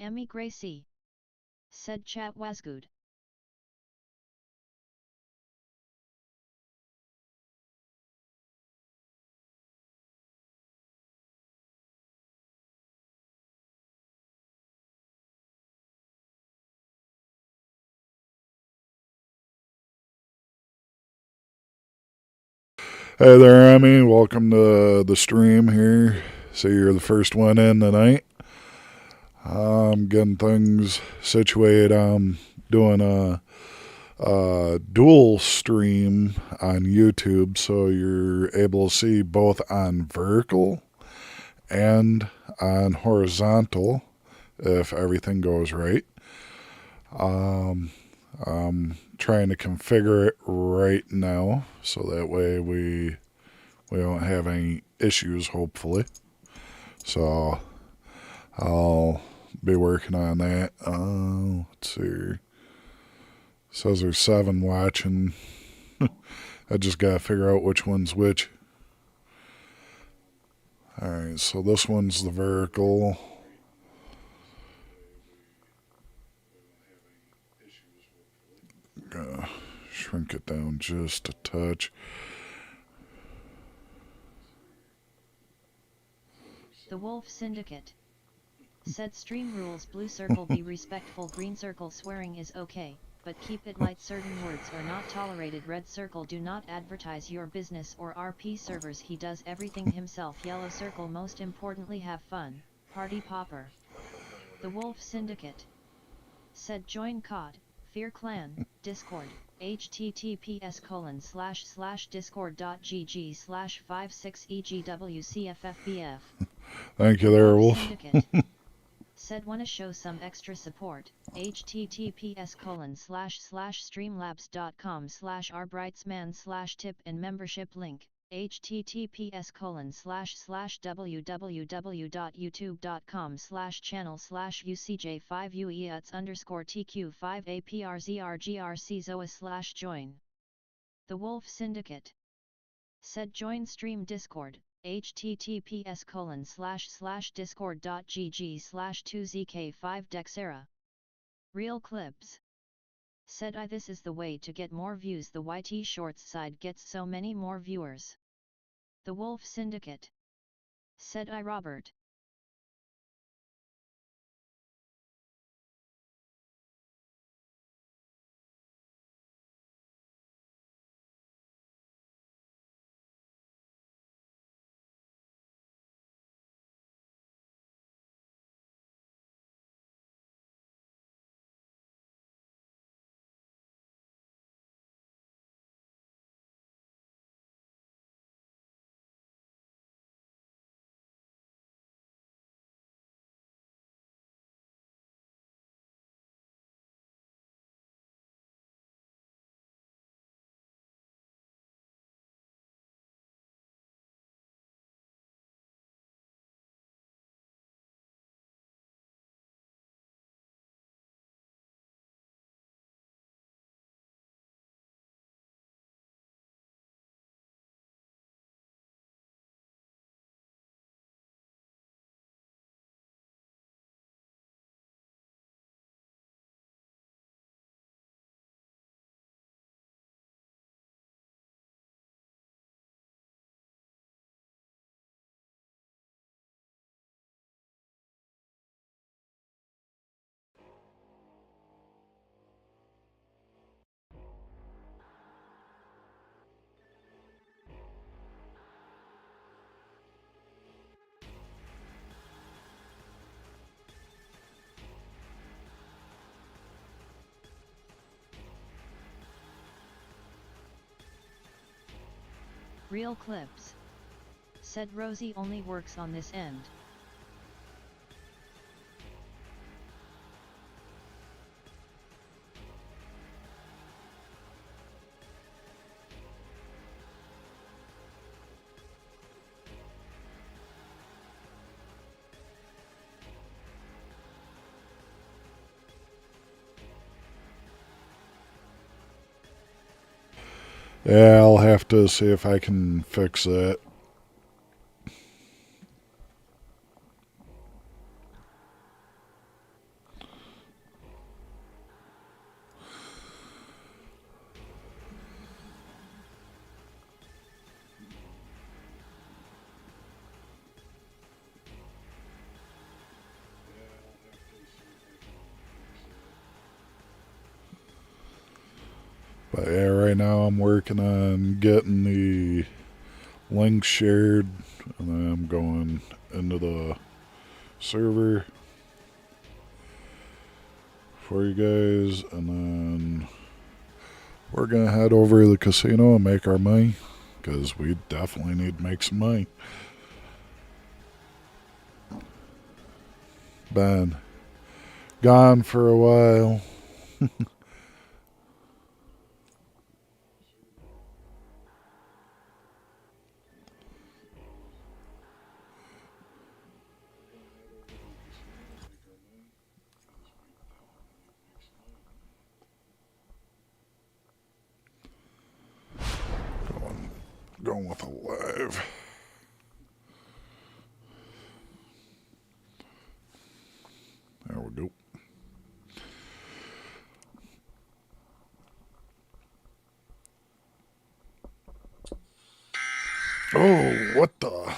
Emmy Gracie. Said chat was good. Hey there, Emmy. Welcome to the stream here. So you're the first one in tonight. I'm getting things situated. I'm doing a dual stream on YouTube, so you're able to see both on vertical and on horizontal if everything goes right. I'm trying to configure it right now so that way we don't have any issues, hopefully. So I'll be working on that. Let's see. It says there's 7 watching. I just gotta figure out which one's which. Alright, so this one's the vertical. Gonna shrink it down just a touch. The Wolf Syndicate. Said stream rules: blue circle be respectful, green circle swearing is okay, but keep it light, certain words are not tolerated, red circle do not advertise your business or RP servers, he does everything himself, yellow circle most importantly have fun, party popper. The Wolf Syndicate. Said join COD, Fear Clan, Discord, https://discord.gg/56egwcffbf. Thank you there, Wolf. Syndicate. Said wanna show some extra support, https://streamlabs.com/rbrightsman/tip and membership link, https://www.youtube.com/channel/ucj5uets_tq5aprZRGRC zoa/join. The Wolf Syndicate. Said join stream Discord, https://discord.gg/2zk5dexera. Real clips. Said this is the way to get more views, the YT Shorts side gets so many more viewers. The Wolf Syndicate. Said Robert. Real clips. Said Rosie only works on this end. Yeah, I'll have to see if I can fix that. But yeah, right now I'm working on getting the links shared, and then I'm going into the server for you guys, and then we're gonna head over to the casino and make our money, because we definitely need to make some money. Been gone for a while. Going with a live. There we go. Oh, what the?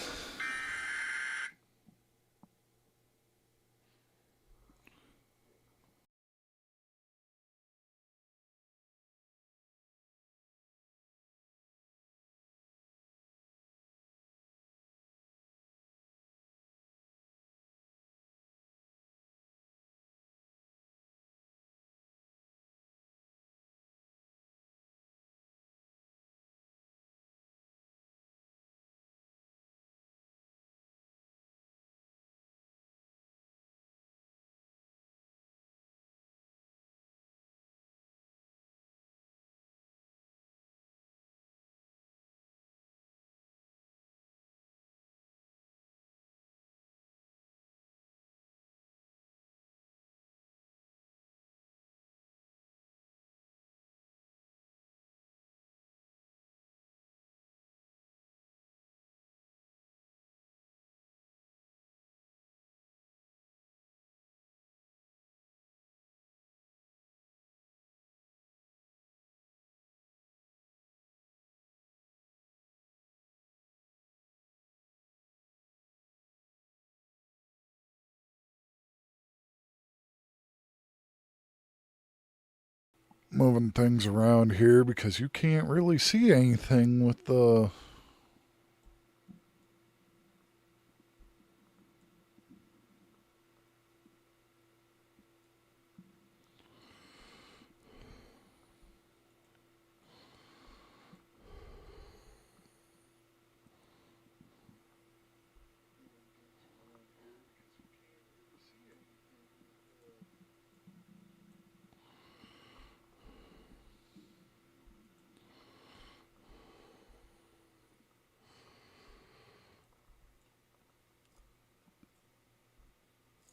Moving things around here because you can't really see anything with the...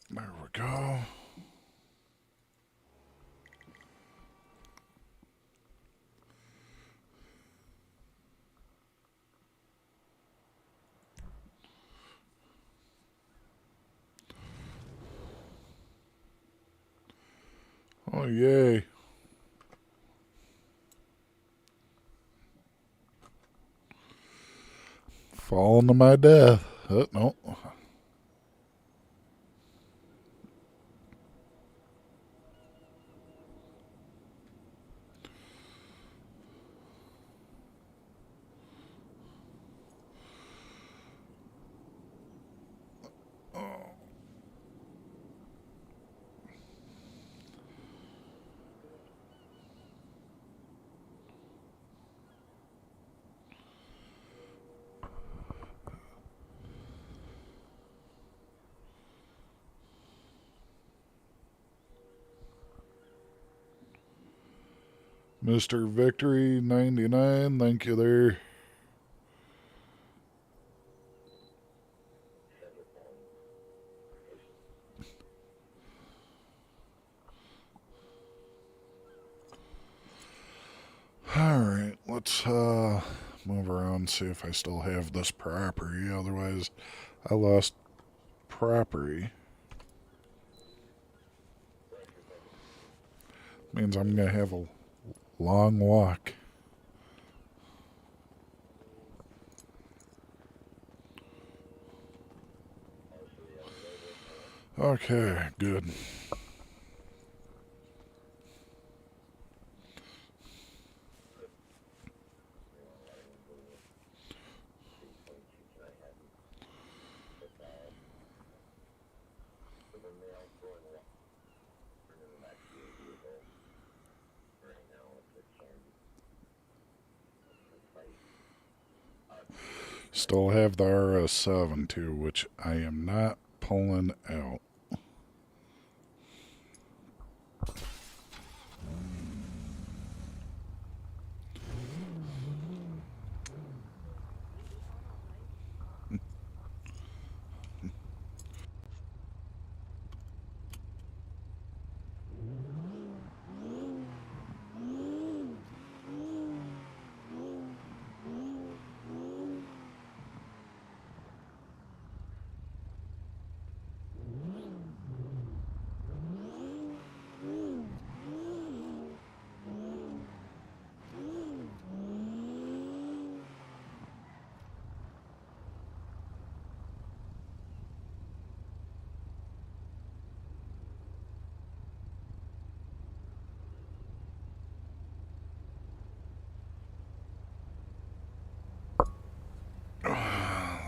There we go. Oh, yay. Falling to my death. Oh, no. Mr. Victory 99, thank you there. Alright, let's move around and see if I still have this property. Otherwise, I lost property. Means I'm going to have a long walk. Okay, good. Still have the RS7 too, which I am not pulling out.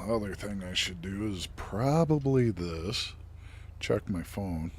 The other thing I should do is probably this. Check my phone.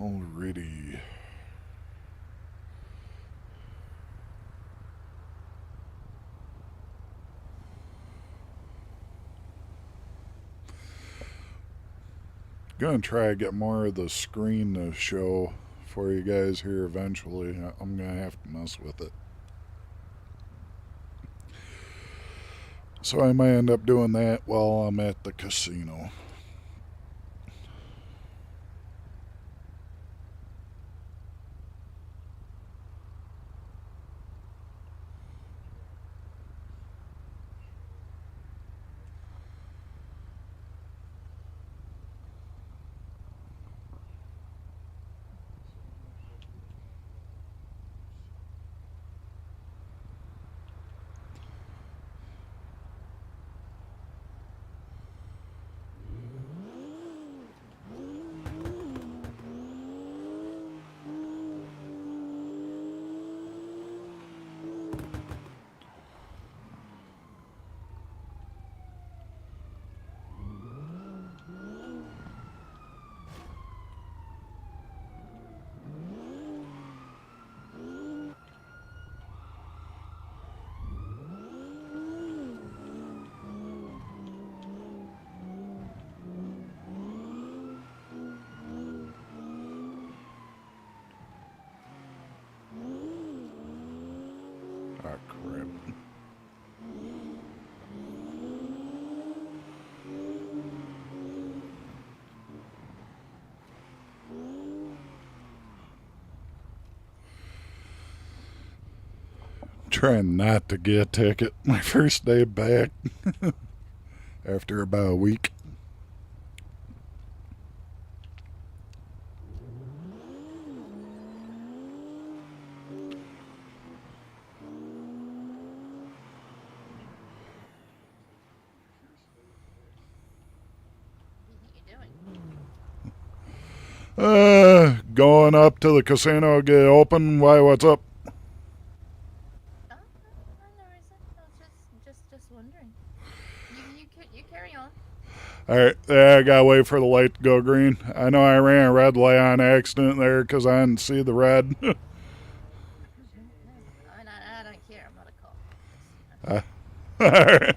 Alrighty. Gonna try to get more of the screen to show for you guys here eventually. I'm gonna have to mess with it. So I might end up doing that while I'm at the casino. Ah, crap. Trying not to get a ticket my first day back after about a week. Going up to the casino to get open. Why, what's up? Oh, no reason. I was just wondering. You carry on. Alright, yeah, I gotta wait for the light to go green. I know I ran a red light on accident there because I didn't see the red. I don't care. I'm not a cop. Alright.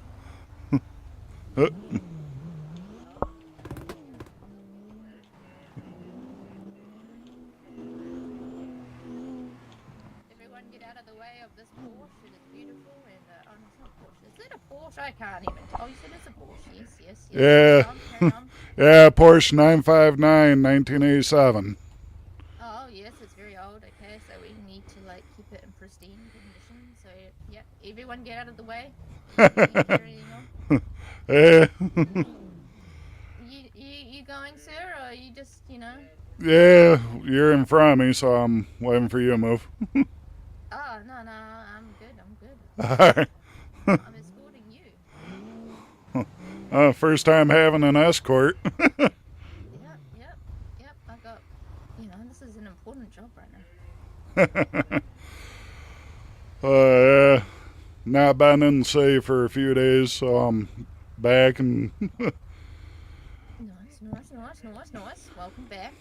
Everyone get out of the way of this Porsche. It is beautiful and oh, no, it's not Porsche. Is it a Porsche? I can't even tell. You said it's a Porsche. Yes. Yeah. Carry on. Yeah, Porsche 959, 1987. Oh, yes, it's very old. Okay, so we need to keep it in pristine condition. So yeah, everyone get out of the way. Carrying on. Yeah. You going, sir, or you just Yeah, you're in front of me, so I'm waiting for you to move. Oh, no, I'm good. Alright. I'm escorting you. First time having an escort. Yep. I got, this is an important job right now. Yeah. Not been in the city for a few days, so I'm back and Nice. Welcome back.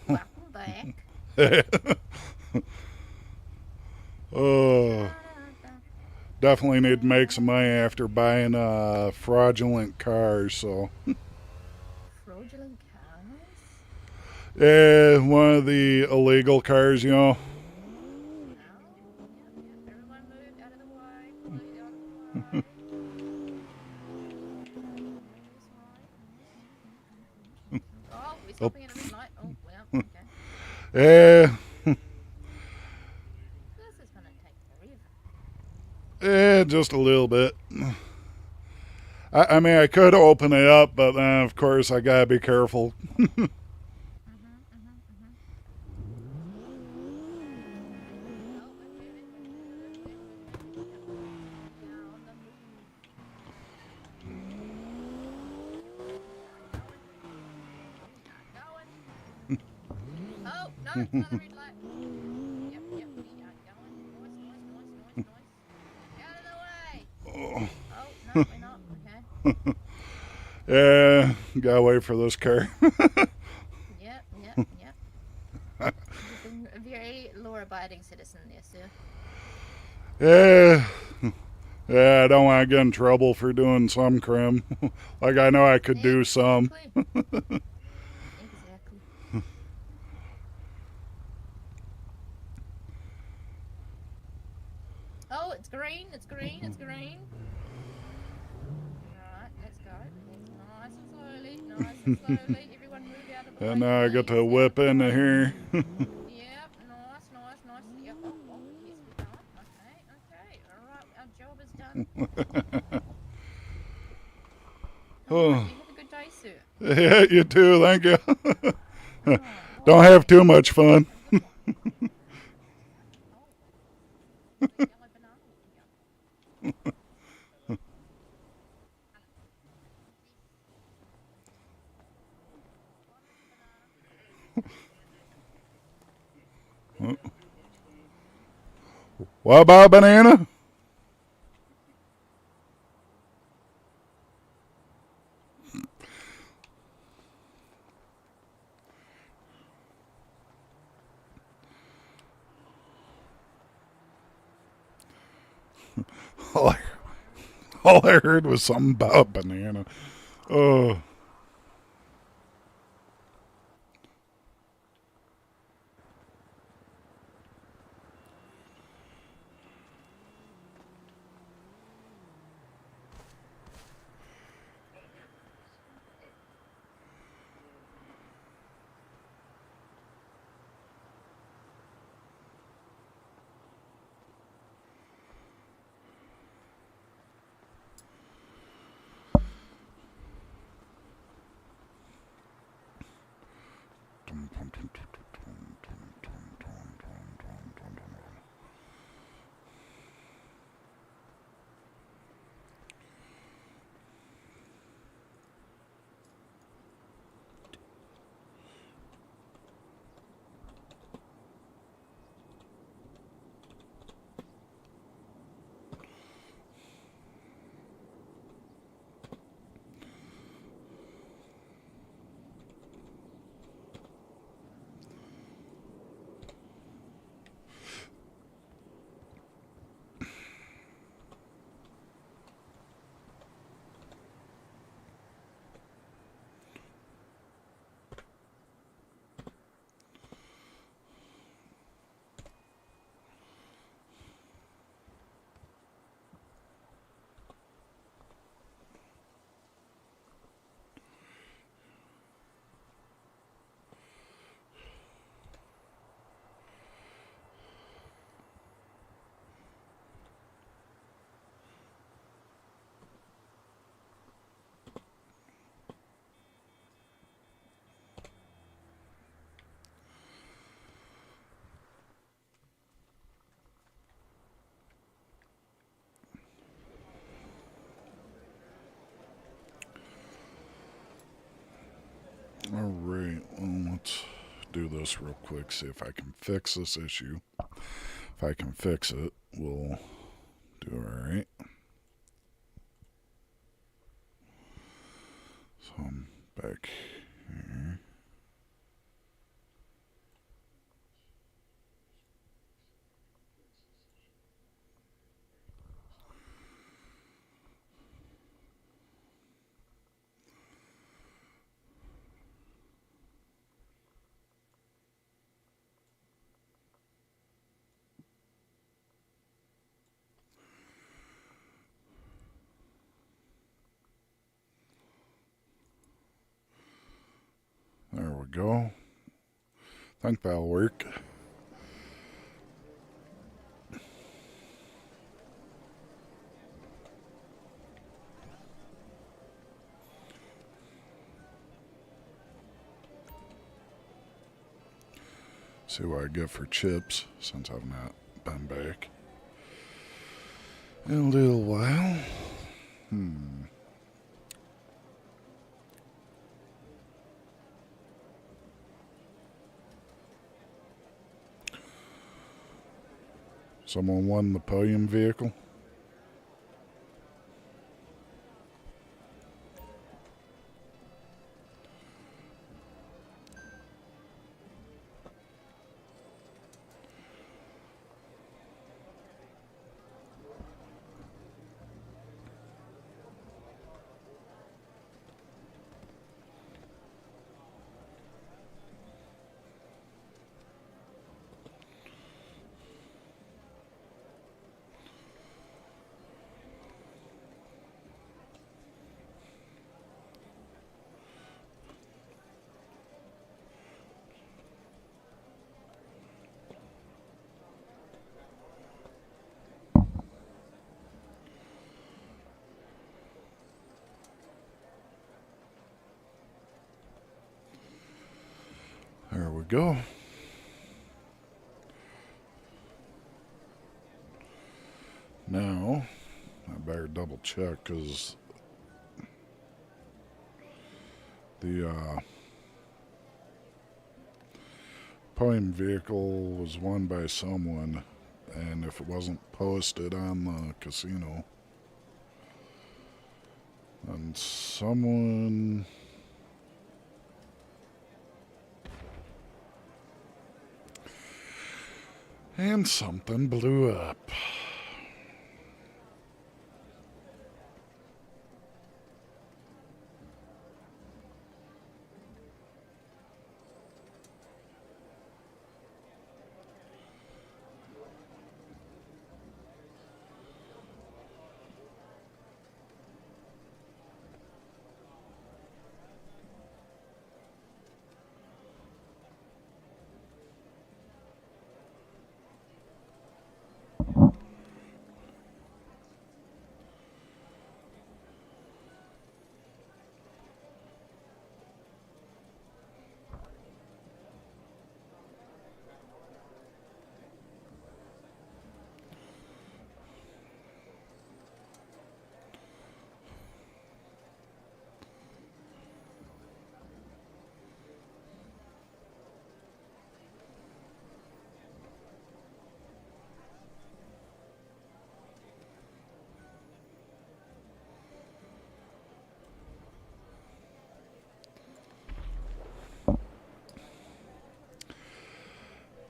Definitely need to make some money after buying fraudulent cars, so. Fraudulent cars? Yeah, one of the illegal cars, you know. Everyone move out of the way. Please, out of the way. Oh, we're stopping at a red light. Oh, well, okay. Yeah. This is going to take forever. Yeah, just a little bit. I mean, I could open it up, but then, of course, I gotta be careful. Oh, no, it's another red light. Yep, we are going. Noise. Get out of the way. Oh, no, we're not. Okay. Yeah, gotta wait for this car. Yep. law-abiding citizen there, sir. Yeah. Yeah, I don't want to get in trouble for doing some crime. Like, I know I could do some. Exactly. Exactly. Oh, it's green, it's green, it's green. Alright, let's go. Let's nice and slowly, nice and slowly. Everyone move out of the way. And now I get to please. whip Out of the into way. here. Yep, nice, nice, nice. Yep, oh, oh, yes, we're going. Okay, okay. Alright, our job is done. Alright, you have a good day, sir. Yeah, you too. Thank you. Oh, Don't have too much fun. oh, got a yellow banana looking yum. What about banana? All I heard was something about banana. Oh. Alright, well, let's do this real quick, see if I can fix this issue. If I can fix it, we'll do alright. So I'm back here. There we go. I think that'll work. See what I get for chips since I've not been back in a little while. Someone won the podium vehicle. we go. Now, I better double check because the podium vehicle was won by someone, and if it wasn't posted on the casino, then someone... And something blew up.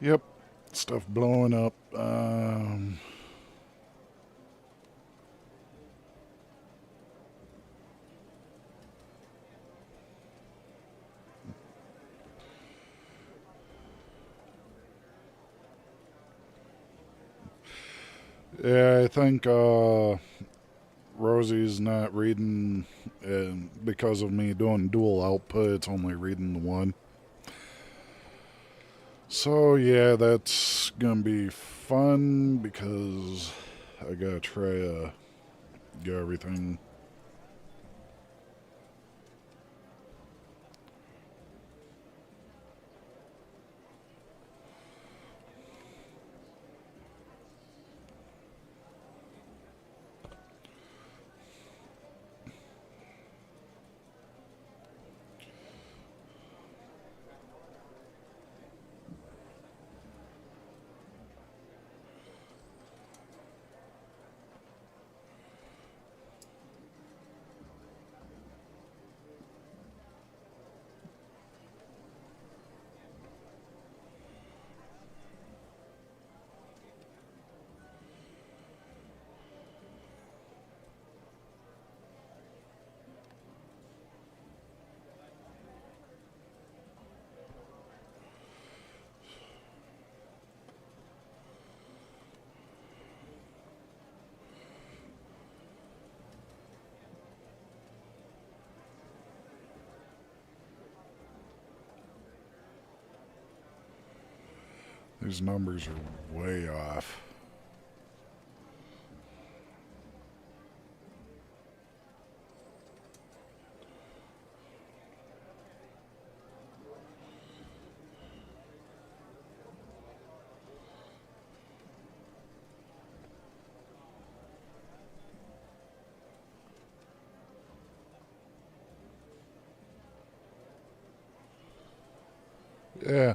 Yep, stuff blowing up. Yeah, I think Rosie's not reading, and because of me doing dual output, it's only reading the one. So yeah, that's gonna be fun because I gotta try to get everything. These numbers are way off. Yeah.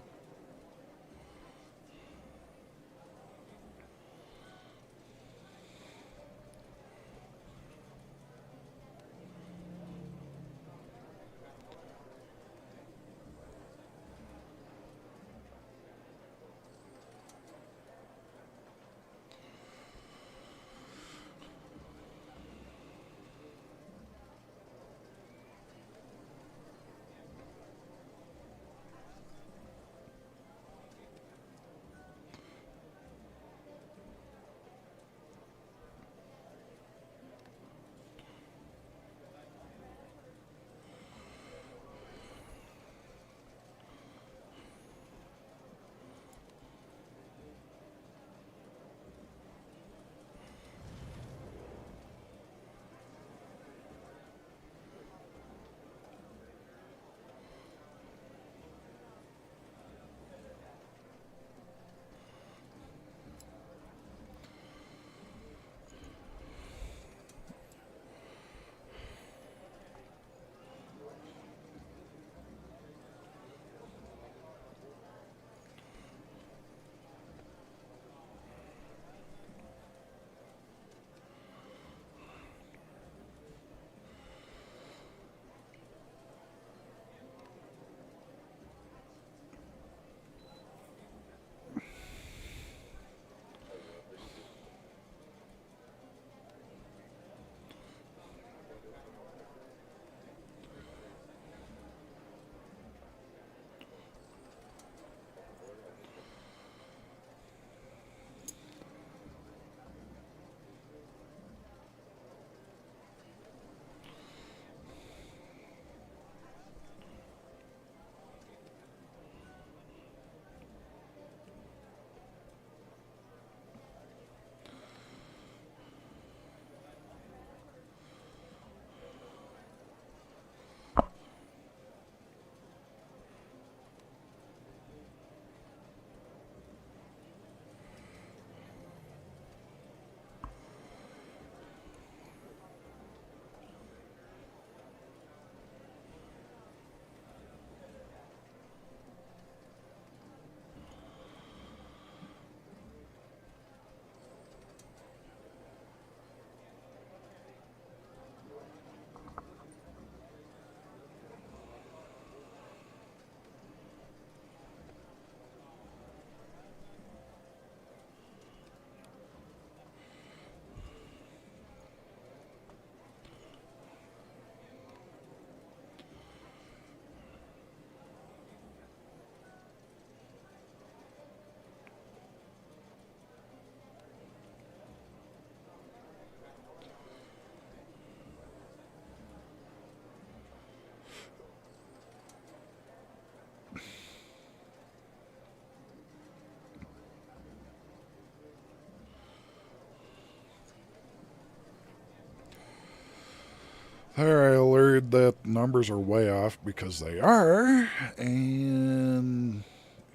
There, I learned that numbers are way off because they are, and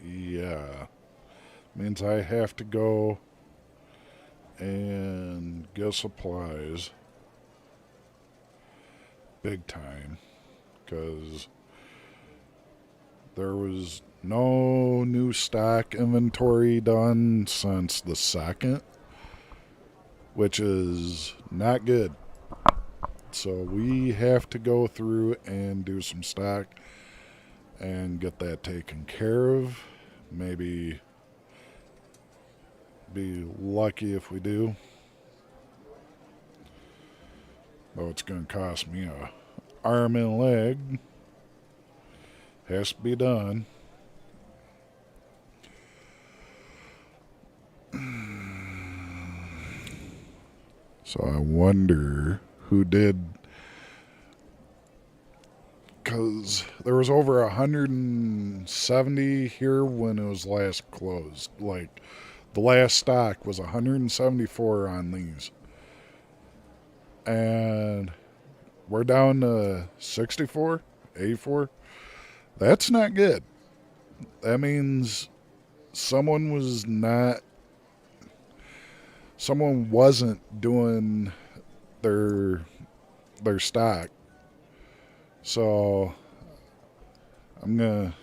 yeah, means I have to go and get supplies big time because there was no new stock inventory done since the 2nd, which is not good. So we have to go through and do some stock and get that taken care of. Maybe be lucky if we do. Though it's going to cost me a arm and leg. Has to be done. So I wonder who did, because there was over 170 here when it was last closed. Like, the last stock was 174 on these. And we're down to 64, 84. That's not good. That means someone wasn't doing their stock. So I'm gonna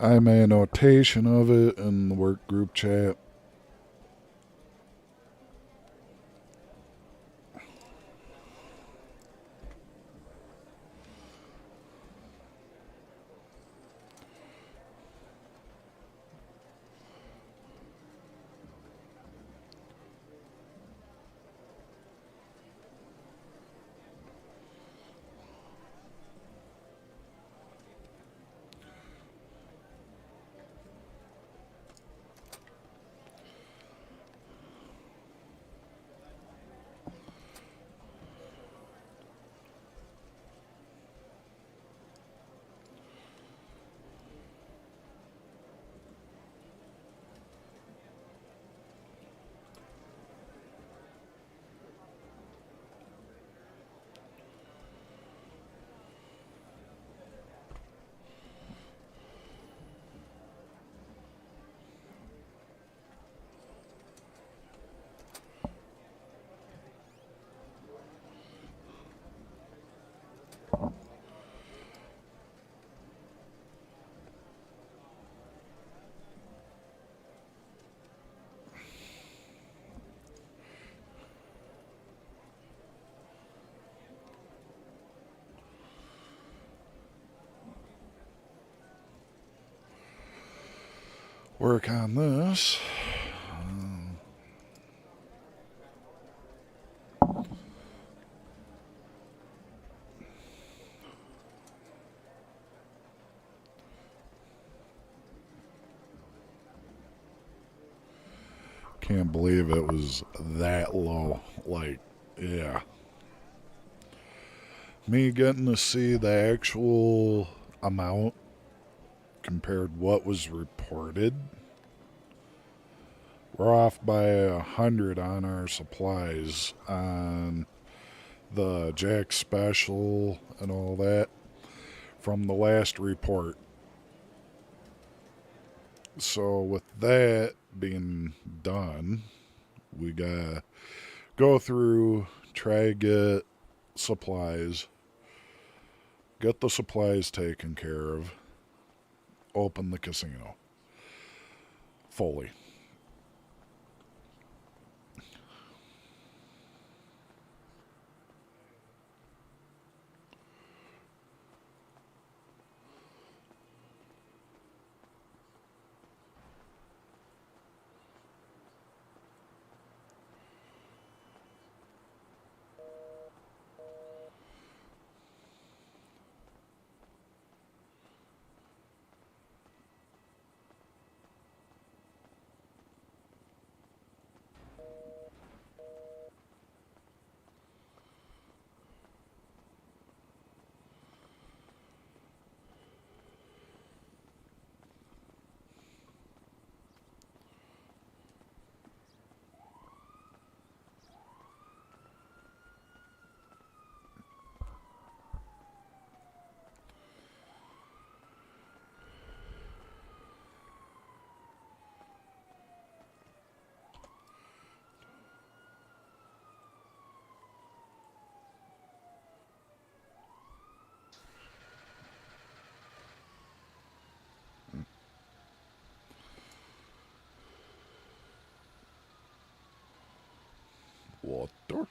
I made a notation of it in the work group chat. work on this. Can't believe it was that low. Like, yeah. Me getting to see the actual amount compared to what was reported. We're off by 100 on our supplies on the Jack Special and all that from the last report. So with that being done, we gotta go through, try to get supplies, get the supplies taken care of, open the casino fully. Water.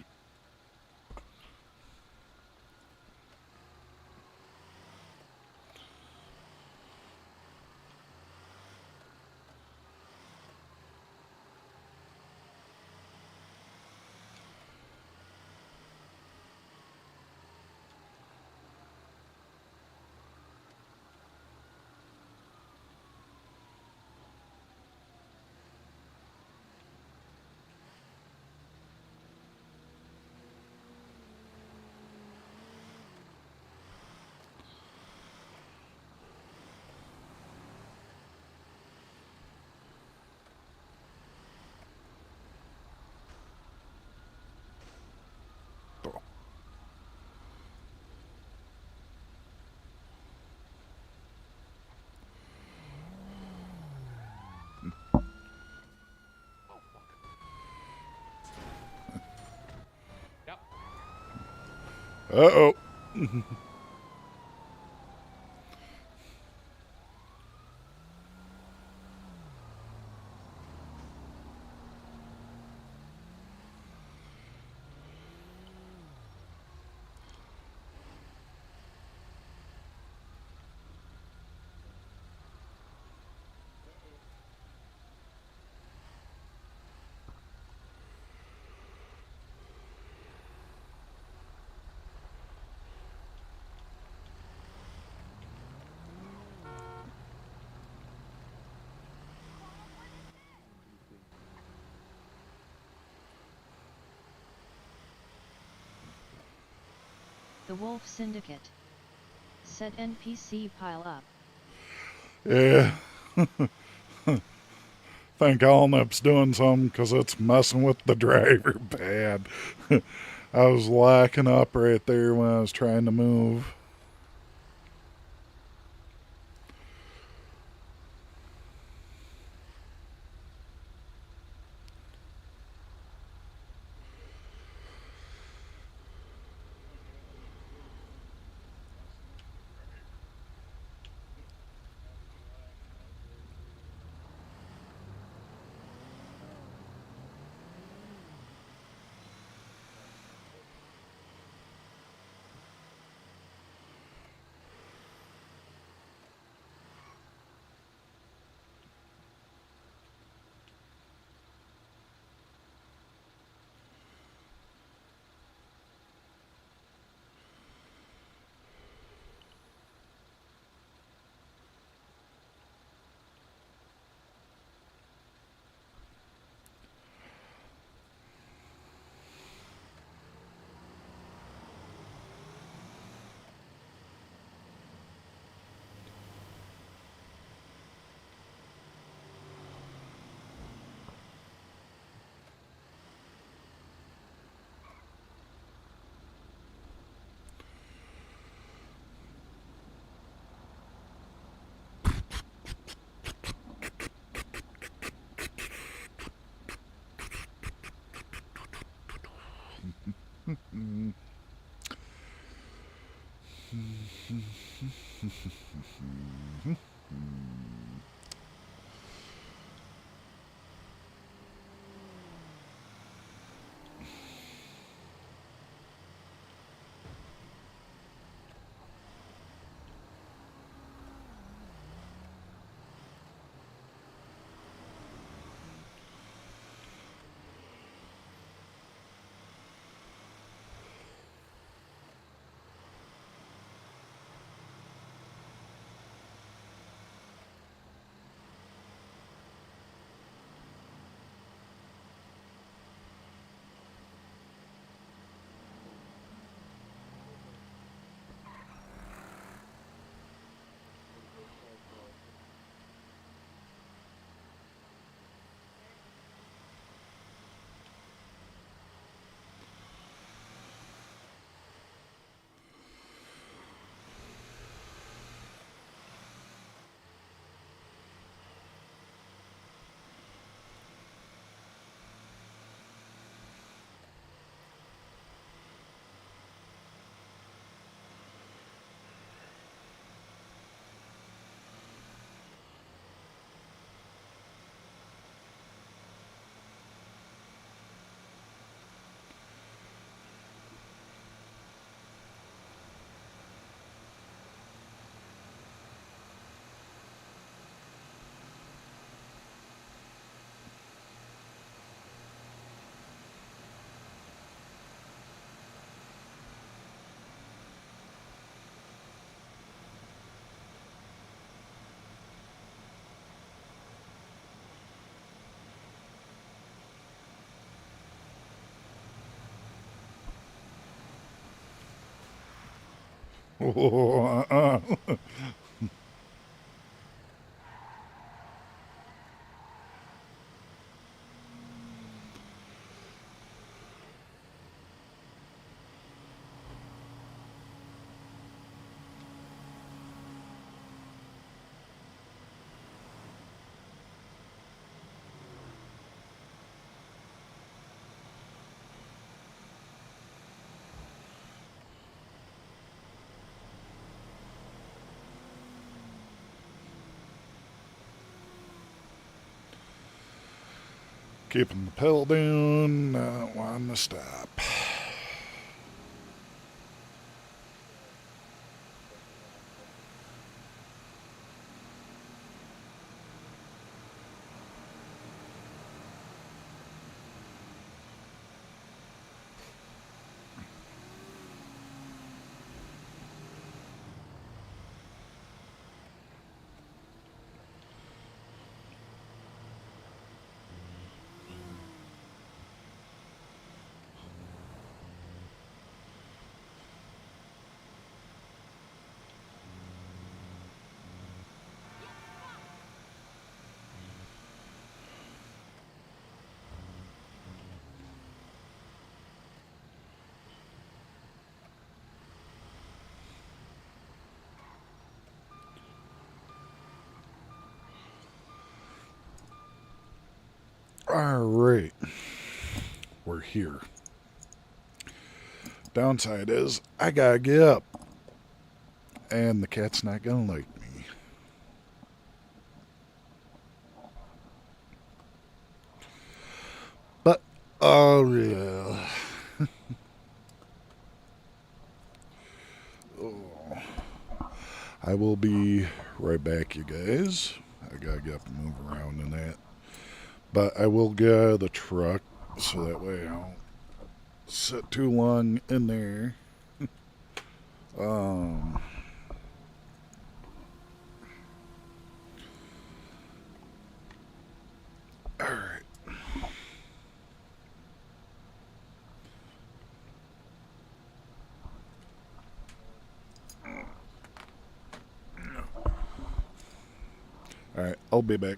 Yep. Uh-oh. The Wolf Syndicate. Said NPC pile up. Yeah. Think Alnip's doing something because it's messing with the driver pad. I was locking up right there when I was trying to move. Oh, keeping the pedal down, not wanting to stop. All right, we're here. Downside is I gotta get up, and the cat's not gonna like me. But oh yeah. Oh, I will be right back, you guys. I gotta get up and move around in that. But I will get out of the truck so that way I don't sit too long in there. Um, all right. All right, I'll be back.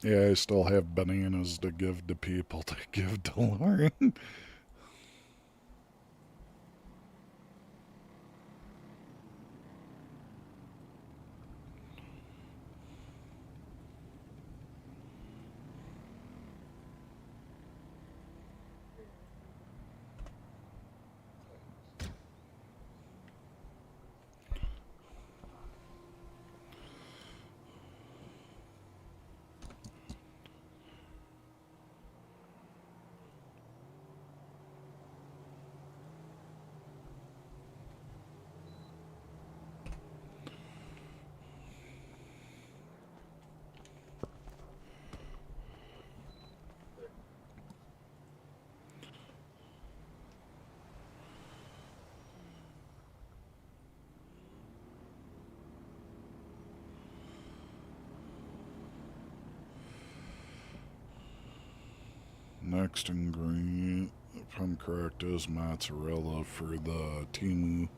Yeah, I still have bananas to give to people to give to Lauren. Next ingredient, if I'm correct, is mozzarella for the timu.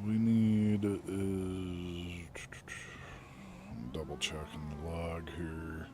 We need is double checking the log here.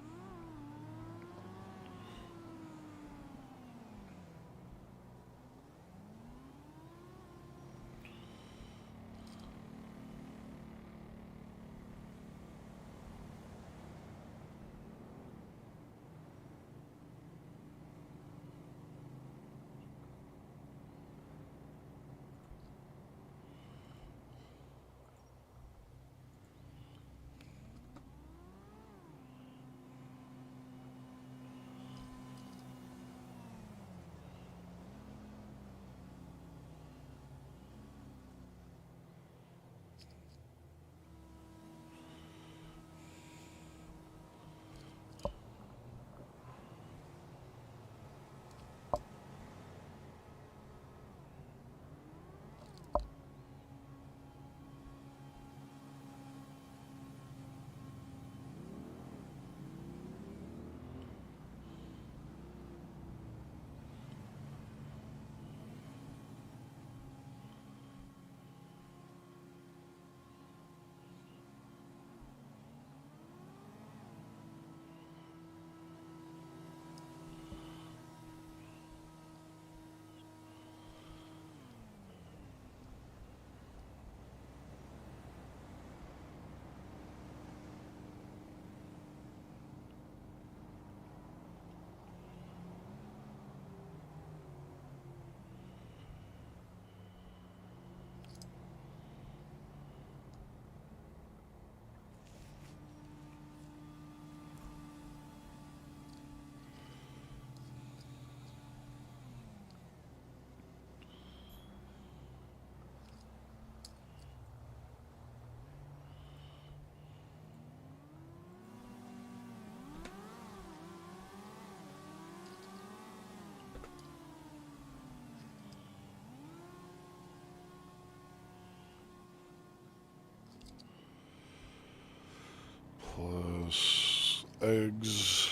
Plus eggs.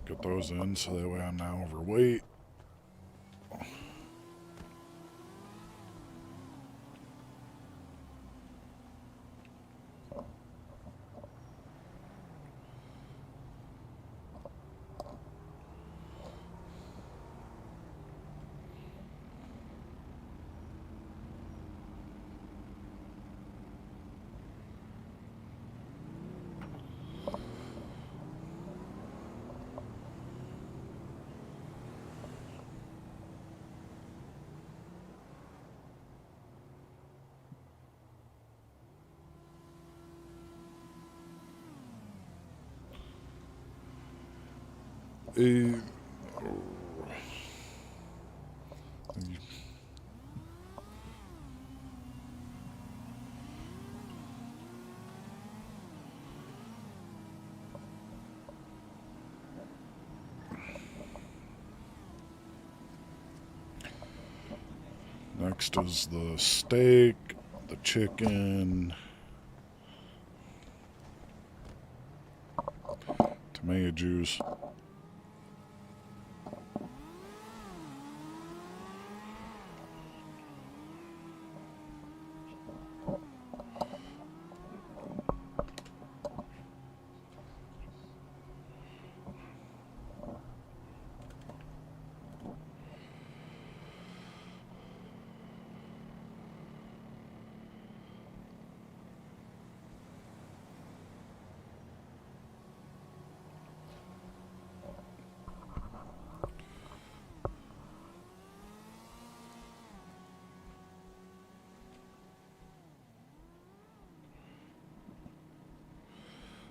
Get those in so that way I'm not overweight. Eh, Next is the steak, the chicken, tomato juice.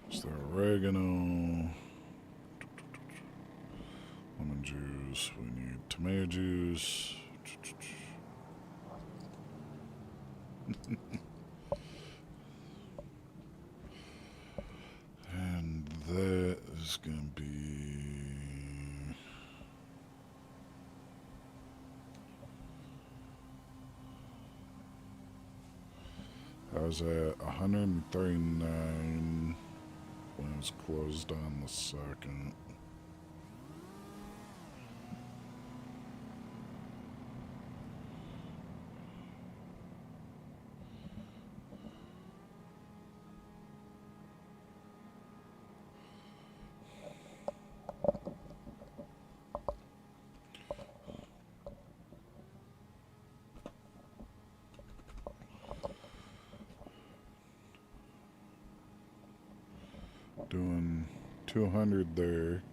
It's the oregano, lemon juice, we need tomato juice. And that is going to be... I was at 139 when it was closed on the 2nd. Doing 200 there.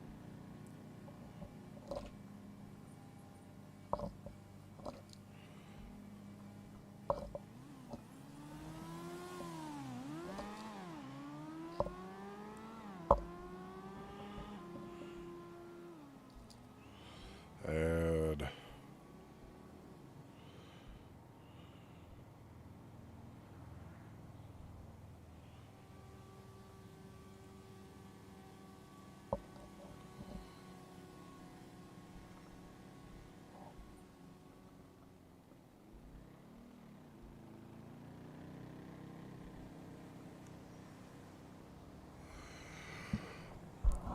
Add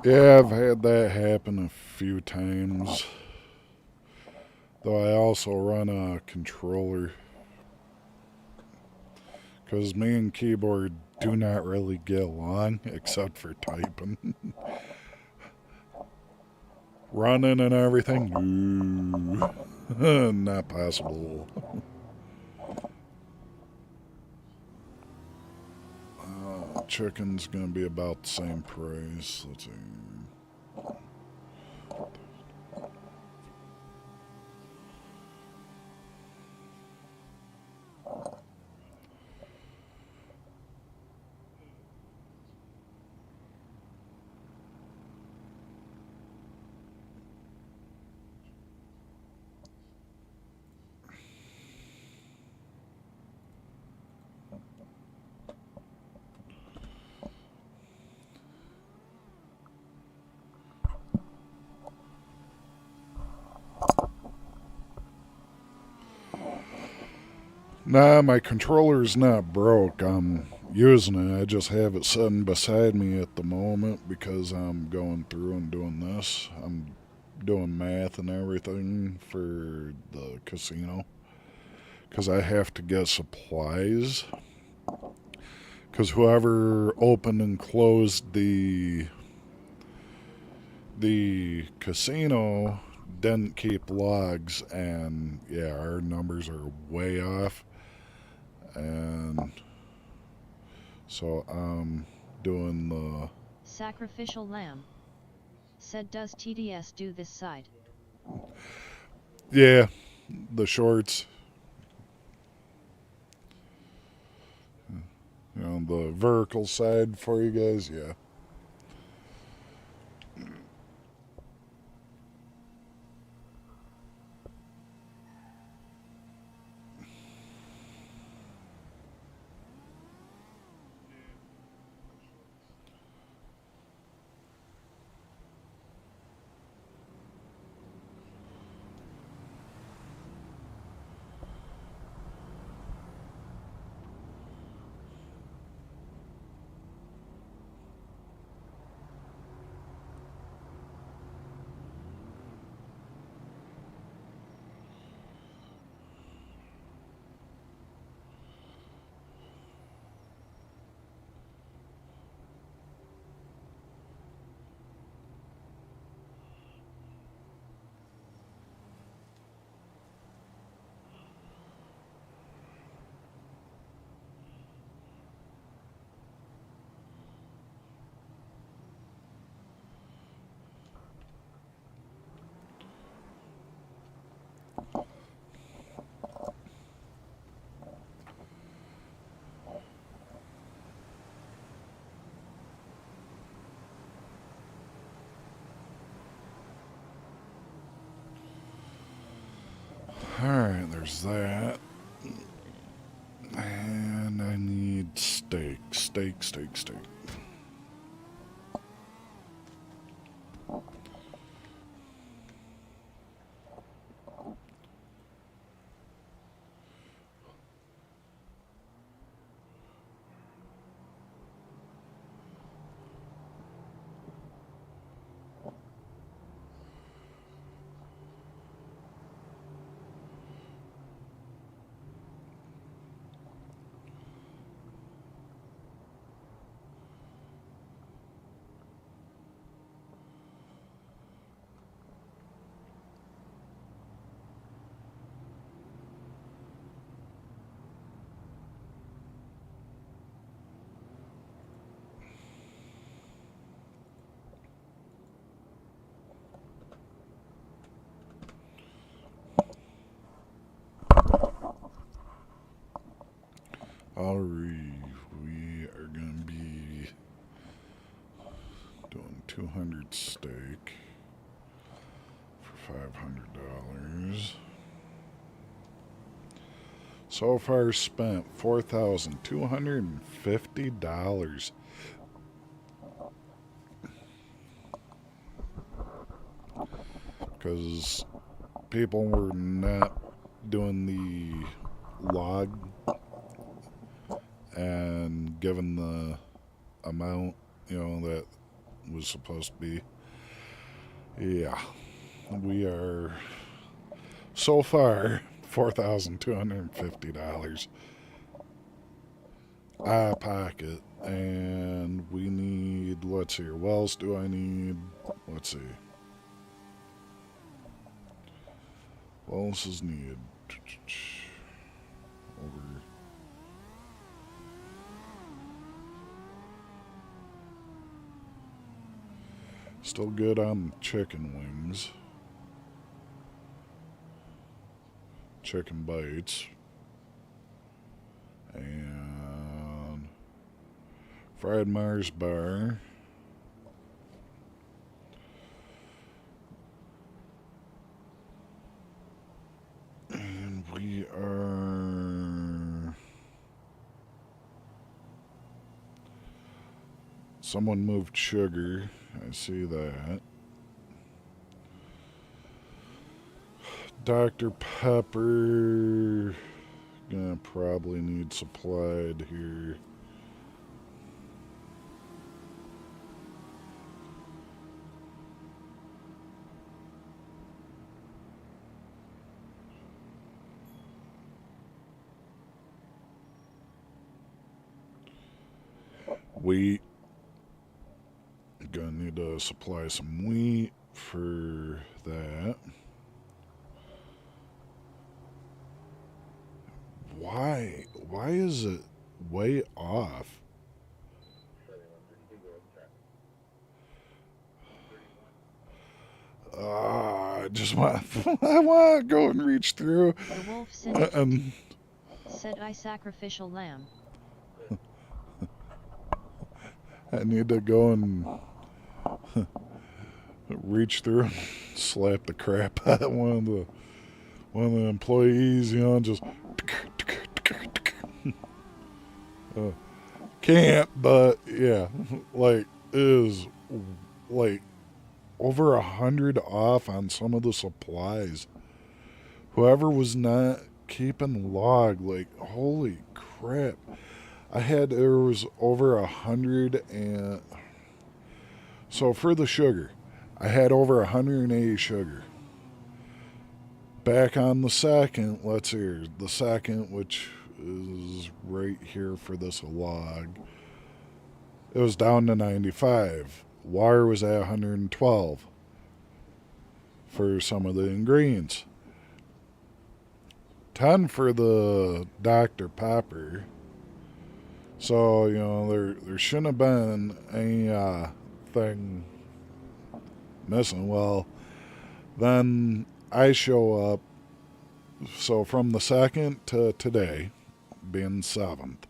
yeah, I've had that happen a few times. Though I also run a controller. Because me and keyboard do not really get along, except for typing. running and everything. Ooh, not possible. Chicken's gonna be about the same price. Let's see. Nah, my controller's not broke. I'm using it. I just have it sitting beside me at the moment because I'm going through and doing this. I'm doing math and everything for the casino because I have to get supplies. Because whoever opened and closed the casino didn't keep logs, and yeah, our numbers are way off. And so I'm doing the Sacrificial lamb. Said, does TDS do this side? yeah, the shorts. You know, the vertical side for you guys, yeah. Alright, there's that. And I need steak. Steak. Alright, we are going to be doing 200 steak for $500. So far spent $4,250. Because people were not doing the log and given the amount, that was supposed to be. Yeah, we are so far $4,250 out of pocket, and we need, let's see, what else do I need? Let's see. What else is needed? Over. Still good on chicken wings. Chicken bites. And fried Mars bar. And we are... Someone moved sugar. I see that. Dr. Pepper. Gonna probably need supplied here. Wheat. Gonna need to supply some wheat for that. Why is it way off? I just want I want to go and reach through. The wolf syndicate said I sacrificial lamb. I need to go and reach through and slap the crap out of one of the employees, you know, just can't, but yeah, like it is like over 100 off on some of the supplies. Whoever was not keeping log, like holy crap. There was over 100, and so for the sugar, I had over 180 sugar. Back on the second, let's hear the second, which is right here for this log. It was down to 95. Wire was at 112 for some of the ingredients. 10 for the Dr. Pepper. So, you know, there shouldn't have been any thing missing. Well, then I show up. So from the 2nd to today, being 7th,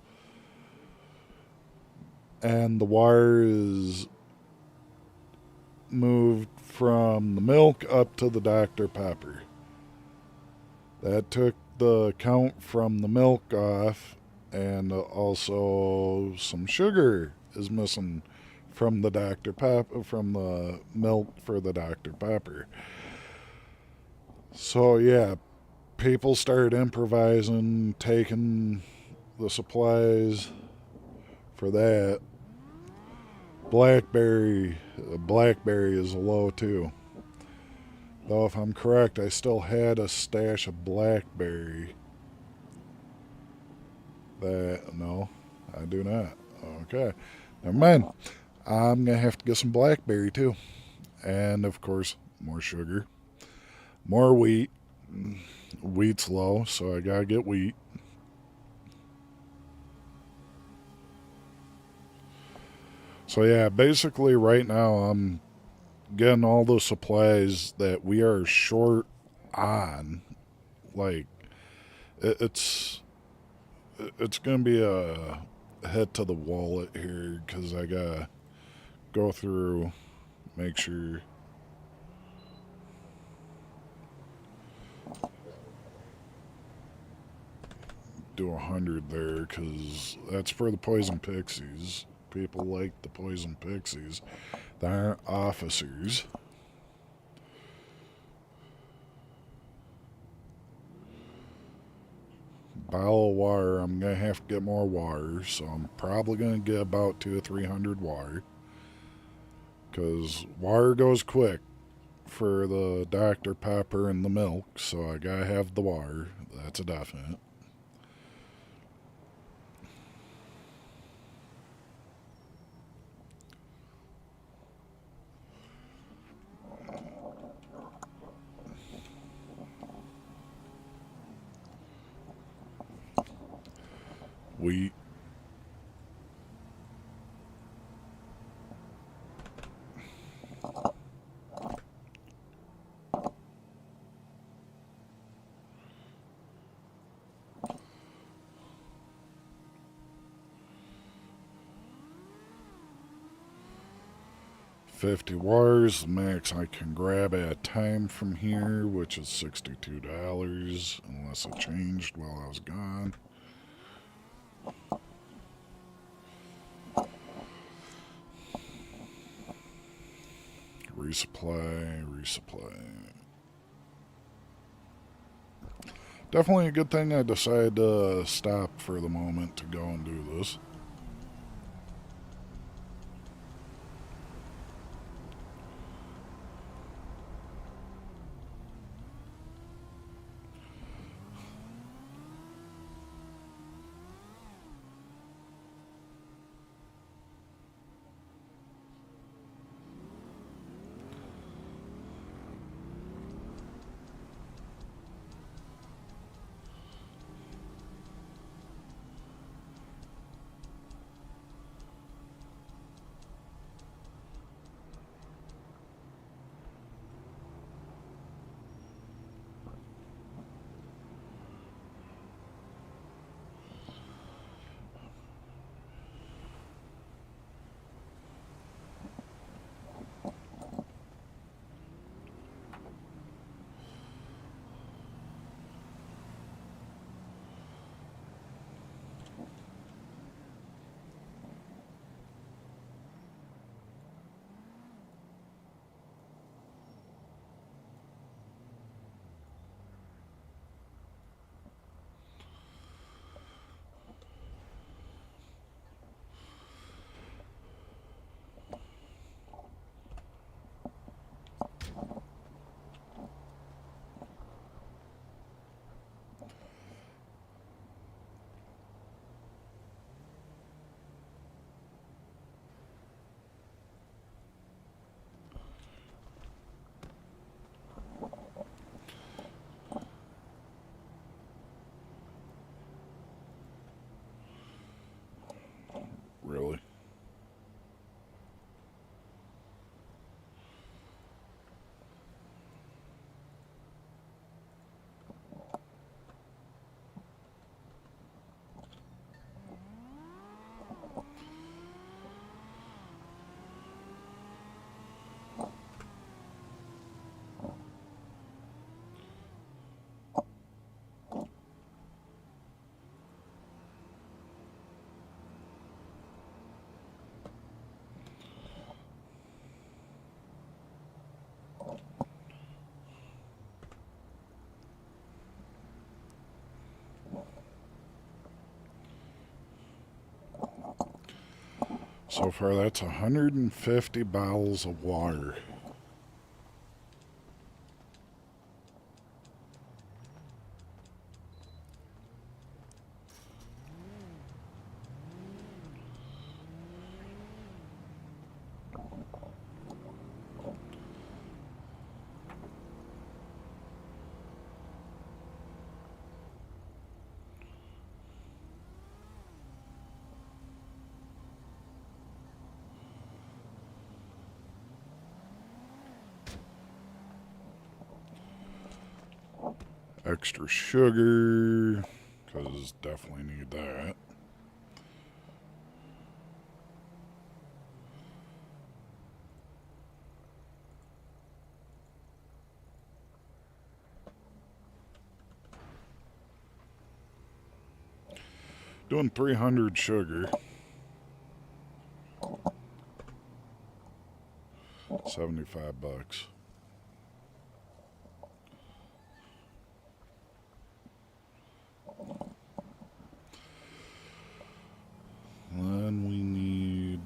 and the wire is moved from the milk up to the Dr. Pepper. That took the count from the milk off, and also some sugar is missing from the Dr. Pepper, from the milk for the Dr. Pepper. So yeah, people started improvising, taking the supplies for that. Blackberry is low too. Though if I'm correct, I still had a stash of blackberry. No, I do not. Okay, never mind. I'm gonna have to get some blackberry too, and of course more sugar, more wheat. Wheat's low, so I gotta get wheat. So yeah, basically right now I'm getting all the supplies that we are short on. Like it's gonna be a head to the wallet here, because I gotta go through, make sure. Do 100 there, because that's for the poison pixies. People like the poison pixies. They aren't officers. Bottle of wire. I'm gonna have to get more wire, so I'm probably gonna get about 200 or 300 wire, because wire goes quick for the Dr. Pepper and the milk, so I gotta have the wire. That's a definite. Sweet. $50 wires, the max I can grab at a time from here, which is $62, unless it changed while I was gone. Resupply. Definitely a good thing I decided to stop for the moment to go and do this. Really? So far, that's 150 bottles of water. Extra sugar, because definitely need that. Doing 300 sugar. 75 bucks. Then we need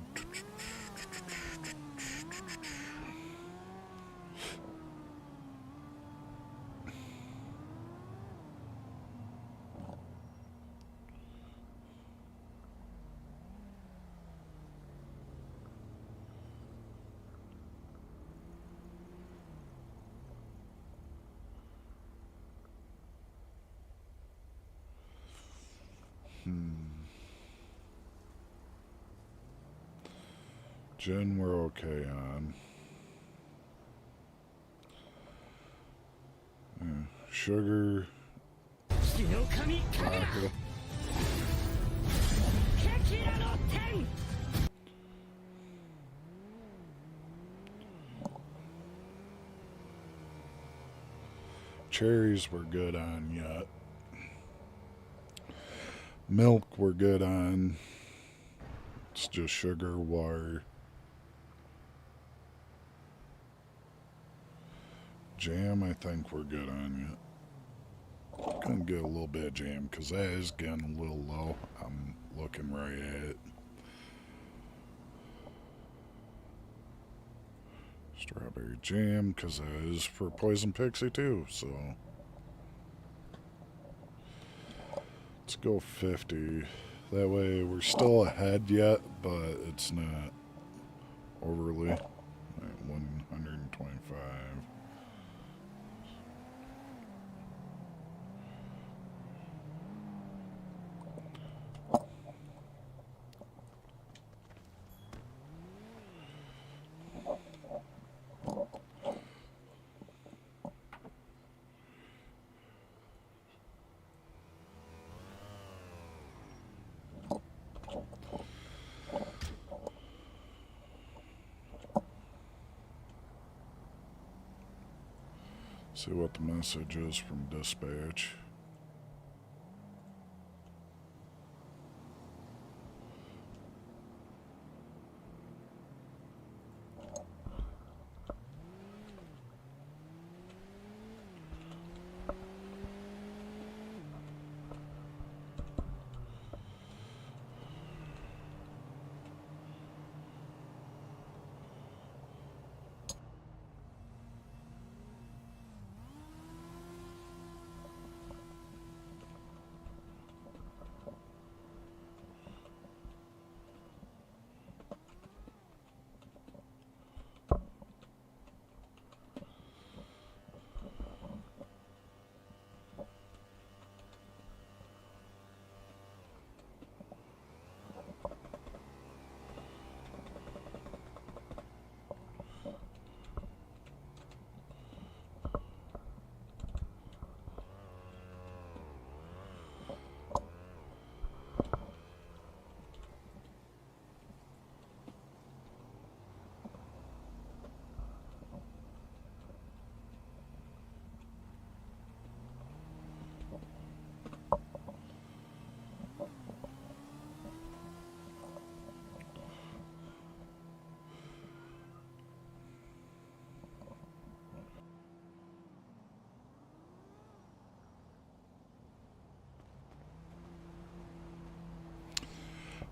Gin we're okay on. Sugar. Vodka. Cherries we're good on yet. Milk we're good on. It's just sugar, water. Jam I think we're good on yet. Gonna get a little bit of jam because that is getting a little low. I'm looking right at it. Strawberry jam because that is for Poison Pixie too, so let's go 50. That way we're still ahead yet, but it's not overly. Right, 125. See what the message is from dispatch.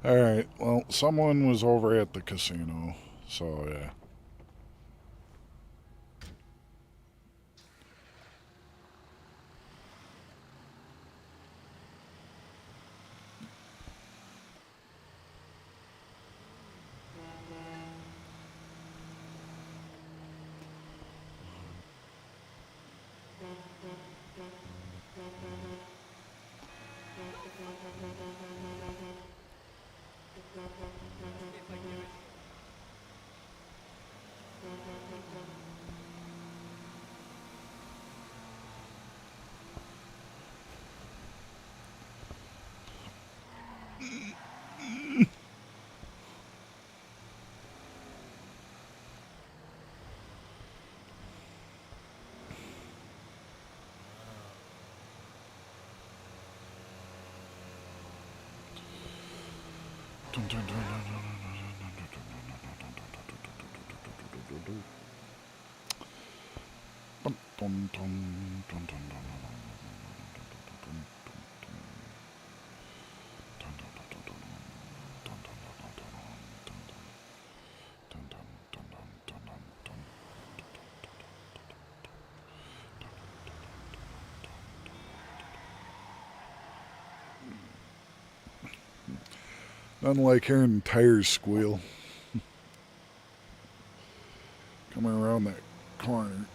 Alright, well, someone was over at the casino, so yeah. Nothing like hearing tires squeal. Coming around that corner.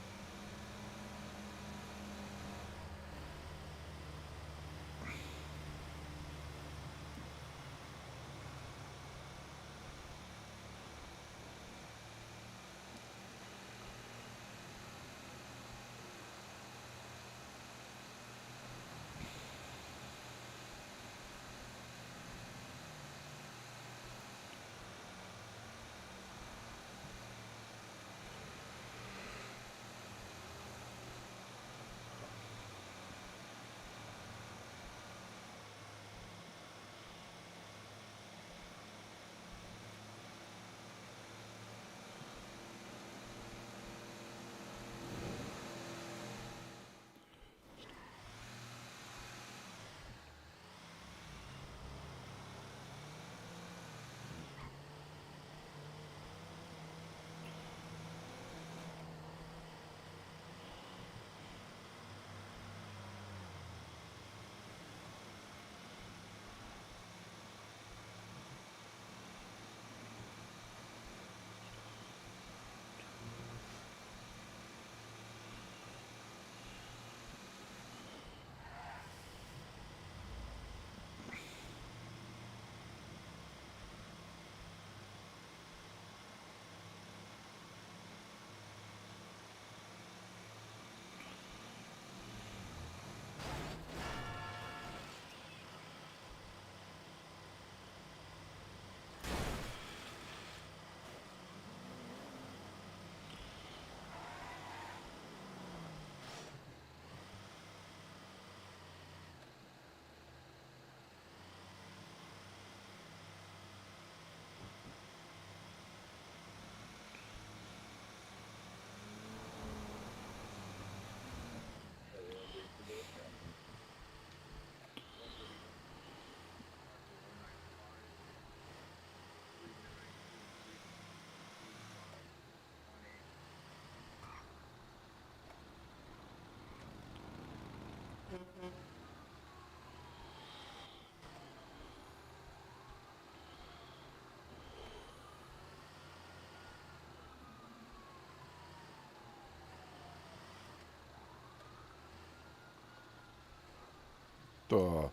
Duh.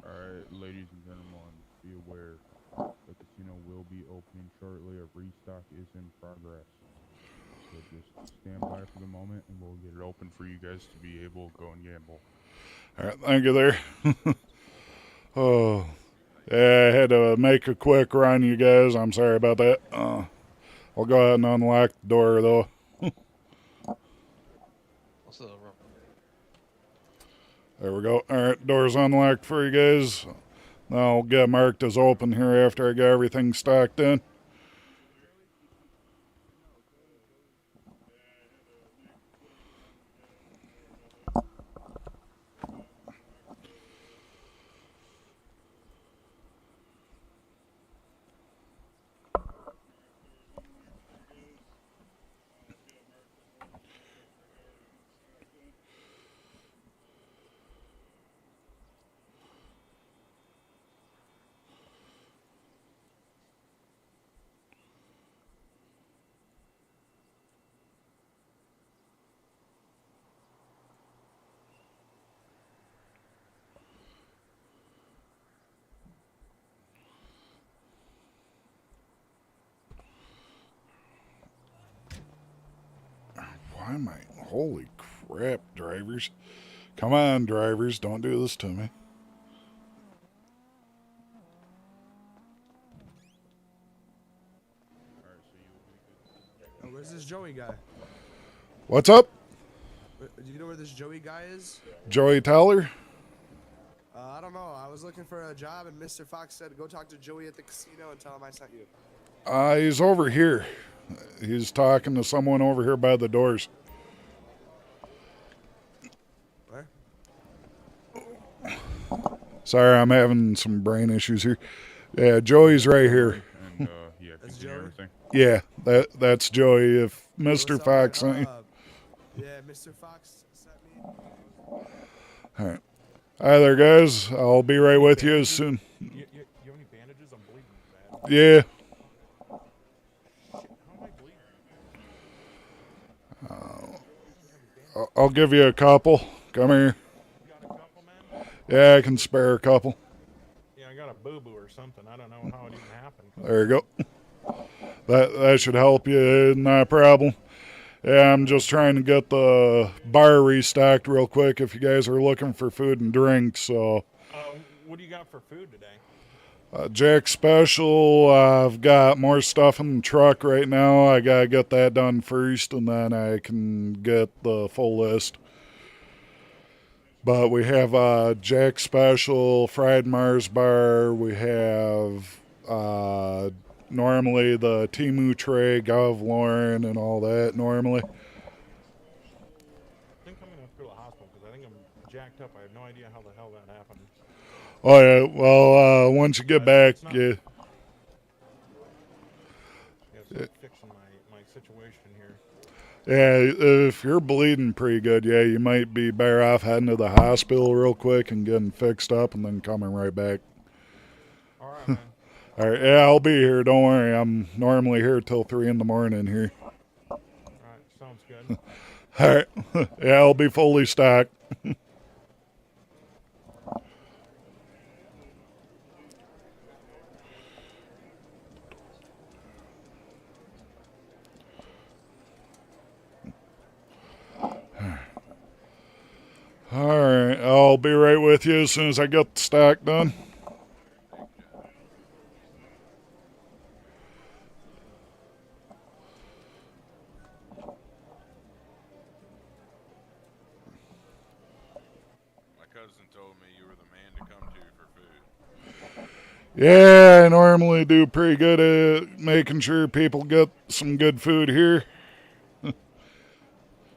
Alright, ladies and gentlemen, be aware the casino will be opening shortly. A restock is in progress. So just stand by for the moment and we'll get it open for you guys to be able to go and gamble. Alright, thank you there. Oh, yeah, I had to make a quick run, you guys. I'm sorry about that. I'll go ahead and unlock the door, though. What's up, bro? There we go. Alright, door's unlocked for you guys. Now I'll get marked as open here after I get everything stocked in. Why am I... Holy crap, drivers. Come on, drivers. Don't do this to me. Alright, so you will be good. Oh, where's this Joey guy? What's up? Do you know where this Joey guy is? Joey Teller? I don't know. I was looking for a job, and Mr. Fox said go talk to Joey at the casino and tell him I sent you. He's over here. He's talking to someone over here by the doors. Where? Sorry, I'm having some brain issues here. Yeah, Joey's right here. And yeah, That's continue Joey? everything. Yeah, that's Joey. If Mr. What's up, Fox man? sent you. Yeah, Mr. Fox sent me. All right. Hi there, guys. I'll be right with you as soon. You have any bandages? I'm bleeding bad. Yeah. Shit, how am I bleeding? I'll give you a couple. Come here. You got a couple, man? Yeah, I can spare a couple. Yeah, I got a boo-boo or something. I don't know how it even happened. There you go. That should help you. Not a problem. Yeah, I'm just trying to get the bar restocked real quick if you guys are looking for food and drinks. So, What do you got for food today? Jack Special, I've got more stuff in the truck right now. I gotta get that done first, and then I can get the full list. But we have Jack Special, fried Mars bar. We have normally the Timu tray, Gov Lauren, and all that normally. I think I'm going to go to the hospital because I think I'm jacked up. I have no idea how the hell that happened. Oh, yeah. Well, once you get back, It's not- yeah. Yeah, so fixing my situation here. Yeah, if you're bleeding pretty good, yeah, you might be better off heading to the hospital real quick and getting fixed up and then coming right back. All right, man. All right, yeah, I'll be here. Don't worry. I'm normally here till 3 in the morning here. All right, sounds good. All right. Yeah, I'll be fully stocked. All right, I'll be right with you as soon as I get the stock done. My cousin cousin told me you were the man to come to for food. Yeah, I normally do pretty good at making sure people get some good food here.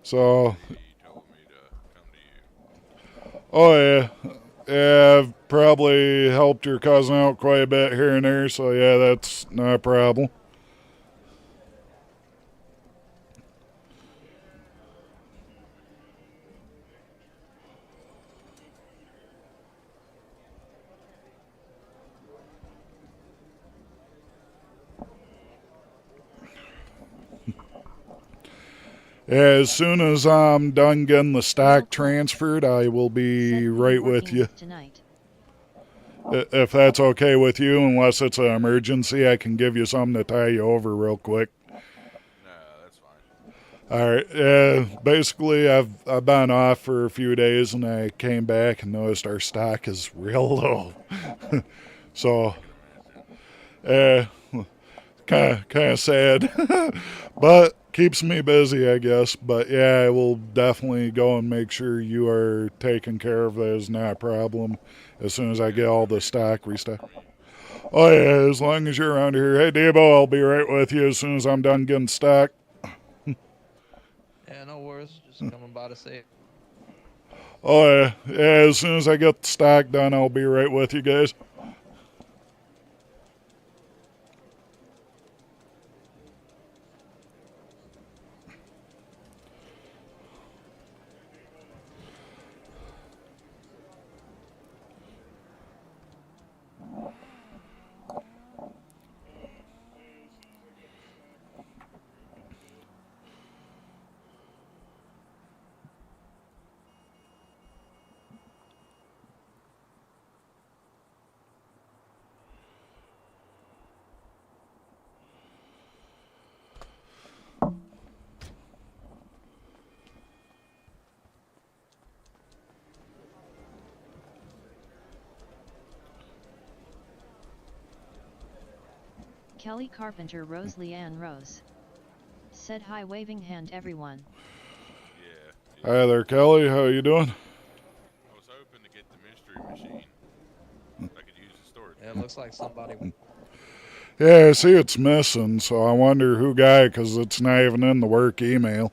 So, He told me to come to you. oh yeah. Yeah, I've probably helped your cousin out quite a bit here and there, so yeah, that's not a problem. As soon as I'm done getting the stock transferred, I will be Said right working with you. tonight. If that's okay with you, unless it's an emergency, I can give you something to tie you over real quick. No, that's fine. All right. Basically, I've been off for a few days, and I came back and noticed our stock is real low. So, kind of sad, but keeps me busy, I guess. But yeah, I will definitely go and make sure you are taken care of. That is not a problem. As soon as I get all the stock restocked. Oh yeah, as long as you're around here. Hey Debo, I'll be right with you as soon as I'm done getting stock. Yeah, no worries. Just coming by to say it. Oh yeah, as soon as I get the stock done, I'll be right with you guys. Kelly Carpenter Rose Leanne Rose. Said hi waving hand everyone. Yeah. Hi there, Kelly. How you doing? I was hoping to get the mystery machine. I could use the storage. Yeah, it looks like somebody. Yeah, I see it's missing, so I wonder who got it because it's not even in the work email.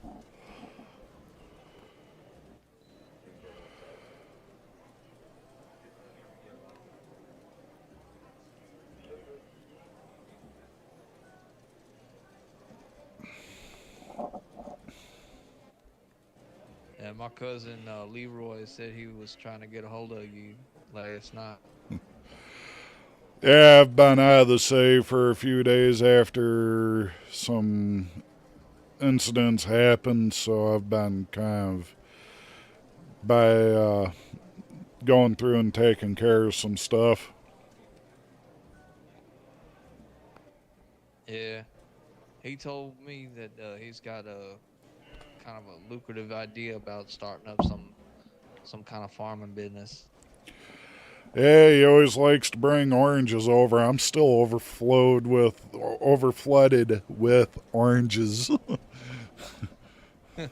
And my cousin Leroy said he was trying to get a hold of you last night. Yeah, I've been out of the safe for a few days after some incidents happened, so I've been kind of by going through and taking care of some stuff. Yeah, he told me that he's got a kind of a lucrative idea about starting up some kind of farming business. Yeah, he always likes to bring oranges over. I'm still overflooded with oranges. Yeah,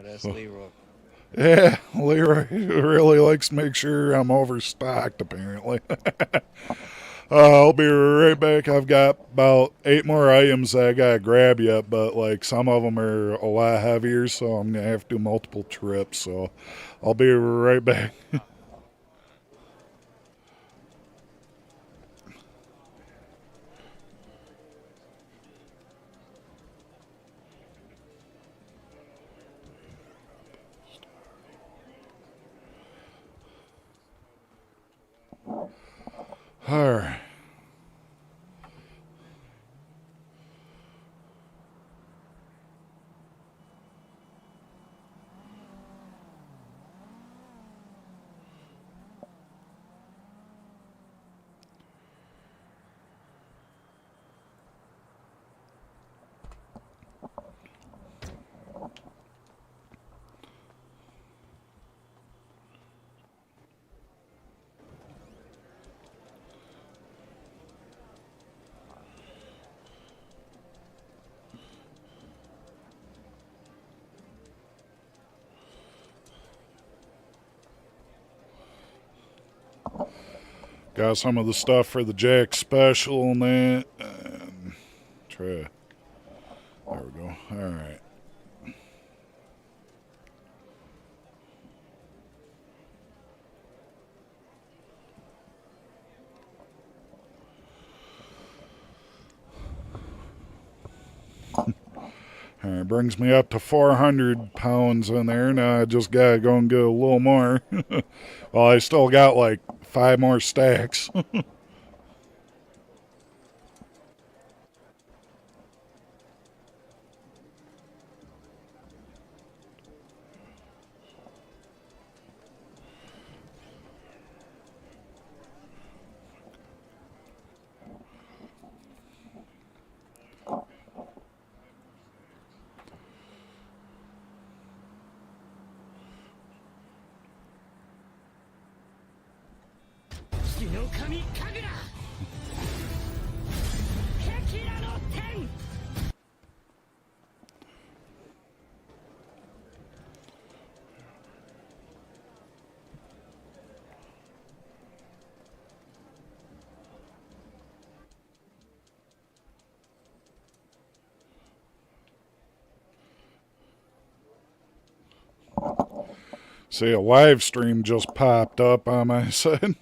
that's Leroy. Yeah, Leroy really likes to make sure I'm overstocked, apparently. I'll be right back. I've got about 8 more items that I gotta grab yet, but like some of them are a lot heavier, so I'm gonna have to do multiple trips. So I'll be right back. All right. Got some of the stuff for the Jack Special and that. And try. There we go. All right. All right, brings me up to 400 pounds in there. Now I just gotta go and get a little more. Well, I still got like 5 more stacks. See, a live stream just popped up on my side.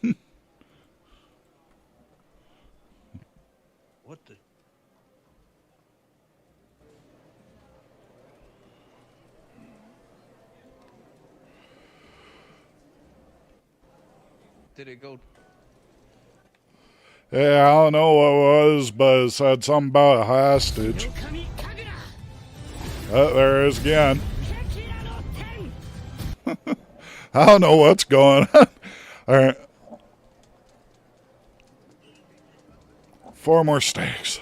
What the? Did it go? Yeah, I don't know what it was, but it said something about a hostage. Oh, there it is again. I don't know what's going on. All right. 4 more stacks.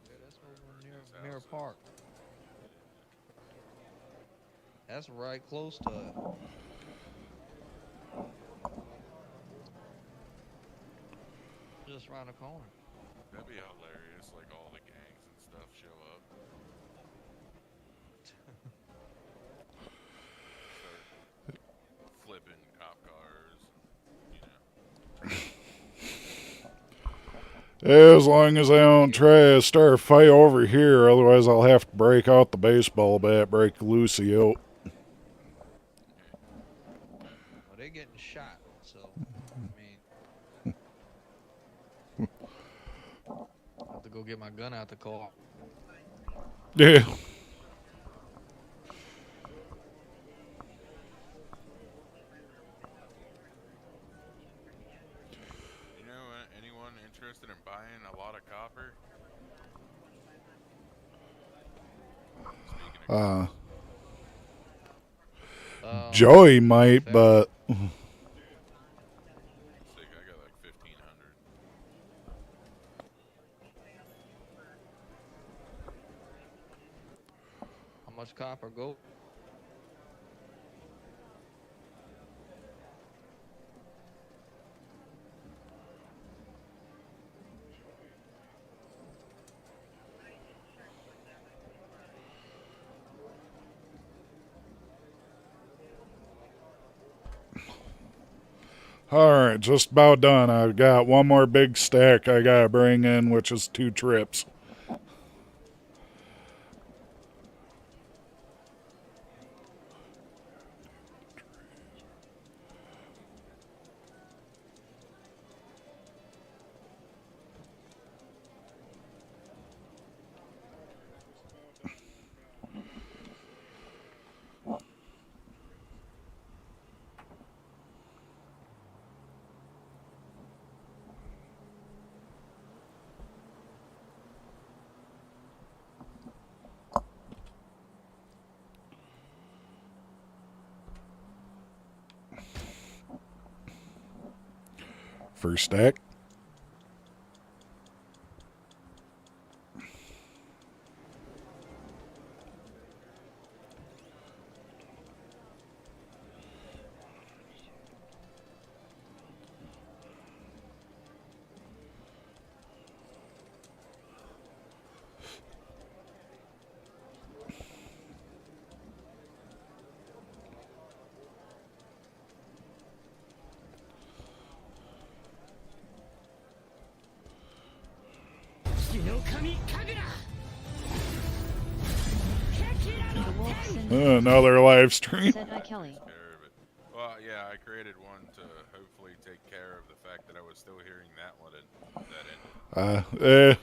Yeah, that's over near Mirror Park. That's right close to it. Just around the corner. That'd be hilarious, like all the gangs and stuff show up. Start flipping cop cars, you know. As long as I don't try to start a fight over here, otherwise I'll have to break out the baseball bat, break Lucy out. Well, they're getting shot, so I mean, I have to go get my gun out the car. Yeah. You know, anyone interested in buying a lot of copper? Speaking of Joey might, but sick, I got like 1,500. How much copper go? alright, just about done. I've got 1 more big stack I gotta bring in, which is 2 trips. First stack. The Wolf Syndicate Another live stream. said I Kelly. Care of it. Well, yeah, I created one to hopefully take care of the fact that I was still hearing that one that ended.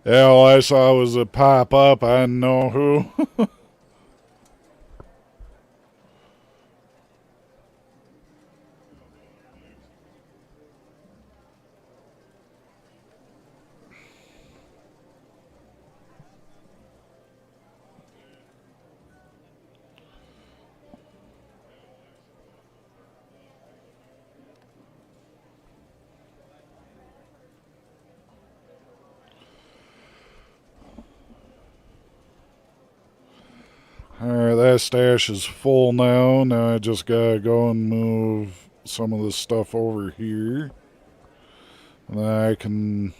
Yeah, all I saw was a pop up. I didn't know who. Alright, that stash is full now. Now I just gotta go and move some of this stuff over here. And then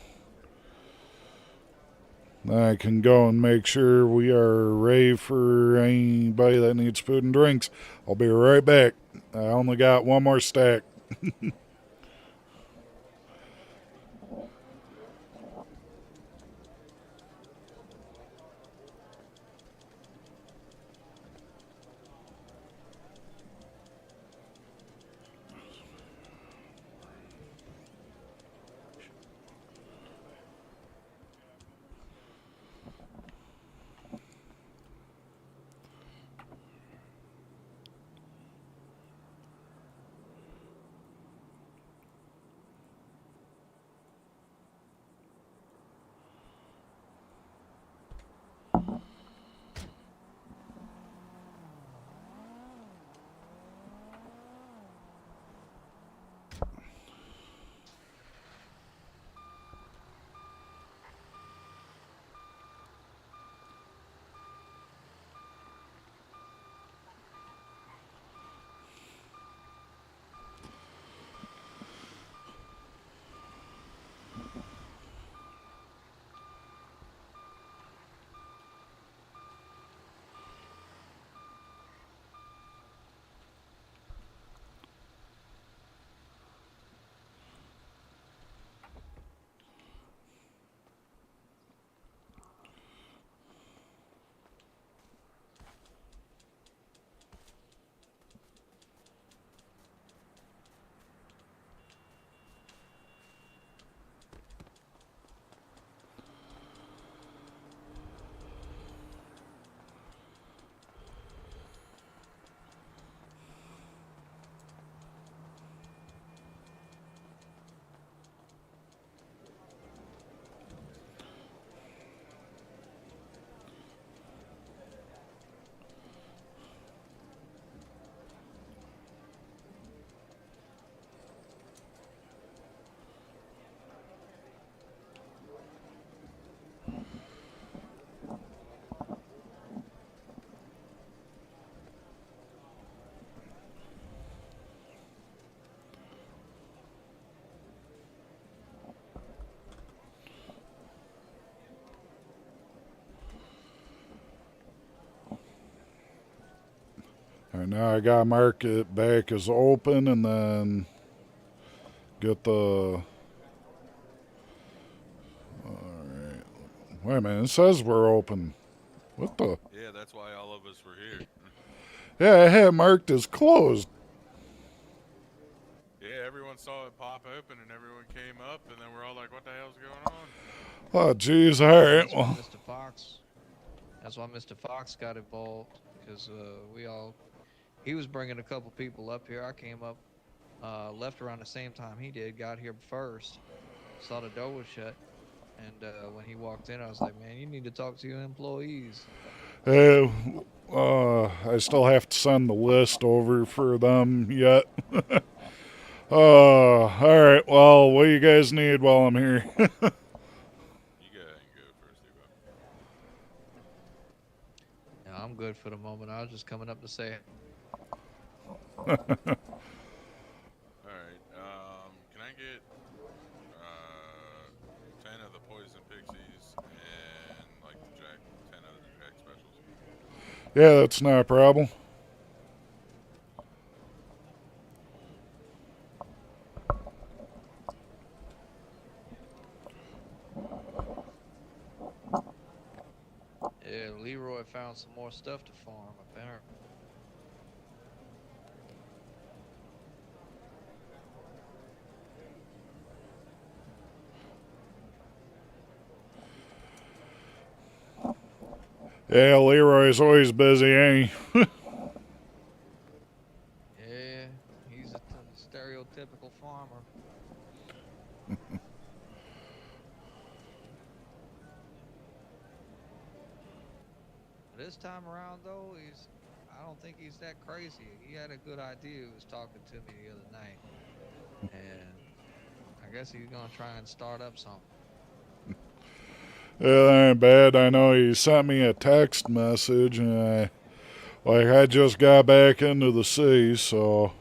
I can go and make sure we are ready for anybody that needs food and drinks. I'll be right back. I only got one more stack. Alright, now I gotta mark it back as open and then get the... Alright. Wait a minute, it says we're open. What the? Yeah, that's why all of us were here. Yeah, I had it marked as closed. Yeah, everyone saw it pop open and everyone came up and then we're all like, what the hell's going on? Oh, jeez, alright. That's why Well, Mr. Fox. That's why Mr. Fox got involved because he was bringing a couple people up here. I came up, left around the same time he did. Got here first, saw the door was shut, and when he walked in, I was like, "Man, you need to talk to your employees." uh, I still have to send the list over for them yet. Alright, well, what do you guys need while I'm here? You go ahead and go first, Evo. Yeah, I'm good for the moment. I was just coming up to say it. Alright, can I get 10 of the poison pixies and like the 10 of the Jack specials? Yeah, that's not a problem. Yeah, Leroy found some more stuff to farm, apparently. Yeah, Leroy's always busy, ain't he? Yeah, he's a stereotypical farmer. This time around, though, I don't think he's that crazy. He had a good idea. He was talking to me the other night. And I guess he's going to try and start up something. Yeah, that ain't bad. I know he sent me a text message, and I just got back into the sea, so...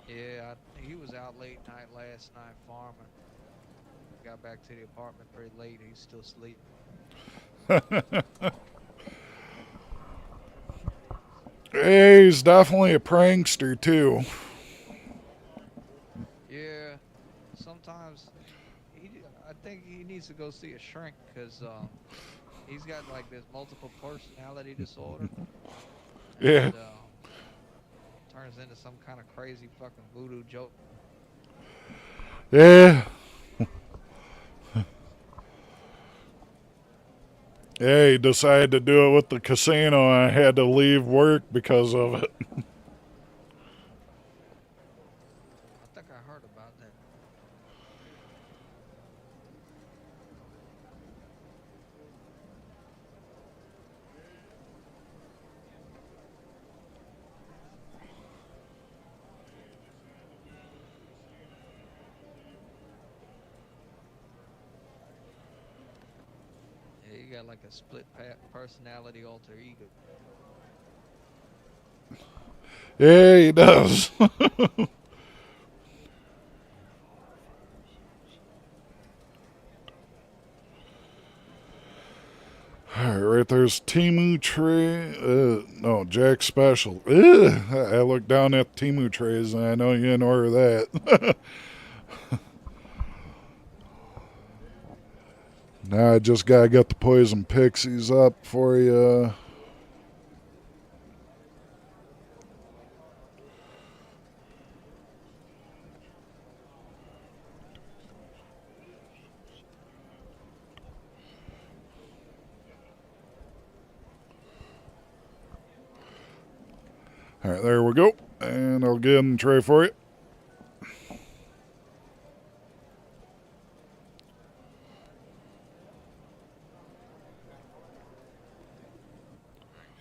Yeah, he was out late night last night farming. Got back to the apartment pretty late. He's still asleep. Hey, he's definitely a prankster, too. Yeah, sometimes I think he needs to go see a shrink because he's got like this multiple personality disorder. Yeah. And, turns into some kind of crazy fucking voodoo joke. Yeah. Yeah, he decided to do it with the casino, and I had to leave work because of it. I think I heard about that. Yeah, you got like a split personality alter ego. Yeah, he does. Alright, right there's Timu tray. No, Jack Special. Ugh, I looked down at Timu trays and I know you didn't order that. Now I just gotta get the poison pixies up for you. Alright, there we go. And I'll get in the tray for you. Thanks,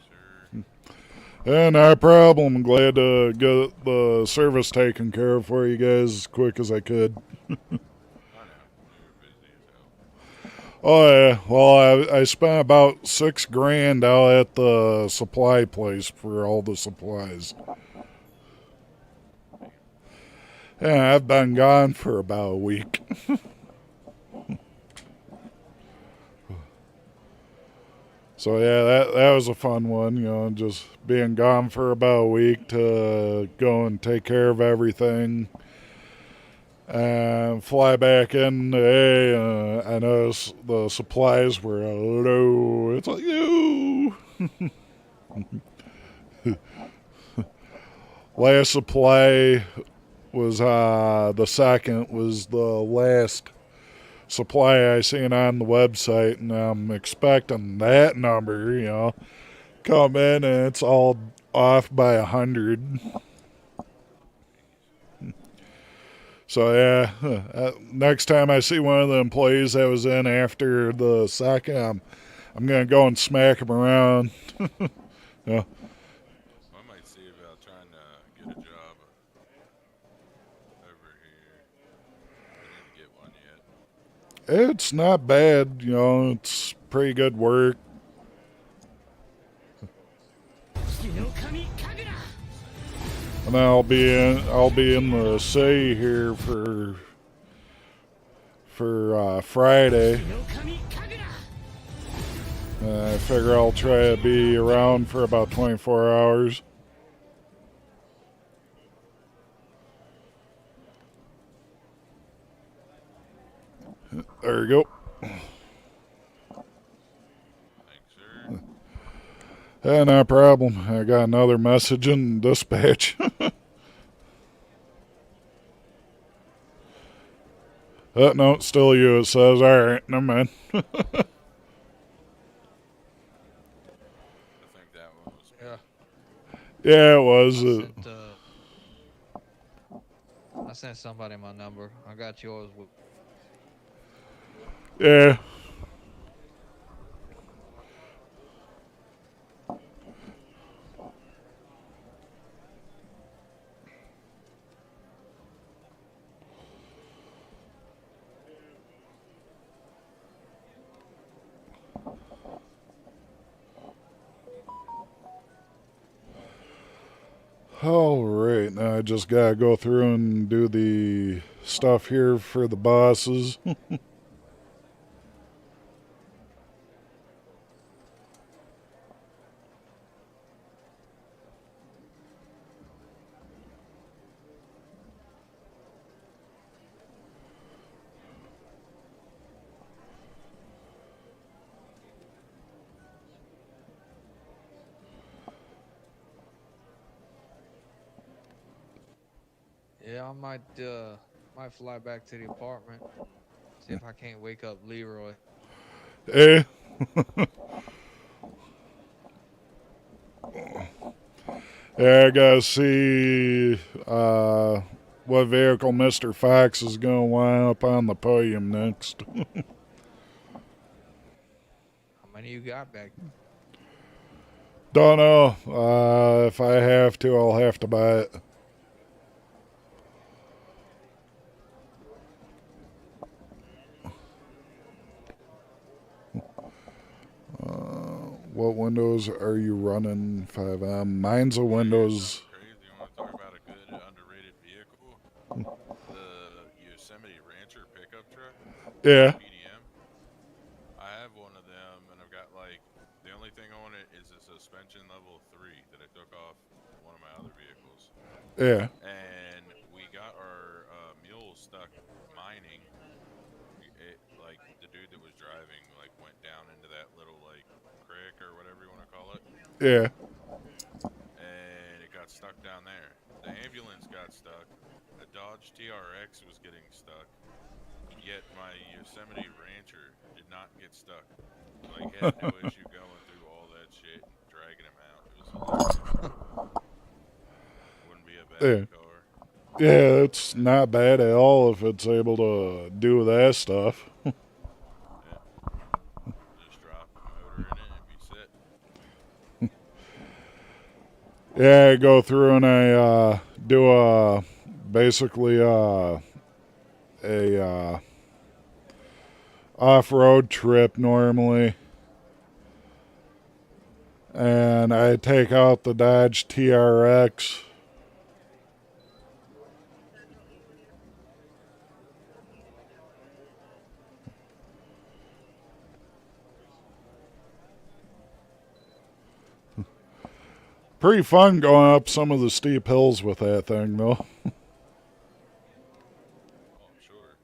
sir. Yeah, no problem. Glad to get the service taken care of for you guys as quick as I could. I know. You were busy as hell. Oh yeah, well I spent about $6,000 out at the supply place for all the supplies. Yeah, I've been gone for about a week. So yeah, that was a fun one, you know, just being gone for about a week to go and take care of everything. And fly back in today, I noticed the supplies were low. It's like, yo! Last supply was the second, was the last supply I seen on the website, and I'm expecting that number, you know, come in and it's all off by 100. So yeah, next time I see one of the employees that was in after the second, I'm gonna go and smack him around. Yeah. I might see about trying to get a job over here. I need to get one yet. It's not bad, you know. It's pretty good work. And I'll be in the city here for Friday. I figure I'll try to be around for about 24 hours. There you go. Thanks, sir. Yeah, no problem. I got another message in dispatch. No, it's still you. It says, all right, never mind. I think that one was me. Yeah. Yeah, it was. I sent somebody my number. I got yours. Yeah. All right, now I just gotta go through and do the stuff here for the bosses. Yeah, I might fly back to the apartment. See if I can't wake up Leroy. Eh? Yeah, I gotta see what vehicle Mr. Fox is gonna wind up on the podium next. How many you got back? Don't know. If I have to, I'll have to buy it. What windows are you running? 5M. Mine's a Windows. Crazy. You want to talk about a good underrated vehicle? The Yosemite Rancher pickup truck. Yeah. PDM. I have one of them, and I've got like the only thing on it is a suspension level 3 that I took off one of my other vehicles. Yeah. And we got our mule stuck mining. Like the dude that was driving like went down into that little like creek or whatever you want to call it, Yeah. and it got stuck down there. The ambulance got stuck. A Dodge TRX was getting stuck. Yet my Yosemite Rancher did not get stuck. Like had no issue going through all that shit and dragging him out. It was hilarious. Wouldn't be a bad Yeah. car. Yeah, it's not bad at all if it's able to do that stuff. Just drop the motor in it and be set. Yeah, I go through and I do basically a off-road trip normally, and I take out the Dodge TRX. Pretty fun going up some of the steep hills with that thing, though. Oh, I'm sure.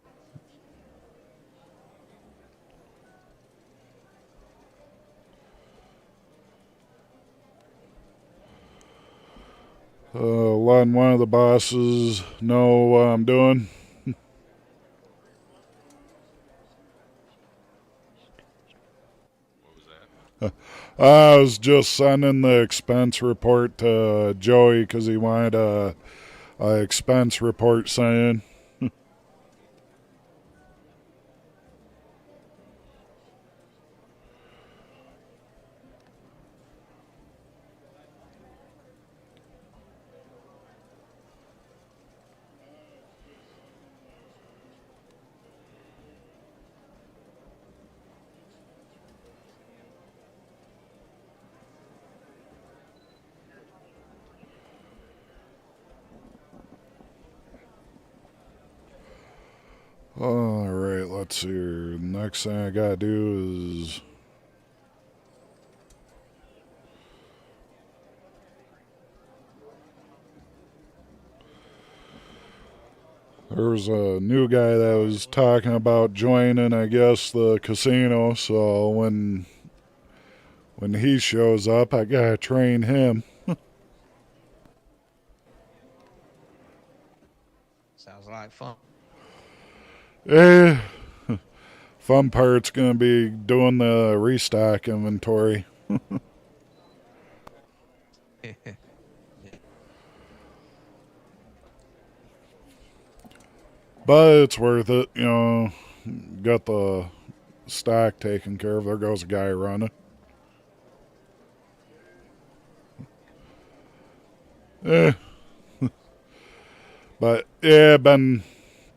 Letting one of the bosses know what I'm doing. What was that? I was just sending the expense report to Joey because he wanted a expense report sent in. Alright, let's see here. Next thing I gotta do is... There was a new guy that was talking about joining, I guess, the casino, so when he shows up, I gotta train him. Sounds like fun. Eh, fun part's gonna be doing the restock inventory. But it's worth it, you know. Got the stock taken care of. There goes a guy running. Eh. But yeah, been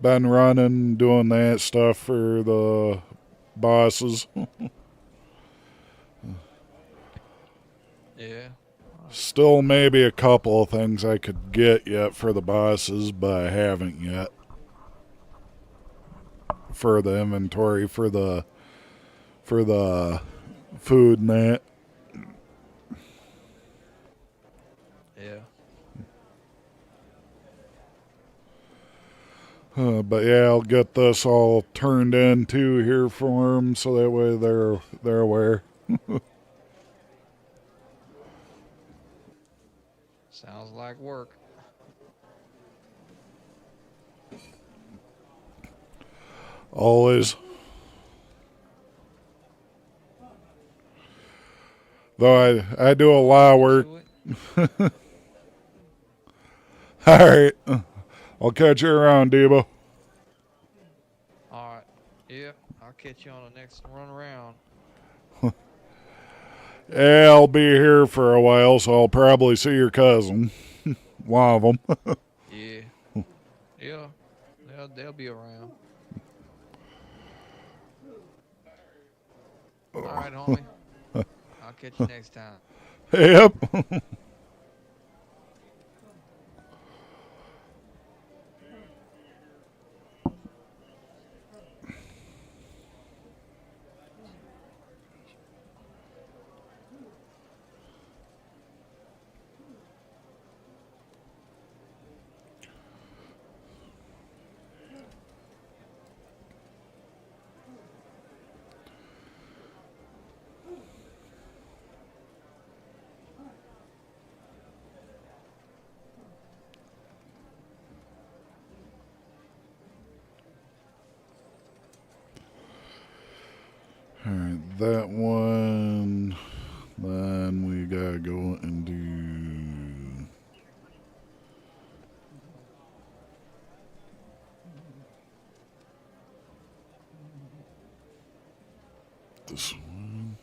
running, doing that stuff for the bosses. Yeah. Still maybe a couple of things I could get yet for the bosses, but I haven't yet. For the inventory, for the food and that. Yeah. But yeah, I'll get this all turned in too here for them, so that way they're aware. Sounds like work. Always. Though I do a lot of work. Alright. I'll catch you around, Debo. All right. Yeah. I'll catch you on the next run around. Yeah, I'll be here for a while, so I'll probably see your cousin. One of them. Yeah. Yeah. They'll be around. All right, homie. I'll catch you next time. Yep. Alright, that one. Then we gotta go and do this one.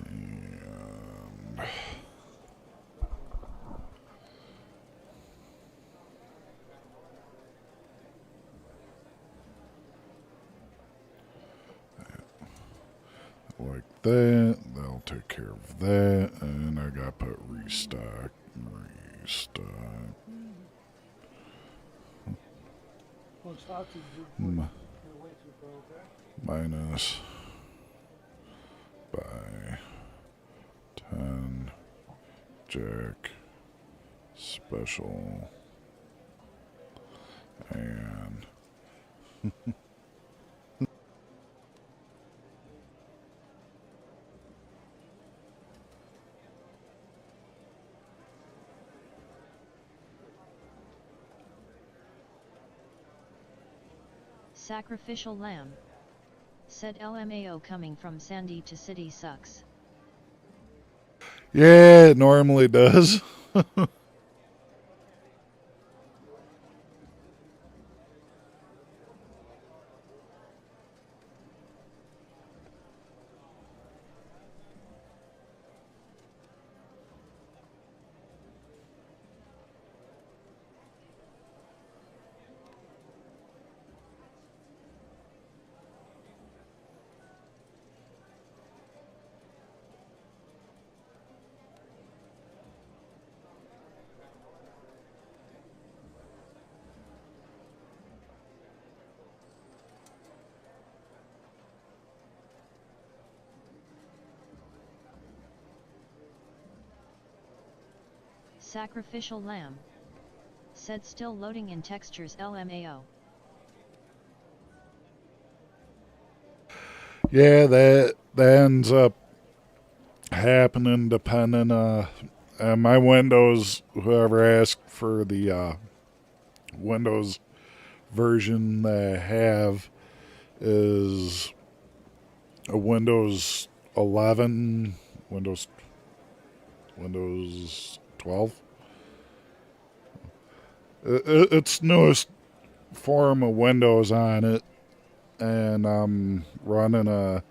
And like that. That'll take care of that. And I gotta put restock. Minus by 10 jack special and Sacrificial lamb. Said LMAO coming from Sandy to City sucks. yeah, it normally does. Sacrificial lamb. Said still loading in textures LMAO. Yeah, that ends up happening depending on my Windows. Whoever asked for the Windows version that I have is a Windows 11, Windows 12. It's newest form of Windows on it, and I'm running a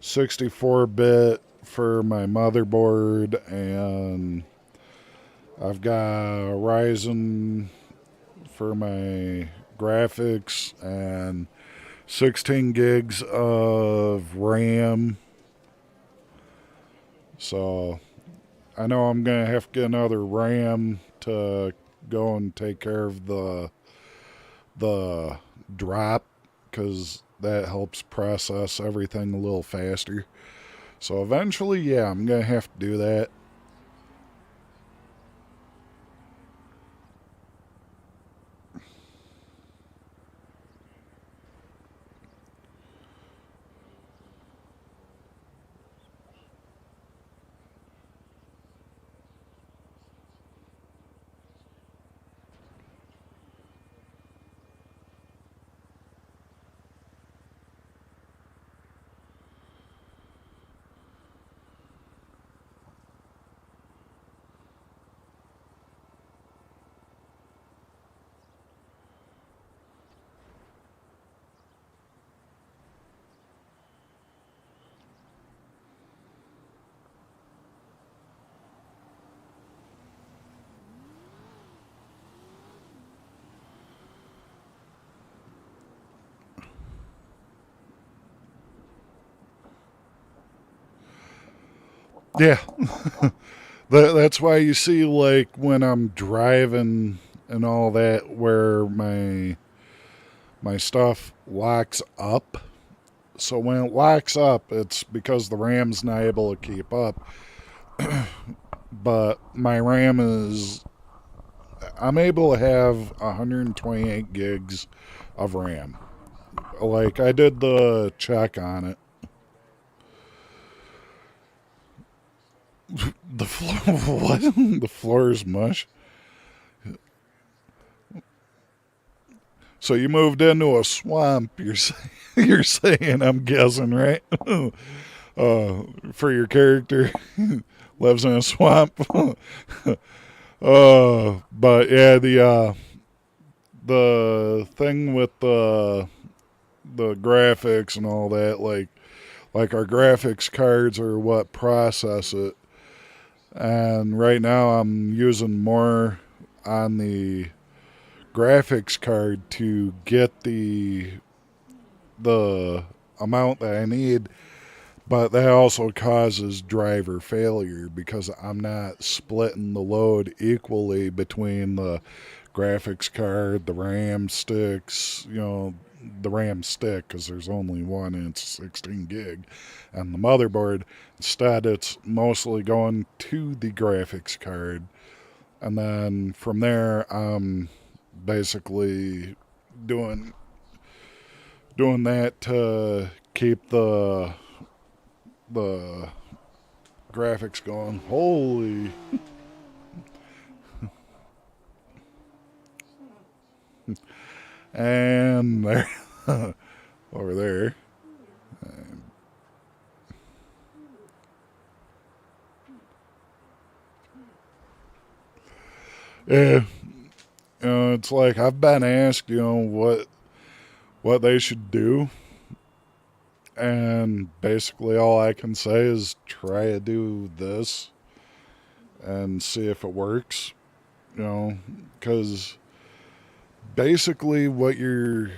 64-bit for my motherboard, and I've got Ryzen for my graphics and 16 gigs of RAM. So I know I'm going to have to get another RAM to go and take care of the drop, because that helps process everything a little faster. So eventually, yeah, I'm going to have to do that. Yeah. That's why you see, like, when I'm driving and all that, where my stuff locks up. So when it locks up, it's because the RAM's not able to keep up. But my RAM is, I'm able to have 128 gigs of RAM. Like, I did the check on it. The floor, what? The floor is mush. So you moved into a swamp. You're saying, I'm guessing, right? For your character, lives in a swamp. But yeah, the thing with the graphics and all that, like our graphics cards are what process it. And right now I'm using more on the graphics card to get the amount that I need, but that also causes driver failure because I'm not splitting the load equally between the graphics card, the RAM sticks, the RAM stick, because there's only one and it's 16 gig, and the motherboard. Instead, it's mostly going to the graphics card, and then from there, I'm basically doing that to keep the graphics going. Holy. And there, over there. Yeah, it's like I've been asked, what they should do, and basically all I can say is try to do this and see if it works, because basically what you're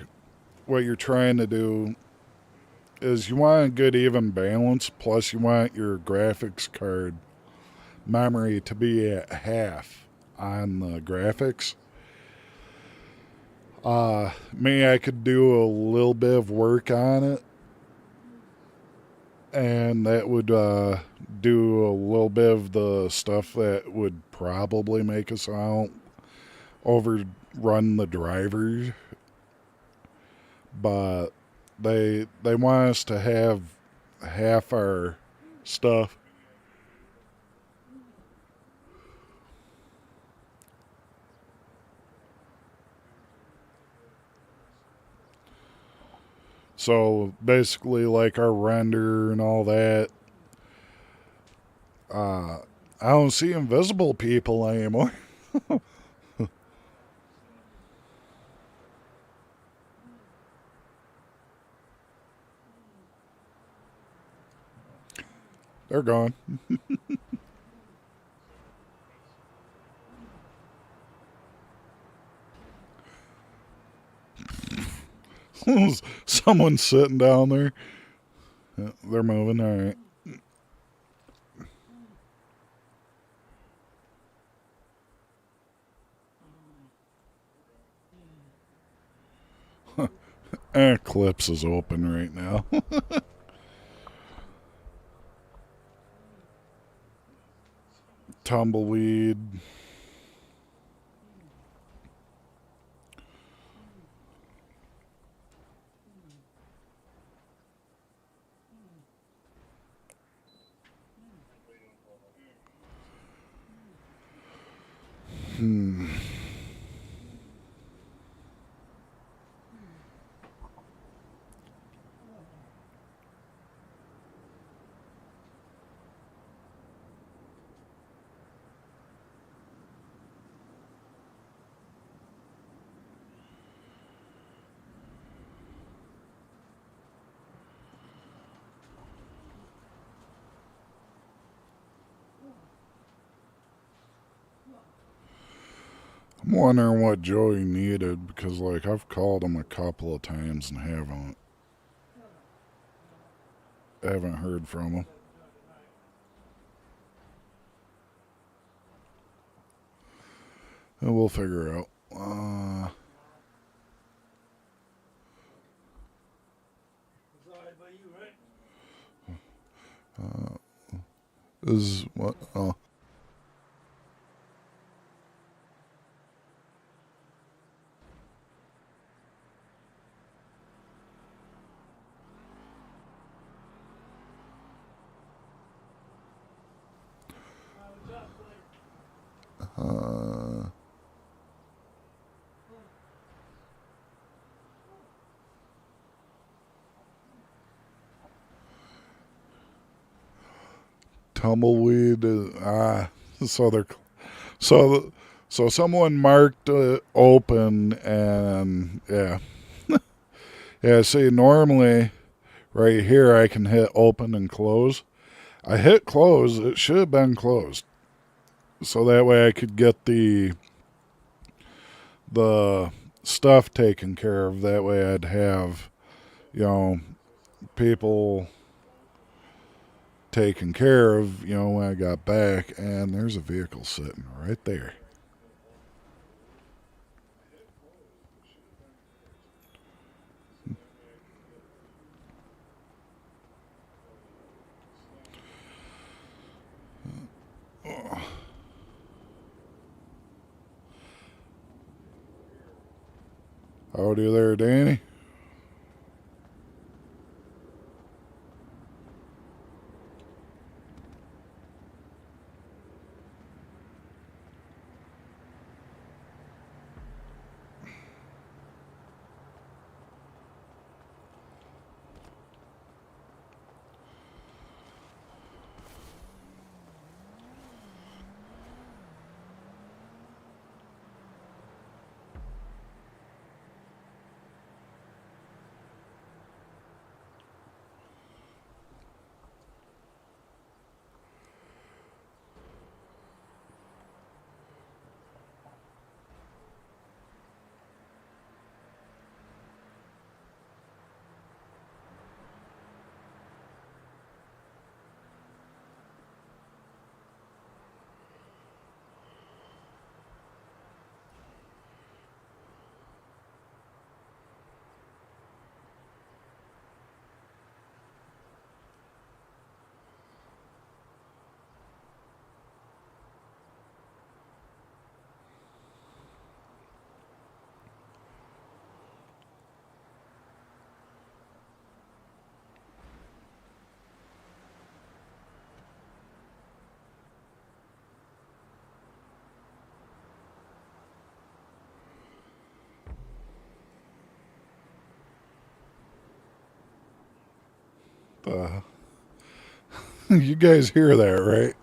trying to do is you want a good even balance, plus you want your graphics card memory to be at half on the graphics. Me, I could do a little bit of work on it, and that would do a little bit of the stuff that would probably make us out overrun the drivers, but they want us to have half our stuff. So basically, like our render and all that, I don't see invisible people anymore. They're gone. Someone's sitting down there. Yeah, they're moving. All right. Eclipse is open right now. Tumbleweed. I'm wondering what Joey needed because, like, I've called him a couple of times and haven't heard from him. And we'll figure out. Is what? Oh. Tumbleweed. So they're so so someone marked open, and yeah. Yeah, see, normally right here I can hit open and close. I hit close. It should have been closed, so that way I could get the stuff taken care of. That way I'd have, people taken care of, when I got back. And there's a vehicle sitting right there. Howdy there, Danny. You guys hear that, right?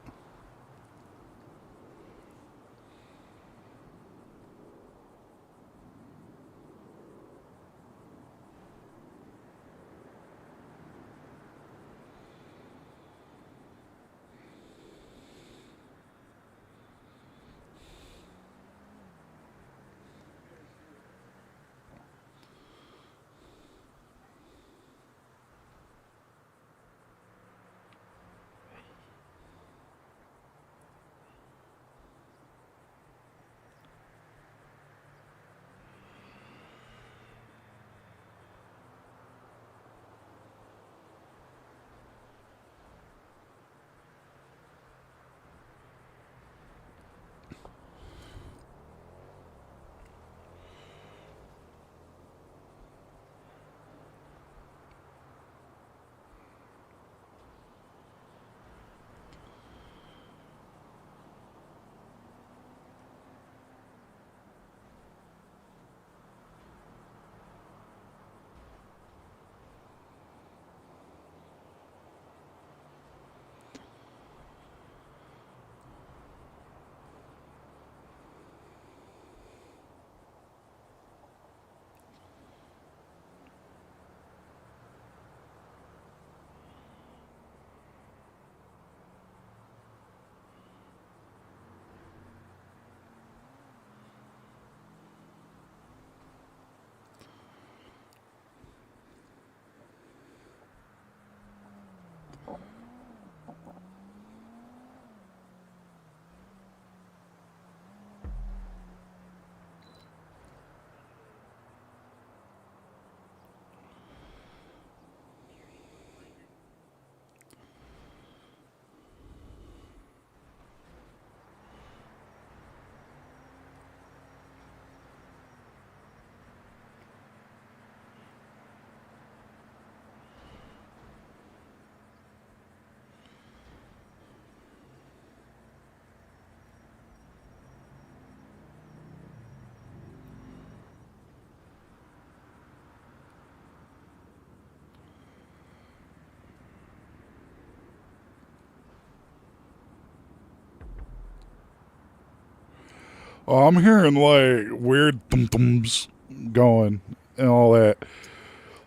Oh, I'm hearing like weird thum-thums going and all that.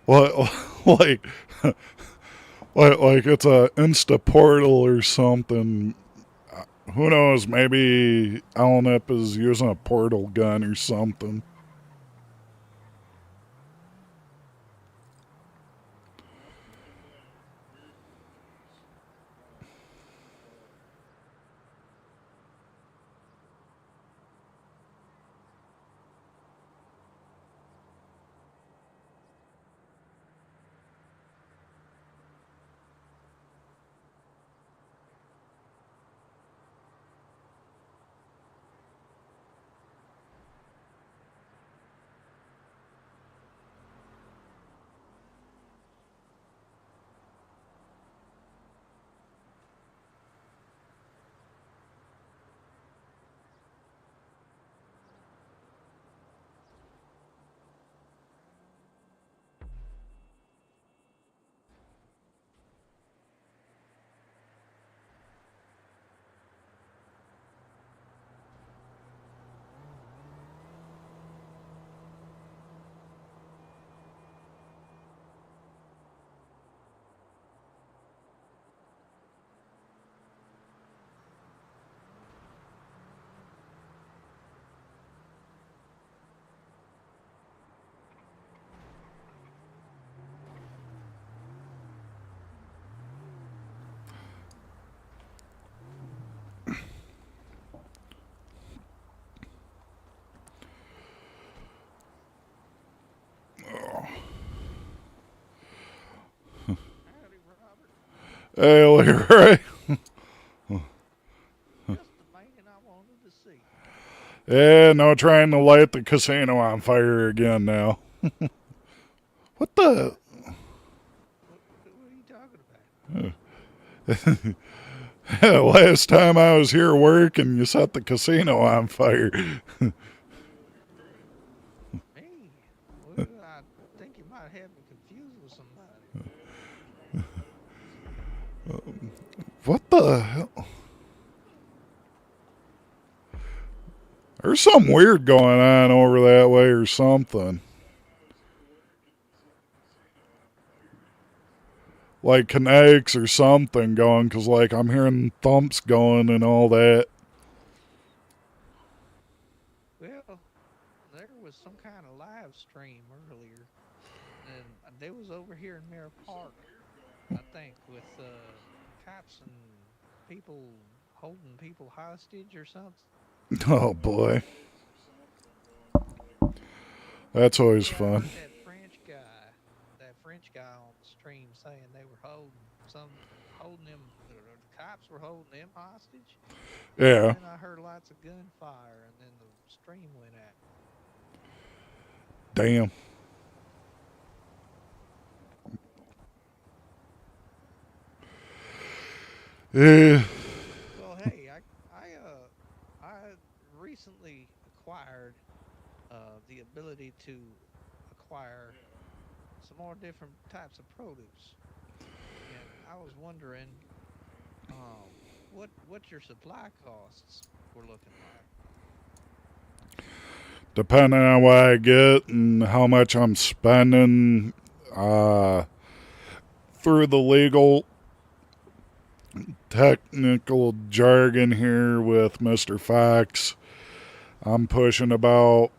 What, like, like it's a Insta portal or something. Who knows? Maybe Alanip is using a portal gun or something. Hey, Leroy. Just the man I wanted to see. Yeah, no trying to light the casino on fire again now. What the? What are you talking about? Last time I was here working, you set the casino on fire. Me? Well, I think you might have me confused with somebody. What the hell? There's something weird going on over that way or something. Like kinetics or something going, because like I'm hearing thumps going and all that. Well, there was some kind of live stream earlier, and they was over here in Mirror Park, I think, with cops and people holding people hostage or something. Oh boy. That's always Yeah, I fun. heard that French guy on the stream saying they were holding them, the cops were holding them hostage. And Yeah. then I heard lots of gunfire, and then the stream went out. Damn. Yeah. Well, hey, I recently acquired the ability to acquire some more different types of produce, and I was wondering, um, what your supply costs were looking like. Depending on what I get and how much I'm spending uh, through the legal technical jargon here with Mr. Fox, I'm pushing about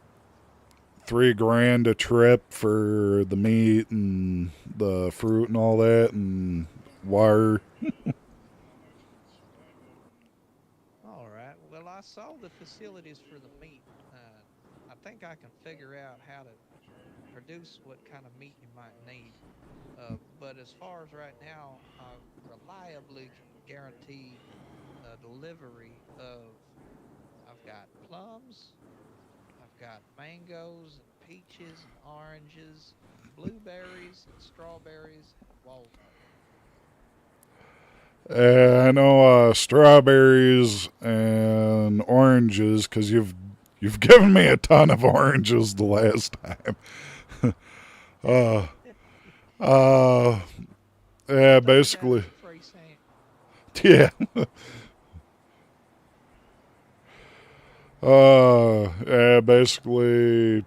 $3,000 a trip for the meat and the fruit and all that and wire. All right. Well, I saw the facilities for the meat. I think I can figure out how to produce what kind of meat you might need. But as far as right now, I reliably can guarantee delivery of. I've got plums, I've got mangoes and peaches and oranges, blueberries and strawberries and walnut. I know strawberries and oranges because you've given me a ton of oranges the last time. uh, uh, yeah, 30 days basically, of free sample. yeah. Yeah, basically,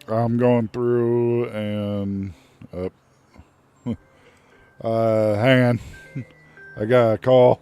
I'm going through and hang on, I got a call.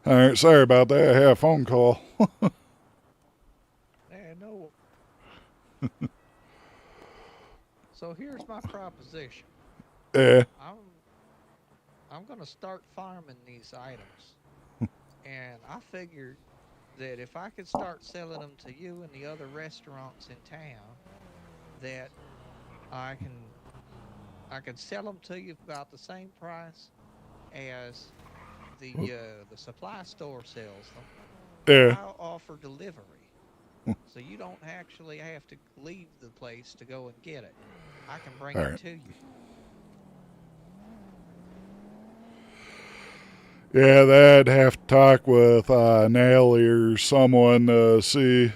All right, sorry about that. I had a phone call. And no. So here's my proposition. Yeah, I'm I'm gonna start farming these items, And I figured that if I could start selling them to you and the other restaurants in town, that I can I could sell them to you about the same price as the supply store sells them, but Yeah. I'll offer delivery. So you don't actually have to leave the place to go and get it. I can bring All it right. to you. Yeah, they'd have to talk with Nelly or someone to see.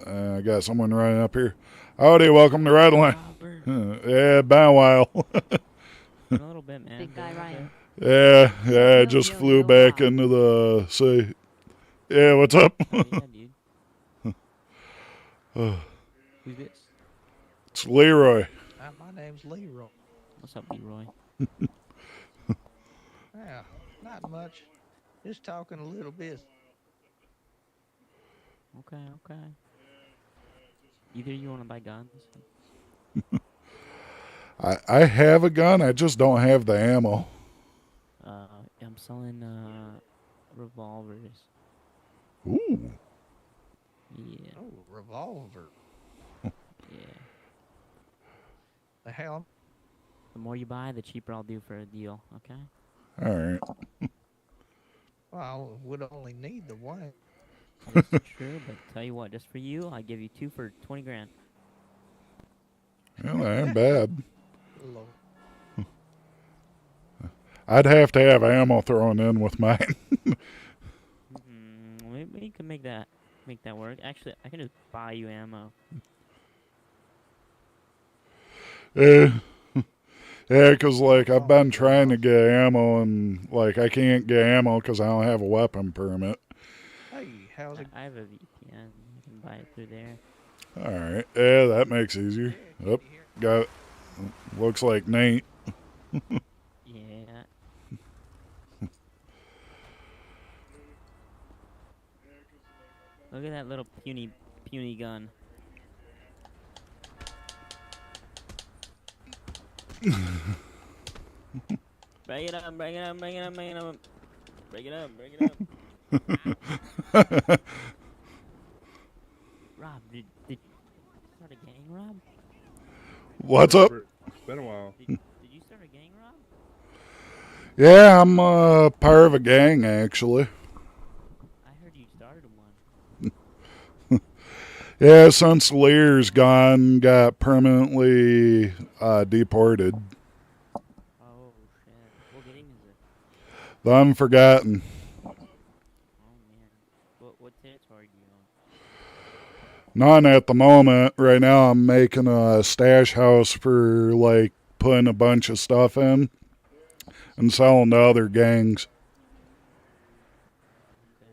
I got someone running up here. Howdy, welcome to Redline. Robert. Yeah, been a while. Been a little bit, man. Big guy Been a little Ryan. Yeah, I Yo, just yo, flew yo, back Rob. into the sea. Yeah, what's up? bit. Oh, yeah, dude. Who's this? It's Leroy. My name's Leroy. What's up, Leroy? Yeah, not much. Just talking a little bit. Okay, okay. Either you want to buy guns? I have a gun, I just don't have the ammo. I'm selling revolvers. Ooh. Yeah, Oh, revolver. yeah. The hell? The more you buy, the cheaper I'll do for a deal. Okay. All right. Well, would only need the one. This is true, but tell you what, just for you, I give you 2 for 20 grand. Well, that ain't bad. Lord. I'd have to have ammo thrown in with mine. We can make that work. Actually, I can just buy you ammo. Yeah. Yeah, because, like, I've been trying to get ammo, and, like, I can't get ammo because I don't have a weapon permit. Hey, how's it? I have a VPN. I can buy it through there. All right. Yeah, that makes it easier. Can Yep. you hear? Got looks like Nate. Yeah. Look at that little puny gun. Bring it up, bring it up, bring it up, bring it up. Bring it up, bring it up. Rob, did you start a gang, Rob? What's up? It's been a while. Did you start a gang, Rob? Yeah, I'm part of a gang, actually. I heard you started one. Yeah, since Lear's gone, got permanently deported. Oh, shit. What gang is it? The Unforgotten. Oh, man. What territory do you own? None at the moment. Right now, I'm making a stash house for, like, putting a bunch of stuff in and selling to other gangs. Okay.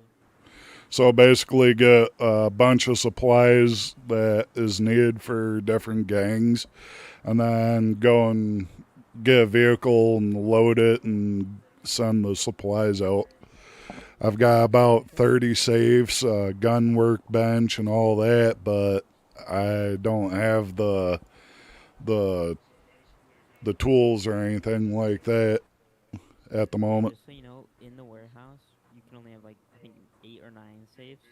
So basically get a bunch of supplies that is needed for different gangs and then go and get a vehicle and load it and send the supplies out. I've got about 30 safes, a gun workbench and all that, but I don't have the tools or anything like that at the moment. Just so you know, in the warehouse, you can only have, like, I think 8 or 9 safes.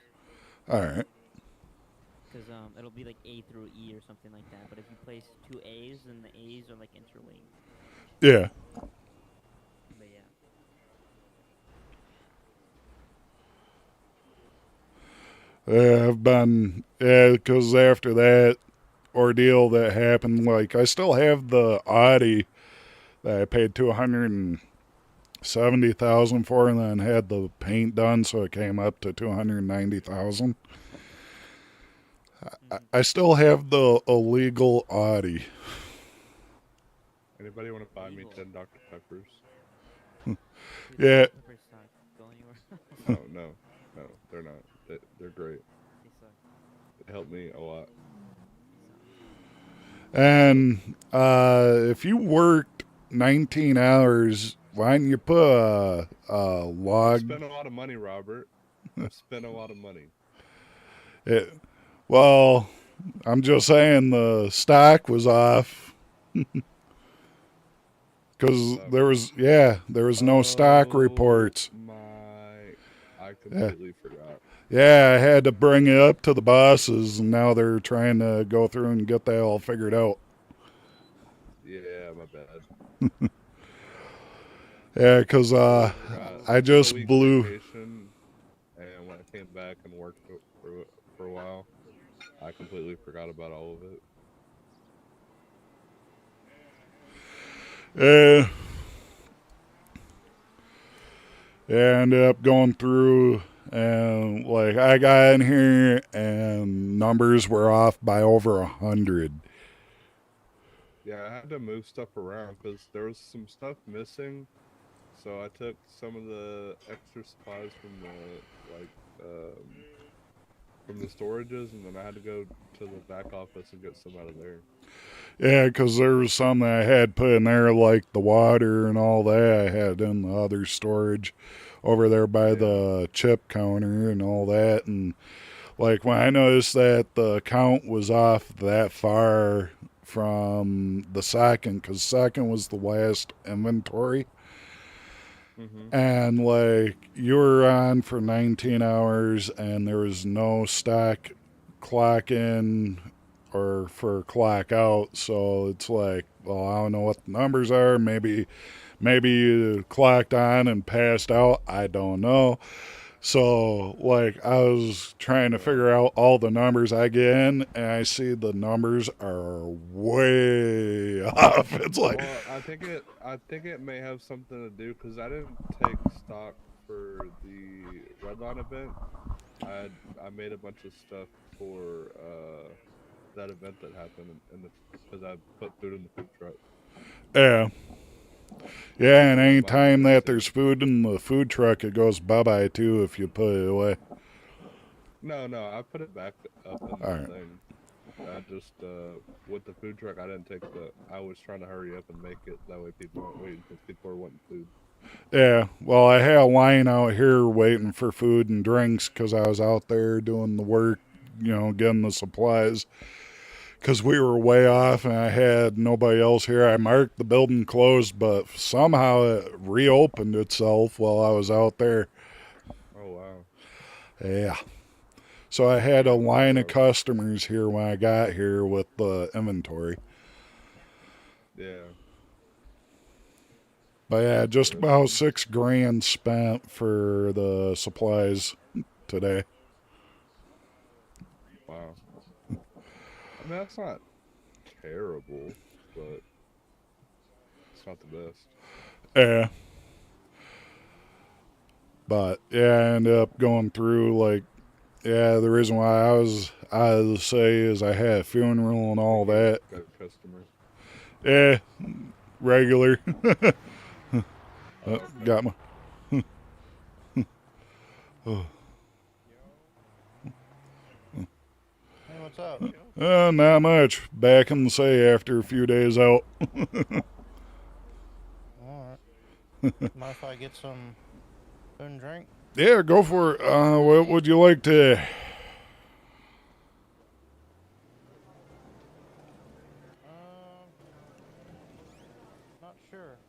All right. Because it'll be like A through E or something like that. But if you place 2 A's, then the A's are like interlinked. Yeah. But yeah. Yeah, I've been, yeah, because after that ordeal that happened, like, I still have the Audi that I paid $270,000 for and then had the paint done, so it came up to $290,000. I still have the illegal Audi. Anybody want to buy me Evil. 10 Dr. Peppers? Yeah. Peppers suck. Go anywhere. No, they're not. They're great. They suck. They help me a lot. And if you worked 19 hours, why didn't you put a I log? spent a lot of money, Robert. I spent a lot of money. Well, I'm just saying the stock was off. Because there was no stock reports. I I completely forgot. Yeah, I had to bring it up to the bosses, and now they're trying to go through and get that all figured out. Yeah, my bad. Yeah, because Forgot. I Took a just week blew. vacation, and when I came back and worked for a while, I completely forgot about all of it. Yeah, yeah, I ended up going through, and like I got in here, and numbers were off by over 100. Yeah, I had to move stuff around because there was some stuff missing. So I took some of the extra supplies from um, the storages, and then I had to go to the back office and get some out of there. Yeah, because there was some that I had put in there, like the water and all that. I had in the other storage over there by Yeah. the chip counter and all that. And like when I noticed that the count was off that far from the second, because second was the last inventory. Mm-hmm. And like you were on for 19 hours and there was no stock clock in or for clock out. So it's like, well, I don't know what the numbers are. Maybe you clocked on and passed out. I don't know. So like I was trying to figure out all the numbers I get in, and I see the numbers are way off. It's like, Well, I think it may have something to do because I didn't take stock for the Redline event. I made a bunch of stuff for that event that happened in the because I put food in the food truck. yeah. Yeah, and So that any might be time it that too. there's food in the food truck, it goes bye-bye too if you put it away. No, I put it back up in All the right. thing. I just with the food truck, I didn't take the. I was trying to hurry up and make it that way people aren't waiting because people are wanting food. Yeah, well, I had a line out here waiting for food and drinks because I was out there doing the work, getting the supplies. Because we were way off and I had nobody else here. I marked the building closed, but somehow it reopened itself while I was out there. Oh wow. Yeah. So I had a Yeah, 'cause line of customers here when I got here with the inventory. yeah. But yeah, just about Interesting. $6,000 spent for the supplies today. Wow. I mean, that's not terrible, but it's not the best. Yeah. But yeah, I ended up going through the reason why I was out of the say is I had a funeral and all Speaking of that. good customers. Yeah, regular. Oh, okay. Got my. Oh. Hey, what's up? Not much. Back in the say after a few days out. All right. Mind if I get some food and drink? Yeah, go for it. What would you like to? Not sure.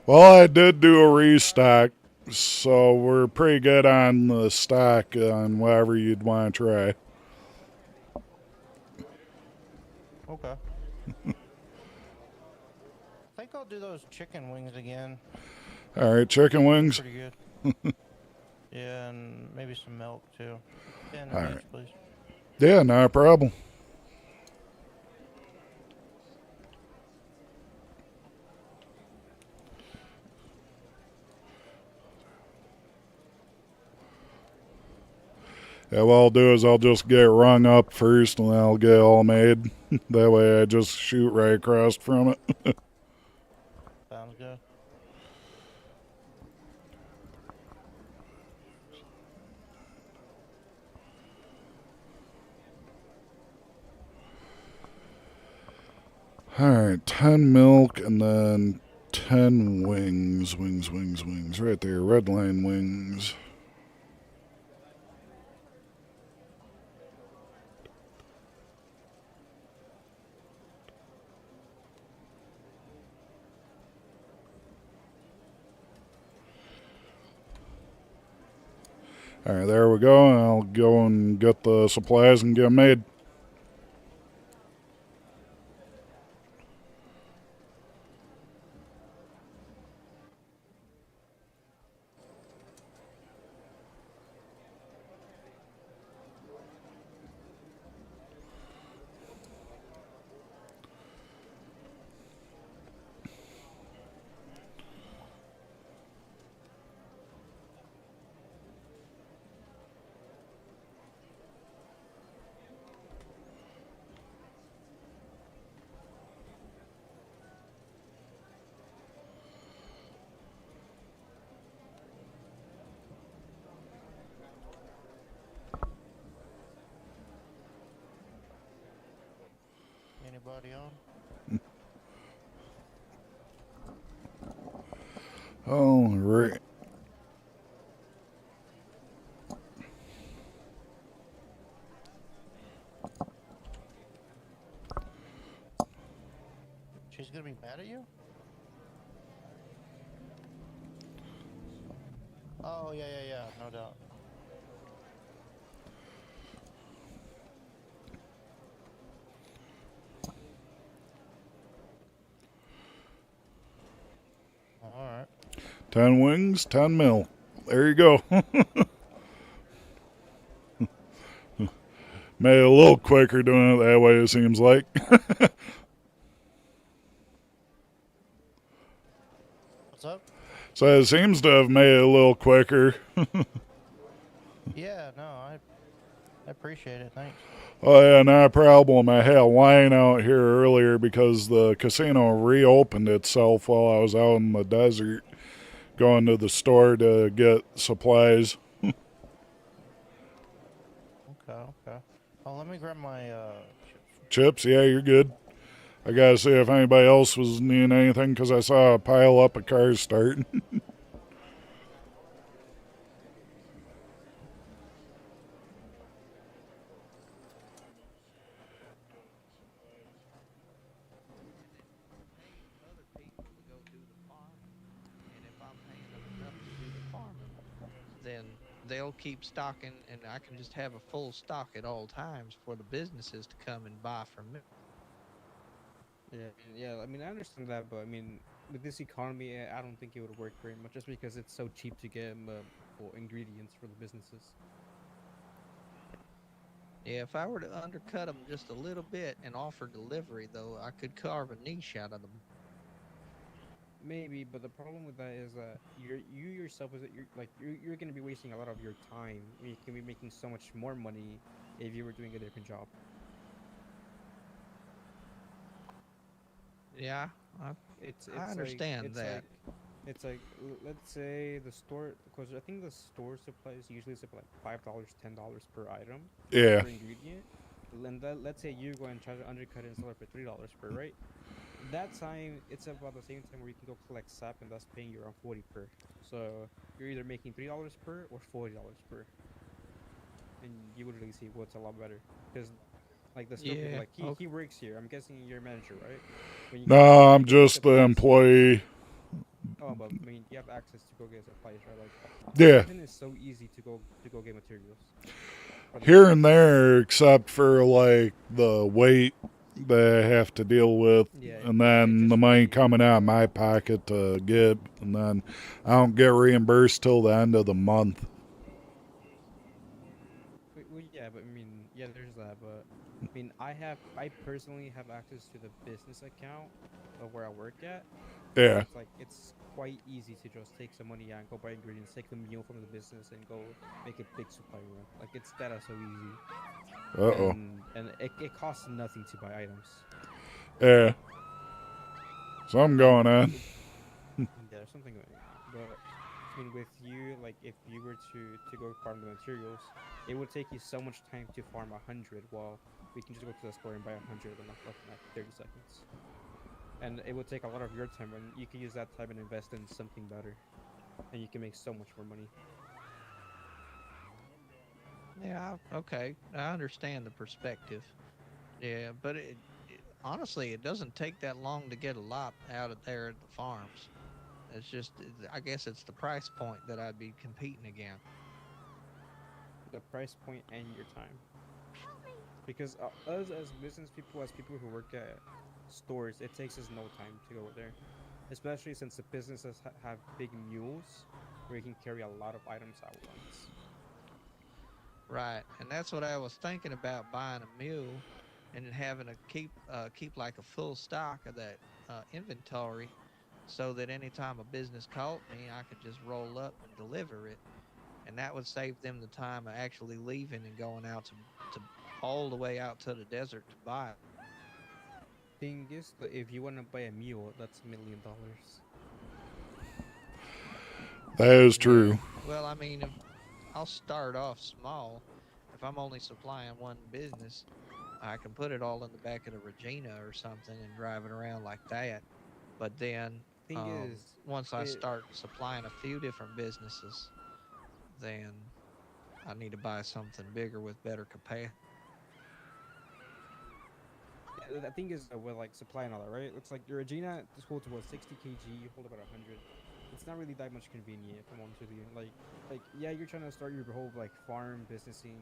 Well, I did do a restock, so we're pretty good on the stock on whatever you'd want to try. Okay. I think I'll do those chicken wings again. All right, chicken wings. Pretty good. Yeah, and maybe some milk too. 10 All of right. each, please. Yeah, not a problem. Yeah, what I'll do is I'll just get it rung up first and then I'll get it all made. That way I just shoot right across from it. Sounds good. All right, 10 milk and then 10 wings. Wings. Right there, red line wings. All right, there we go. I'll go and get the supplies and get them made. Anybody on? All right. She's gonna be mad at you? Oh, yeah, no doubt. Alright. 10 wings, 10 mil. There you go. Made it a little quicker doing it that way, it seems like. What's up? So it seems to have made it a little quicker. Yeah, no, I appreciate it, thanks. Oh, yeah, not a problem. I had a line out here earlier because the casino reopened itself while I was out in the desert going to the store to get supplies. Okay. Oh, let me grab my, chips. Chips, yeah, you're good. I gotta see if anybody else was needing anything because I saw a pile up of cars starting. Pay other people to go do the farming, and if I'm paying them enough to do the farming, then they'll keep stocking, and I can just have a full stock at all times for the businesses to come and buy from me. Yeah. I mean, I understand that, but I mean, with this economy, I don't think it would work very much, just because it's so cheap to get well, ingredients for the businesses. Yeah, if I were to undercut them just a little bit and offer delivery, though, I could carve a niche out of them. Maybe, but the problem with that is that you yourself is that you're going to be wasting a lot of your time. You can be making so much more money if you were doing a different job. Yeah, I, It's I it's like understand it's that. like it's like let's say the store, because I think the store supplies usually supply $5, $10 per item, Yeah, per ingredient. And that, let's say you go and try to undercut it and sell it for $3 per, right? That time it's about the same time where you can go collect sap, and that's paying you around 40 per. So you're either making $3 per or $40 per, and you would really see what's a lot better. Because like the store people, Yeah, like he works here. I'm guessing you're a manager, right? When you go no, when I'm you go get just the supplies, you employee. oh, but I mean you have access to go get supplies, right? Like Yeah, everything is so easy to go get materials for the here business. and there, except for like the weight that I have to deal with, Yeah, and it's then the just money weight. coming out of my pocket to get, and then I don't get reimbursed till the end of the month. Well, yeah, but I mean, yeah, there's that. But I mean, I personally have access to the business account of where I work at, and Yeah. it's quite easy to just take some money out and go buy ingredients, take the meal from the business, and go make a big supply run. Like it's that is so easy, Uh-oh. and it costs nothing to buy items. Yeah. Something going on. It, yeah, there's something going on. But I mean, with you, like if you were to go farm the materials, it would take you so much time to farm 100. While we can just go to the store and buy 100 in less than like 30 seconds. And it would take a lot of your time, and you can use that time and invest in something better, and you can make so much more money. yeah, okay. I understand the perspective. Yeah, but honestly, it doesn't take that long to get a lot out of there at the farms. It's just, I guess it's the price point that I'd be competing against. the price point and your time. Because us as business people, as people who work at stores, it takes us no time to go there. Especially since the businesses have big mules where you can carry a lot of items at once. Right, and that's what I was thinking about, buying a mule and then having to keep like a full stock of that inventory, so that anytime a business called me, I could just roll up and deliver it, and that would save them the time of actually leaving and going out to all the way out to the desert to buy it. Thing is, that if you want to buy a mule, that's $1 million. That is true. Yeah. Well, I mean, if I'll start off small. If I'm only supplying one business, I can put it all in the back of the Regina or something and drive it around like that. But then Thing is, once I start supplying a few different businesses, then I need to buy something bigger with better capacity. yeah, the thing is with like supply and all that, right? It's like your Regina just holds about 60 kg, you hold about 100. It's not really that much convenient, if I'm honest with you. Like yeah, you're trying to start your whole like farm businessing,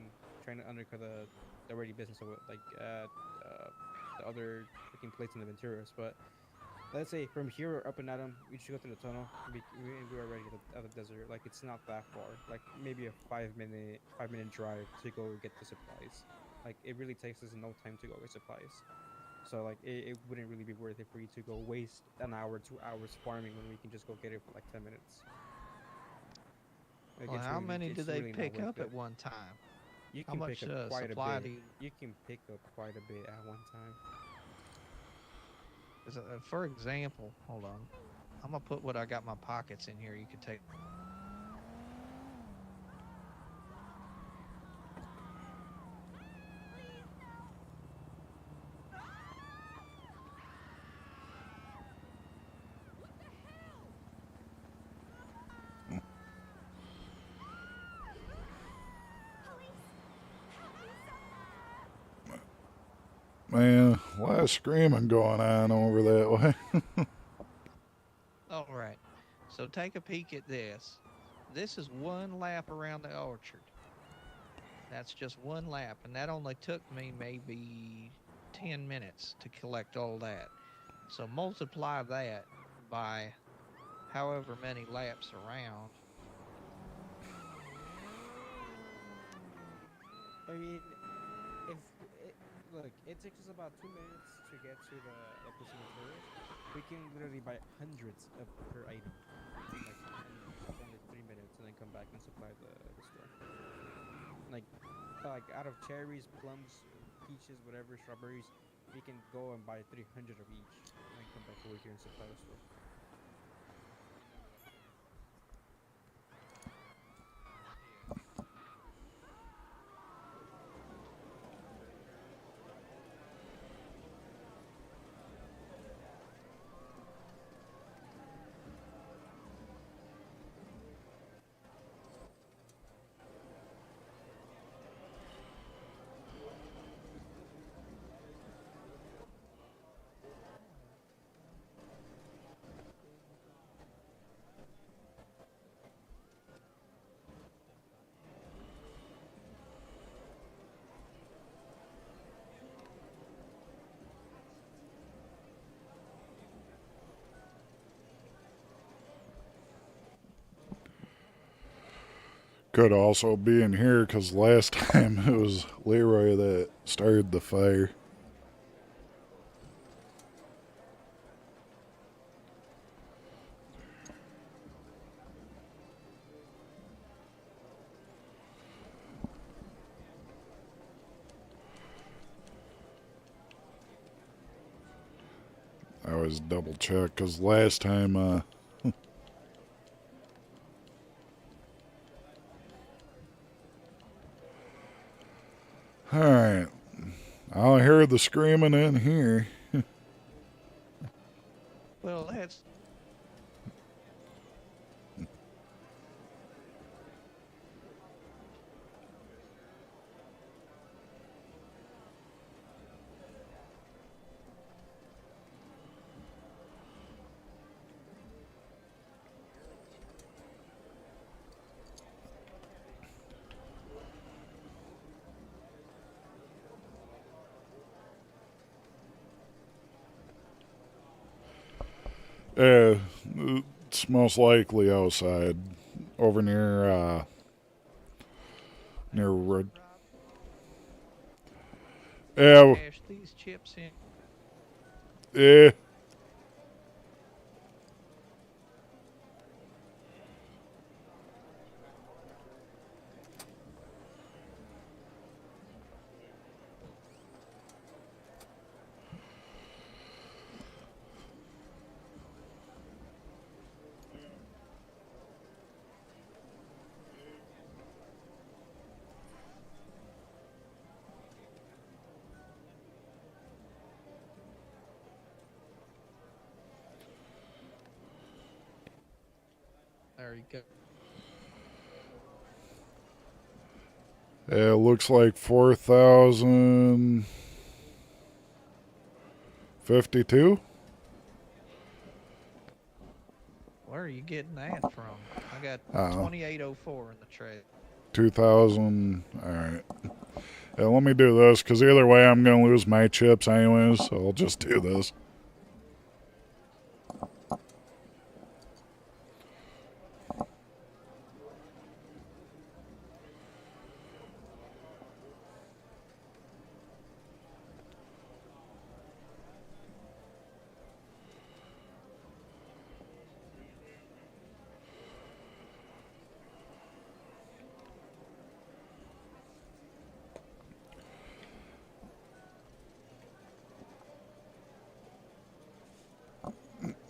trying to undercut the already business of it, like the other freaking plates in the Venturas. But let's say from here up and Adam, we should go through the tunnel. We're already at the desert. Like it's not that far. Like maybe a 5-minute drive to go get the supplies. Like it really takes us no time to go get supplies. So like it wouldn't really be worth it for you to go waste an hour, 2 hours farming when we can just go get it for like 10 minutes. Like Well, how many do it's they really not pick worth up it. at one time? You How can much pick up quite a supply bit. do you? You can pick up quite a bit at one time. For example, hold on. I'm gonna put what I got in my pockets in here. You can take. Man, a lot of screaming going on over that way. All right. So take a peek at this. This is one lap around the orchard. That's just one lap, and that only took me maybe 10 minutes to collect all that. So multiply that by however many laps around. I mean, if it, look, it takes us about 2 minutes to get to the Epicenter materials. We can literally buy hundreds of per item in like under 3 minutes, and then come back and supply the store. Like out of cherries, plums, peaches, whatever, strawberries, we can go and buy 300 of each, and then come back over here and supply the store. Could also be in here because last time it was Leroy that started the fire. I always double check because last time alright. I'll hear the screaming in here. Well, that's. Yeah, it's most likely outside, over near Red. Yeah, Cash these chips in. yeah. There you go. Yeah, it looks like 4,052. Where are you getting that from? I got 2804 in the trade. 2,000. All right. Yeah, let me do this, because either way I'm going to lose my chips anyways, so I'll just do this.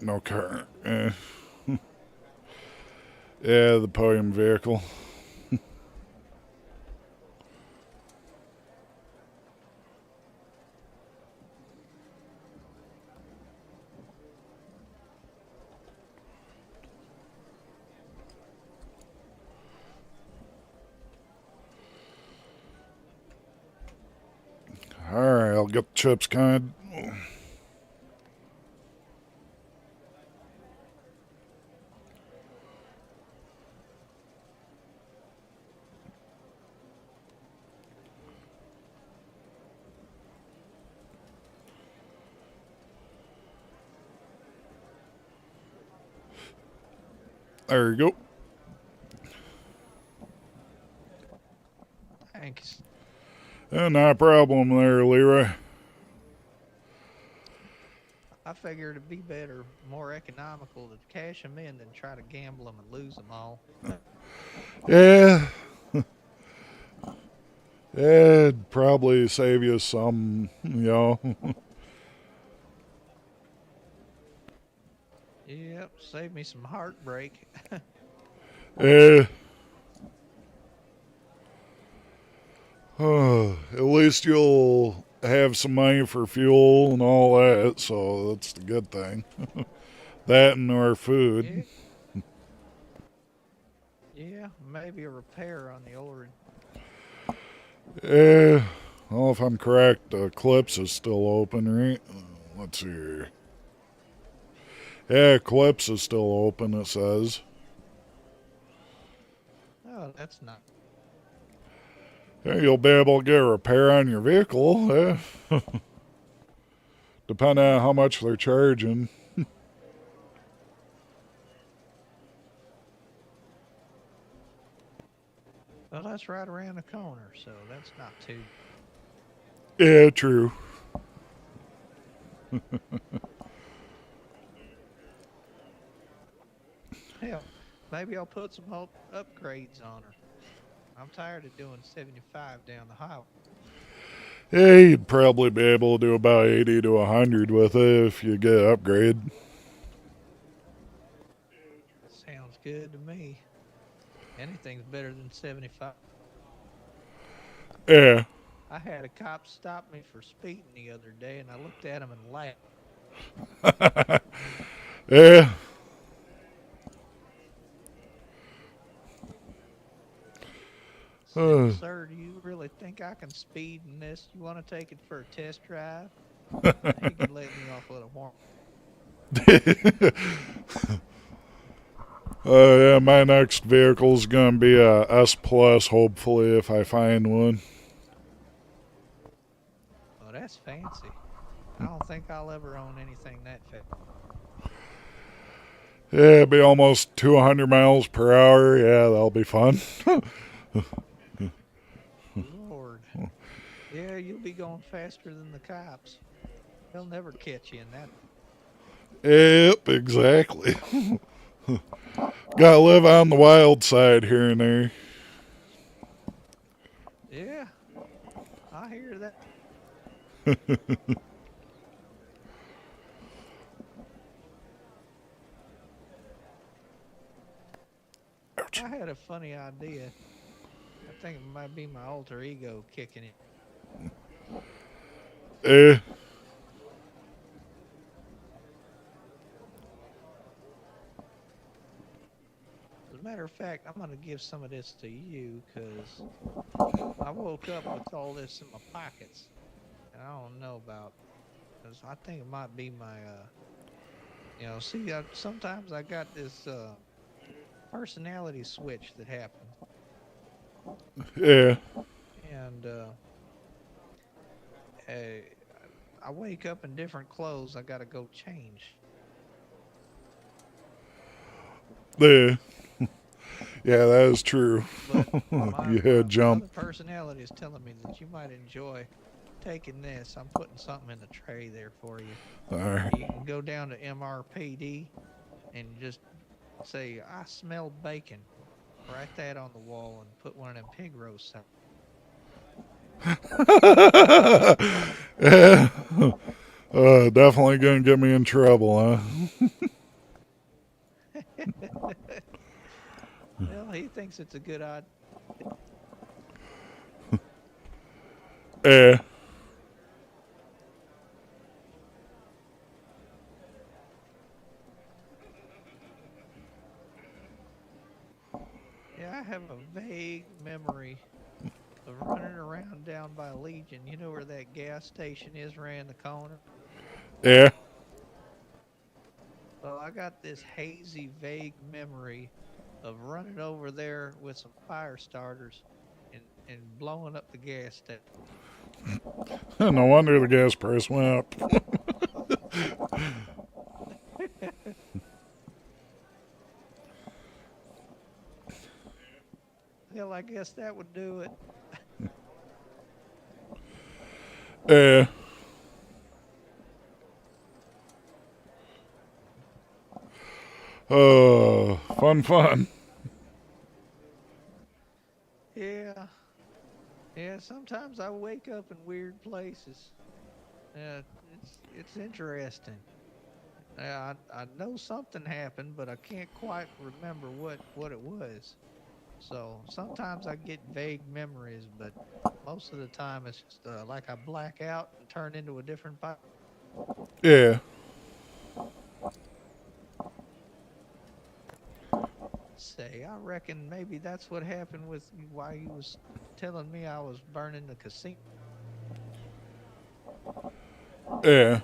No car. Yeah, the podium vehicle. Alright, I'll get the chips kind. There you go. Thanks. Not a problem there, Leroy. I figured it'd be better, more economical to cash them in than try to gamble them and lose them all. Yeah. Yeah, it'd probably save you some, Yep, save me some heartbreak. Yeah. At least you'll have some money for fuel and all that, so that's the good thing. That and our food. Yeah, maybe a repair on the old. Yeah. Well, if I'm correct, Eclipse is still open, right? Let's see here. Yeah, Eclipse is still open, it says. Oh, that's not. Yeah, you'll be able to get a repair on your vehicle, yeah. Depending on how much they're charging. Well, that's right around the corner, so that's not too. Yeah, true. Hell, maybe I'll put some upgrades on her. I'm tired of doing 75 down the highway. Yeah, you'd probably be able to do about 80 to 100 with it if you get an upgrade. Sounds good to me. Anything's better than 75. Yeah. I had a cop stop me for speeding the other day, and I looked at him and laughed. Yeah. Sir, do you really think I can speed in this? You want to take it for a test drive? You can let me off with a warrant. Yeah, my next vehicle's gonna be a S Plus, hopefully, if I find one. Oh, that's fancy. I don't think I'll ever own anything that fancy. Yeah, it'll be almost 200 miles per hour. Yeah, that'll be fun. Lord. Yeah, you'll be going faster than the cops. They'll never catch you in that. Yep, exactly. Gotta live on the wild side here and there. Yeah, I hear that. I had a funny idea. I think it might be my alter ego kicking in. Eh, As a matter of fact, I'm going to give some of this to you because I woke up with all this in my pockets. And I don't know about, because I think it might be my, see, sometimes I got this personality switch that happens. yeah. And I wake up in different clothes. I got to go change. Yeah. Yeah, that is true. But Yeah, jump. other personality is telling me that you might enjoy taking this. I'm putting something in the tray there for you. All right. You can go down to MRPD and just say, I smell bacon. Write that on the wall and put one of them pig roasts out. Yeah. Definitely gonna get me in trouble, huh? Well, he thinks it's a good idea. Yeah. Yeah, I have a vague memory of running around down by Legion. You know where that gas station is around the corner? Yeah. Well, I got this hazy, vague memory of running over there with some fire starters and blowing up the gas station. No wonder the gas price went up. Well, I guess that would do it. Yeah. Fun. Yeah. Yeah, sometimes I wake up in weird places. It's interesting. I know something happened, but I can't quite remember what it was. So sometimes I get vague memories, but most of the time it's just like I black out and turn into a different body. Yeah. Say, I reckon maybe that's what happened with why he was telling me I was burning the casino. Yeah.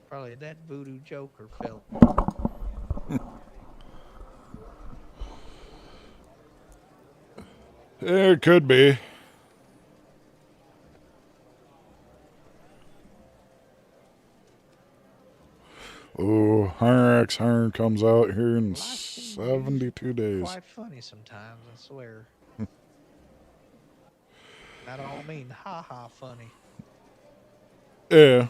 Probably that voodoo joker felt. Yeah, it could be. Oh, Hunter x Hunter comes out here in 72 days. Quite funny sometimes, I swear. I don't mean ha-ha funny. Yeah.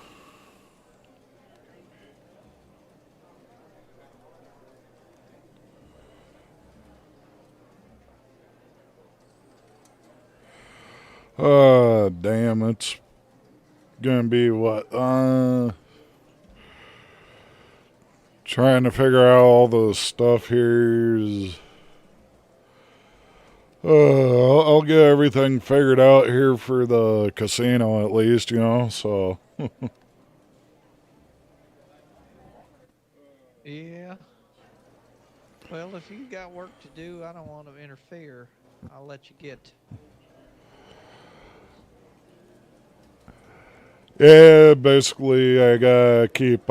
Damn, it's gonna be what? Trying to figure out all the stuff here is. I'll get everything figured out here for the casino at least, so. Yeah. Well, if you got work to do, I don't want to interfere. I'll let you get. Yeah, basically, I gotta keep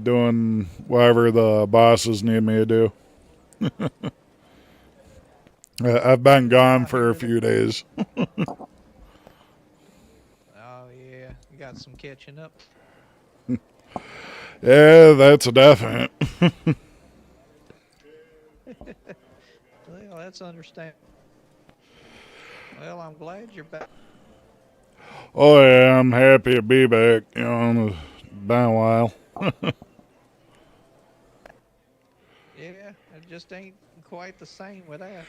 doing whatever the bosses need me to do. I've been gone for a few days. Oh, yeah. You got got some catching up. Yeah, that's a definite. Well, that's understandable. Well, I'm glad you're back. Oh yeah, I'm happy to be back. You know, it's been a while. Yeah, it just ain't quite the same without.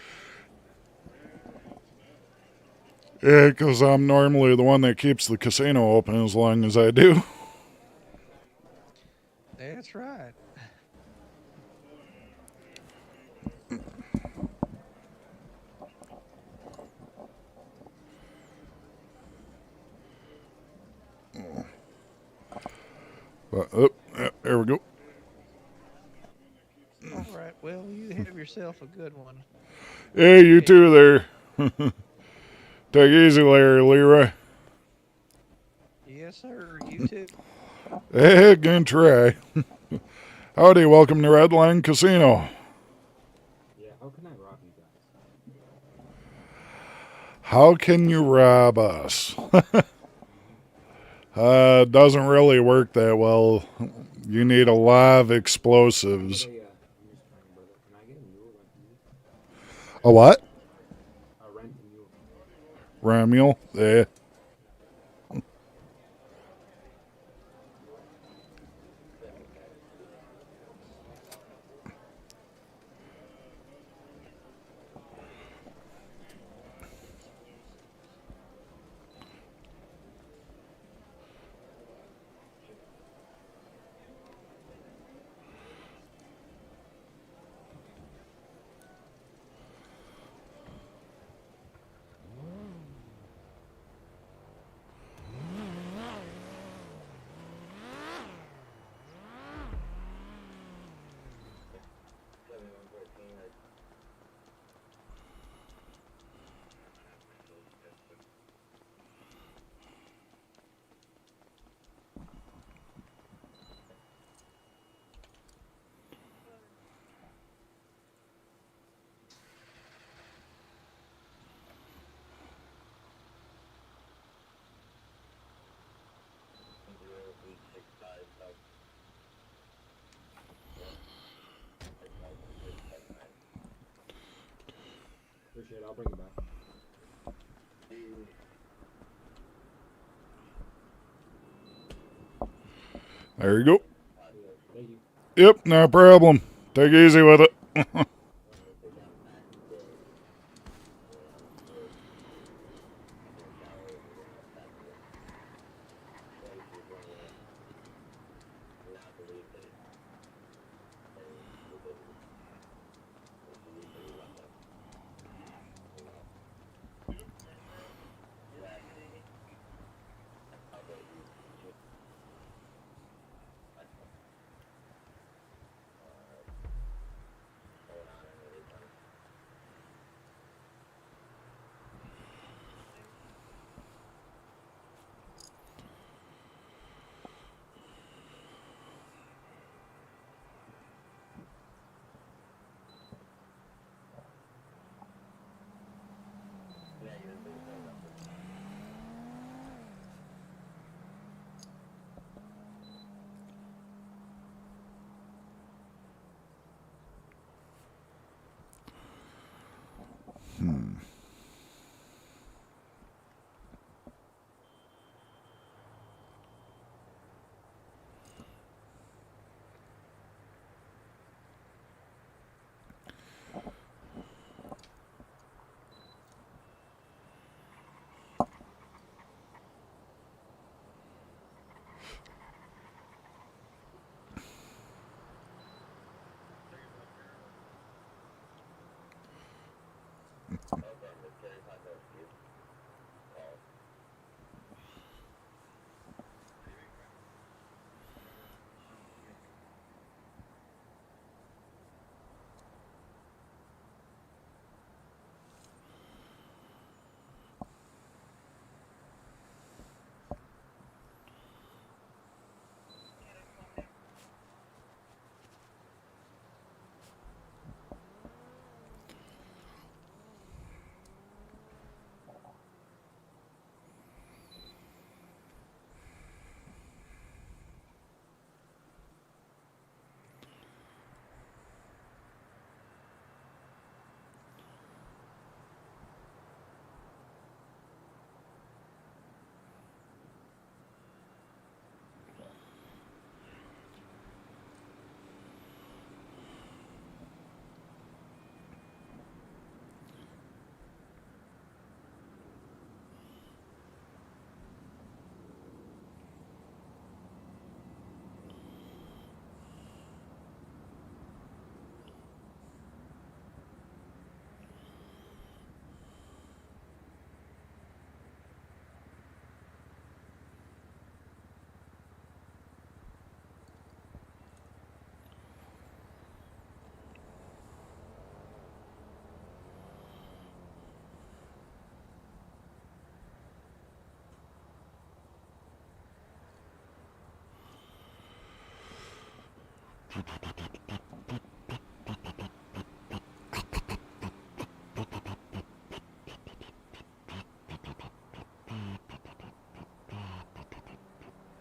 Yeah, 'cause I'm normally the one that keeps the casino open as long as I do. That's right. But, oh, yeah, there we go. All right. Well, you have yourself a good one. Yeah, you too there. Take it easy there, Leroy. Yes, sir. You too. Hey, gonna try. Howdy, welcome to Redline Casino. Yeah, how can I rob you guys? How can you rob us? Doesn't really work that well. You need a lot of explosives. I'm just trying, brother. Can I get a mule? Rent a mule? A what? Rent a mule. Ramule? Yeah. Appreciate it. I'll bring it back. There you go. Thank you. Yep, no problem. Take it easy with it.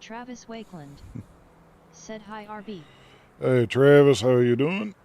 Travis Wakeland said hi RB. Hey Travis, how you doing?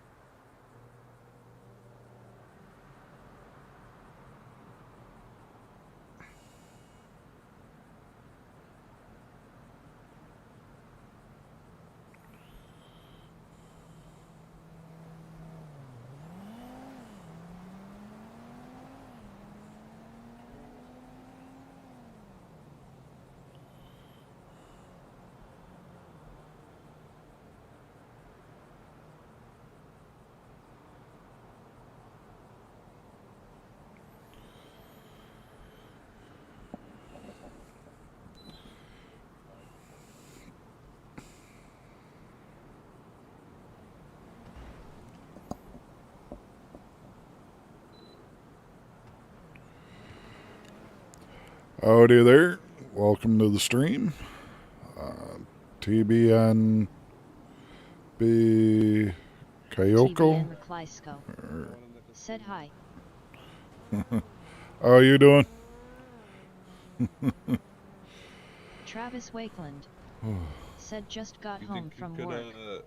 Howdy there. Welcome to the stream. TBNB Kyoko. TBN Riklysko said hi. How you doing? Travis Wakeland said just got You home think you from could work.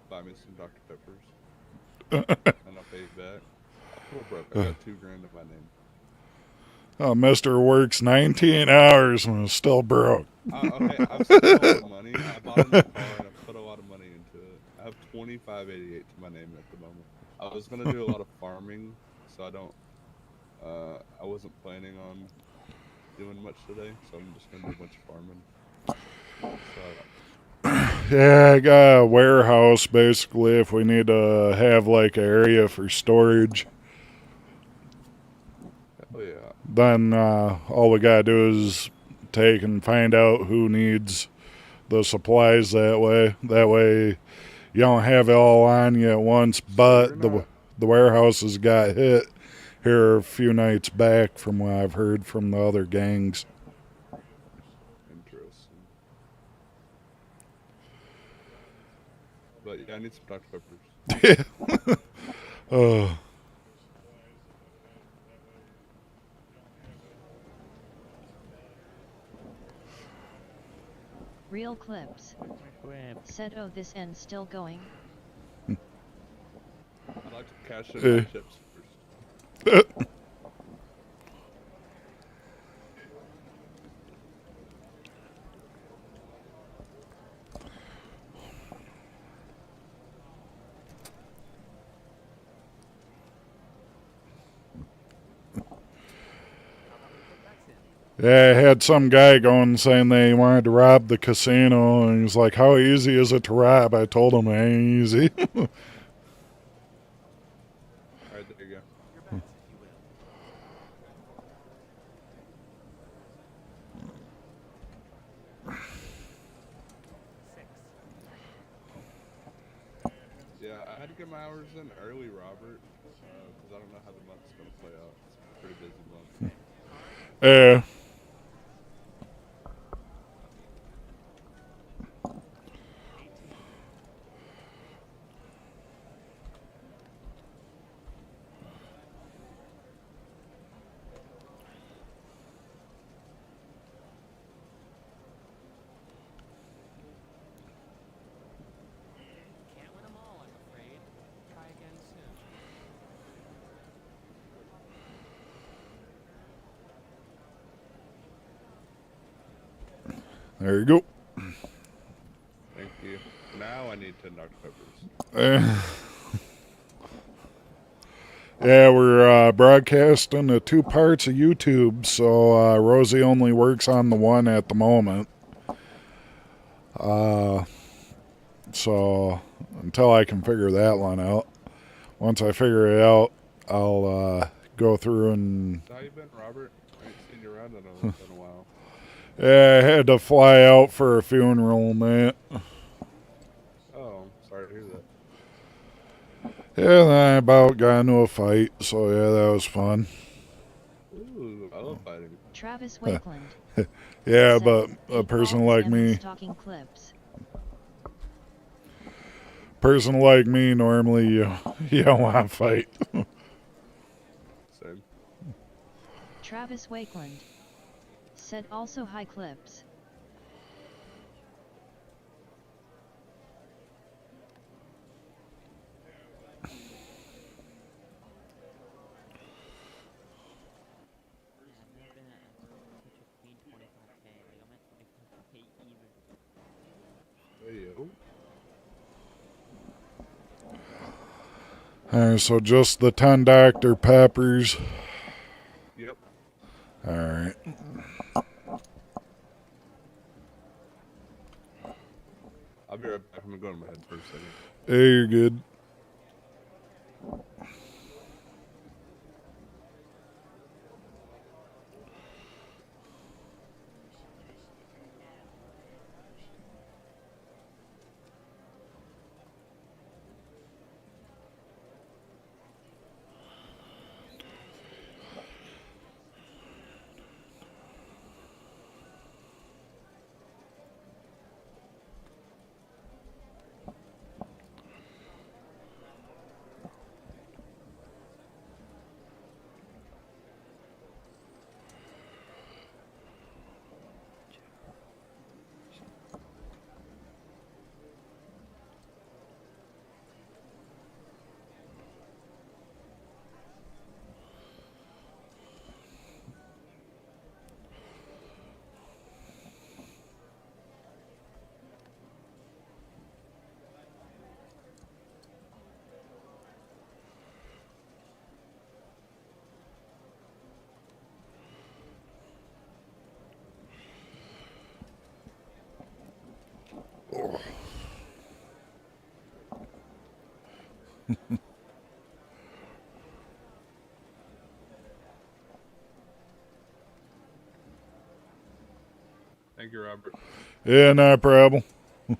buy me some Dr. Peppers? And I'll pay you back. I'm a little broke. I got $2 grand in my name. Oh, Mr. works 19 hours and is still broke. Okay, I've spent a lot of money. I bought a new car and I put a lot of money into it. I have $25.88 to my name at the moment. I was gonna do a lot of farming, so I wasn't planning on doing much today, so I'm just gonna do a bunch of farming. So, Yeah, I got a warehouse basically if we need to have like an area for storage. oh yeah. Then all we gotta do is take and find out who needs the supplies that way. That way you don't have it all on you at once, but the warehouse has got hit here a few nights back from what I've heard from the other gangs. Interesting. But yeah, I need some Dr. Peppers. Oh. Real Clips said, oh, this end's still going. I'd like to cash in my chips first. Yeah, I had some guy going saying they wanted to rob the casino, and he's like, how easy is it to rob? I told him it ain't easy. Alright, there you go. Yeah, I had to get my hours in early, Robert, because I don't know how the month's going to play out. It's a pretty busy month. Yeah. There you go. Thank you. Now I need 10 Dr. Peppers. Yeah, we're broadcasting the 2 parts of YouTube, so Rosie only works on the one at the moment. So until I can figure that one out. Once I figure it out, I'll go through and... So how you been, Robert? I ain't seen you around in a while. Yeah, I had to fly out for a funeral, man. Oh, I'm sorry to hear that. Yeah, then I about got into a fight, so yeah, that was fun. Ooh, I love fighting. Travis Wakeland. Yeah, said, but a person like me... Talking clips. person like me, normally you don't want to fight. Same. Travis Wakeland said also high clips. I've never been at such a clean 25k. Like I'm at 25k even. Hey, yo. Alright, so just the 10 Dr. Peppers. Yep. Alright. I'll be right back. I'm gonna go to my head for a second. Hey, you're good. Thank you, Robert. Yeah, no problem. Alright,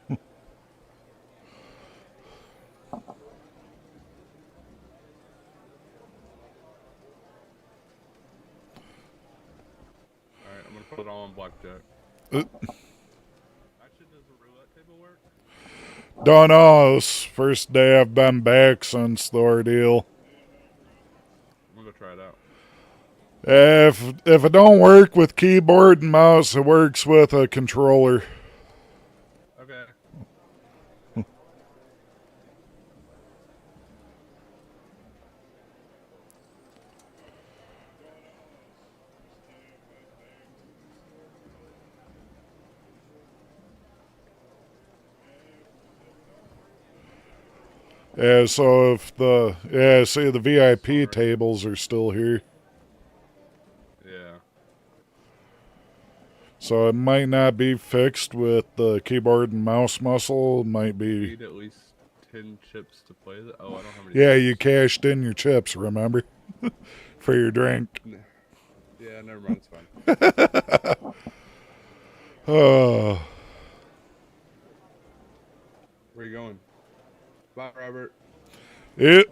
I'm gonna put it all on blackjack. Uh, Actually, does the roulette table work? Don't know. It's first day I've been back since the ordeal. I'm gonna go try it out. If it don't work with keyboard and mouse, it works with a controller. Okay. Yeah, so see the VIP tables are still here. Yeah. So it might not be fixed with the keyboard and mouse muscle. It might You be. need at least 10 chips to play that. Oh, I don't have any. Yeah, chips. you cashed in your chips, remember? For your drink. Yeah, never mind. It's fine. Oh. Where you going? Bye, Robert. It.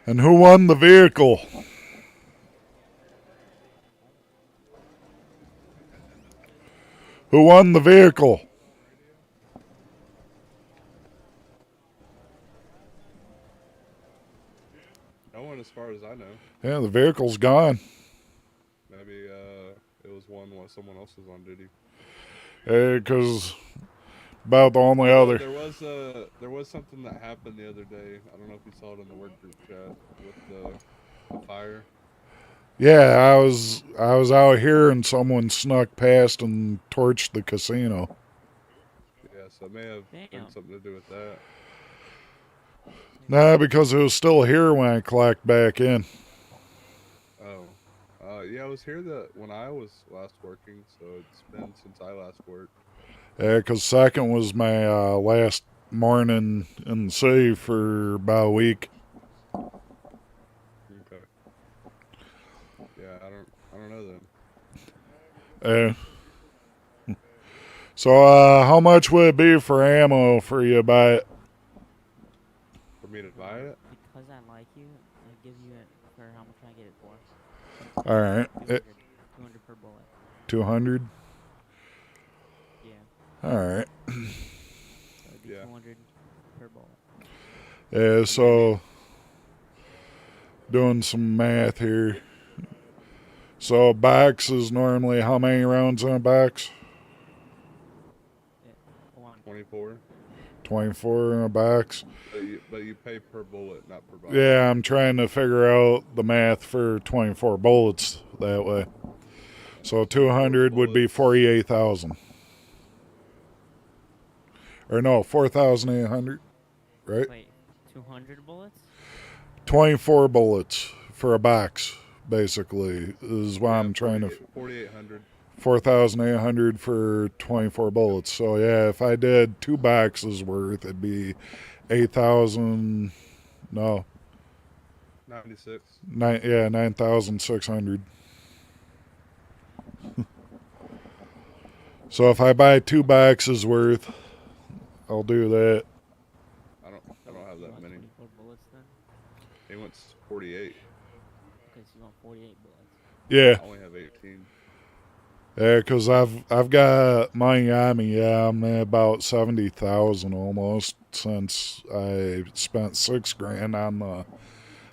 And who won the vehicle? Who won the vehicle? No one, as far as I know. Yeah, the vehicle's gone. Maybe it was one while someone else was on duty. Because about the only other. There was something that happened the other day. I don't know if you saw it in the work group chat with the fire. Yeah, I was out here and someone snuck past and torched the casino. Yeah, so it may have been something to do with that. Nah, because it was still here when I clocked back in. Oh. Yeah, I was here when I was last working, so it's been since I last worked. Yeah, because second was my last morning in the city for about a week. Okay. Yeah, I don't know then. So how much would it be for ammo for you to buy it? For me to buy it? Because I like you, I give you it for how much I get it for. All right. 200 per bullet. 200? All right. So it'd be Yeah. 200 per bullet. Yeah, so doing some math here. So a box is normally how many rounds in a box? Yeah. One. 24. 24 in a box. But you pay per bullet, not per box. Yeah, I'm trying to figure out the math for 24 bullets that way. So 200 would be 48,000. Or no, 4,800, right? Wait, 200 bullets? 24 bullets for a box, basically, is what I'm trying to. 4,800. 4,800 for 24 bullets. So yeah, if I did 2 boxes worth, it'd be 8,000. No, 96. 9,600. So if I buy 2 boxes worth, I'll do that. I don't have that many. 24 bullets then? He wants 48. Okay, so you want 48 bullets. Yeah. I only have 18. Yeah, because I've got money on me. Yeah, I'm at about 70,000 almost since I spent $6,000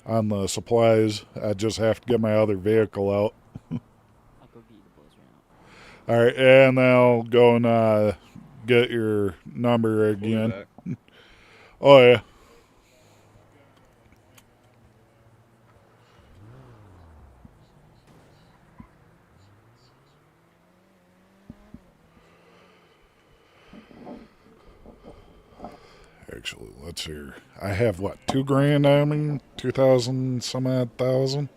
on the supplies. I just have to get my other vehicle out. I'll go get you the bullets right now. All right, and then I'll go and get your number again. Oh yeah. Actually, let's hear. I have what, $2,000 on me? 2,000 some odd thousand.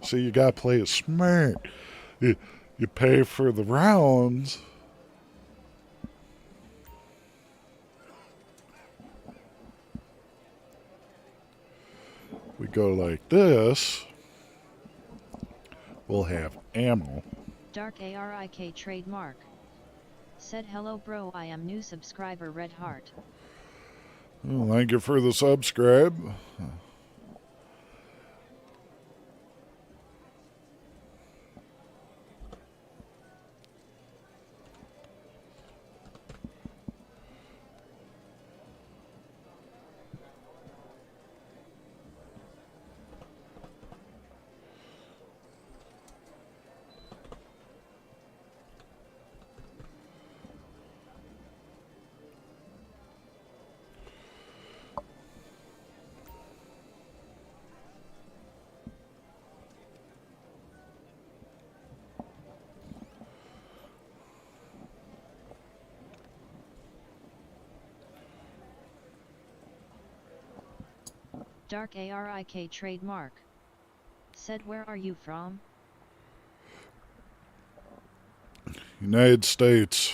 See, you gotta play it smart. You pay for the rounds. We go like this. We'll have ammo. Dark ARIK trademark. Said hello bro, I am new subscriber Red Heart. Well, thank you for the subscribe. Dark ARIK trademark. Said where are you from? United States.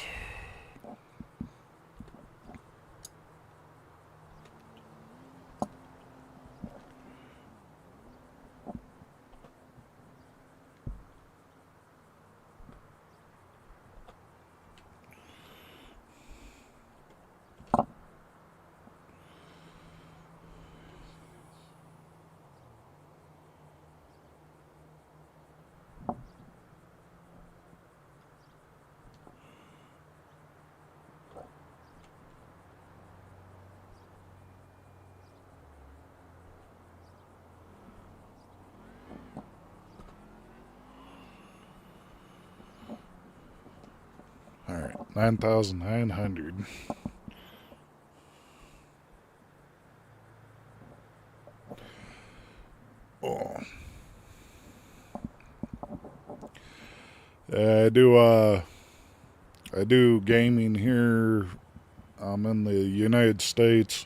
All right, 9,900. Oh. I do gaming here. I'm in the United States.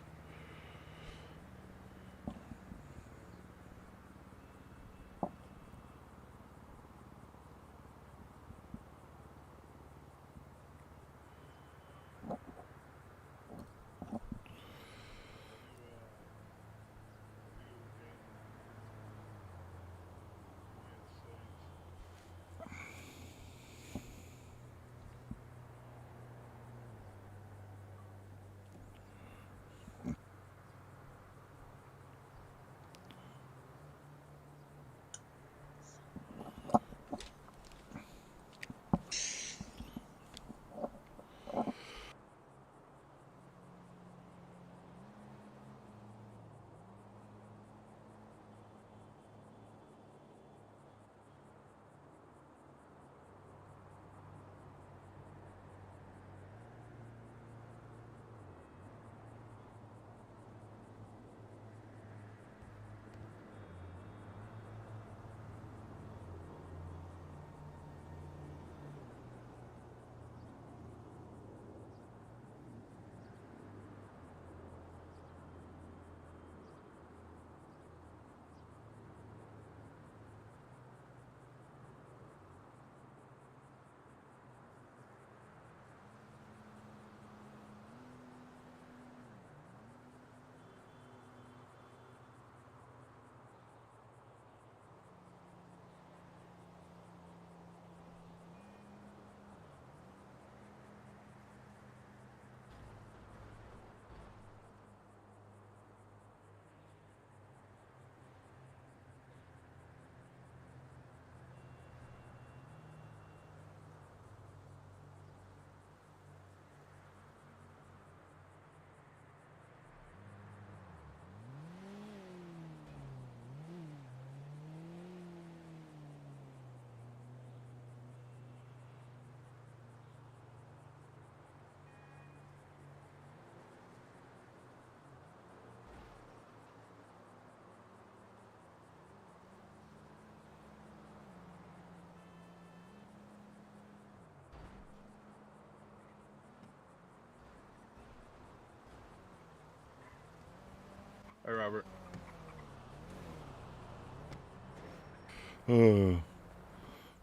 Robert.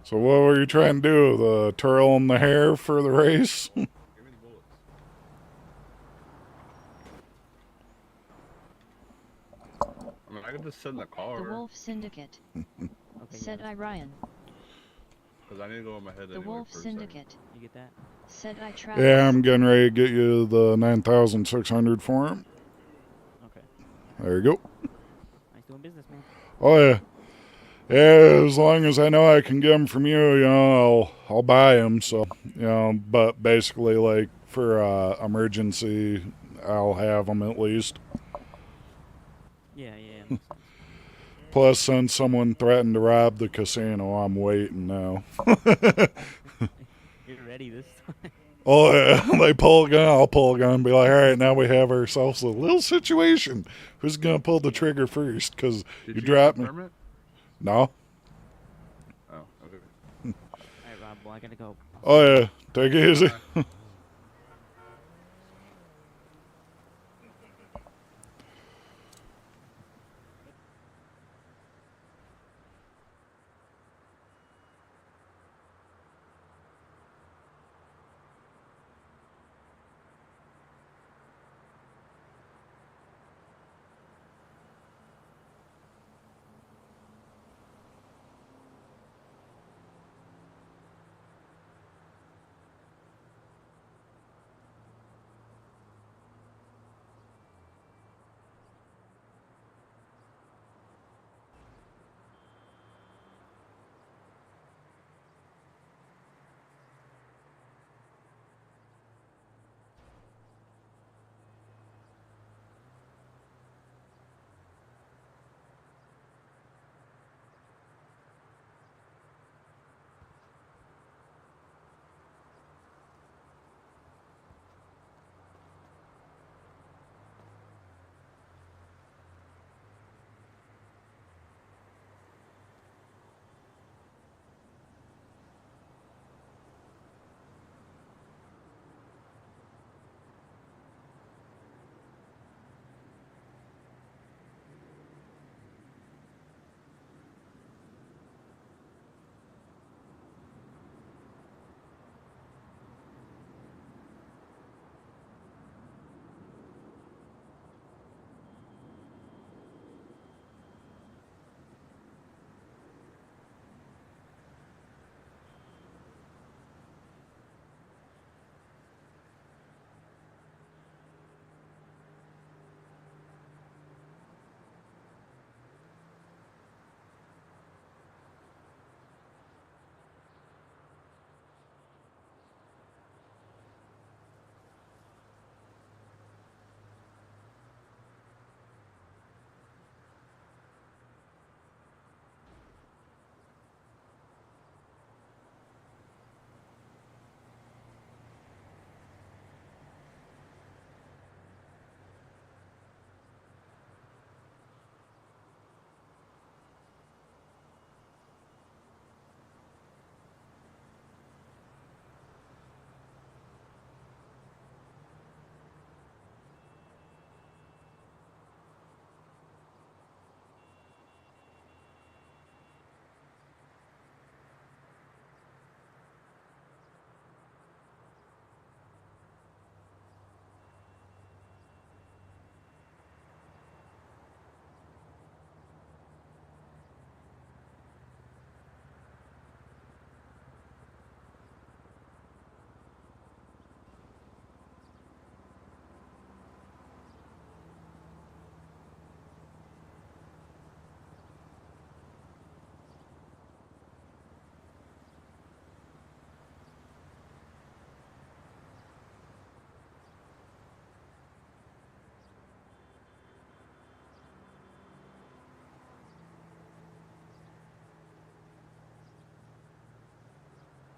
So what were you trying to do? The twirl in the hair for the race? Give me the bullets. I mean, I could just sit in the car. The Wolf Syndicate. Okay, Said yeah, I Ryan. Because I need to go in my head The anyway Wolf for a second. Syndicate. you get that? Said I Travis. Yeah, I'm getting ready to get you the 9,600 for him. Okay. There you go. Nice doing business, man. Oh yeah. Yeah, as long as I know I can get them from you, you know, I'll buy them. So, you know, but basically, like for emergency, I'll have them at least. Yeah, makes sense. Plus, since someone threatened to rob the casino, I'm waiting now. You're ready this time. Oh yeah, they pull a gun, I'll pull a gun, and be like, all right, now we have ourselves a little situation. Who's gonna pull the trigger first? Because Did you you dropped get me. the permit? No. Oh, okay. Alright, Rob, well, I gotta go. Oh yeah, take it easy.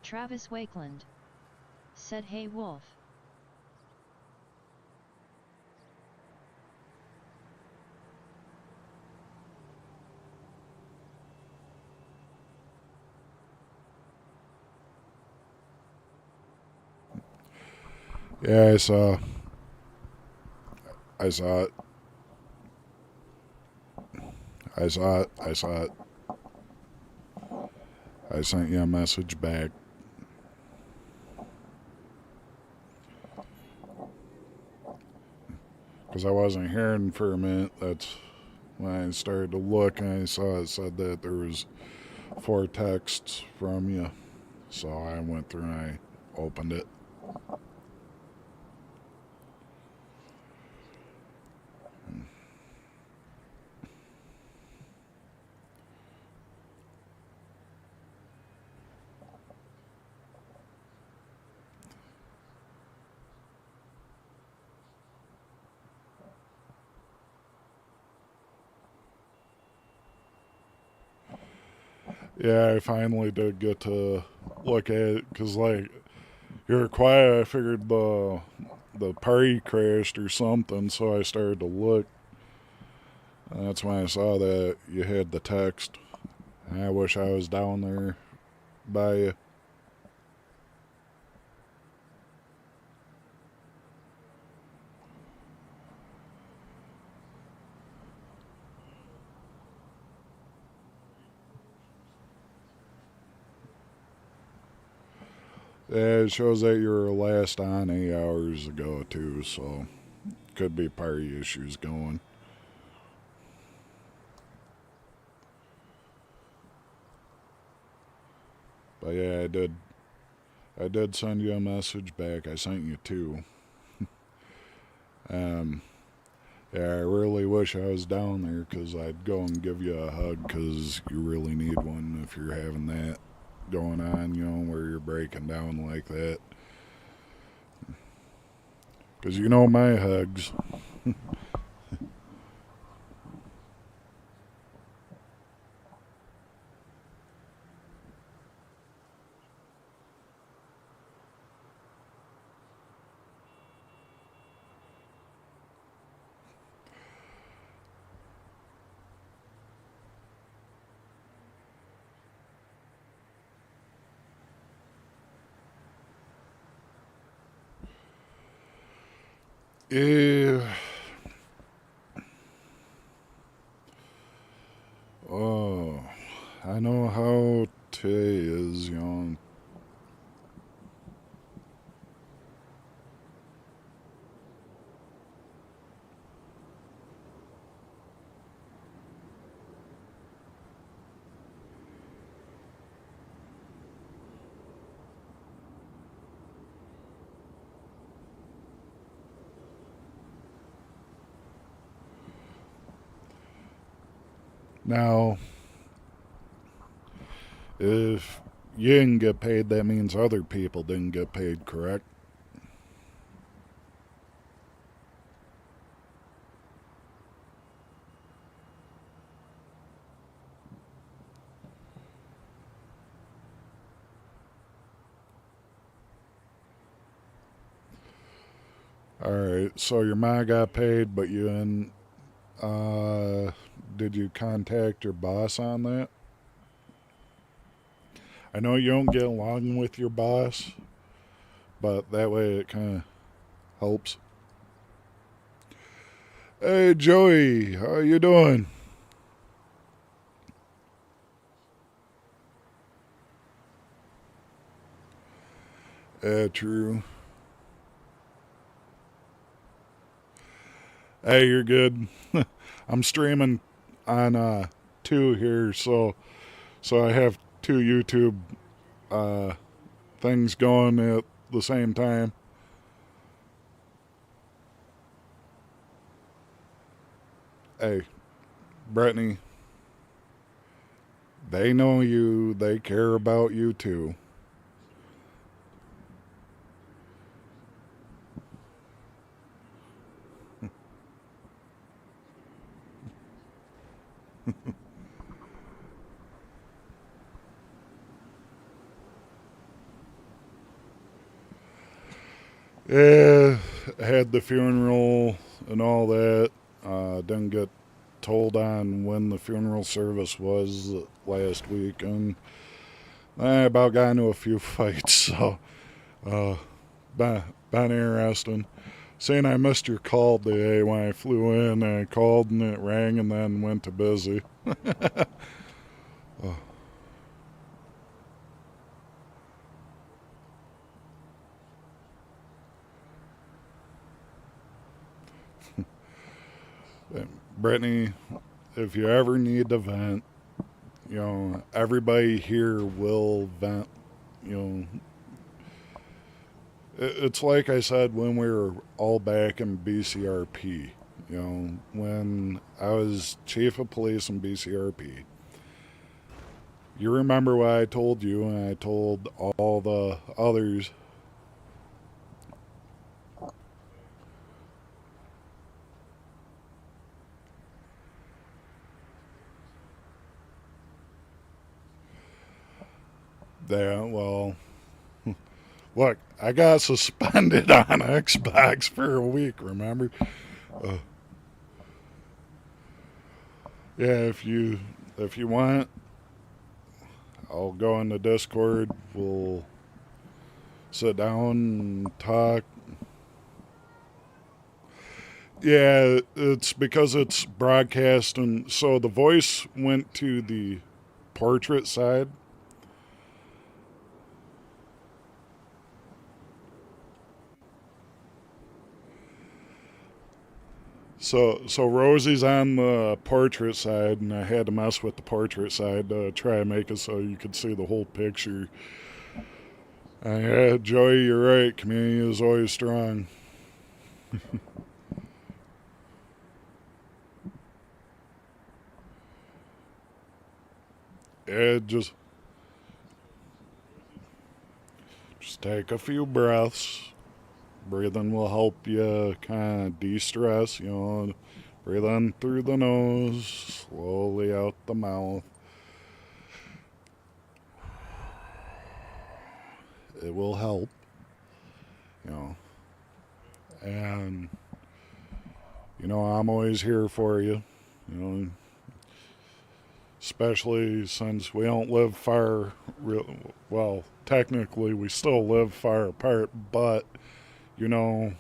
Travis Wakeland. Said hey Wolf. Yeah, I saw it. I saw it. I saw it. I sent you a message back. Because I wasn't hearing for a minute. That's when I started to look and I saw it said that there was 4 texts from you. So I went through and I opened it. Yeah, I finally did get to look at it because, like, you were quiet. I figured the party crashed or something, so I started to look. And that's when I saw that you had the text. And I wish I was down there by you. Yeah, it shows that you were last on 8 hours ago, too, so could be party issues going. But yeah, I did send you a message back. I sent you 2. Yeah, I really wish I was down there because I'd go and give you a hug because you really need one if you're having that going on, you know, where you're breaking down like that. Because you know my hugs. Yeah. Oh, I know how today is, you know. Now, if you didn't get paid, that means other people didn't get paid, correct? Alright, so your ma got paid, but you didn't. Did you contact your boss on that? I know you don't get along with your boss, but that way it kind of helps. Hey, Joey, how you doing? Yeah, true. Hey, you're good. I'm streaming on 2 here, so I have 2 YouTube things going at the same time. Hey, Brittany, they know you. They care about you too. Yeah, had the funeral and all that. Didn't get told on when the funeral service was last week, and I about got into a few fights, so been interesting. Saying I missed your call today when I flew in, and I called and it rang and then went to busy. Oh. Brittany, if you ever need to vent, you know, everybody here will vent. You know, it's like I said when we were all back in BCRP. You know, when I was chief of police in BCRP. You remember what I told you, and I told all the others. That, well, look, I got suspended on Xbox for a week, remember? Yeah, if you want, I'll go in the Discord. We'll sit down and talk. Yeah, it's because it's broadcast, and so the voice went to the portrait side. So Rosie's on the portrait side, and I had to mess with the portrait side to try to make it so you could see the whole picture. Yeah, Joey, you're right. Community is always strong. Yeah, just take a few breaths. Breathing will help you kind of de-stress, you know. Breathe in through the nose, slowly out the mouth. It will help, you know. And, you know, I'm always here for you, you know. Especially since we don't live far, well, technically we still live far apart, but, you know,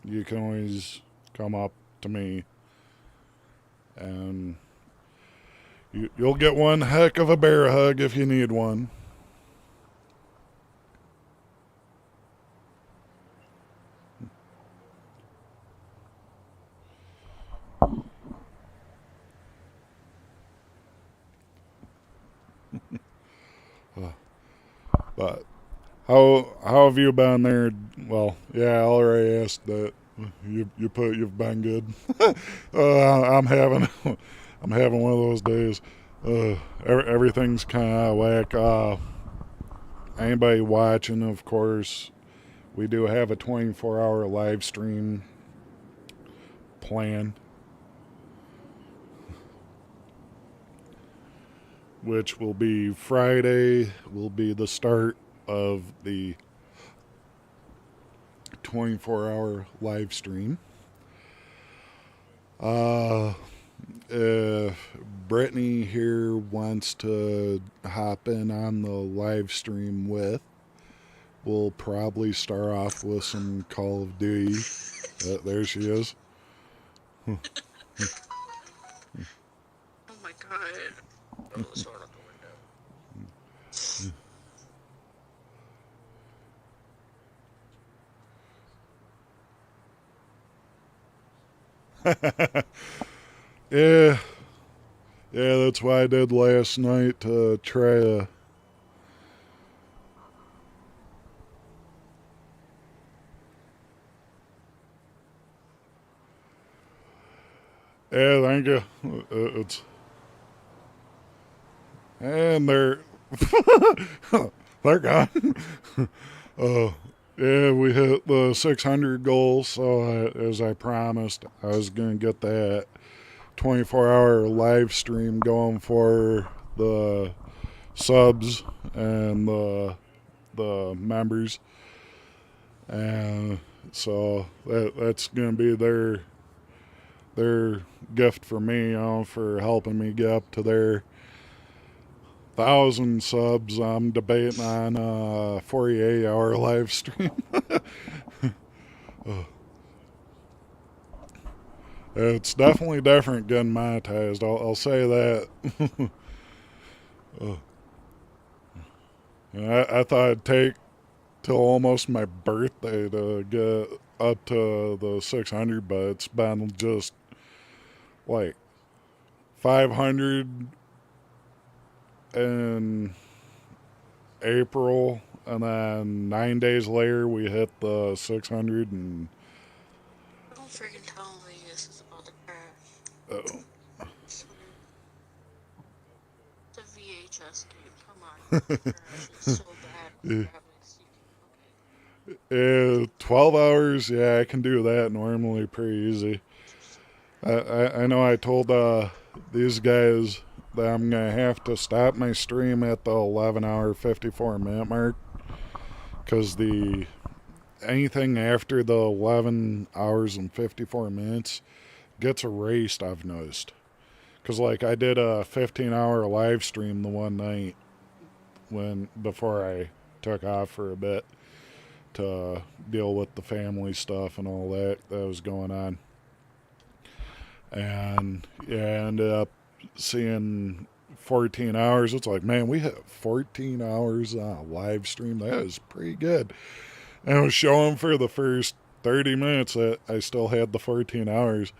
you can always come up to me and you'll get one heck of a bear hug if you need one. But how have you been there? Well, yeah, I already asked that. You've been good. I'm having one of those days. Everything's kind of out of whack. Anybody watching, of course, we do have a 24-hour live stream planned, which will be Friday, will be the start of the 24-hour live stream. If Brittany here wants to hop in on the live stream we'll probably start off with some Call of Duty. There she is. Oh my god. Oh, the sword out the window. Yeah, that's what I did last night to try to. Yeah, thank you. It's and they're gone. Yeah, we hit the 600 goal, so as I promised, I was gonna get that 24-hour live stream going for the subs and the members, and so that's gonna be their gift for me, you know, for helping me get up to their 1,000 subs. I'm debating on a 48-hour live stream. It's definitely different getting monetized. I'll say that. uh, I thought it'd take till almost my birthday to get up to the 600, but it's been just like 500 in April, and then 9 days later we hit the 600, and Don't freaking tell me this is about to crash. oh. It's a VHS game. Come on, it's about to crash. It's so bad. Yeah. Graphics. Okay. 12 hours, yeah, I can do that normally pretty easy. I know I told these guys that I'm going to have to stop my stream at the 11 hour 54 minute mark, because anything after the 11 hours and 54 minutes gets erased, I've noticed. Because like I did a 15-hour live stream the one night before I took off for a bit to deal with the family stuff and all that was going on. And yeah, I ended up seeing 14 hours. It's like, man, we had 14 hours on a live stream. That is pretty good. And I was showing for the first 30 minutes that I still had the 14 hours.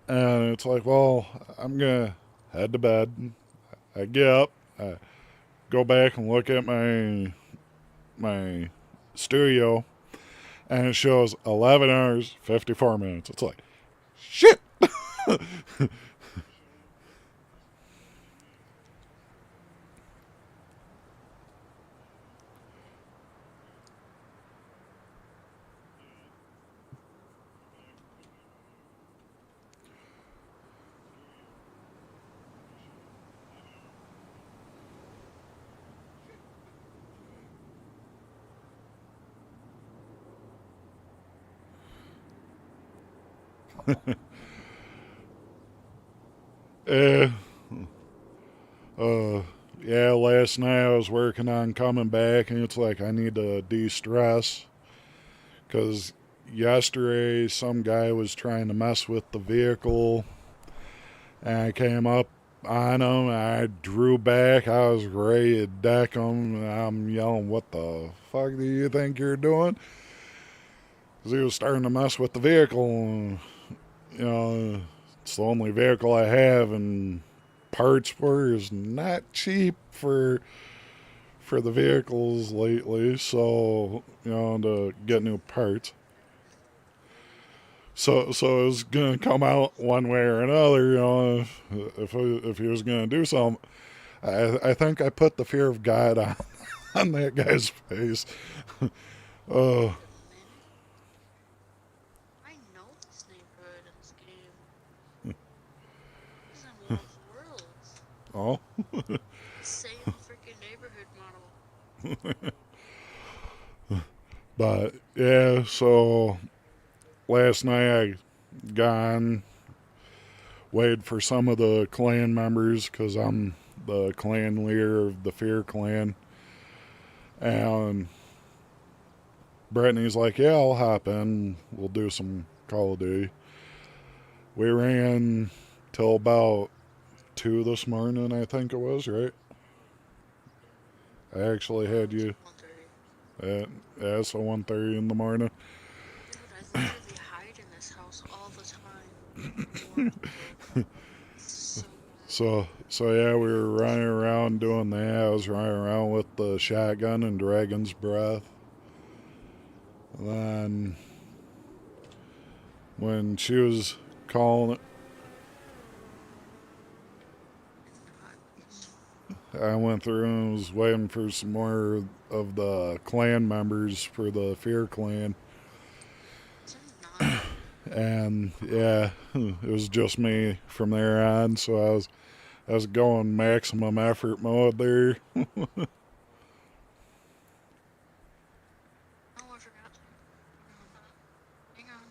And it's like, well, I'm going to head to bed. I get up, I go back and look at my studio, and it shows 11 hours, 54 minutes. It's like, shit! uh, yeah, last night I was working on coming back, and it's like I need to de-stress, because yesterday some guy was trying to mess with the vehicle, and I came up on him, and I drew back. I was ready to deck him, and I'm yelling, what the fuck do you think you're doing? Because he was starting to mess with the vehicle, and, you know, it's the only vehicle I have, and parts for is not cheap for the vehicles lately, so, you know, to get new parts. So it was gonna come out one way or another, you know, if he was gonna do something. I think I put the fear of God on that guy's face. Oh. I know this neighborhood in this game. This is in Lost Worlds. Oh. Same freaking neighborhood model. But yeah, so last night I gone, waited for some of the clan members, because I'm the clan leader of the Fear Clan, and Brittany's like, yeah, I'll hop in, we'll do some Call of Duty. We ran till about 2 this morning, I think it was, right? I actually had you at, yeah, so 1:30 in the morning. Dude, I literally hide in this house all the time. So yeah, we were running around doing that. I was running around with the shotgun and Dragon's Breath. And then when she was calling it, I went through and was waiting for some more of the clan members for the Fear Clan. And yeah, it was just me from there on, so I was going maximum effort mode there. Oh, I forgot. Hang on.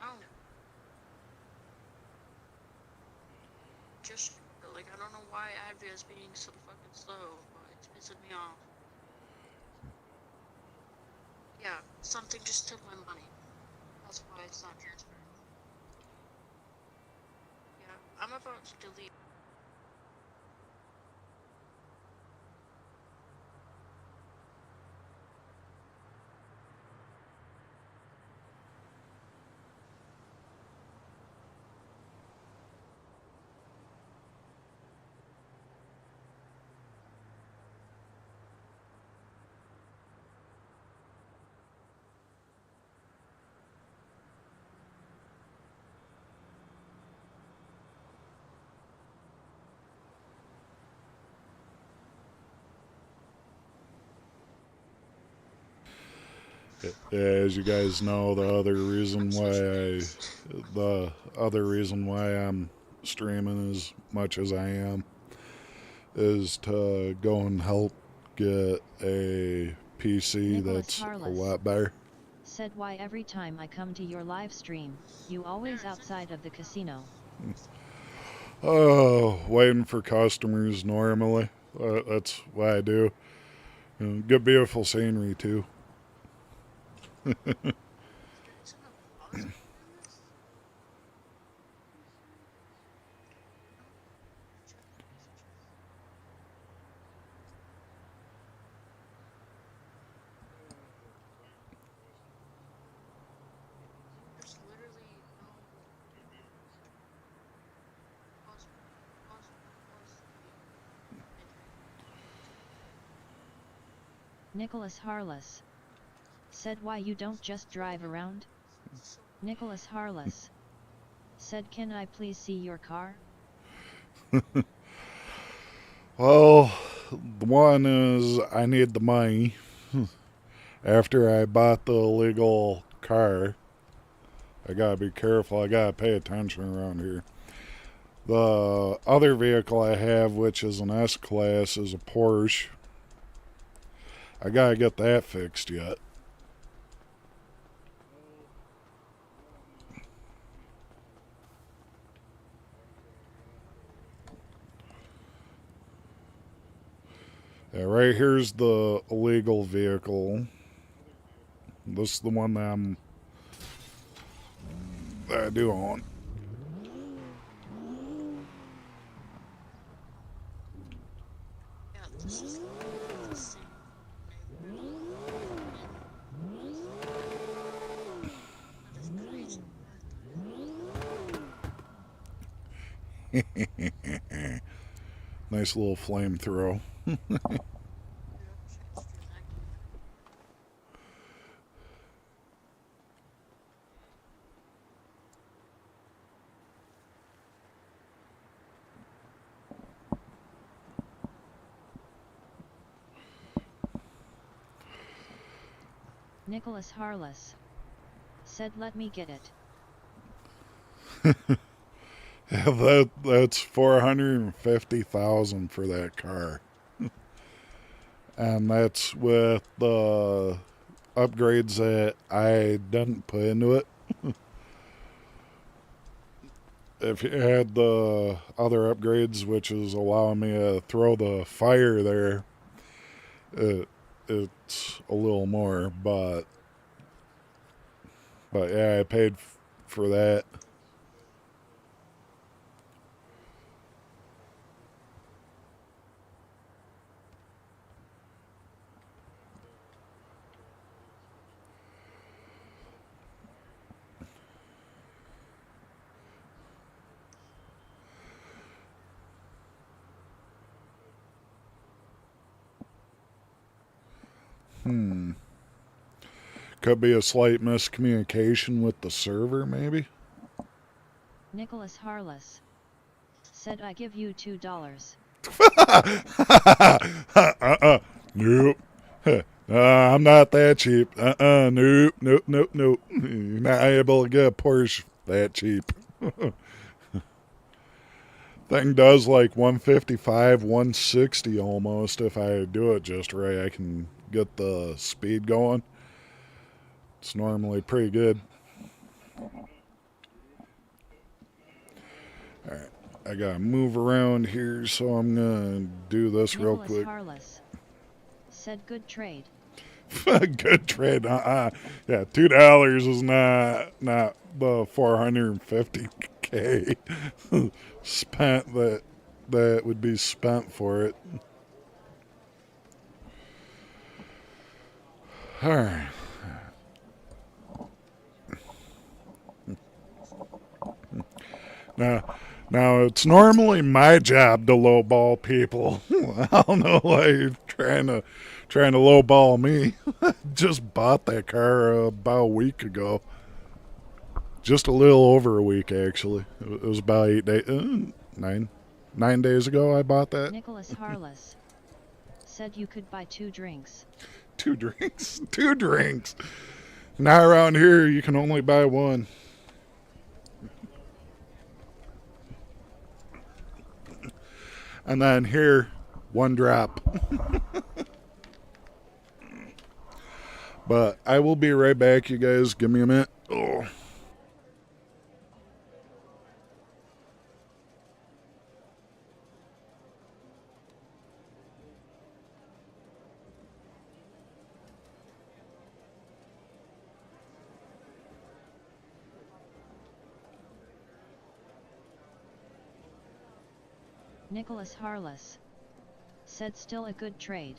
Oh. Just, like, I don't know why Advia is being so fucking slow, but it's pissing me off. Yeah, something just took my money. That's why it's not transferring. Yeah, I'm about to delete. As you guys know, the other reason why I'm streaming as much as I am is to go and help get a PC Nicholas that's a Harless lot better. said, why every time I come to your live stream, you always outside of the casino? Oh, waiting for customers normally. That's what I do. You know, good, beautiful scenery too. There's literally no pause, Nicholas Harless said, why you don't just drive around? Nicholas Harless said, can I please see your car? Well, the one is I need the money after I bought the illegal car. I gotta be careful. I gotta pay attention around here. The other vehicle I have, which is an S-Class, is a Porsche. I gotta get that fixed yet. Yeah, right here's the illegal vehicle. This is the one that I do own. Yeah, this is the same neighborhood. That is crazy. Nice little flamethrower. Nicholas Harless said, let me get it. Yeah, that's $450,000 for that car. And that's with the upgrades that I didn't put into it. If you had the other upgrades, which is allowing me to throw the fire there, it's a little more, but yeah, I paid for that. Could be a slight miscommunication with the server, maybe? Nicholas Harless said, I give you $2. Nope. I'm not that cheap. Nope, nope, nope, nope. You're not able to get a Porsche that cheap. Thing does like 155, 160 almost. If I do it just right, I can get the speed going. It's normally pretty good. Alright, I gotta move around here, so I'm gonna do this real quick. Nicholas Harless said, good trade. Good trade. Yeah, $2 is not the 450K spent that would be spent for it. All right. Now it's normally my job to lowball people. I don't know why you're trying to lowball me. Just bought that car about a week ago. Just a little over a week, actually. It was about 8 days, 9 days ago I bought that. Nicholas Harless said you could buy 2 drinks. 2 drinks? 2 drinks. Now around here, you can only buy 1. And then here, 1 drop. But I will be right back, you guys. Give me a minute. Oh. Nicholas Harless said still a good trade.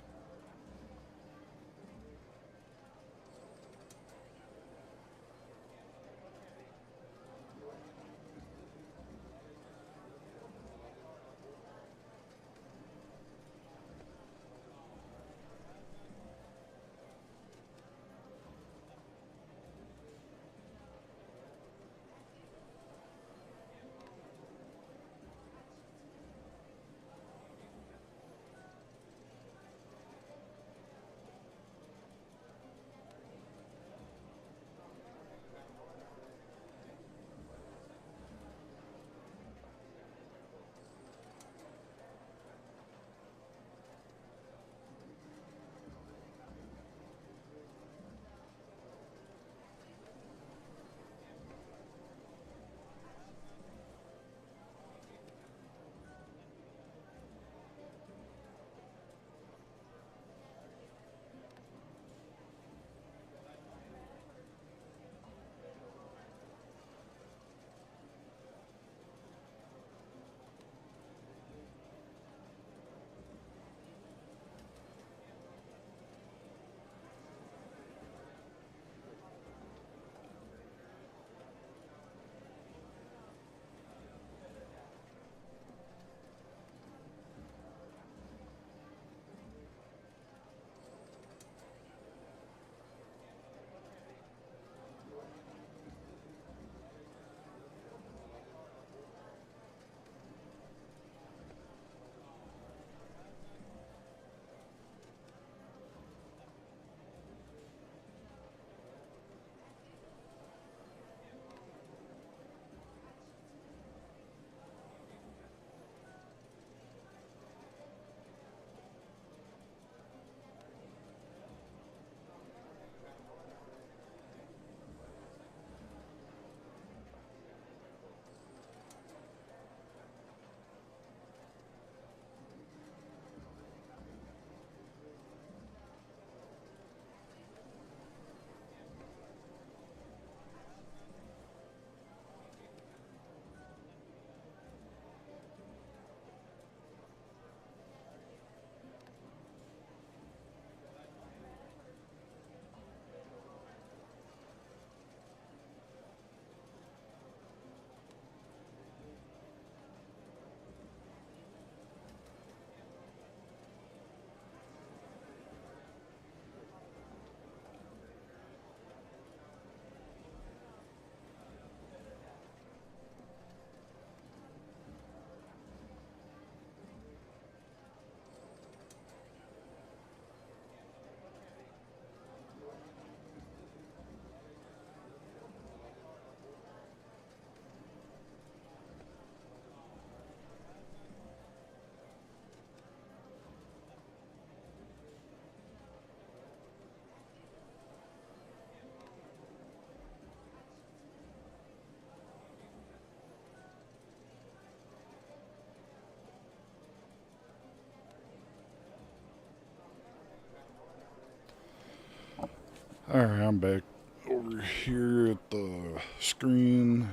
Alright, I'm back over here at the screen.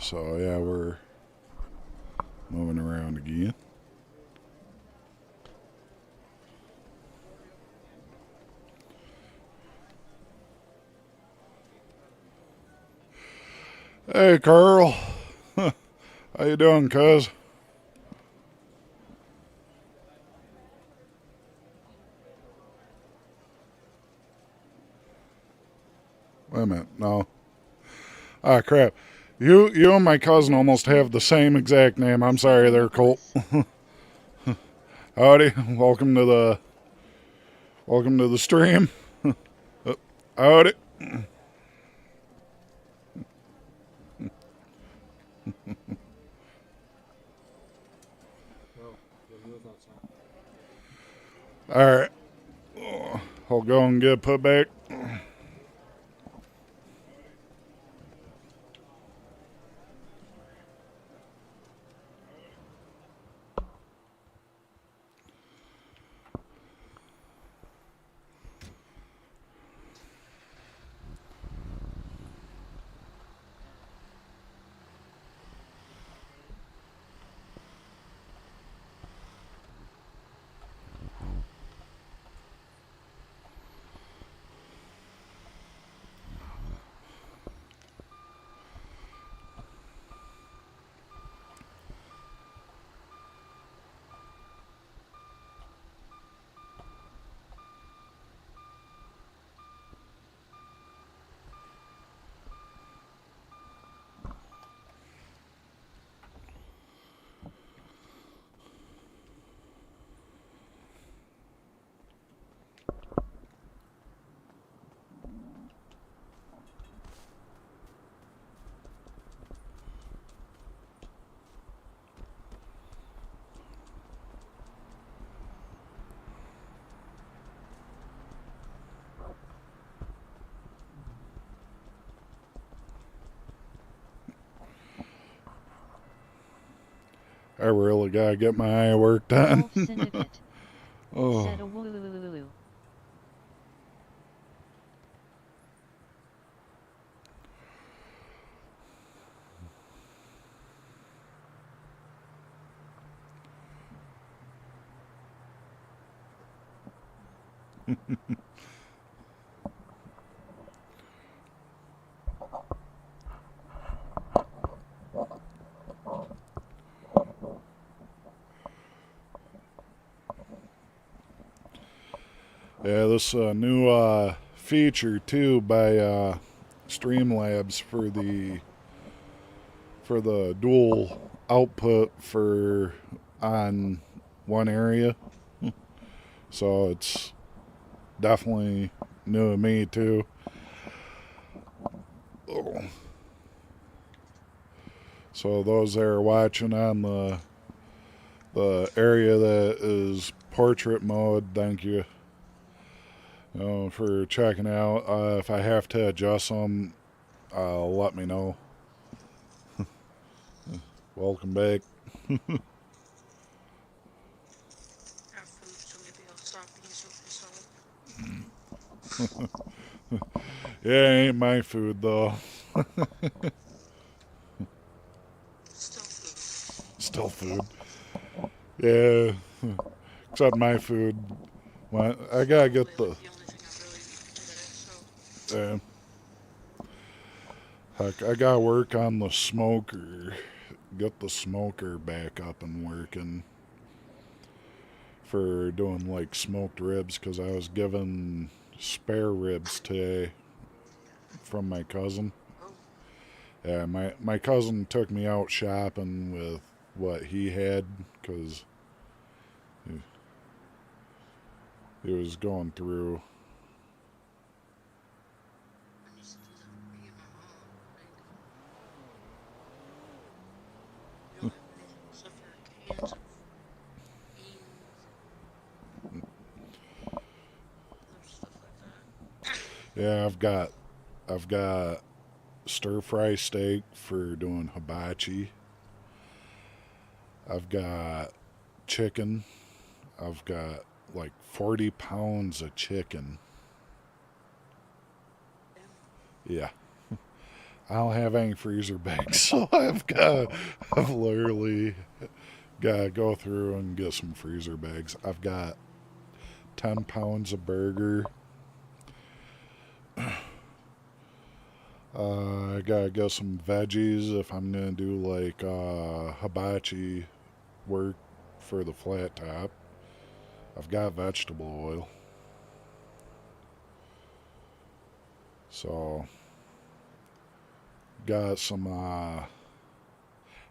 So yeah, we're moving around again. Hey Carl, how you doing, cuz? Wait a minute, no. Ah, crap. You and my cousin almost have the same exact name. I'm sorry there, Colt. Howdy, welcome to the stream. Howdy. Well, the wheel's outside. Alright. I'll go and get put back. I really gotta get my eye work done. Wolf Syndicate. Oh. Said a woo. Yeah, this new feature too by Streamlabs for the dual output for on one area. So it's definitely new to me too. Oh. So those that are watching on the area that is portrait mode, thank you. For checking out. If I have to adjust them, let me know. Welcome back. Got food, so maybe I'll stop being so pissed off. Yeah, ain't my food though. Still food. Yeah. Except my food. I gotta get the. Yeah. Heck, I gotta work on the smoker. Get the smoker back up and working for doing like smoked ribs, because I was given spare ribs today from my cousin. Yeah, my cousin took me out shopping with what he had, because he was going through. Yeah, I've got stir fry steak for doing hibachi. I've got chicken. I've got like 40 pounds of chicken. Yeah. I don't have any freezer bags, so I've literally got to go through and get some freezer bags. I've got 10 pounds of burger. I gotta get some veggies if I'm gonna do like hibachi work for the flat top. I've got vegetable oil. So, got some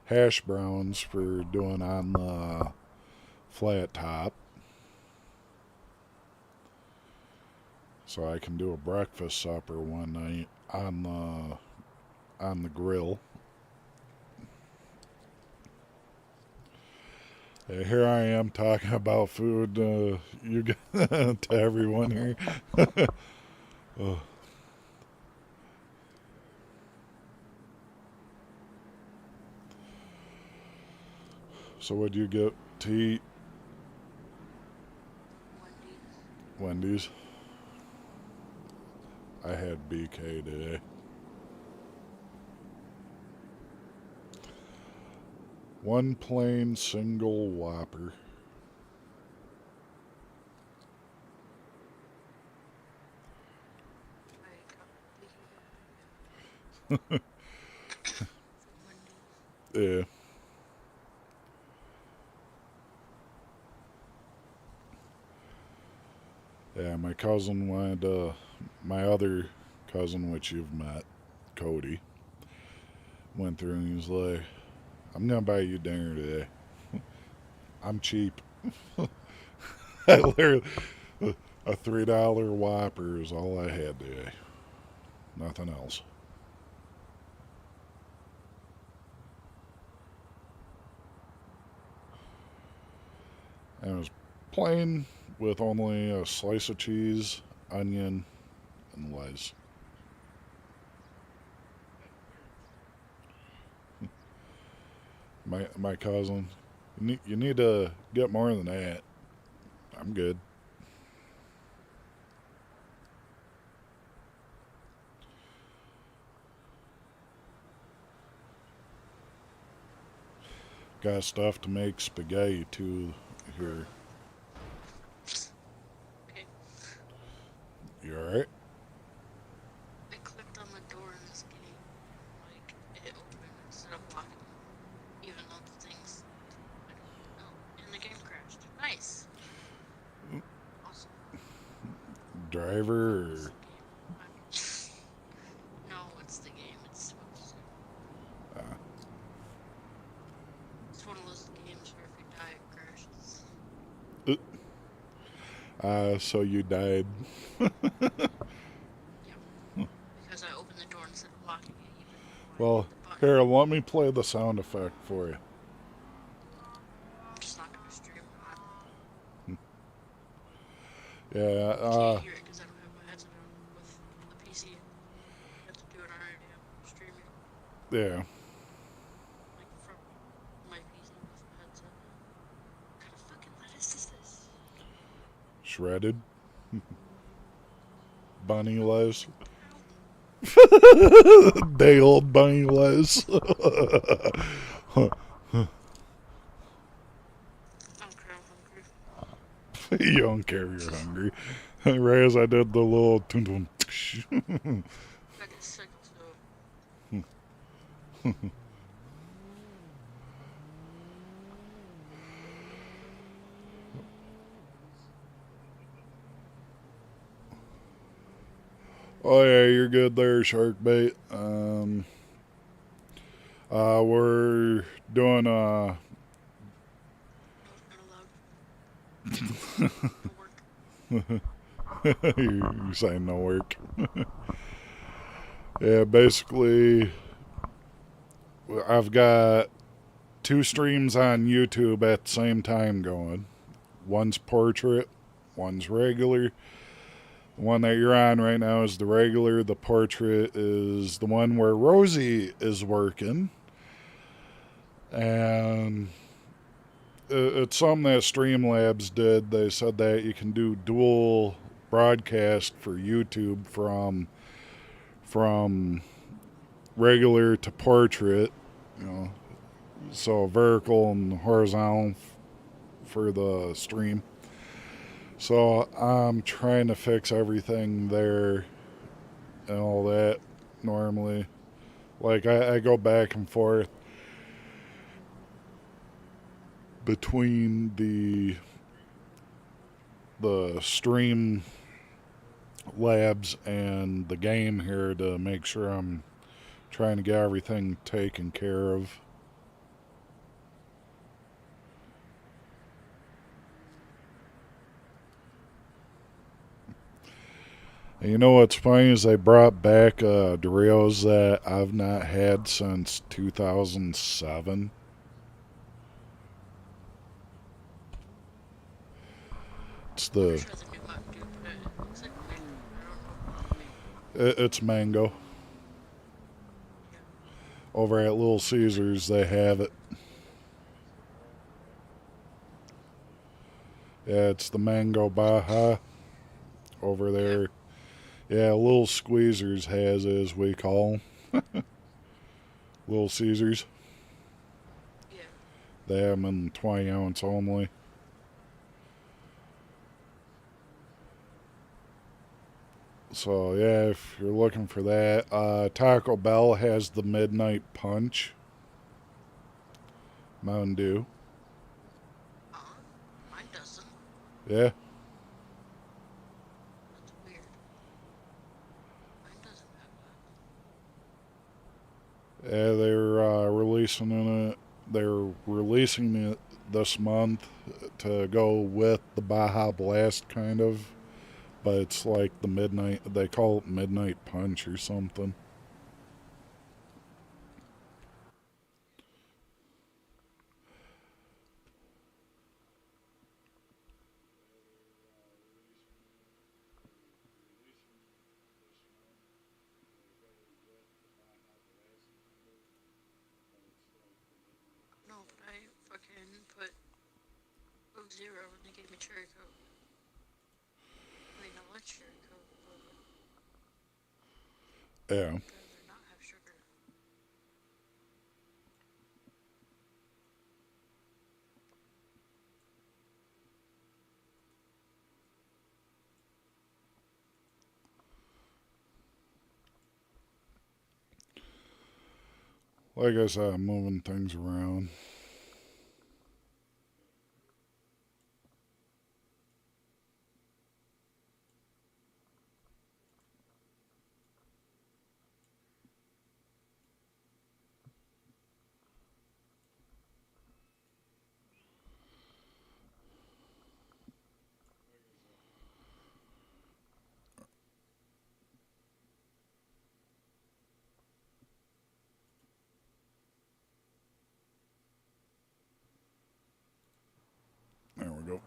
hash browns for doing on the flat top. So I can do a breakfast supper one night on the grill. Here I am talking about food to everyone here. Oh. So what'd you get to eat? Wendy's. I had BK today. One plain single Whopper. Yeah. Yeah, my cousin wanted my other cousin, which you've met, Cody, went through and he's like, I'm gonna buy you dinner today. I'm cheap. I literally, a $3 Whopper is all I had today. Nothing else. And it was plain with only a slice of cheese, onion, and lettuce. My cousin, you need to get more than that. I'm good. Got stuff to make spaghetti too here. Okay. You alright? I clicked on the door in this game. Like, it opened instead of locking. Even though the things. Oh, and the game crashed. Nice. Awesome. Driver or... No, it's the game. It's supposed to. It's one of those games where if you die, it crashes. So you died. Yeah. Because I opened the door instead of locking it. Well, here, let me play the sound effect for you. I'm just not going to stream it. Yeah, I can't hear it because I don't have my headset on with the PC. I have to do it on radio streaming. yeah. Like from my PC with the headset. What kind of fucking lettuce is this? Shredded. Bunny les. Day old bunny les. You don't care you're hungry. Right as I did the little toon toon. I get sick too. Oh yeah, you're good there, shark bait. We're doing you're saying no work. Yeah, basically, I've got 2 streams on YouTube at the same time going. One's portrait, one's regular. The one that you're on right now is the regular. The portrait is the one where Rosie is working. And it's something that Streamlabs did. They said that you can do dual broadcast for YouTube from from regular to portrait, you know, so vertical and horizontal for the stream. So I'm trying to fix everything there and all that normally. Like I go back and forth between the stream labs and the game here to make sure I'm trying to get everything taken care of. And you know what's funny is they brought back Doritos that I've not had since 2007. It's the it's mango. Over at Little Caesars they have it. Yeah, it's the mango Baja over there. Yeah, Little Squeezers has it, as we call them. Little Caesars. They have them in 20 ounce only. So yeah, if you're looking for that, Taco Bell has the Midnight Punch. Mountain Dew. Mine doesn't. Yeah. That's weird. Mine doesn't have that. Yeah, they're releasing it this month to go with the Baja Blast, kind of. But it's like the midnight. They call it Midnight Punch or something. No, but I fucking put Coke Zero and they gave me cherry Coke. I mean, I like cherry Coke, but Yeah. I'd rather not have sugar. Like I said, I'm moving things around. There we go.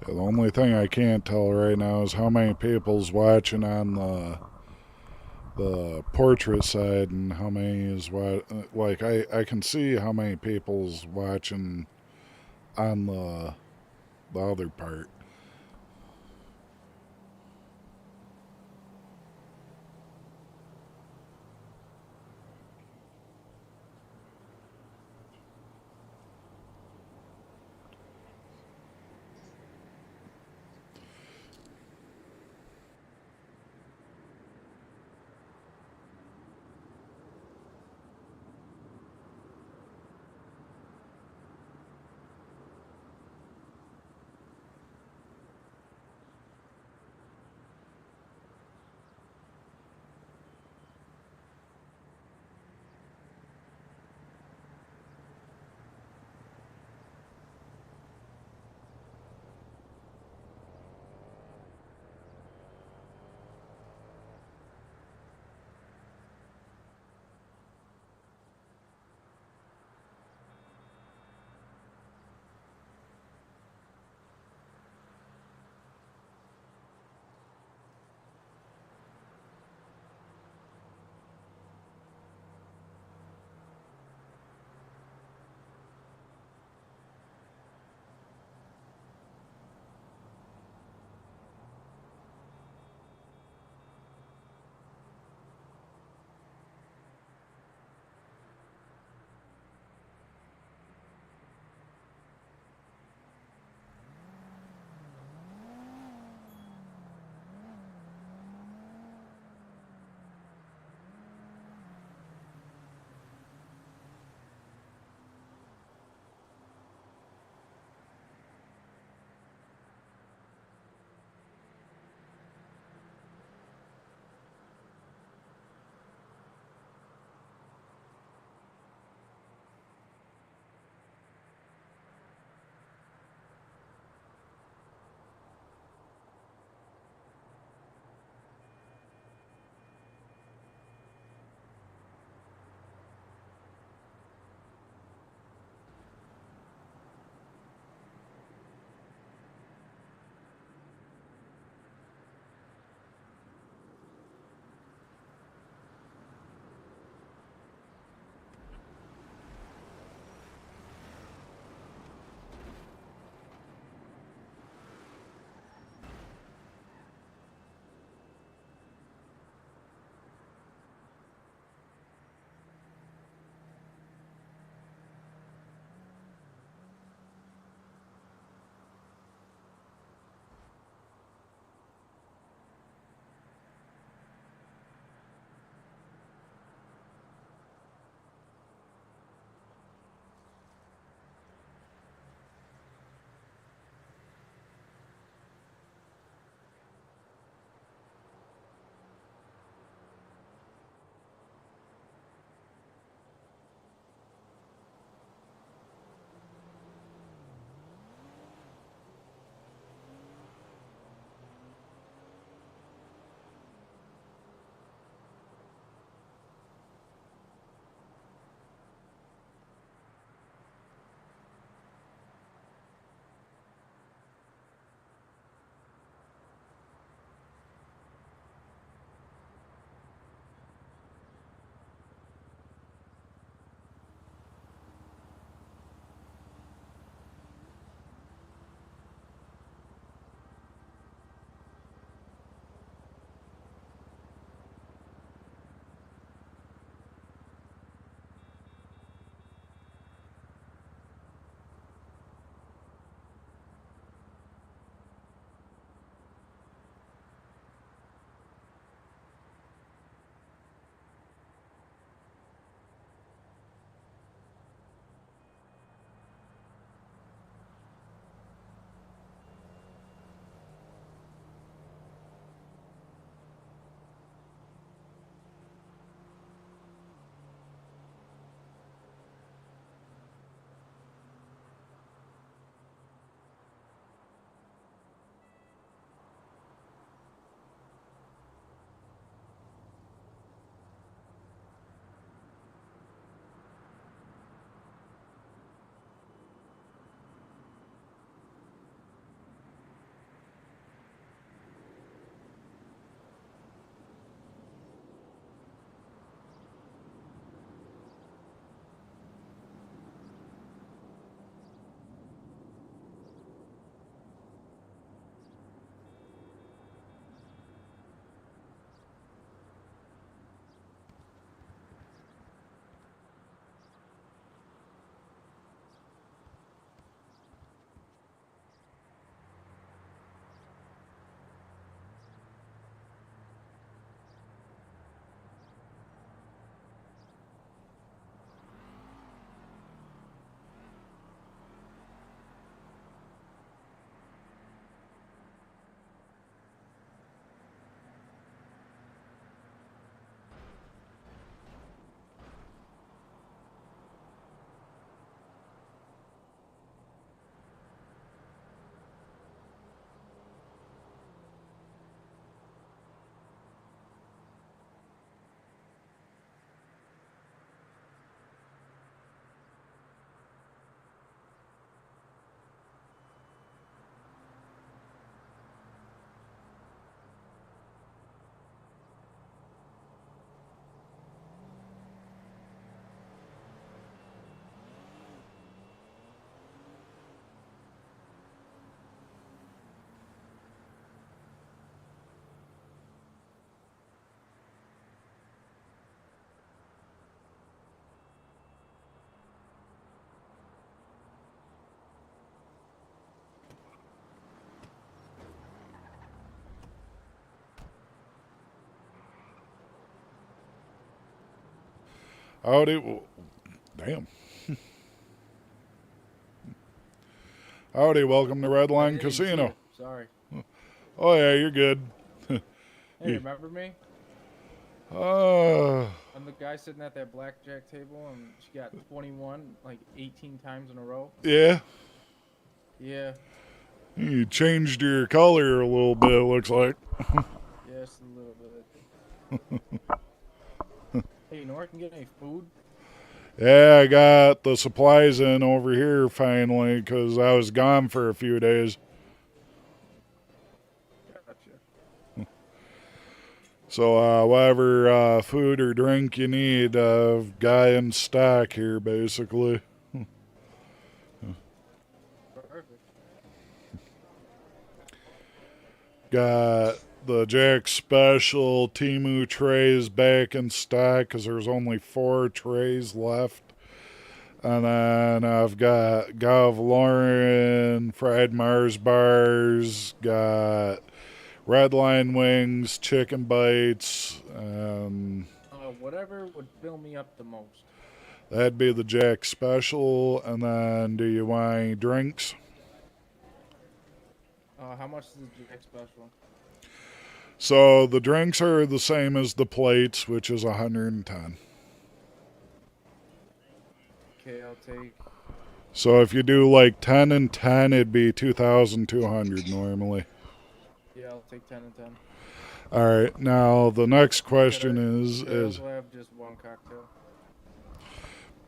Yeah, the only thing I can't tell right now is how many people's watching on the portrait side and how many is like I can see how many people's watching on the other part. Howdy. Damn. Howdy, welcome to Redline didn't see Casino. you. Sorry. Oh, yeah, you're good. Hey, remember me? Uh, I'm the guy sitting at that blackjack table and she got 21 like 18 times in a row. yeah. Yeah, You changed your color a little bit, it looks like. yes, a little bit. Hey, you know where I can get any food? Yeah, I got the supplies in over here finally because I was gone for a few days. Gotcha. So, whatever food or drink you need, guy in stock here, basically. Perfect. Got the Jack Special Timu trays back in stock because there's only 4 trays left. And then I've got Gov Lauren fried Mars bars, got Redline wings, chicken bites, and Whatever would fill me up the most. that'd be the Jack Special. And then do you want any drinks? How much is the Jack Special? So the drinks are the same as the plates, which is 110. Okay, I'll take. So if you do like 10 and 10, it'd be 2,200 normally. Yeah, I'll take 10 and 10. All right. Now the next question Could I also have just one cocktail?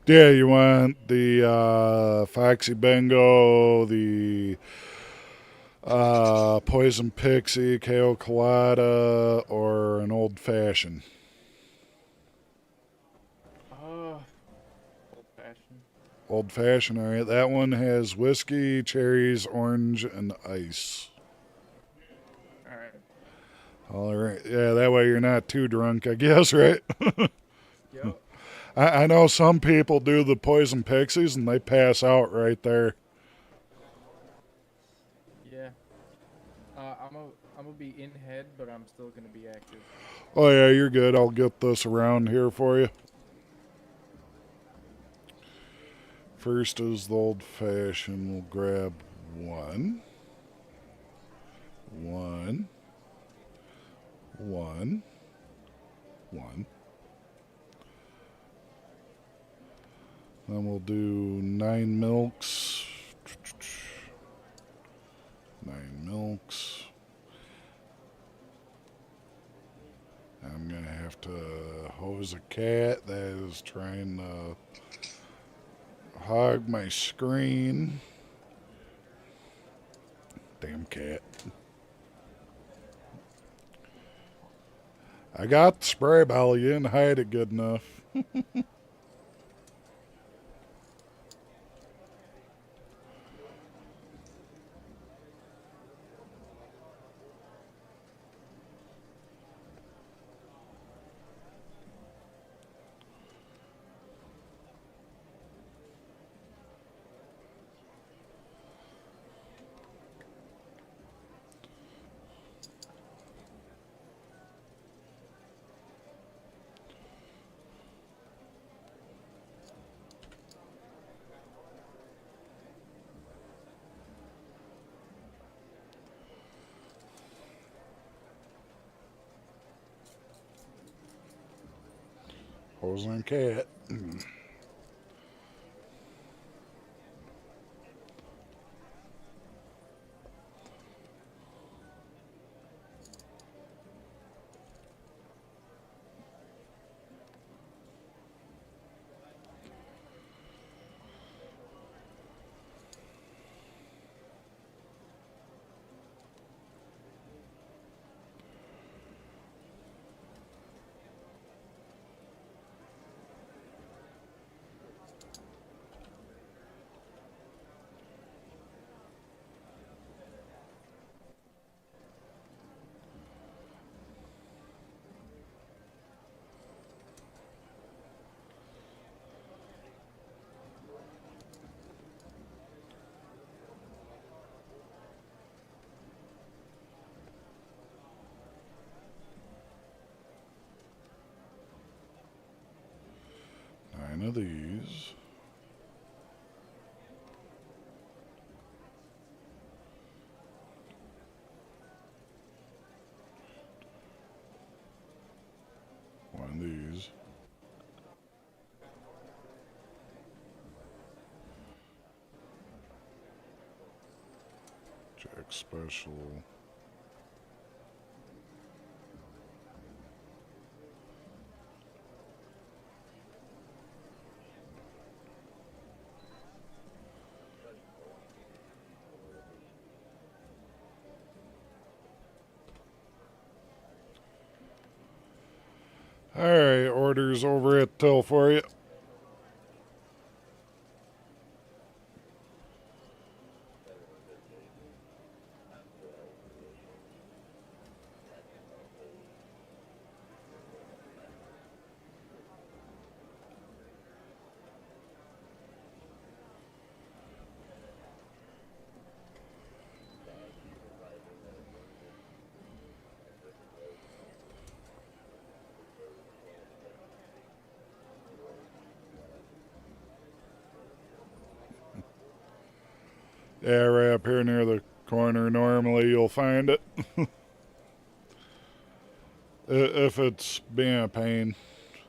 Yeah, you want the Foxy Bingo, the Poison Pixie, KO Colada, or an Old Fashioned? Old fashioned. Old Fashioned, all right. That one has whiskey, cherries, orange, and ice. All right. All right. Yeah, that way you're not too drunk, I guess, right? Yep. I know some people do the Poison Pixies and they pass out right there. Yeah. I'm gonna be in head, but I'm still gonna be active. Oh, yeah, you're good. I'll get this around here for you. First is the Old Fashioned. We'll grab one. Then we'll do 9 milks. 9 milks. I'm going to have to hose a cat that is trying to hog my screen. Damn cat. I got the spray bottle. You didn't hide it good enough. Hosing cat. these. Jack Special. Alright, orders over at till for you. Yeah, right up here near the corner. Normally you'll find it. If it's being a pain.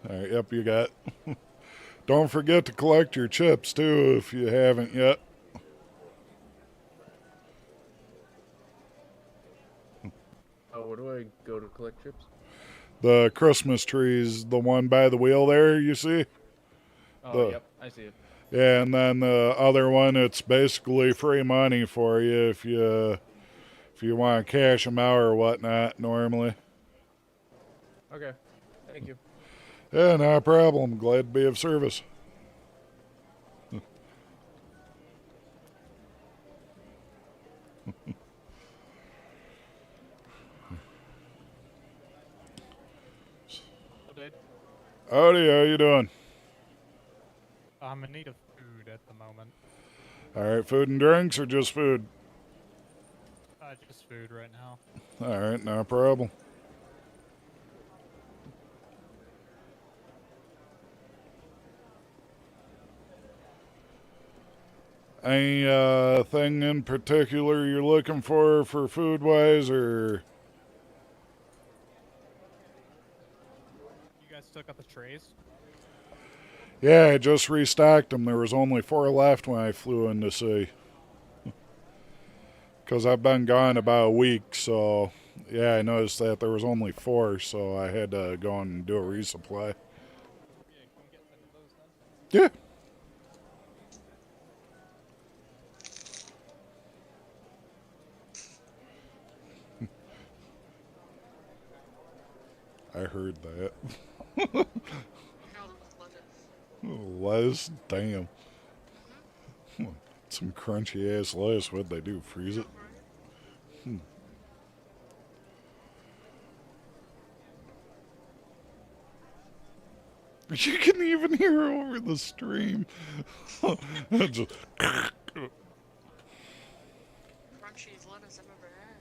Alright, yep, you got. Don't forget to collect your chips too if you haven't yet. Oh, where do I go to collect chips? The Christmas trees, the one by the wheel there, you see? Oh, yep, I see it. Yeah, and then the other one, it's basically free money for you if you want to cash them out or whatnot normally. Okay, thank you. Yeah, no problem. Glad to be of service. Howdy, how you doing? I'm in need of food at the moment. Alright, food and drinks or just food? Just food right now. Alright, no problem. Any thing in particular you're looking for food-wise, or? You guys still got the trays? Yeah, I just restocked them. There was only 4 left when I flew in to see. Because I've been gone about a week, so yeah, I noticed that there was only 4, so I had to go and do a resupply. Yeah, can we get 10 of those then? Yeah. I heard that. Lettuce? Damn. Some crunchy ass lettuce. What'd they do? Freeze it? You can even hear over the stream. Just Crunchiest lettuce I've ever had.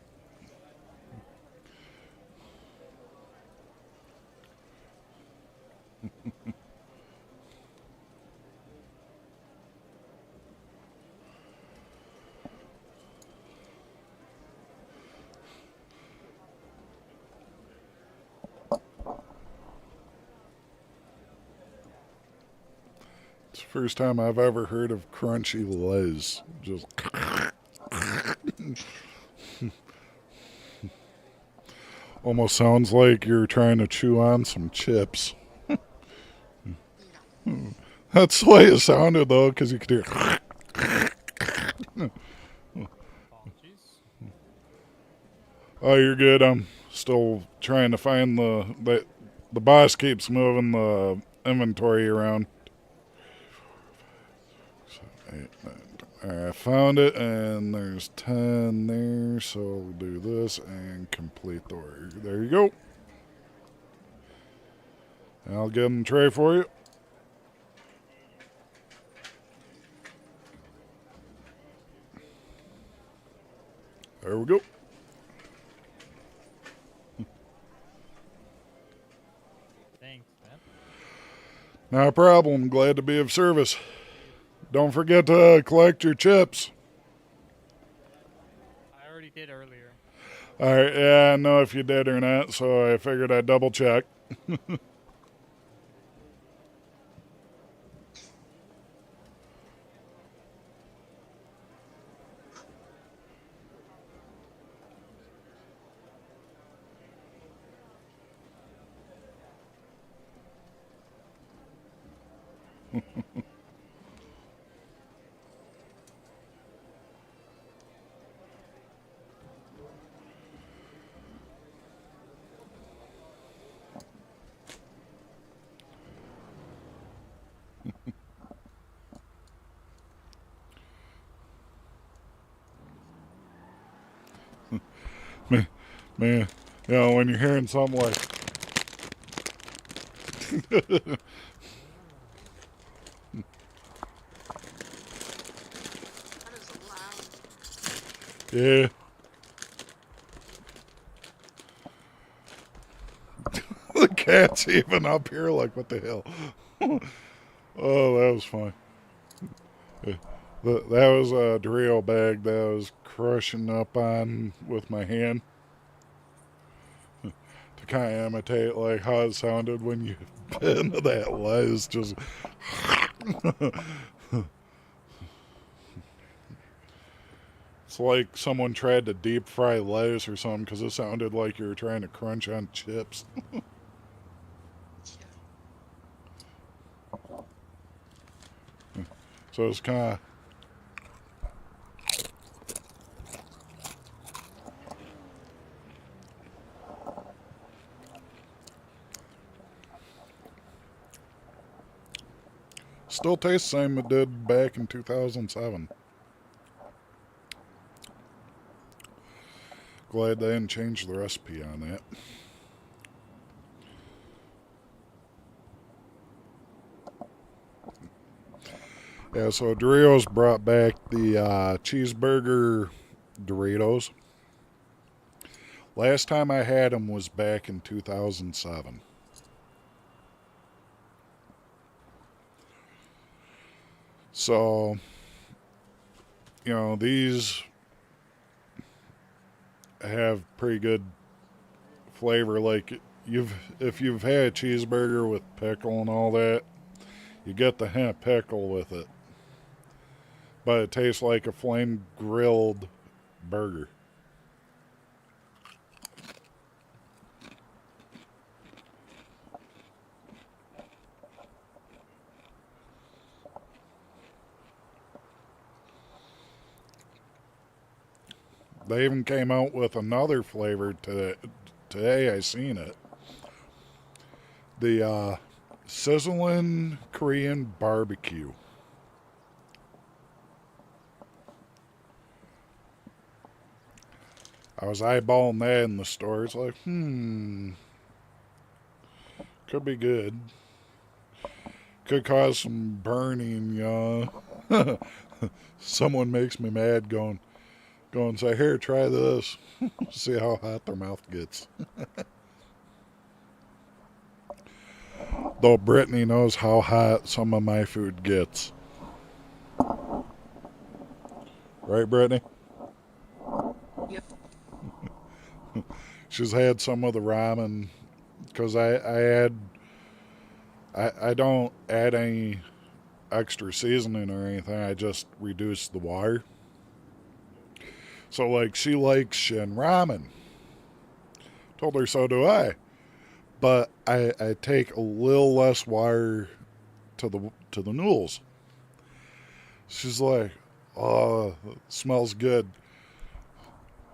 It's the first time I've ever heard of crunchy les. Just almost sounds like you're trying to chew on some chips. That's the way it sounded though, because you could hear. Oh, you're good. I'm still trying to find the boss keeps moving the inventory around. Alright, I found it, and there's 10 there, so we'll do this and complete the order. There you go. And I'll get them a tray for you. There we go. Thanks, man. No problem. Glad to be of service. Don't forget to collect your chips. I already did earlier. Alright, yeah, I know if you did or not, so I figured I'd double check. man, man, you know, when you're hearing something like That is loud. yeah. The cat's even up here like, what the hell? Oh, that was fun. Yeah. That was a Dorito bag that I was crushing up on with my hand to kind of imitate like how it sounded when you bit into that lettuce. Just it's like someone tried to deep fry lettuce or something because it sounded like you were trying to crunch on chips. So it's kind of. Still tastes the same it did back in 2007. Glad they didn't change the recipe on that. Yeah, so Doritos brought back the cheeseburger Doritos. Last time I had them was back in 2007. So, you know, these have pretty good flavor. Like if you've had a cheeseburger with pickle and all that, you get the hint of pickle with it. But it tastes like a flame grilled burger. They even came out with another flavor today. I seen it. The sizzling Korean barbecue. I was eyeballing that in the store. It's like, could be good. Could cause some burning, Someone makes me mad going and say, here, try this. See how hot their mouth gets. Though Brittany knows how hot some of my food gets. Right, Brittany? Yep. She's had some of the ramen because I don't add any extra seasoning or anything. I just reduce the water. So like she likes Shin ramen. Told her so do I. But I take a little less water to the noodles. She's like, oh, it smells good.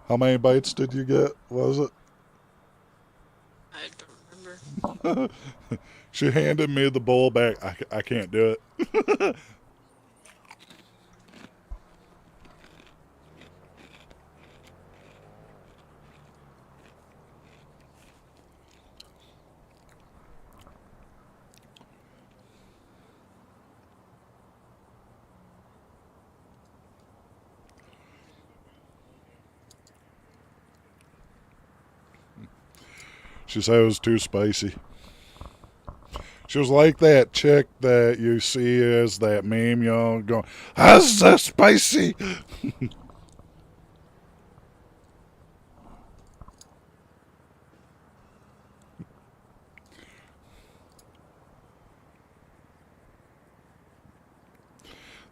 How many bites did you get? Was it? I don't remember. She handed me the bowl back. I can't do it. She said it was too spicy. She was like that chick that you see as that meme, going, how's that spicy?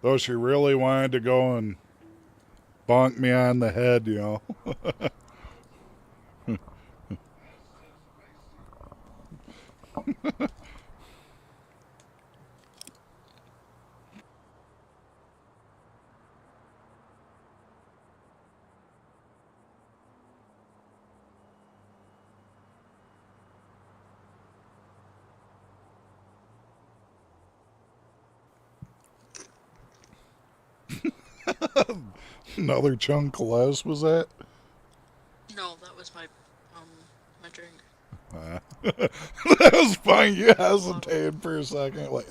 Though she really wanted to go and bonk me on the head, Another chunk less, was that? No, that was my my drink. That was fine. You hesitated for a second, like,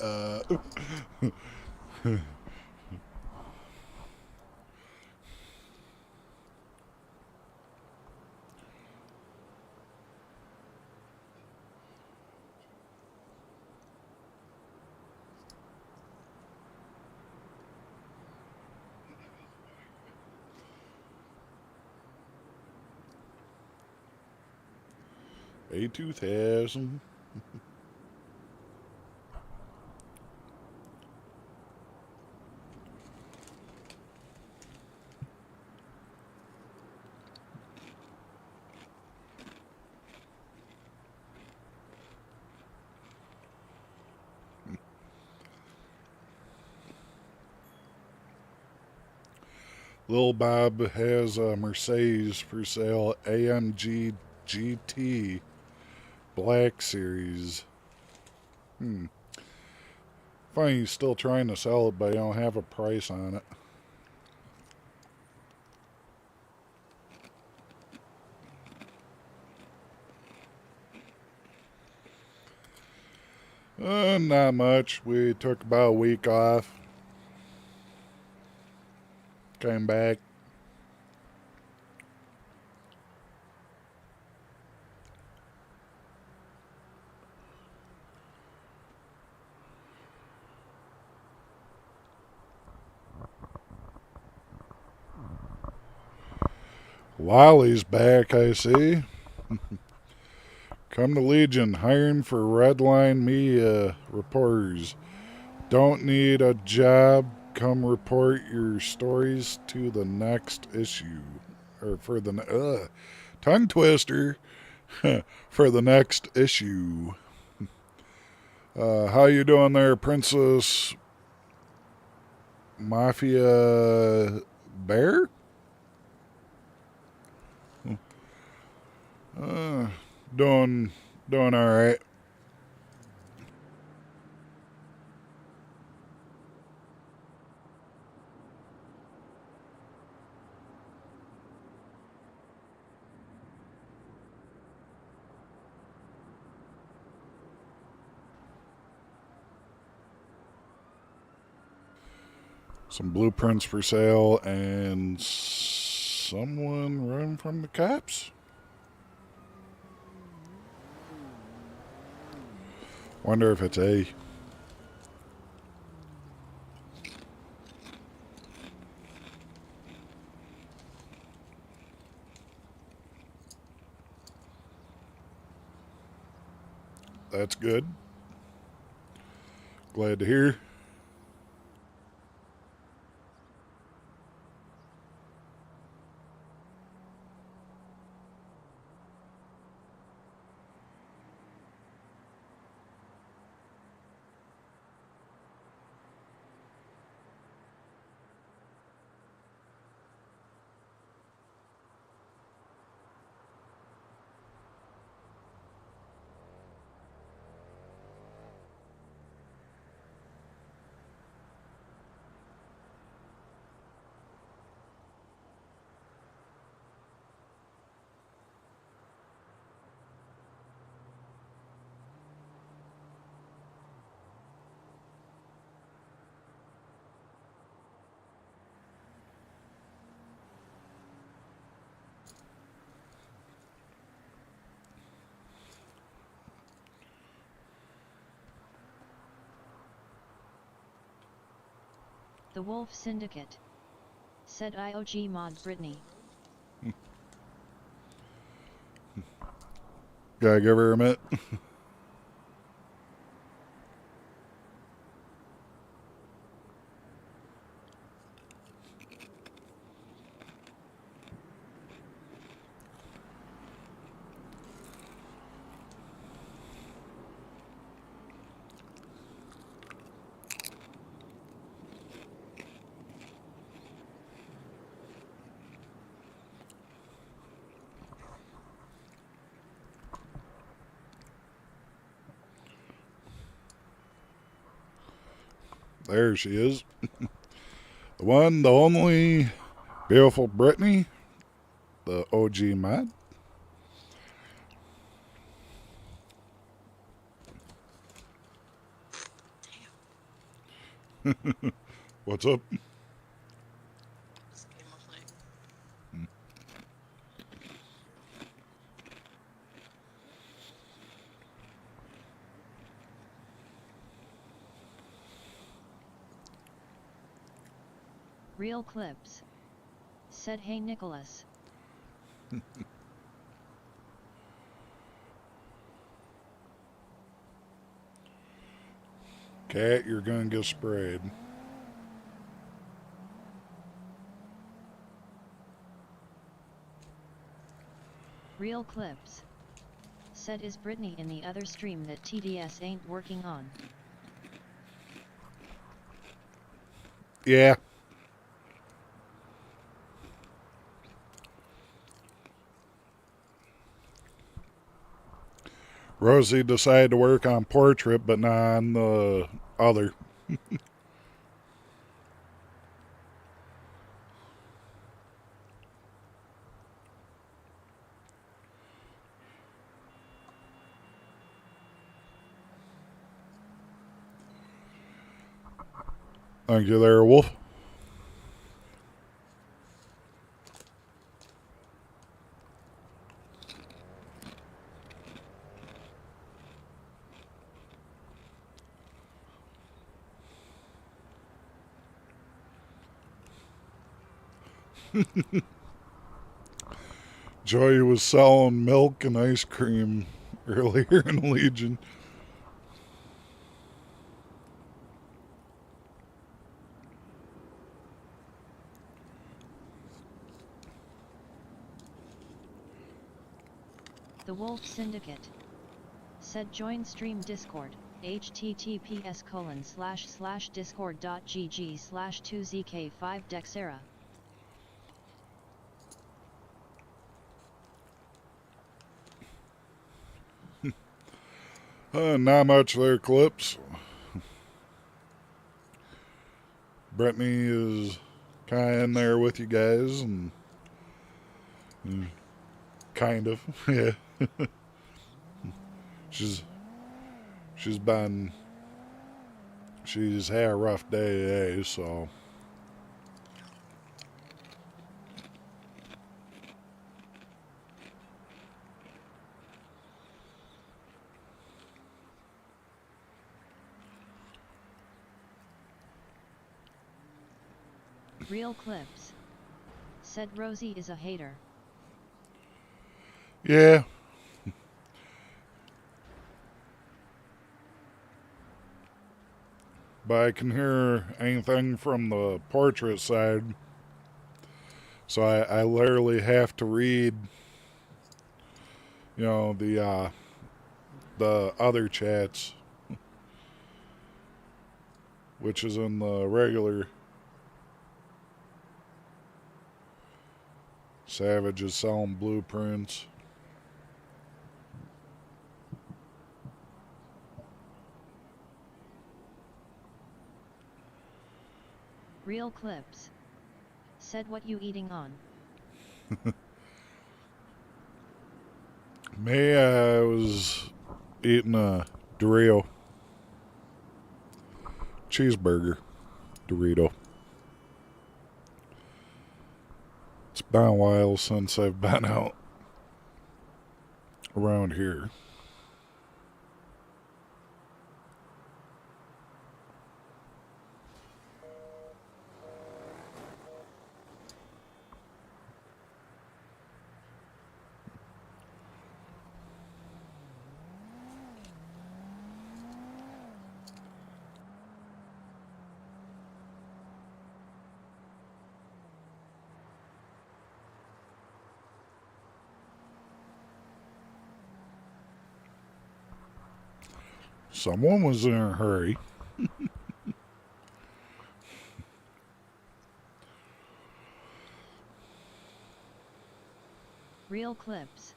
82,000. Lil Bob has a Mercedes for sale, AMG GT Black Series. Funny, he's still trying to sell it, but I don't have a price on it. Not much. We took about a week off. Came back. Wally's back, I see. Come to Legion, hiring for Redline media reporters. Don't need a job. Come report your stories to the next issue. Or for the tongue twister. For the next issue. How you doing there, Princess Mafia Bear? Doing all right. Some blueprints for sale and someone running from the cops. Wonder if it's A. That's good. Glad to hear. The Wolf Syndicate. Said IOG mod Brittany. Gotta give her a minute. There she is. The one, the only Beautiful Brittany, the OG mod. What's up? This game of like Real Clips said, "Hey Nicholas." Cat, you're gonna get sprayed. Real Clips said, "Is Brittany in the other stream that TDS ain't working on?" Yeah. Rosie decided to work on portrait, but not on the other. Thank you there, Wolf. Joey was selling milk and ice cream earlier in Legion. The Wolf Syndicate said, "Join stream Discord, https://discord.gg/2zk5dexera." Not much there, Clips. Brittany is kind of in there with you guys, and kind of, yeah. she's had a rough day today, so. Real Clips said, "Rosie is a hater." Yeah. But I can hear anything from the portrait side. So I literally have to read, the other chats, which is in the regular Savage is selling blueprints. Real Clips said, "What you eating on?" Me, I was eating a Dorito cheeseburger Dorito. It's been a while since I've been out around here. Someone was in a hurry. Real Clips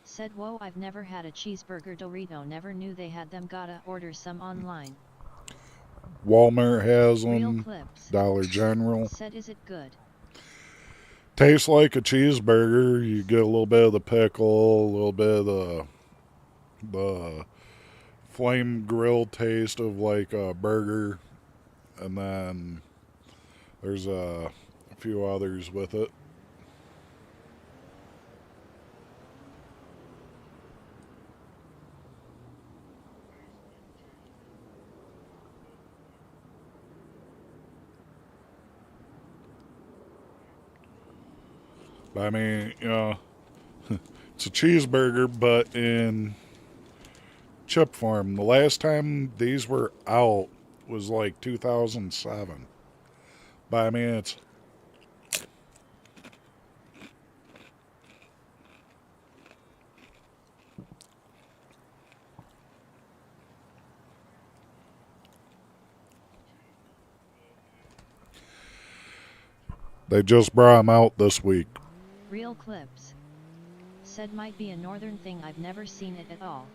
said, "Whoa, I've never had a cheeseburger Dorito, never knew they had them, gotta order some online." Walmart has Real them. Clips Dollar General. said, "Is it good?" Tastes like a cheeseburger. You get a little bit of the pickle, a little bit of the flame grill taste of like a burger, and then there's a few others with it. But I mean, it's a cheeseburger, but in chip form. The last time these were out was like 2007. But I mean, it's they just brought them out this week. Real clips. Said might be a northern thing, I've never seen it at all.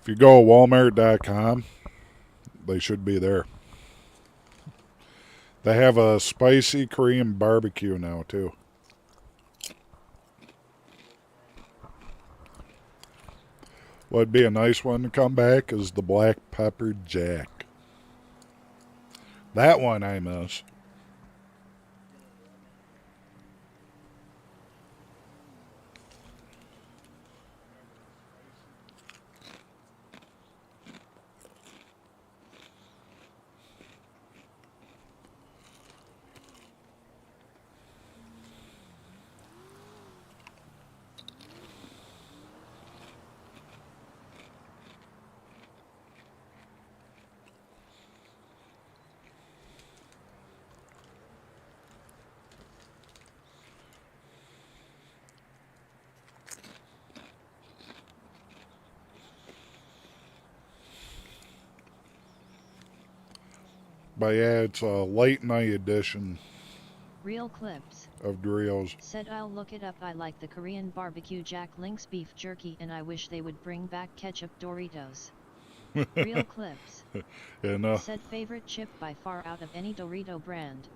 If you go to Walmart.com, they should be there. They have a spicy Korean barbecue now, too. What'd be a nice one to come back is the black pepper jack. That one I miss. But yeah, it's a late night edition Real clips. of Doritos. Said I'll look it up. I like the Korean barbecue Jack Link's beef jerky and I wish they would bring back ketchup Doritos. Real clips. And Said favorite chip by far out of any Dorito brand.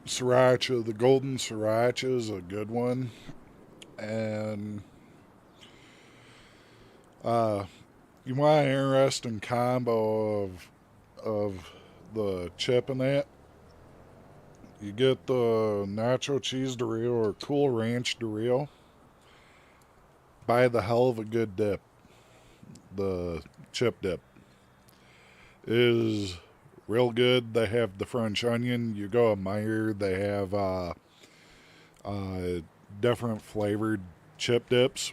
Sriracha, the golden sriracha is a good one. And you want an interesting combo of the chip in that? You get the nacho cheese Dorito or Cool Ranch Dorito. Buy the hell of a good dip. The chip dip is real good. They have the French onion. You go to Meyer, they have different flavored chip dips.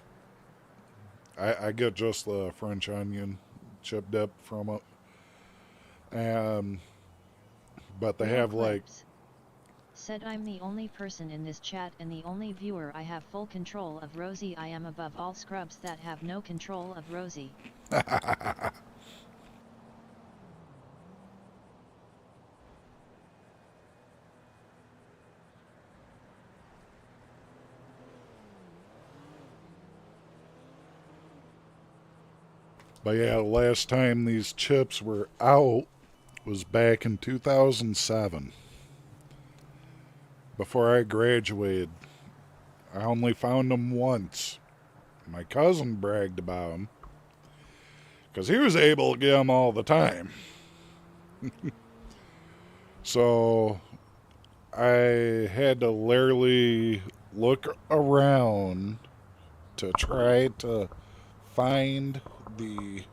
I get just the French onion chip dip from it. But they Real have like clips. Said I'm the only person in this chat and the only viewer I have full control of Rosie. I am above all scrubs that have no control of Rosie. But yeah, last time these chips were out was back in 2007. Before I graduated. I only found them once. My cousin bragged about them. Because he was able to get them all the time. So I had to literally look around to try to find the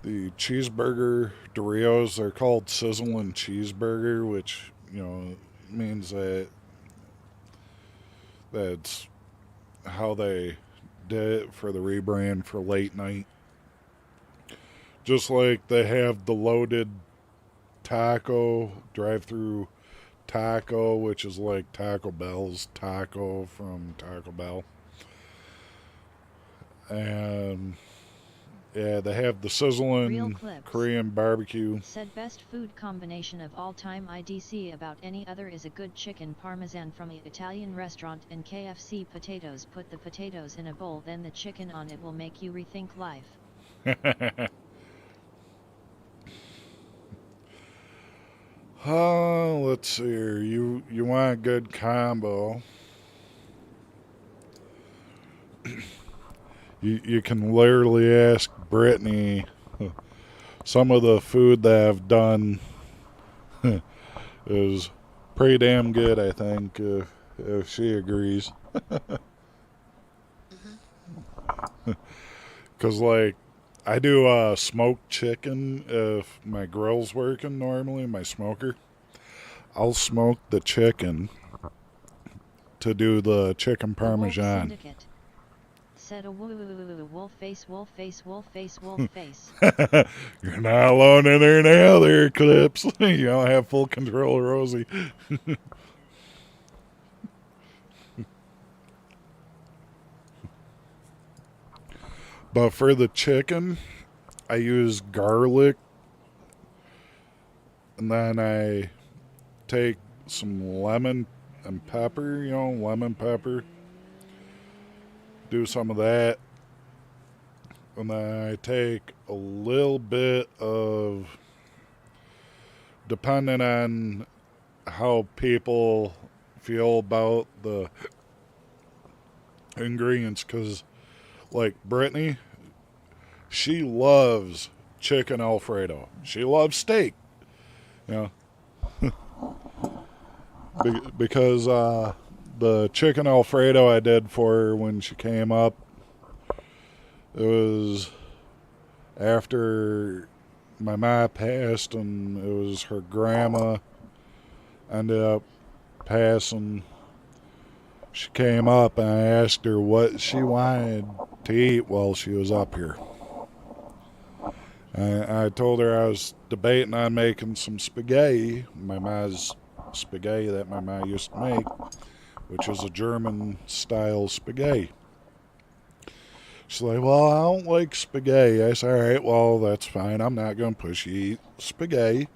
cheeseburger Doritos. They're called Sizzling Cheeseburger, which, means that that's how they did it for the rebrand for late night. Just like they have the loaded taco, drive-through taco, which is like Taco Bell's taco from Taco Bell. And yeah, they have the sizzling Korean barbecue. Said best food combination of all time. IDC about any other is a good chicken parmesan from an Italian restaurant and KFC potatoes. Put the potatoes in a bowl, then the chicken on it, will make you rethink life. But yeah, the last time these chips were out was back in 2007. Before I graduated. I only found them once. My cousin bragged about them. Because he was able to get them all the time. So I had to literally look around to try to find the cheeseburger Doritos. Just like they have the loaded taco, drive-through taco, which is like Taco Bell's taco from Taco Bell. And yeah, they have the sizzling Korean barbecue. Let's see here. You want a good combo. You can literally ask Brittany some of the food that I've done is pretty damn good, I think, if she agrees. Because, like, I do smoked chicken if my grill's working normally, my smoker. I'll smoke the chicken to do the chicken The Wolf parmesan. Syndicate said a wolf face, wolf face, wolf face, wolf face. You're not alone in there now, there, Clips. You don't have full control, Rosie. But for the chicken, I use garlic, and then I take some lemon and pepper, lemon pepper. Do some of that. And then I take a little bit of, depending on how people feel about the ingredients, because, like, Brittany, she loves chicken Alfredo. She loves steak, because the chicken Alfredo I did for her when she came up, it was after my ma passed, and it was her grandma ended up passing. She came up, and I asked her what she wanted to eat while she was up here. I told her I was debating on making some spaghetti, my ma's spaghetti that my ma used to make, which is a German-style spaghetti. She's like, well, I don't like spaghetti. I said, all right, well, that's fine. I'm not going to push you to eat spaghetti.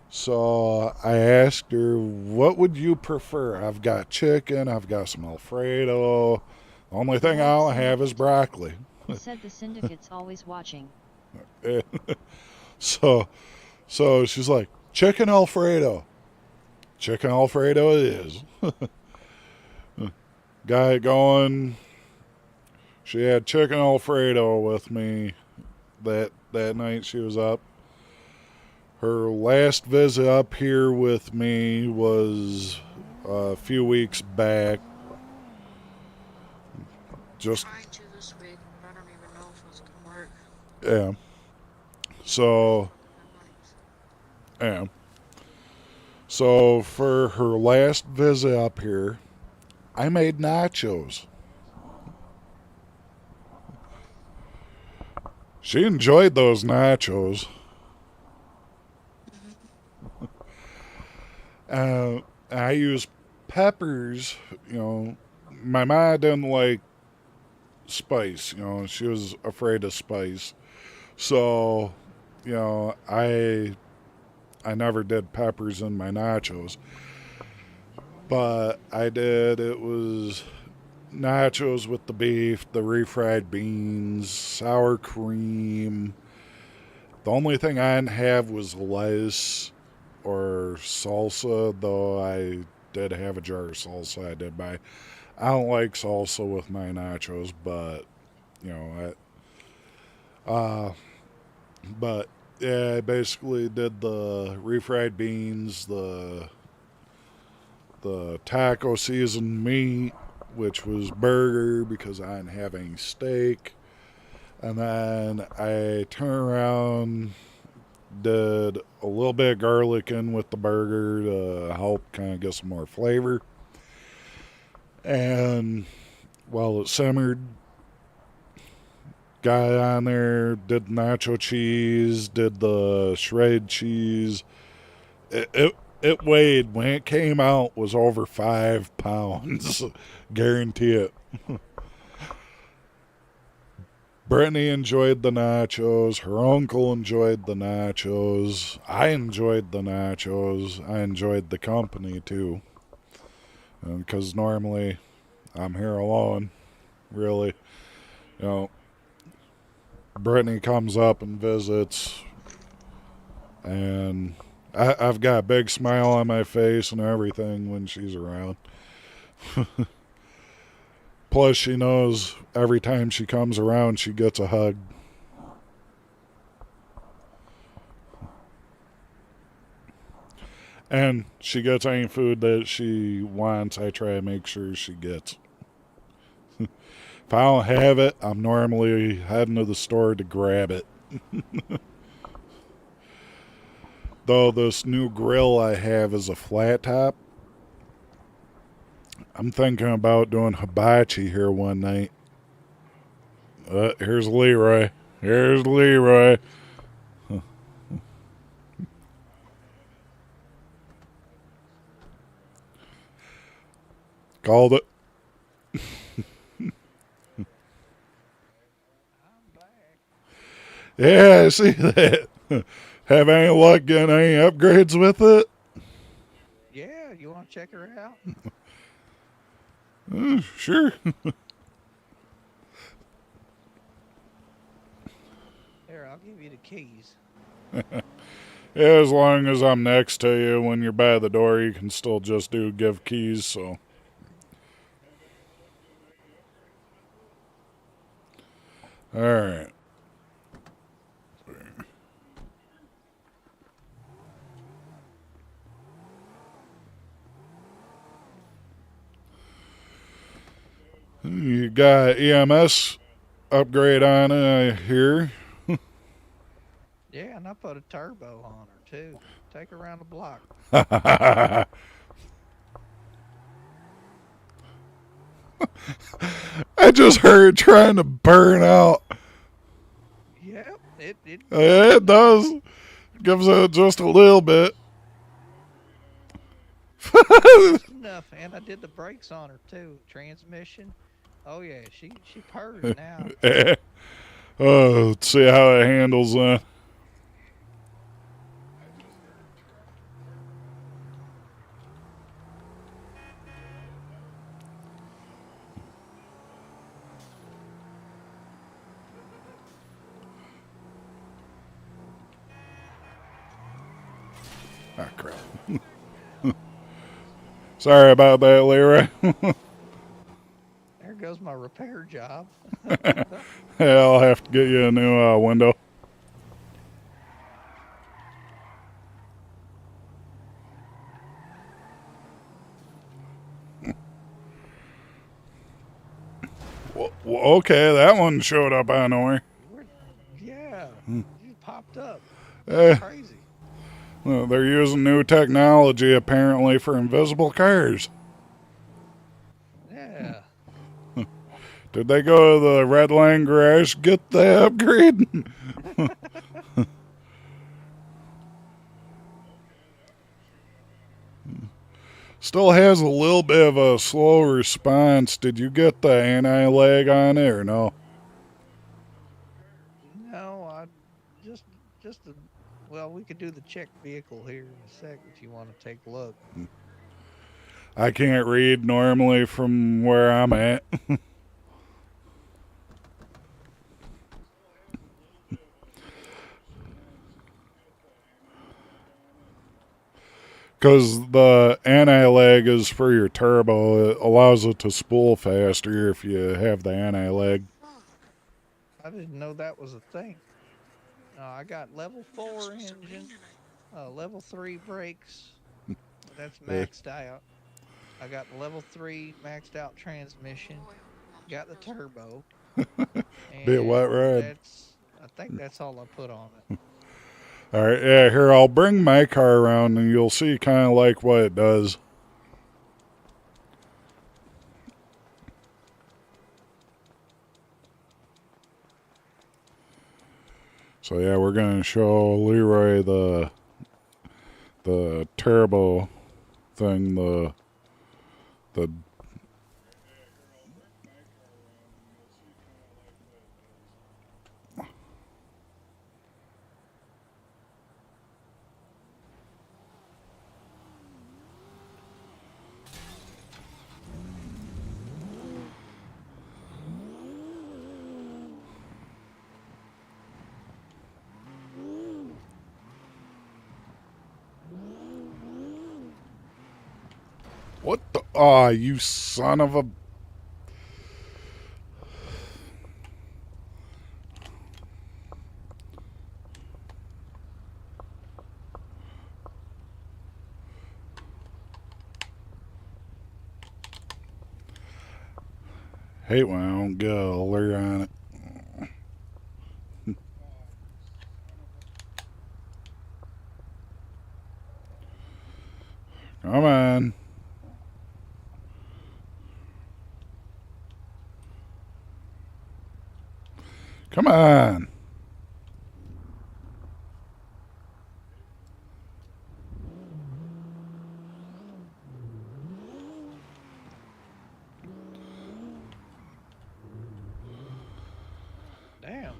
So I asked her, what would you prefer? I've got chicken. I've got some Alfredo. The only thing I don't have is broccoli. Said the syndicate's always watching. So she's like, chicken Alfredo. Chicken Alfredo it is. Got it going. She had chicken Alfredo with me that night she was up. Her last visit up here with me was a few weeks back. Just trying to this week, but I don't even know if it's gonna work. yeah. So yeah. So for her last visit up here, I made nachos. She enjoyed those nachos. I use peppers, My mom didn't like spice, she was afraid of spice. So, I never did peppers in my nachos. But it was nachos with the beef, the refried beans, sour cream. The only thing I didn't have was lettuce or salsa, though I did have a jar of salsa I did buy. I don't like salsa with my nachos, but but yeah, I basically did the refried beans, the taco seasoned meat, which was burger because I didn't have any steak, and then I turned around, did a little bit of garlic in with the burger to help kind of get some more flavor. And while it simmered, got it on there, did nacho cheese, did the shredded cheese. It weighed, when it came out, was over 5 pounds. Guarantee it. Brittany enjoyed the nachos. Her uncle enjoyed the nachos. I enjoyed the nachos. I enjoyed the company, too. Because normally I'm here alone, really. Brittany comes up and visits And I've got a big smile on my face and everything when she's around. Plus, she knows every time she comes around, she gets a hug. And she gets any food that she wants, I try to make sure she gets. If I don't have it, I'm normally heading to the store to grab it. Though this new grill I have is a flat top, I'm thinking about doing hibachi here one night. Here's Leroy. Here's Leroy. Called it. Yeah, I see that. Have any luck getting any upgrades with it? Yeah, you want to check her out? Sure. Here, I'll give you the keys. Yeah, as long as I'm next to you when you're by the door, you can still just give keys, so. Alright. You got EMS upgrade on here. Yeah, and I put a turbo on her too. Take her around the block. I just heard trying to burn out. Yep, It does. Gives it just a little bit. Just enough, and I did the brakes on her too. Transmission. Oh yeah, she purrs now. Oh, let's see how it handles that. Ah, crap. Sorry about that, Leroy. There goes my repair job. Yeah, I'll have to get you a new window. Well, okay, that one showed up out of nowhere. Yeah, you popped up. Eh. Crazy. Well, they're using new technology apparently for invisible cars. Yeah. Did they go to the Redline garage get the upgrade? Still has a little bit of a slow response. Did you get the anti-lag on it or no? No, I just a, well, we could do the check vehicle here in a sec if you want to take a look. I can't read normally from where I'm at. Because the anti-lag is for your turbo. It allows it to spool faster if you have the anti-lag. I didn't know that was a thing. I got level 4 engine, level 3 brakes. That's maxed out. I got level 3 maxed out transmission. Got the turbo. Be a wet ride. I think that's all I put on it. All right, yeah, here, I'll bring my car around and you'll see kind of like what it does. So yeah, we're going to show Leroy the turbo thing, the What the? Aw, you son of a... Hate when I don't get a alert on it. Come on. Come on. Damn.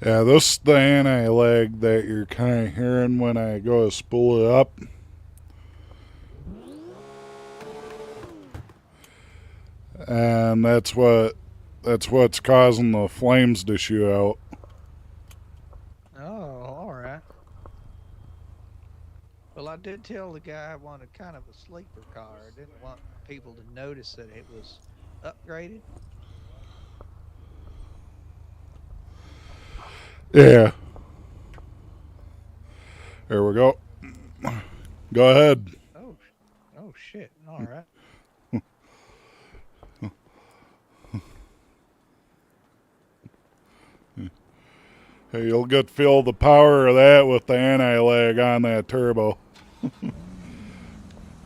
Yeah, this is the anti-lag that you're kind of hearing when I go to spool it up. And that's what's causing the flames to shoot out. Oh, all right. Well, I did tell the guy I wanted kind of a sleeper car. I didn't want people to notice that it was upgraded. Yeah. There we go. Go ahead. Oh shit. All right. Hey, you'll get to feel the power of that with the anti-lag on that turbo.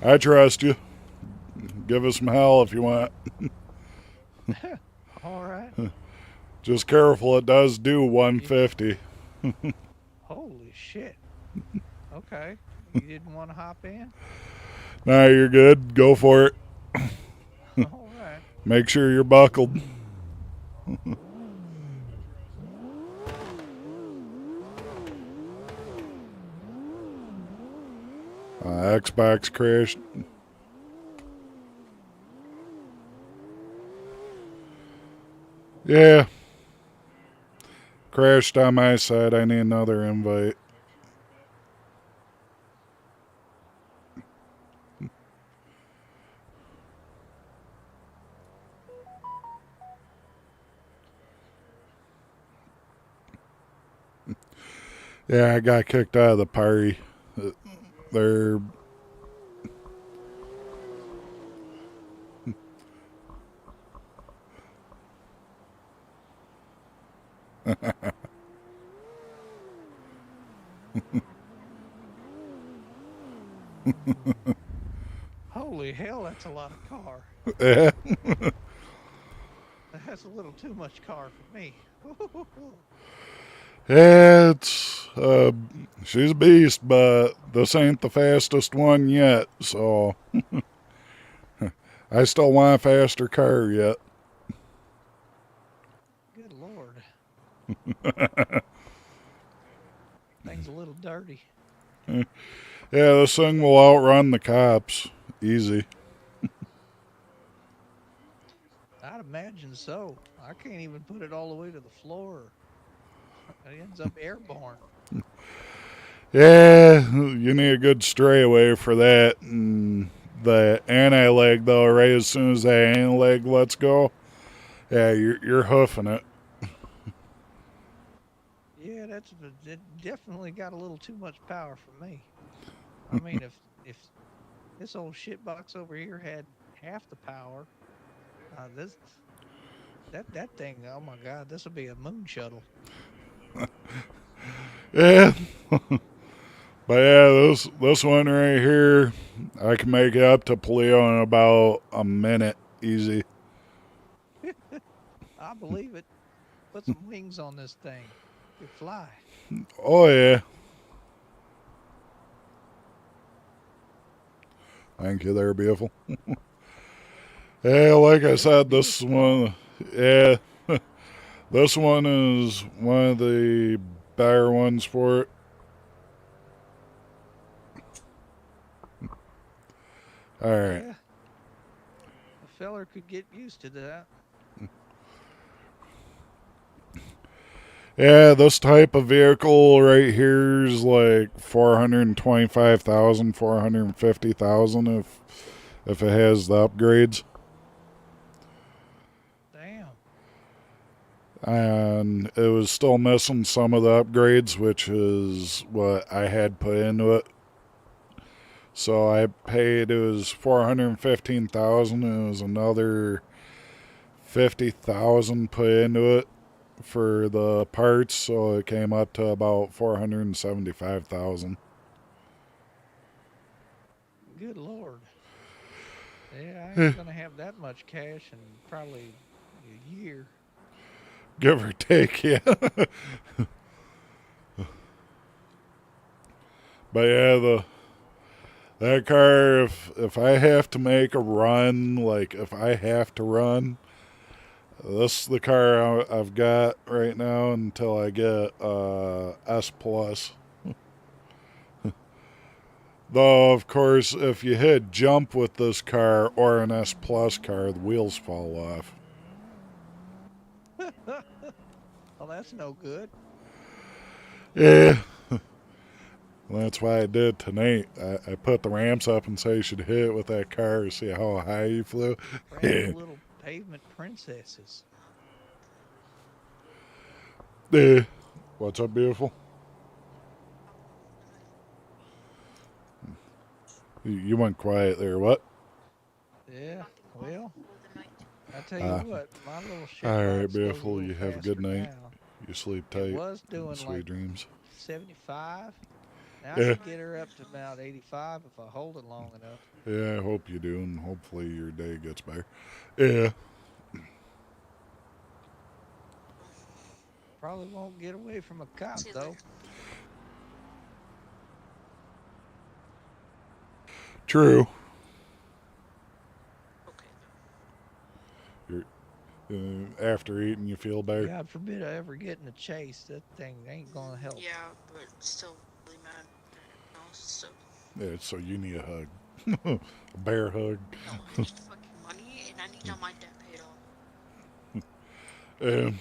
I trust you. Give us some hell if you want. All right. Just careful, it does do 150. Holy shit. Okay. You didn't want to hop in? Nah, you're good. Go for it. All right. Make sure you're buckled. Xbox crashed. Yeah. Crashed on my side. I need another invite. Yeah, I got kicked out of the party. They're... Holy hell, that's a lot of car. Yeah. That's a little too much car for me. Yeah, she's a beast, but this ain't the fastest one yet, so I still want a faster car yet. Good lord. Thing's a little dirty. Yeah, this thing will outrun the cops. Easy. I'd imagine so. I can't even put it all the way to the floor. It ends up airborne. Yeah, you need a good stray away for that. And the anti-lag, though, right as soon as that anti-lag lets go, yeah, you're hoofing it. Yeah, it definitely got a little too much power for me. I mean, if this old shitbox over here had half the power, that thing, oh my god, this would be a moon shuttle. Yeah. But yeah, this one right here, I can make it up to Paleo in about a minute. Easy. I believe it. Put some wings on this thing. You could fly. Oh, yeah. Thank you there, beautiful. Yeah, like I said, this one, yeah, this one is one of the better ones for it. All right. Yeah. I feller could get used to that. Yeah, this type of vehicle right here is like 425,000, 450,000 if it has the upgrades. Damn. And it was still missing some of the upgrades, which is what I had put into it. So I paid, it was 415,000. It was another 50,000 put into it for the parts, so it came up to about 475,000. Good lord. Yeah, I ain't gonna have that much cash in probably a year. Give or take, yeah. But yeah, that car, if I have to make a run, like if I have to run, this is the car I've got right now until I get S Plus. Though, of course, if you hit jump with this car or an S Plus car, the wheels fall off. Well, that's no good. Yeah. Well, that's why I did tonight. I put the ramps up and say you should hit it with that car to see how high you flew. Fragile little pavement princesses. Yeah. What's up, beautiful? You went quiet there. What? Yeah, well, I tell you what, my little shit All right, box goes a beautiful. little You have a good faster night. now. You sleep It tight. was doing Sweet like dreams. 75. Now Yeah. I can get her up to about 85 if I hold it long enough. Yeah, I hope you do, and hopefully your day gets better. Yeah. Probably won't get away from a cop though. True. You're, after eating, you feel better. God forbid I ever get in a chase. That thing ain't gonna help. Yeah, but still really mad. No, so. Yeah, so you need a hug. A bear hug. No, I need fucking money and I need all my debt paid off.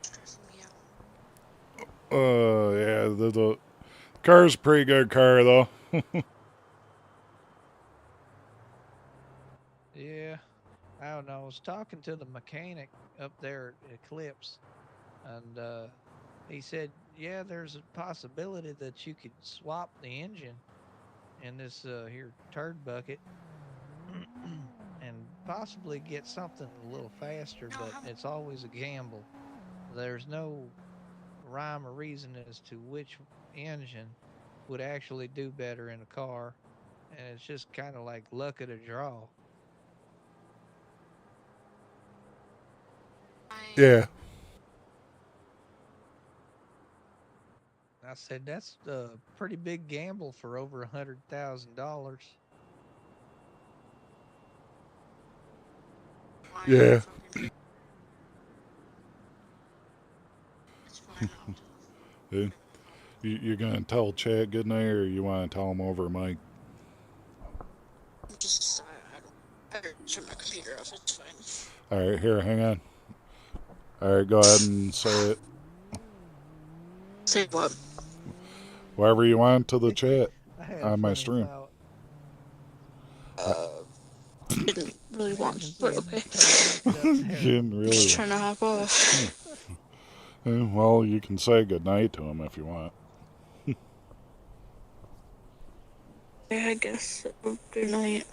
Stressing me out. Yeah, the car's a pretty good car, though. Yeah, I don't know. I was talking to the mechanic up there at Eclipse, and he said, yeah, there's a possibility that you could swap the engine in this here turd bucket and possibly get something a little faster, but it's always a gamble. There's no rhyme or reason as to which engine would actually do better in a car, and it's just kind of like luck of the draw. Yeah. I said that's a pretty big gamble for over $100,000. Yeah. Yeah. You're going to tell Chad good night, or you want to tell him over Mike? Just, I don't turn my computer off, it's fine. All right, here, hang on. All right, go ahead and say it. Say what? Whatever you want to the chat I had on my funny stream. thought. Didn't really want to, but okay. You didn't really. Just trying to hop off. Well, you can say good night to him if you want. Yeah, I guess. Good night.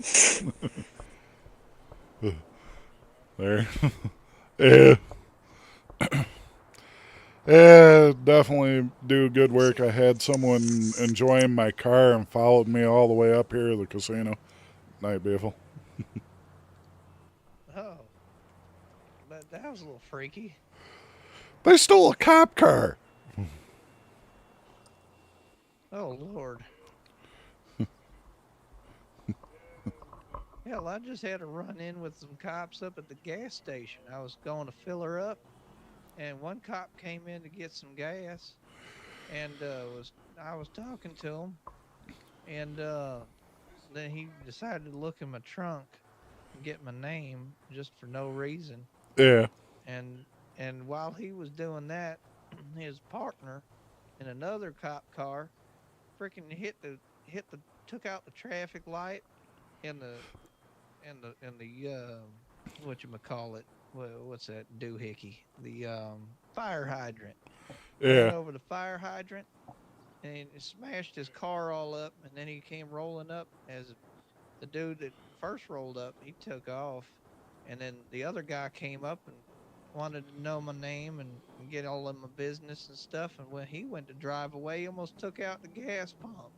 There. Yeah. Yeah, definitely do good work. I had someone enjoying my car and followed me all the way up here to the casino. Night, beautiful. Oh, that was a little freaky. They stole a cop car. Oh, Lord. Hell, I just had a run-in with some cops up at the gas station. I was going to fill her up, and one cop came in to get some gas, and I was talking to him, and then he decided to look in my trunk, get my name just for no reason. Yeah. And while he was doing that, his partner in another cop car freaking took out the traffic light in the what you call it, what's that doohickey, the fire hydrant. Ran Yeah. over the fire hydrant and he smashed his car all up, and then he came rolling up. As the dude that first rolled up, he took off, and then the other guy came up and wanted to know my name and get all of my business and stuff. And when he went to drive away, he almost took out the gas pump.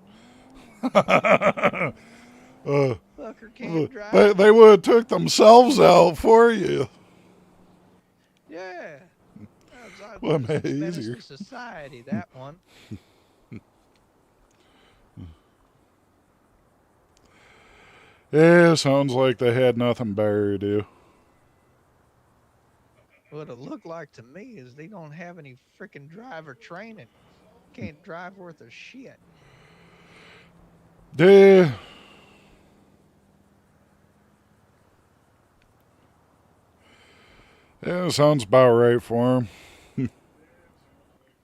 Fucker can't drive. They would have took themselves out for you. Yeah. Well, It's made a it menace easier. to society, that one. Yeah, sounds like they had nothing better to do. What it looked like to me is they don't have any freaking driver training. Can't drive worth a shit. Yeah. Yeah, sounds about right for him.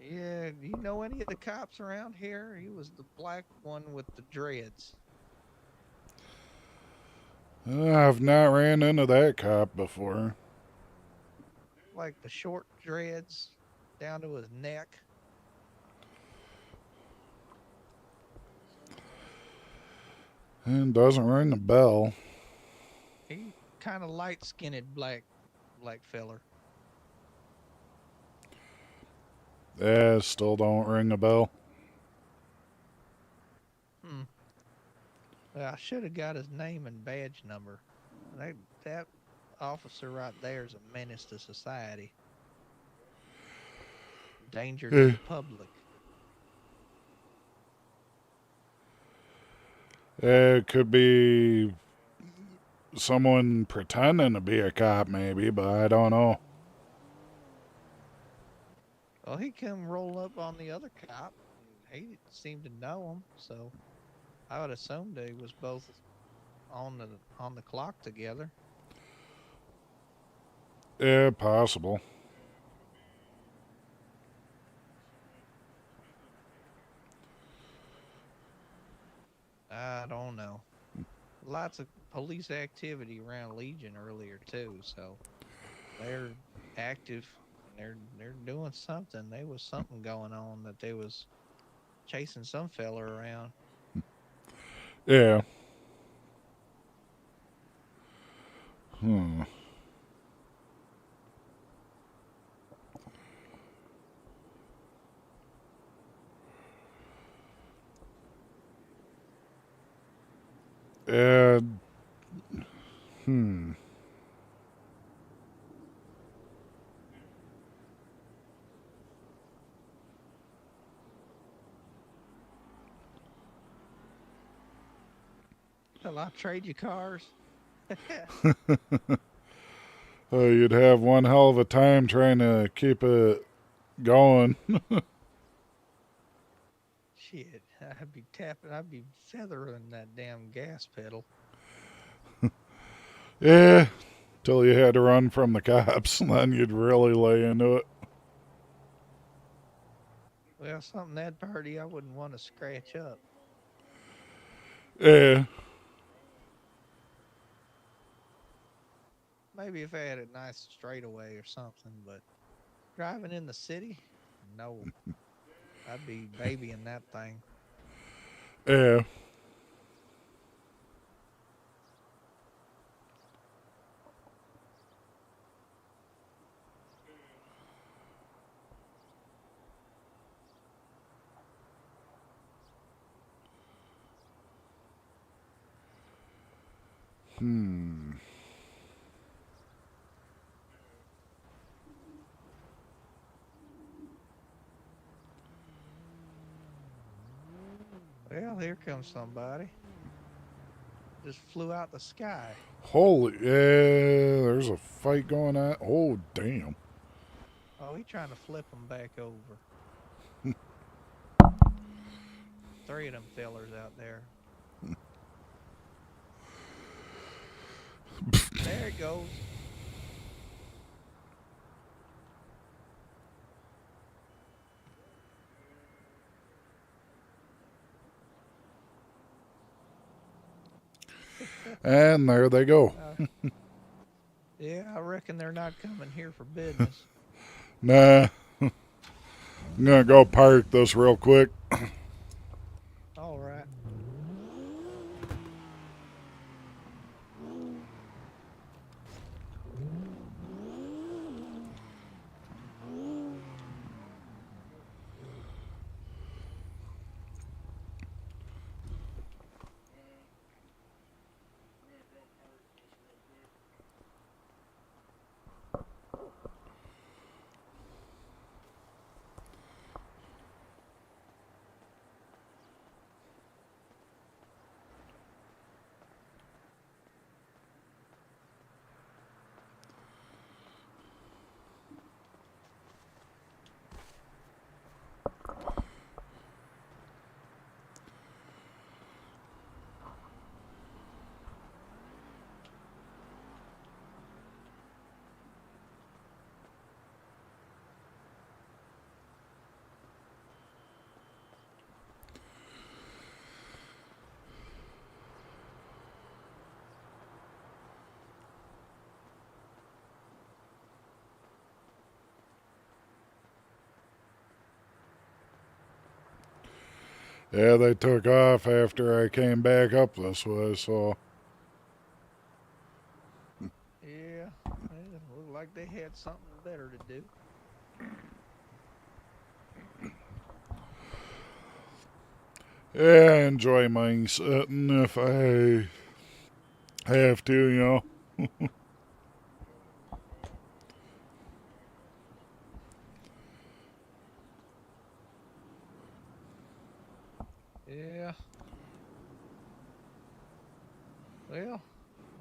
Yeah, do you know any of the cops around here? He was the black one with the dreads. I've not ran into that cop before. Like the short dreads down to his neck. And doesn't ring a bell. He kind of light-skinned black feller. Yeah, still don't ring a bell. Well, I should have got his name and badge number. That officer right there is a menace to society. Danger to the public. It could be someone pretending to be a cop, maybe, but I don't know. Well, he come roll up on the other cop. And he seemed to know him, so I would assume they was both on the clock together. Yeah, possible. I don't know. Lots of police activity around Legion earlier too, so they're active and they're doing something. There was something going on that they was chasing some fella around. Yeah. And Well, I'll trade you cars. You'd have one hell of a time trying to keep it going. Shit, I'd be feathering that damn gas pedal. Yeah, till you had to run from the cops, and then you'd really lay into it. Well, something that dirty I wouldn't want to scratch up. Yeah. Maybe if I had a nice straightaway or something, but driving in the city, no. I'd be babying that thing. Yeah. Well, here comes somebody. Just flew out the sky. Holy, yeah, there's a fight going on. Oh, damn. Oh, he trying to flip them back over. 3 of them fellers out there. it goes. And there they go. Yeah, I reckon they're not coming here for business. Nah. I'm gonna go park this real quick. All right. Yeah, they took off after I came back up this way, so. Yeah, it looked like they had something better to do. Yeah, I enjoy my sitting if I have to, you know. Yeah. Well,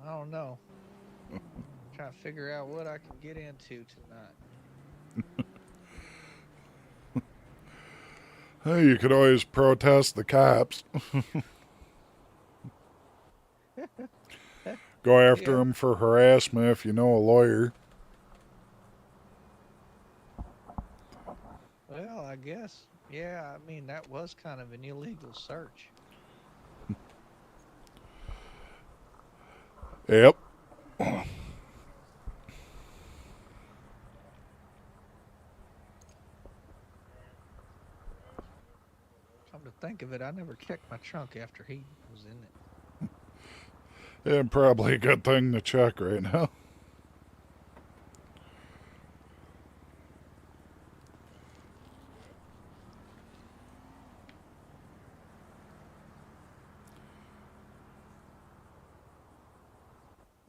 I don't know. Trying to figure out what I can get into tonight. Hey, you could always protest the cops. Go after Yeah. them for harassment if you know a lawyer. Well, I guess. Yeah, I mean, that was kind of an illegal search. Yep. Come to think of it, I never checked my trunk after he was in it. Yeah, probably a good thing to check right now.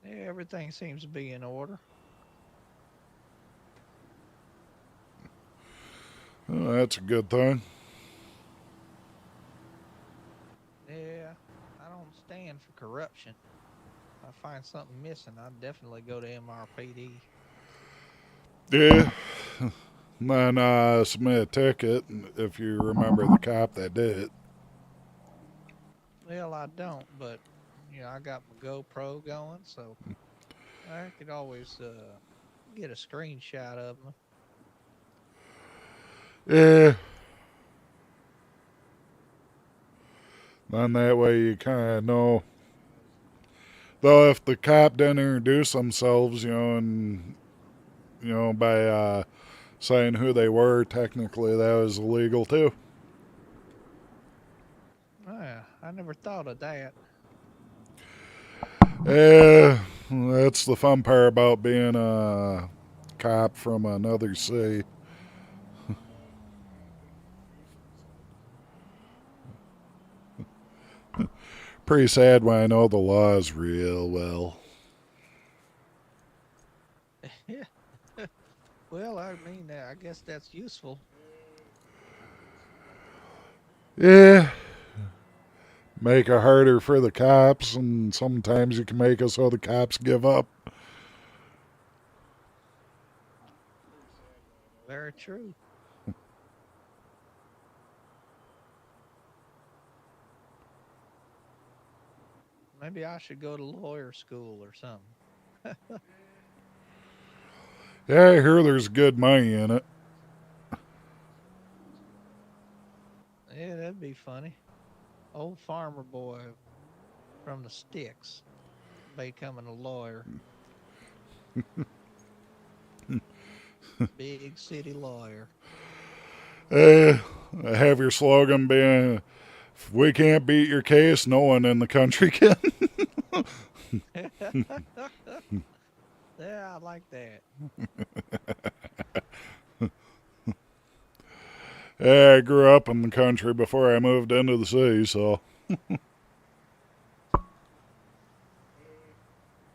Yeah, everything seems to be in order. Oh, that's a good thing. Yeah, I don't stand for corruption. If I find something missing, I'd definitely go to MRPD. Yeah. Then submit a ticket if you remember the cop that did it. Well, I don't, but I got my GoPro going, so I could always get a screenshot of them. Yeah. Then that way you kind of know. Though if the cop didn't introduce themselves, and by saying who they were, technically that was illegal too. Oh, yeah, I never thought of that. Yeah, that's the fun part about being a cop from another city. Pretty sad when I know the laws real well. Yeah. Well, I mean, I guess that's useful. Yeah, make it harder for the cops, and sometimes you can make it so the cops give up. Very true. Maybe I should go to lawyer school or something. Yeah, I hear there's good money in it. Yeah, that'd be funny. Old farmer boy from the sticks becoming a lawyer. Big city lawyer. Have your slogan being, if we can't beat your case, no one in the country can. Yeah, I like that. Yeah, I grew up in the country before I moved into the city, so.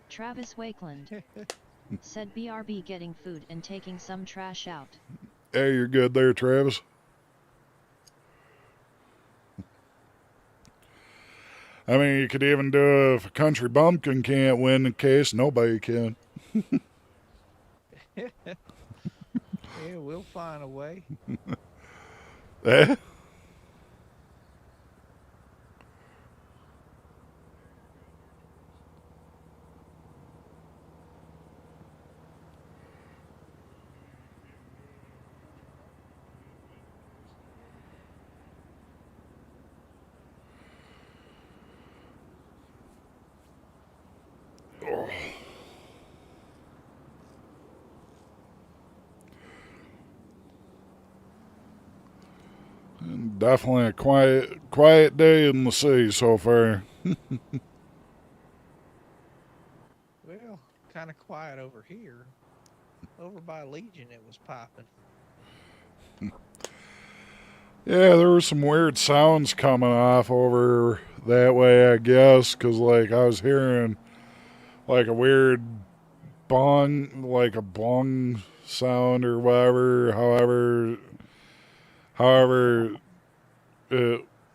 Travis Wakeland said BRB getting food and taking some trash out. Hey, you're good there, Travis. I mean, you could even do if a country bumpkin can't win the case, nobody can. Yeah, we'll find a way. Eh? Oh. Definitely a quiet day in the city so far. Well, kind of quiet over here. Over by Legion, it was popping. Yeah, there were some weird sounds coming off over that way, I guess, because, like, I was hearing, like, a weird like a bong sound or whatever, however,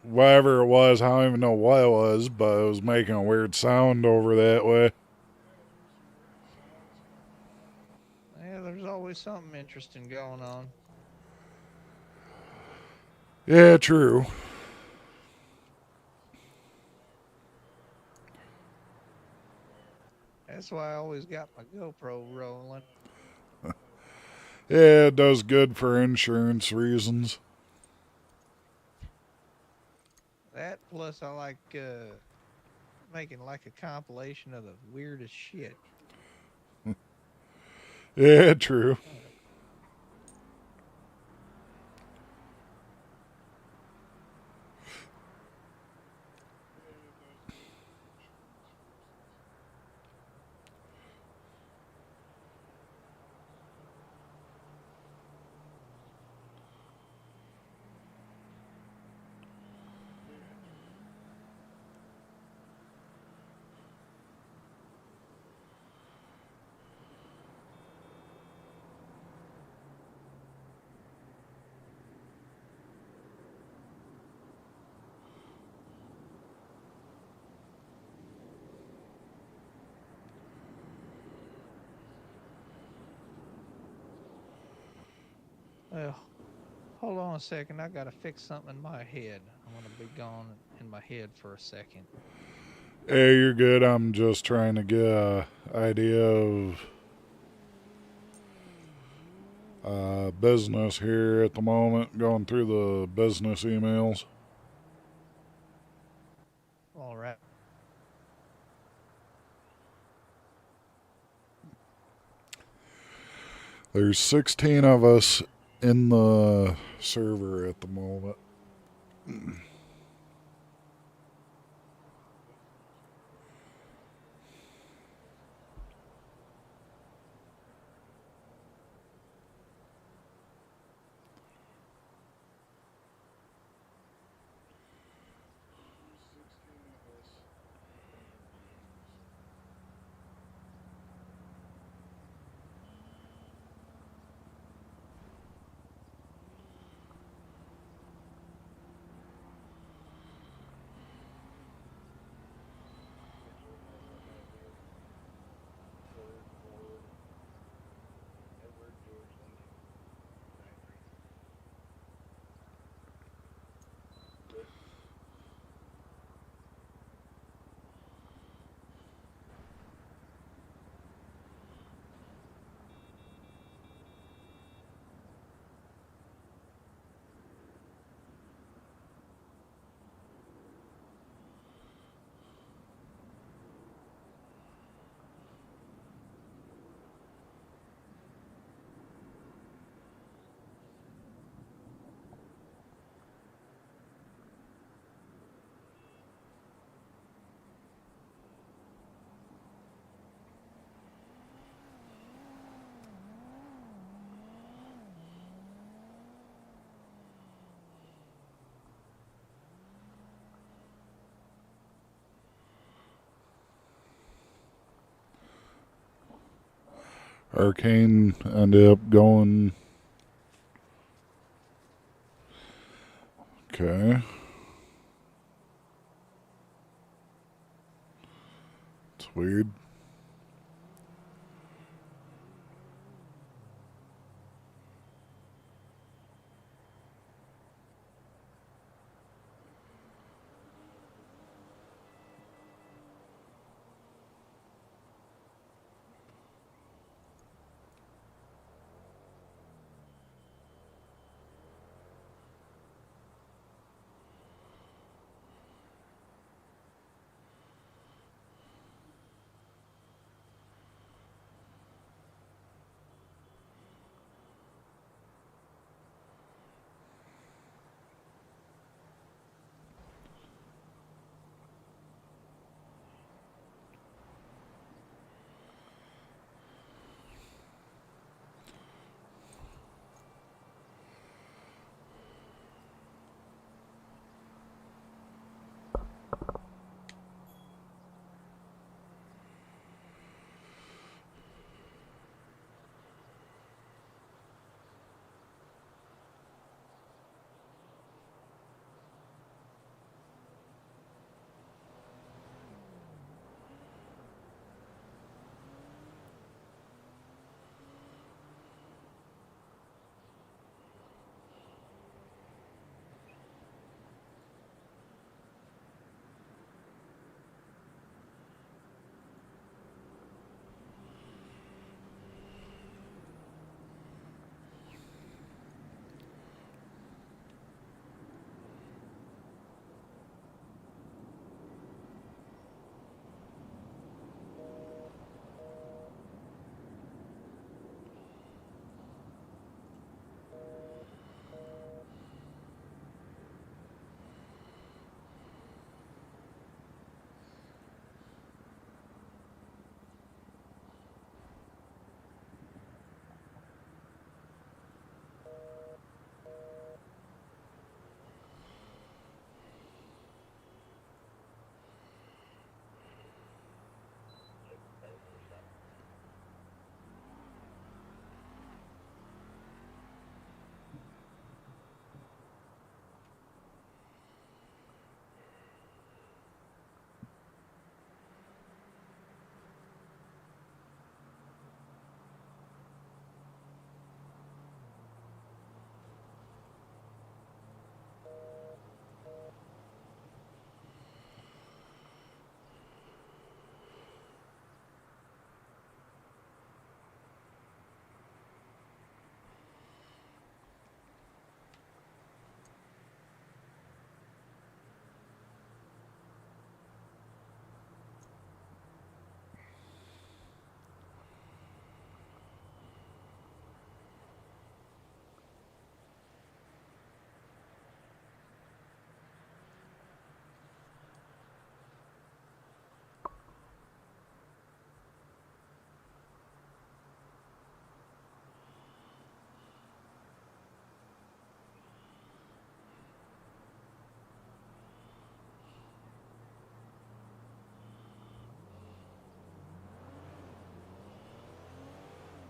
whatever it was, I don't even know what it was, but it was making a weird sound over that way. Yeah, there's always something interesting going on. Yeah, true. That's why I always got my GoPro rolling. Yeah, it does good for insurance reasons. That plus I like making like a compilation of the weirdest shit. Yeah, true. Well, hold on a second. I gotta fix something in my head. I'm gonna be gone in my head for a second. Hey, you're good. I'm just trying to get a idea of business here at the moment, going through the business emails. All right. There's 16 of us in the server at the moment. Arcane ended up going. Okay. It's weird.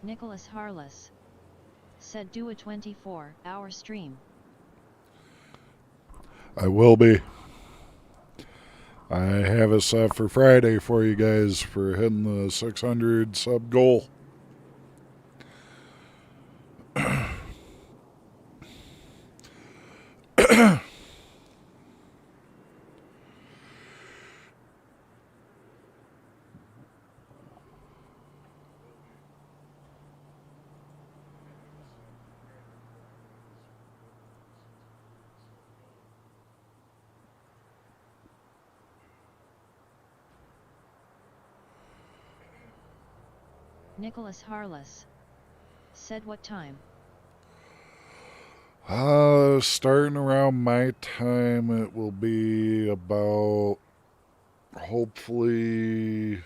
Nicholas Harless said do a 24-hour stream. I will be. I have it set for Friday for you guys for hitting the 600 sub goal. Nicholas Harless said what time? Starting around my time, it will be about hopefully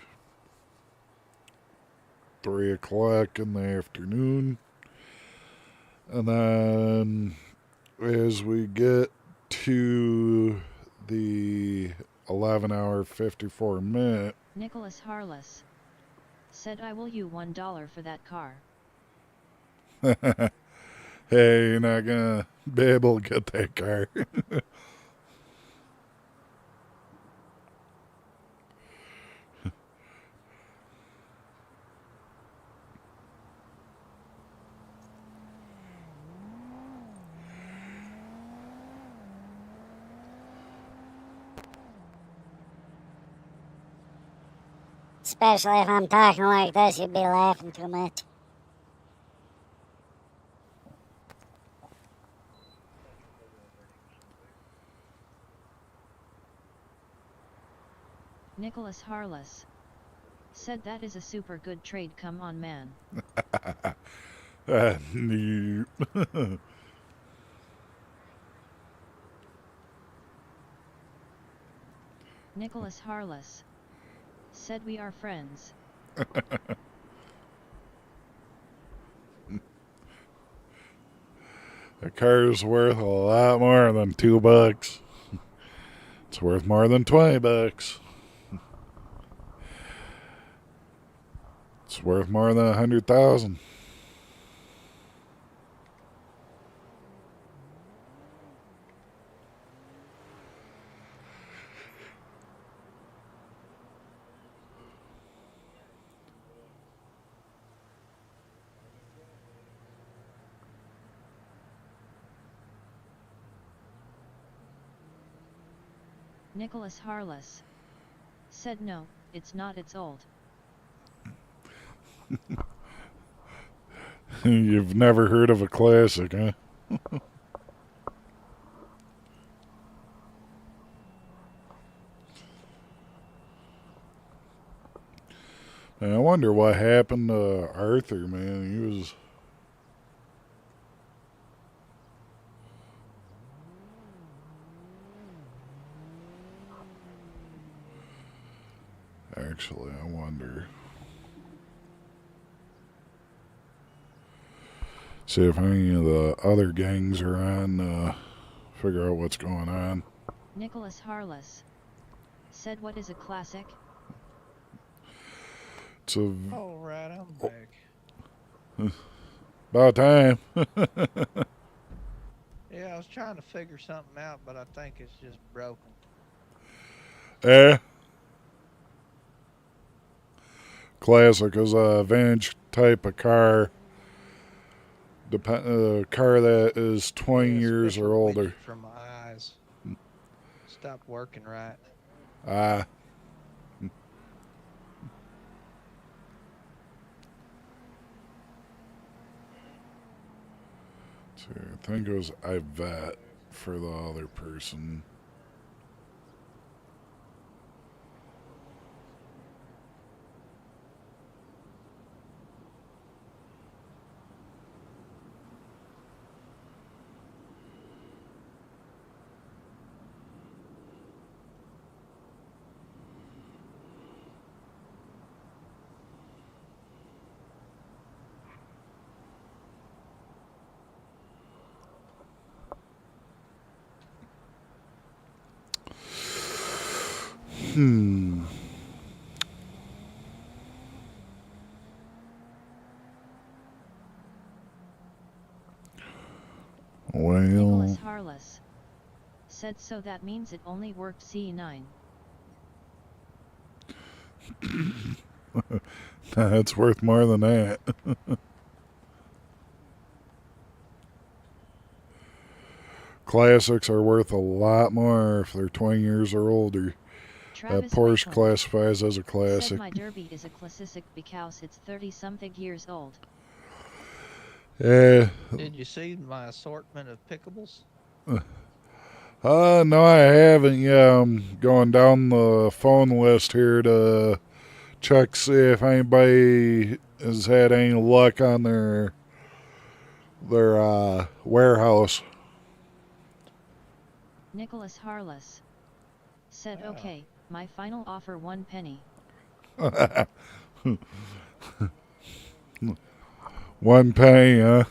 3 o'clock in the afternoon. And then as we get to the 11 hour 54 minute, Nicholas Harless Said I will you $1 for that car. Hey, you're not gonna be able to get that car. Especially if I'm talking like this, you'd be laughing too much. Nicholas Harless. Said that is a super good trade, come on man. Nope. Nicholas Harless. Said we are friends. A car's worth a lot more than $2. It's worth more than $20. It's worth more than 100,000. Nicholas Harless. Said no, it's not, it's old. You've never heard of a classic, huh? Man, I wonder what happened to Arthur, man. He was... Actually, I wonder. See if any of the other gangs are on, figure out what's going on. Nicholas Harless. Said what is a classic? It's a... All right, I'm back. About time. Yeah, I was trying to figure something out, but I think it's just broken. Eh? Classic is a vintage type of car. A car that is 20 years or older. From my eyes. Stopped working right. Ah. So I think it was Ivette for the other person. Well, Nicholas Harless. Said so that means it only worked C9. That's worth more than that. Classics are worth a lot more if they're 20 years or older. Travis Porsche Wakeholm. classifies as a Said classic. my Derby is a classic because it's 30-something years old. Yeah. Did you see my assortment of pickables? No, I haven't. Yeah, I'm going down the phone list here to check, see if anybody has had any luck on their warehouse. Nicholas Harless. Said okay, my final offer 1 penny. 1 penny, huh?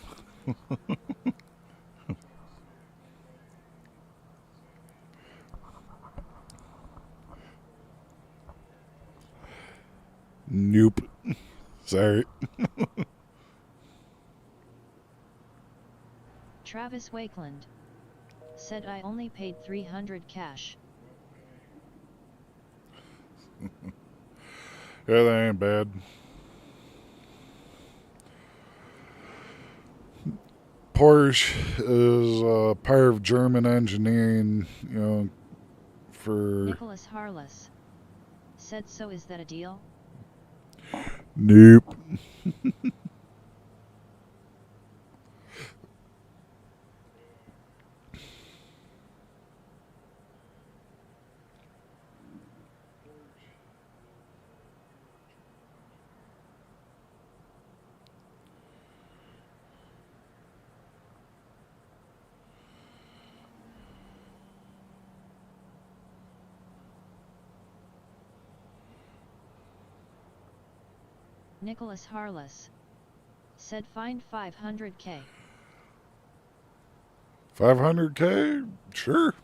Nope. Sorry. Travis Wakeland said I only paid 300 cash. Yeah, that ain't bad. Porsche is a part of German engineering, you know, for... Nicholas Harless said so is that a deal? Nope. Nicholas Harless said find 500k. 500K? Sure.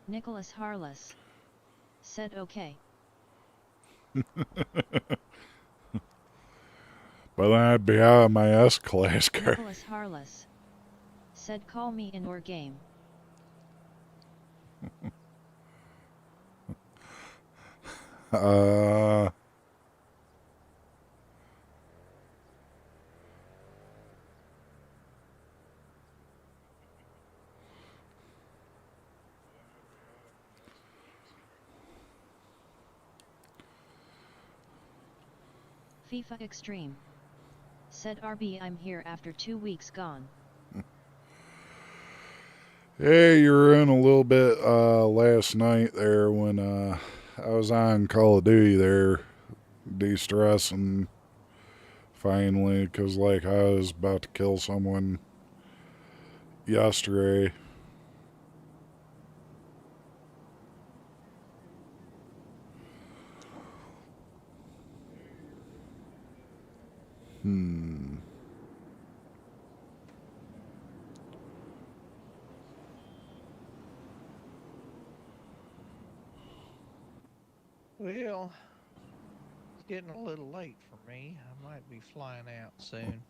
Nicholas Harless said okay. But then I'd be out of my S-Class car. Nicholas Harless said call me in or game. FIFA Extreme said RB I'm here after 2 weeks gone. Yeah, you were in a little bit last night there when I was on Call of Duty there, de-stressing finally, because like I was about to kill someone yesterday. Well, it's getting a little late for me. I might be flying out soon.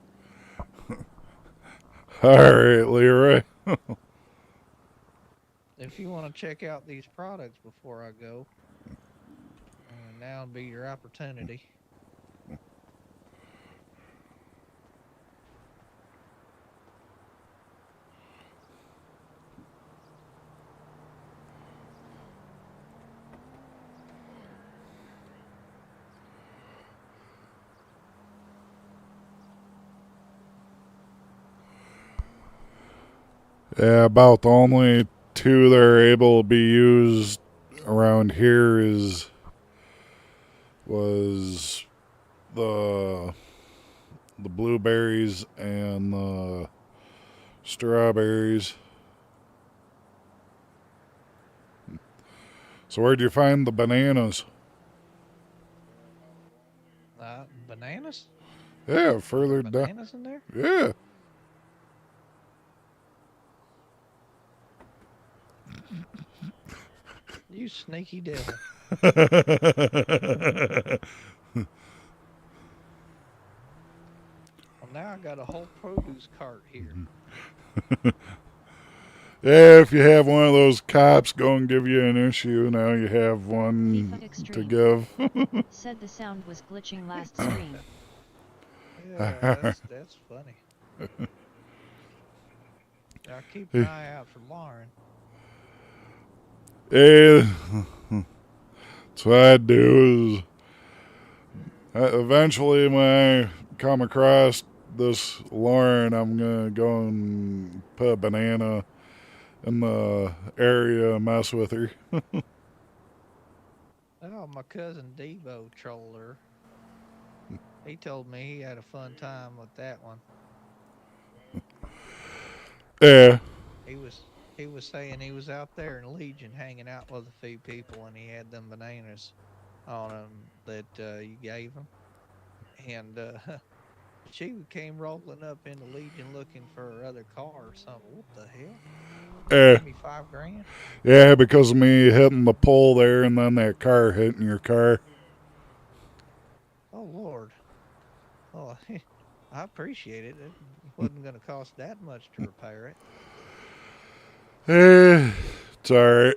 All right, Leroy. If you want to check out these products before I go, now would be your opportunity. Yeah, about the only two that are able to be used around here was the blueberries and the strawberries. So where'd you find the bananas? Bananas? Yeah, further down. Bananas in there? Yeah. You sneaky devil. Well, now I got a whole produce cart here. Yeah, if you have one of those cops go and give you an issue, now you have one FIFA Extreme to give. said the sound was glitching last stream. Yeah, that's funny. Now keep an eye out for Lauren. Yeah, that's what I do is eventually when I come across this Lauren, I'm going to go and put a banana in the area and mess with her. Oh, my cousin Devo trolled her. He told me he had a fun time with that one. Yeah. He was saying he was out there in Legion hanging out with a few people, and he had them bananas on him that you gave him, and she came rolling up into Legion looking for her other car or something. What the hell? Yeah. Give me $5,000. Yeah, because of me hitting the pole there and then that car hitting your car. Oh Lord. Oh, I appreciate it. It wasn't going to cost that much to repair it. It's alright.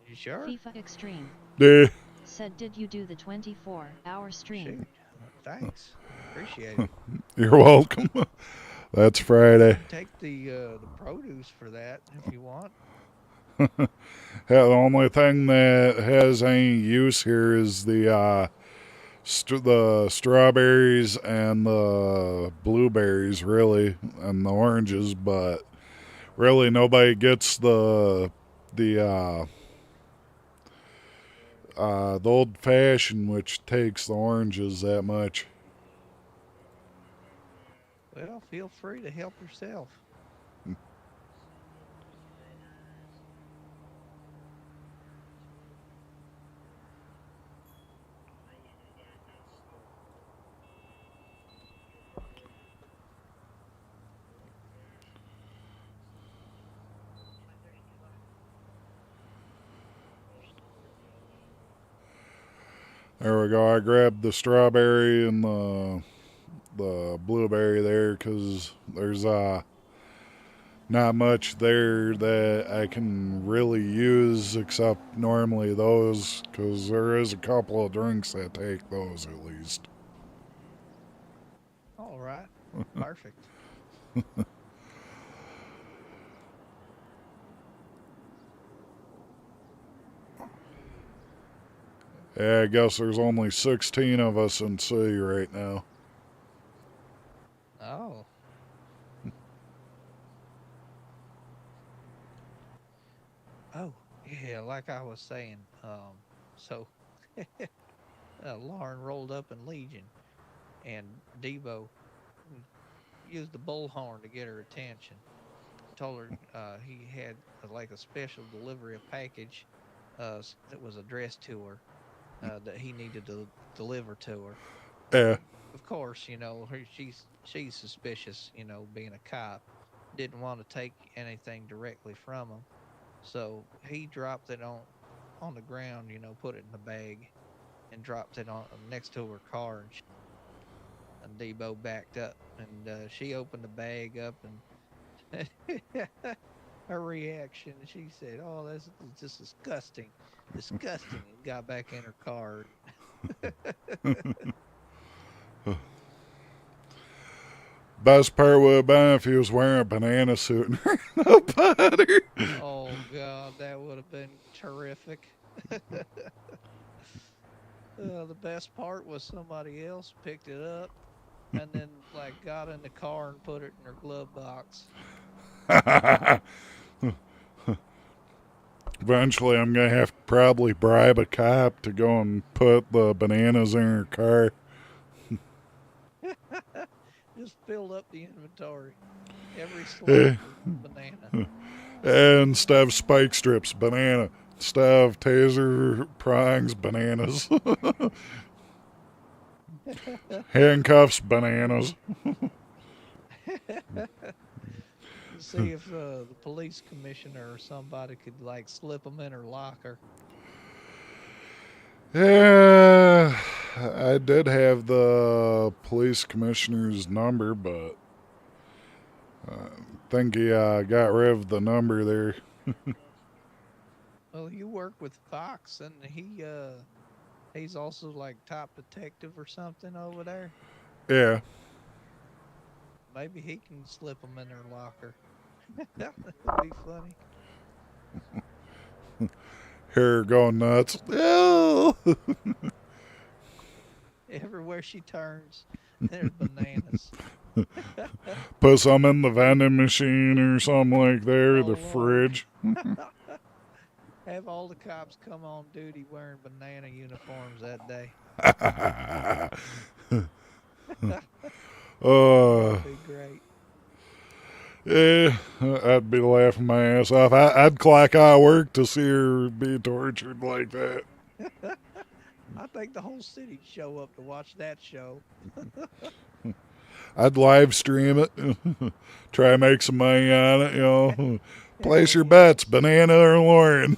You sure? FIFA Extreme. Yeah. Said, did you do the 24-hour stream? Shoot. Thanks. Appreciate it. You're welcome. That's You Friday. can take the produce for that if you want. Yeah, the only thing that has any use here is the strawberries and the blueberries, really, and the oranges. But really, nobody gets the old fashioned, which takes the oranges that much. Well, feel free to help yourself. There we go. I grabbed the strawberry and the blueberry there because there's not much there that I can really use except normally those, because there is a couple of drinks that take those at least. All right. Perfect. Yeah, I guess there's only 16 of us in C right now. Oh. Oh, yeah, like I was saying, so Lauren rolled up in Legion, and Debo used the bullhorn to get her attention. Told her he had like a special delivery of package that was addressed to her that he needed to deliver to her. Yeah. Of course, she's suspicious, being a cop. Didn't want to take anything directly from him. So he dropped it on the ground, put it in the bag and dropped it on next to her car, and Debo backed up, and she opened the bag up, and her reaction, she said, "Oh, that's just disgusting, disgusting," and got back in her car. Best part would have been if he was wearing a banana suit and the butter. Oh God, that would have been terrific. The best part was somebody else picked it up and then like got in the car and put it in her glove box. Eventually, I'm going to have to probably bribe a cop to go and put the bananas in her car. Just filled up the inventory. Every slot banana. Instead of spike strips, banana. Instead of taser prongs, bananas. Handcuffs, bananas. See if the police commissioner or somebody could like slip them in her locker. Yeah, I did have the police commissioner's number, but I think he got rid of the number there. Well, you work with Fox, and he's also like top detective or something over there. Yeah. Maybe he can slip them in her locker. That would be funny. Hair going nuts. Ew. Everywhere she turns, there's bananas. Put some in the vending machine or something like there, the Lord. fridge. Have all the cops come on duty wearing banana uniforms that day. That'd be great. Yeah, I'd be laughing my ass off. I'd clock out of work to see her be tortured like that. I think the whole city'd show up to watch that show. I'd live stream it, try to make some money on it, you know. Place Hell your yes. bets, Banana or Lauren.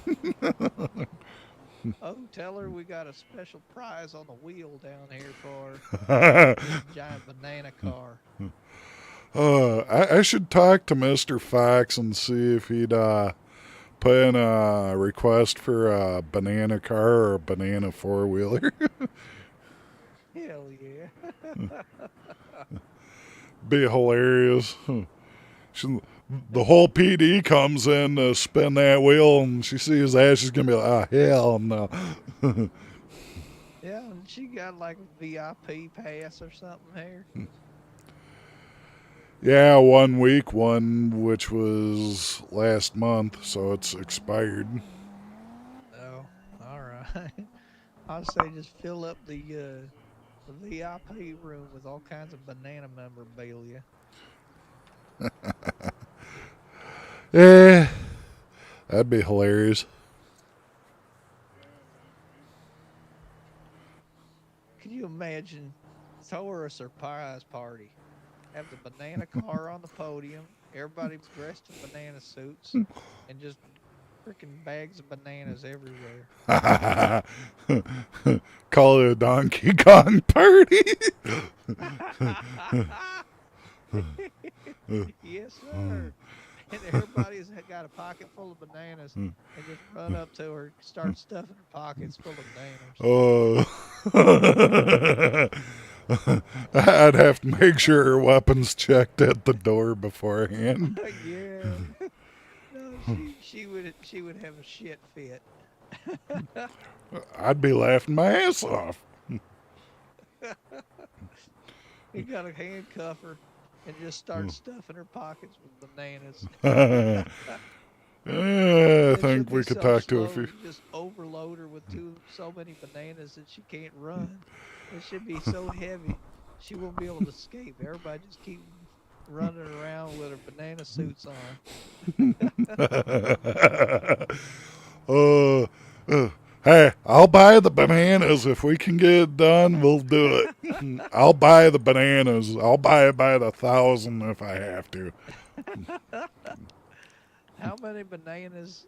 Oh, tell her we got a special prize on the wheel down here for her. This giant banana car. I should talk to Mr. Fox and see if he'd put in a request for a banana car or a banana four-wheeler. Hell yeah. Be hilarious. The whole PD comes in to spin that wheel, and she sees that, she's going to be like, oh, hell no. Yeah, and she got like a VIP pass or something here. Yeah, 1 week, one which was last month, so it's expired. Oh, all right. I'd say just fill up the VIP room with all kinds of banana memorabilia. Yeah, that'd be hilarious. Can you imagine? Throw her a surprise party. Have the banana car on the podium, everybody dressed in banana suits, and just freaking bags of bananas everywhere. Call it a Donkey Kong party. Yes, sir. And everybody's got a pocket full of bananas and just run up to her, start stuffing her pockets full of bananas. I'd have to make sure her weapon's checked at the door beforehand. Yeah. No, she would have a shit fit. I'd be laughing my ass off. You gotta handcuff her and just start stuffing her pockets with bananas. I think we could talk to a few. Just overload her with so many bananas that she can't run. It should be so heavy she won't be able to escape. Everybody just keep running around with her banana suits on. Hey, I'll buy the bananas. If we can get it done, we'll do it. I'll buy the bananas. I'll buy it by the 1,000 if I have to. How many bananas,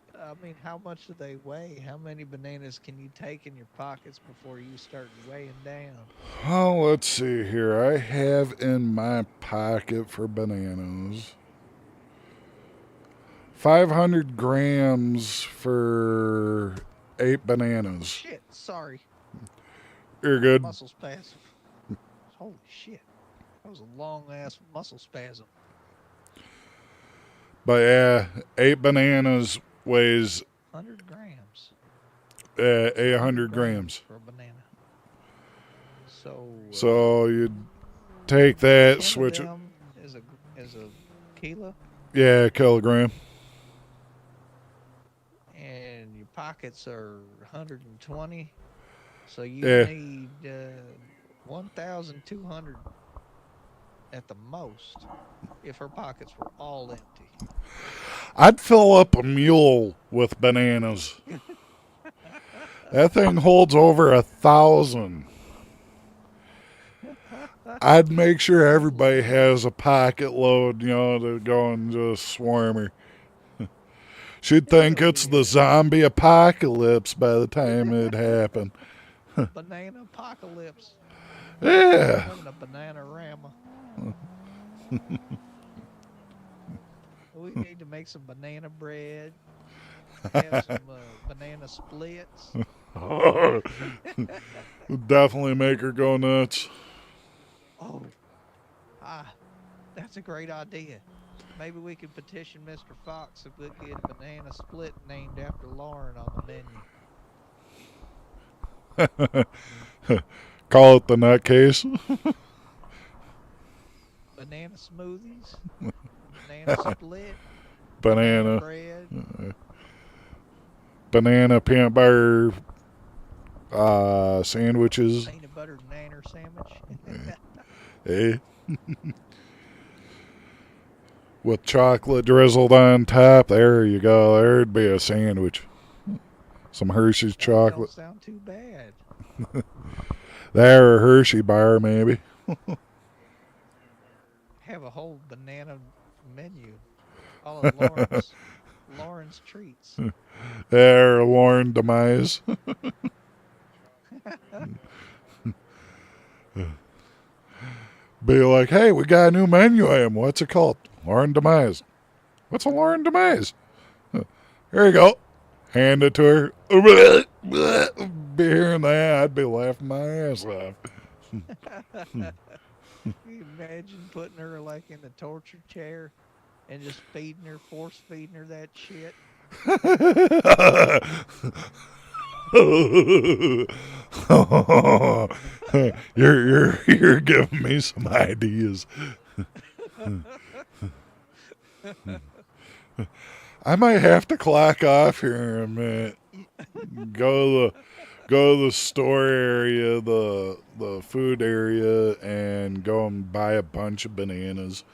how much do they weigh? How many bananas can you take in your pockets before you start weighing down? Oh, let's see here. I have in my pocket for bananas 500 grams for 8 bananas. Shit, sorry. You're good. Muscle spasm. Holy shit. That was a long ass muscle spasm. But yeah, 8 bananas weighs 100 grams. 800 grams. For a banana. So. So you'd take that, switch it. Is a kilo. Yeah, a kilogram. And your pockets are 120. So you need 1,200 at the most if her pockets were all empty. I'd fill up a mule with bananas. That thing holds over 1,000. I'd make sure everybody has a pocket load, to go and just swarm her. She'd think it's the zombie apocalypse by the time it happened. Banana apocalypse. Yeah. A banana rama. We need to make some banana bread. Have some banana splits. Definitely make her go nuts. Oh, that's a great idea. Maybe we could petition Mr. Fox if we get a banana split named after Lauren on the menu. Call it the nutcase. Banana smoothies, banana split, banana bread, banana peanut butter sandwiches. Peanut butter nanner sandwich. Hey. with chocolate drizzled on top. There you go. There'd be a sandwich. Some Hershey's That don't chocolate. sound too bad. There, a Hershey bar, maybe. Have a whole banana menu. Call it Lauren's treats. There, Lauren Demise. Be like, hey, we got a new menu item. What's it called? Lauren Demise. What's a Lauren Demise? Here you go. Hand it to her. Be hearing that, I'd be laughing my ass off. Can you imagine putting her like in the torture chair and just force feeding her that shit? You're giving me some ideas. I might have to clock off here in a minute. Go to the store area, the food area, and go and buy a bunch of bananas.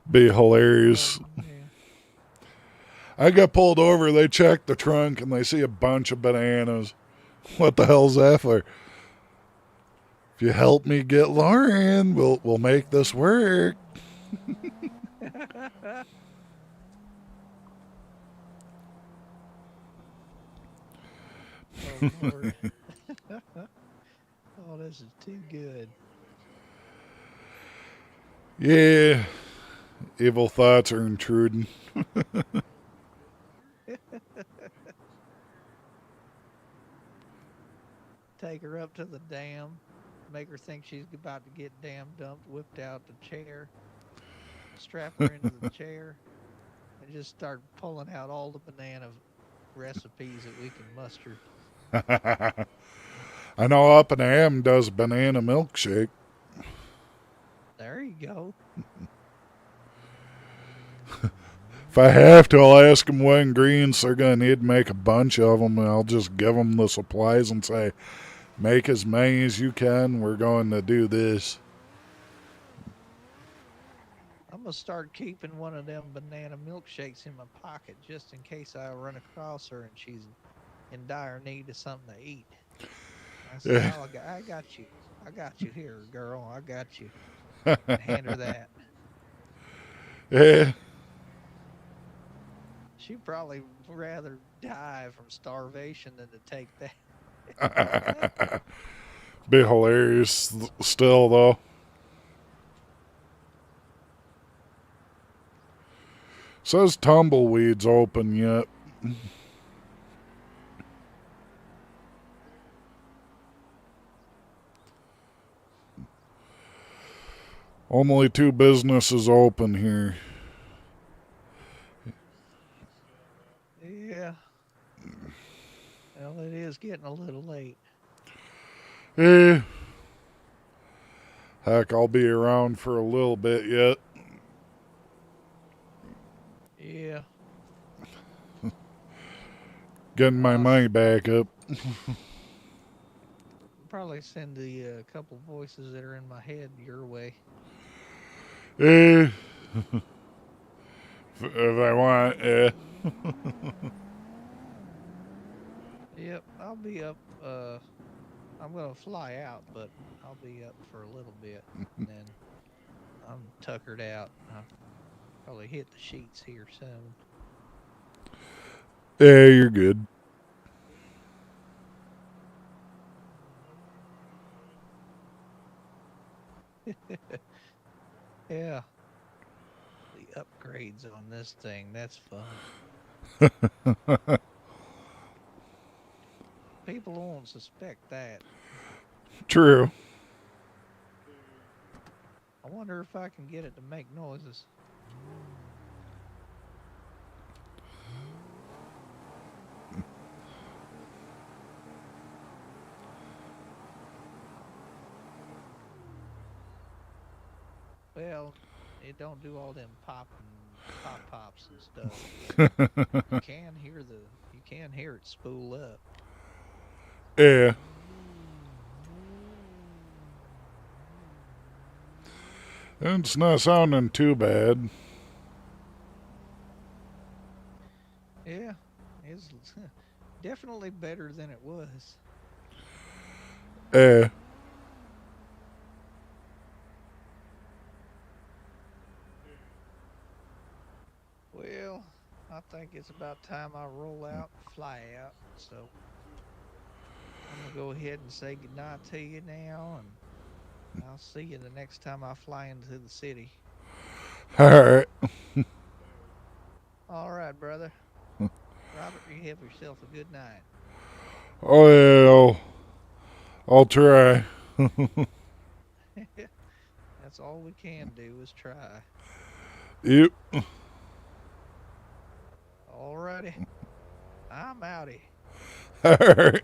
Be hilarious. I got pulled over. They checked the trunk and they see a bunch of bananas. What the hell's that for? If you help me get Lauren, we'll make this work. Oh, Lord. Oh, this is too good. Yeah, evil thoughts are intruding. Take her up to the dam, make her think she's about to get dam dumped, whipped out the chair, strap her into the chair, and just start pulling out all the banana recipes that we can muster. I know Up and Am does banana milkshake. There you go. If I have to, I'll ask them what ingredients they're going to need to make a bunch of them, and I'll just give them the supplies and say, make as many as you can. We're going to do this. I'm going to start keeping one of them banana milkshakes in my pocket just in case I run across her and she's in dire need of something to eat. I said, Yeah. oh, I got you. I got you here, girl. I got you. And hand her that. Yeah. She'd probably rather die from starvation than to take that. Be hilarious still, though. Says Tumbleweed's open yet. Only 2 businesses open here. Yeah. Well, it is getting a little late. Eh. Heck, I'll be around for a little bit yet. Yeah. Getting my money back up. Probably send the couple voices that are in my head your way. Eh. If I want, yeah. Yep, I'll be up. I'm gonna fly out, but I'll be up for a little bit, and then I'm tuckered out. I'll probably hit the sheets here soon. Yeah, you're good. Yeah. The upgrades on this thing, that's fun. People won't suspect that. True. I wonder if I can get it to make noises. Well, it don't do all them pops and stuff. You can hear it spool up. Yeah. It's not sounding too bad. Yeah, it's definitely better than it was. Eh. Well, I think it's about time I roll out and fly out. So I'm gonna go ahead and say goodnight to you now, and I'll see you the next time I fly into the city. Alright. All right, brother. Robert, you have yourself a good night. Oh yeah, I'll try. That's all we can do is try. Yep. Alrighty. I'm outie. Alright.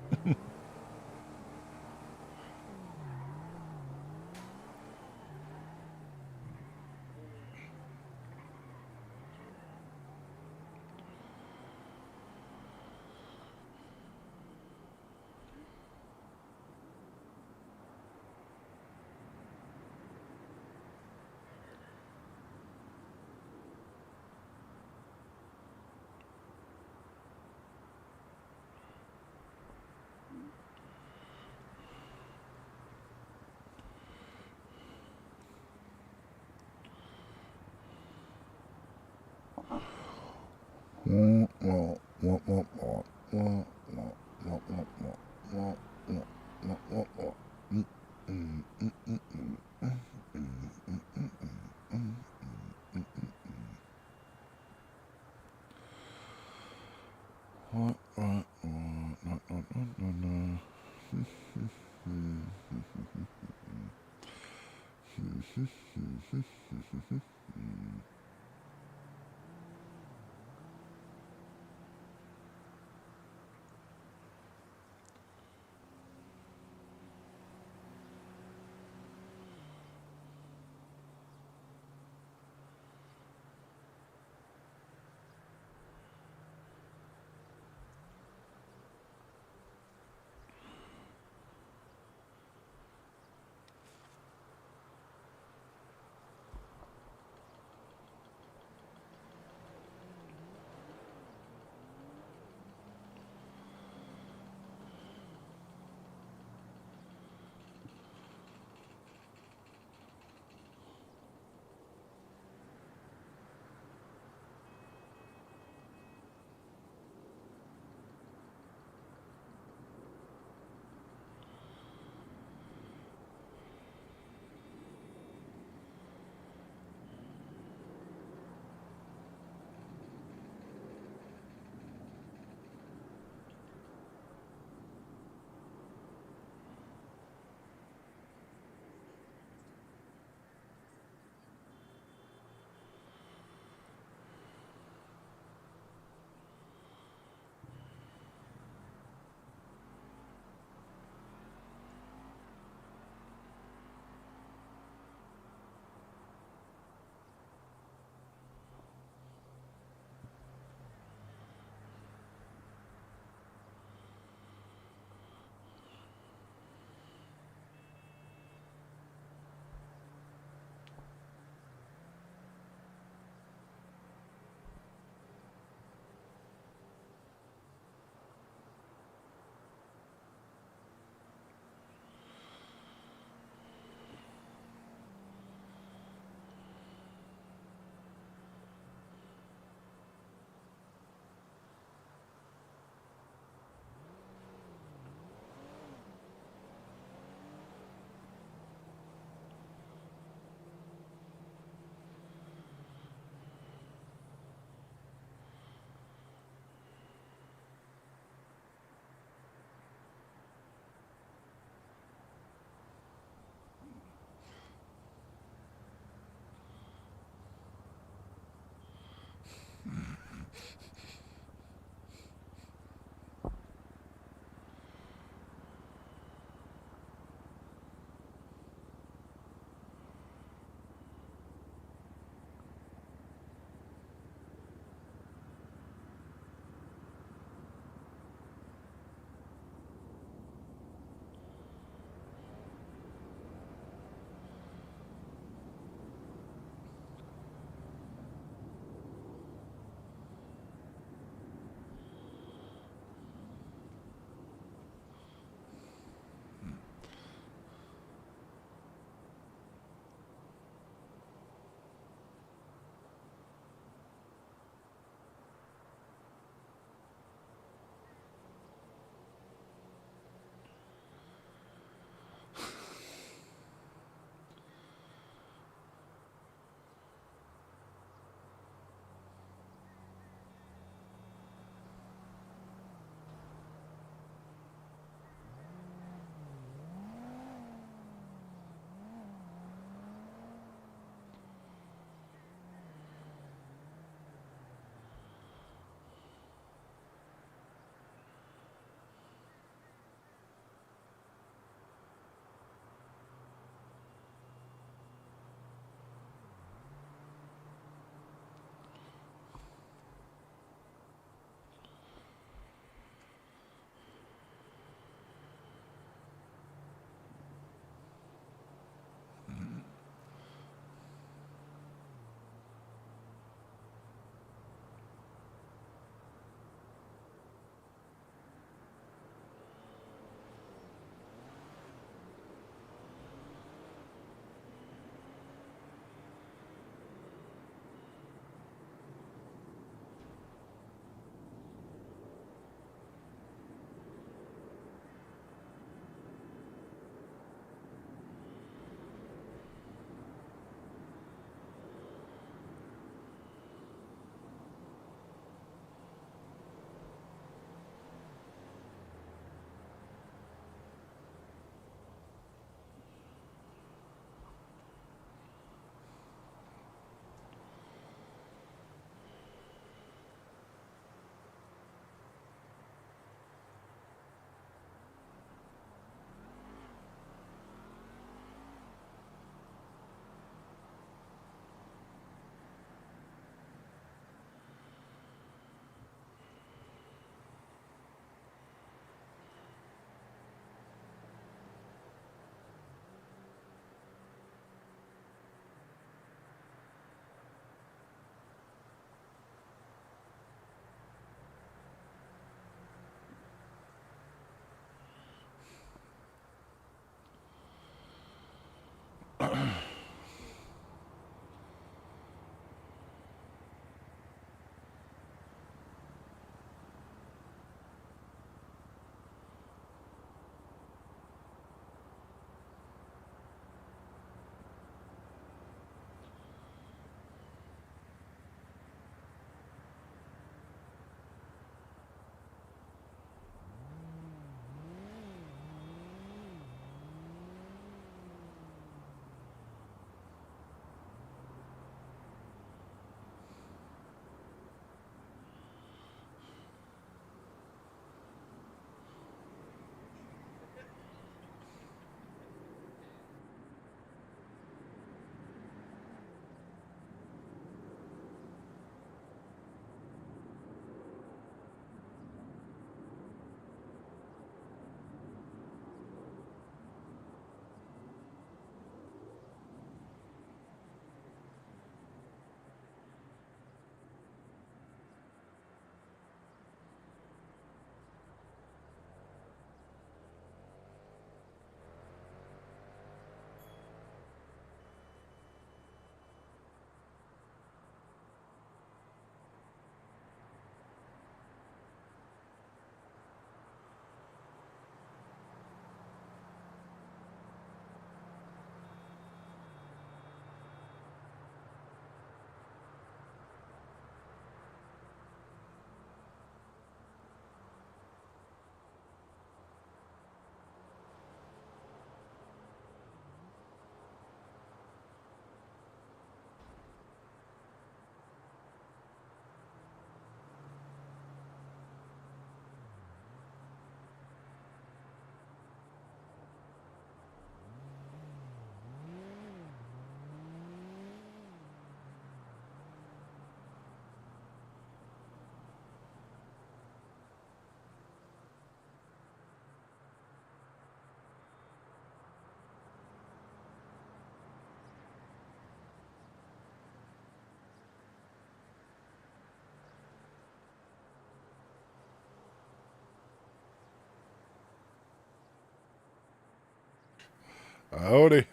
Howdy.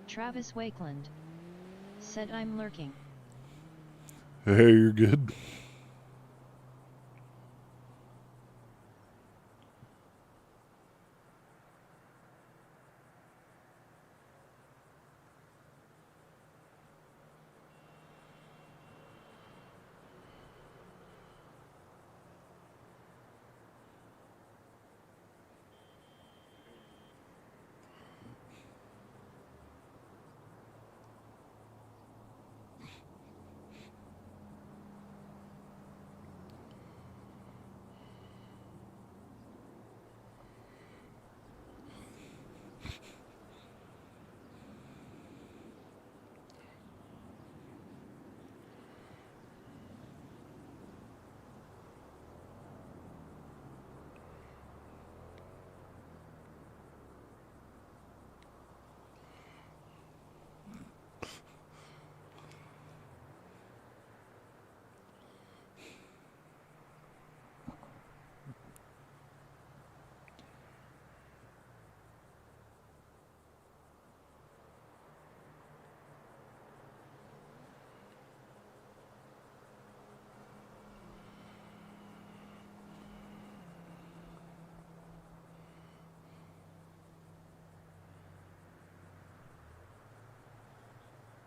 Travis Wakeland said I'm lurking. Hey, you're good.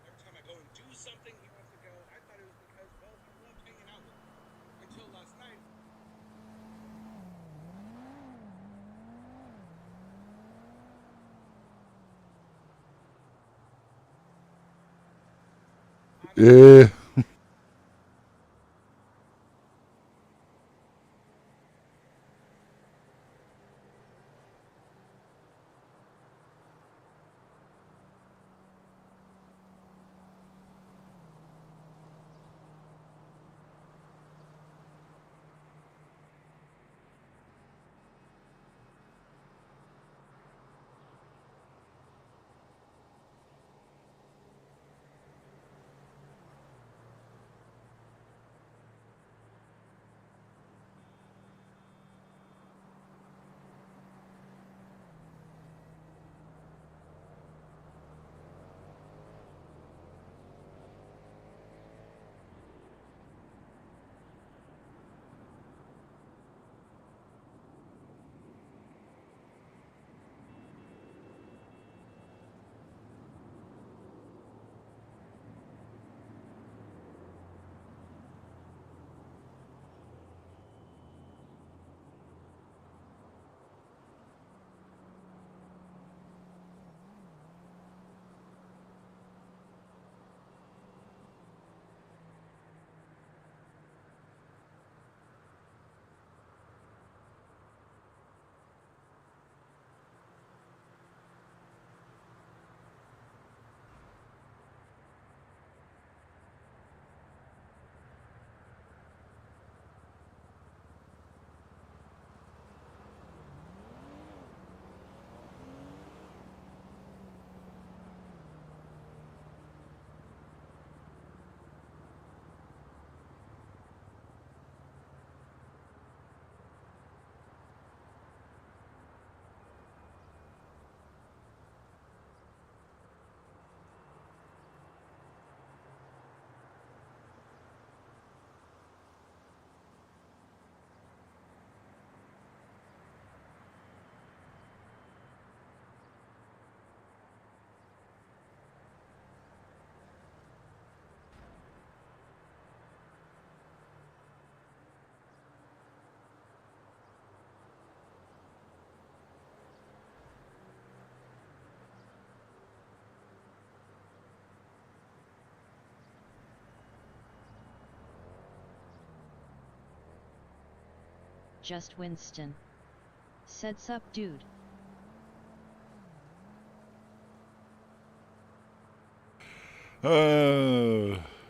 Every time I go and do something, he wants to go. I thought it was because, well, he loved hanging out with me. Until last night. Yeah. Just Winston. Said sup dude.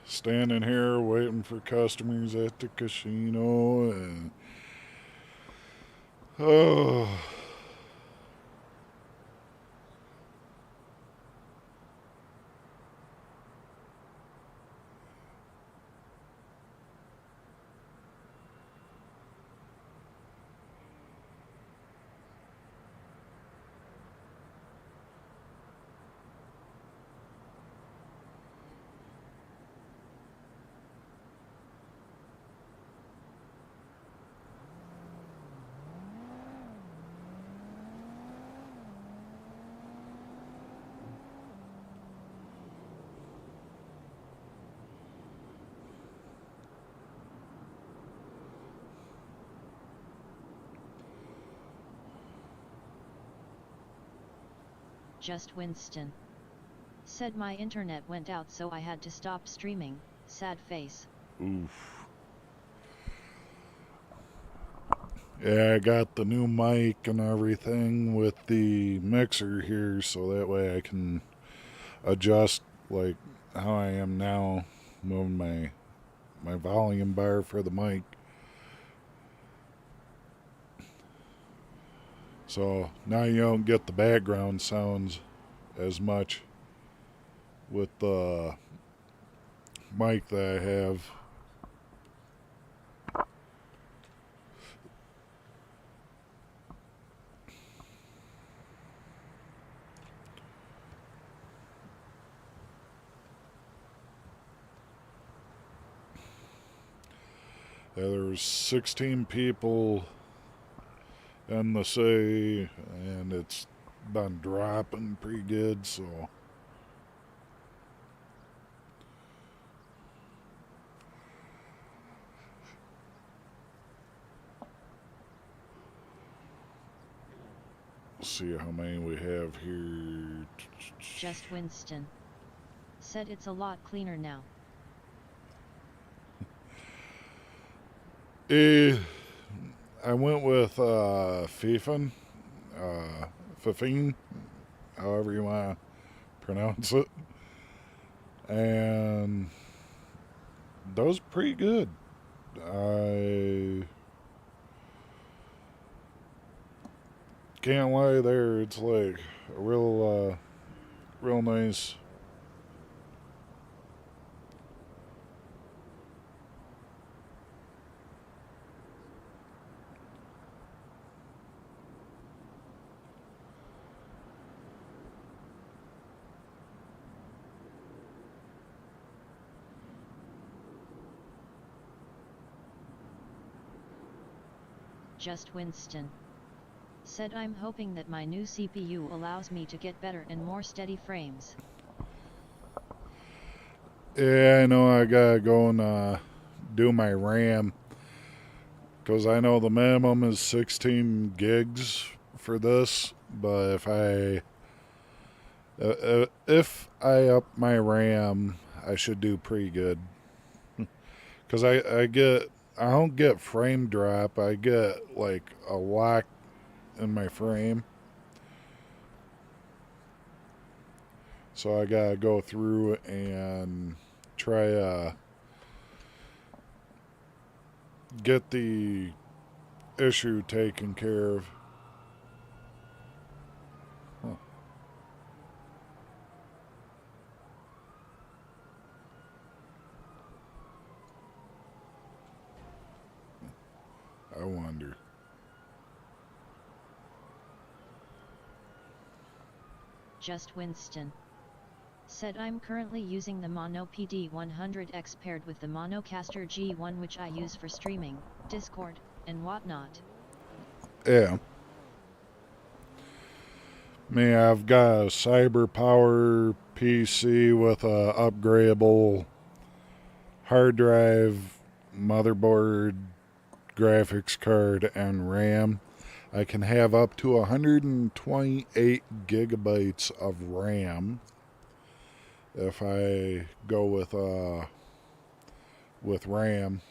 Standing here waiting for customers at the casino and Just Winston. Said my internet went out so I had to stop streaming, sad face. oof. Yeah, I got the new mic and everything with the mixer here so that way I can adjust like how I am now, moving my volume bar for the mic. So now you don't get the background sounds as much with the mic that I have. Yeah, there's 16 people in the city, and it's been dropping pretty good, so. Let's see how many we have here. Just Winston. Said it's a lot cleaner now. I went with Fifin, Fifine, however you want to pronounce it. And that was pretty good. I can't lie there. It's like a real nice. Just Winston. Said I'm hoping that my new CPU allows me to get better and more steady frames. Yeah, I know I gotta go and do my RAM. Because I know the minimum is 16 gigs for this. But if I up my RAM, I should do pretty good. Because I don't get frame drop. I get like a lock in my frame. So I gotta go through and try get the issue taken care of. Huh. I wonder. Just Winston. Said I'm currently using the Mono PD100X paired with the Monocaster G1 which I use for streaming, Discord, and whatnot. Yeah. Me, I've got a CyberPower PC with a upgradable hard drive, motherboard, graphics card, and RAM. I can have up to 128 gigabytes of RAM if I go with RAM.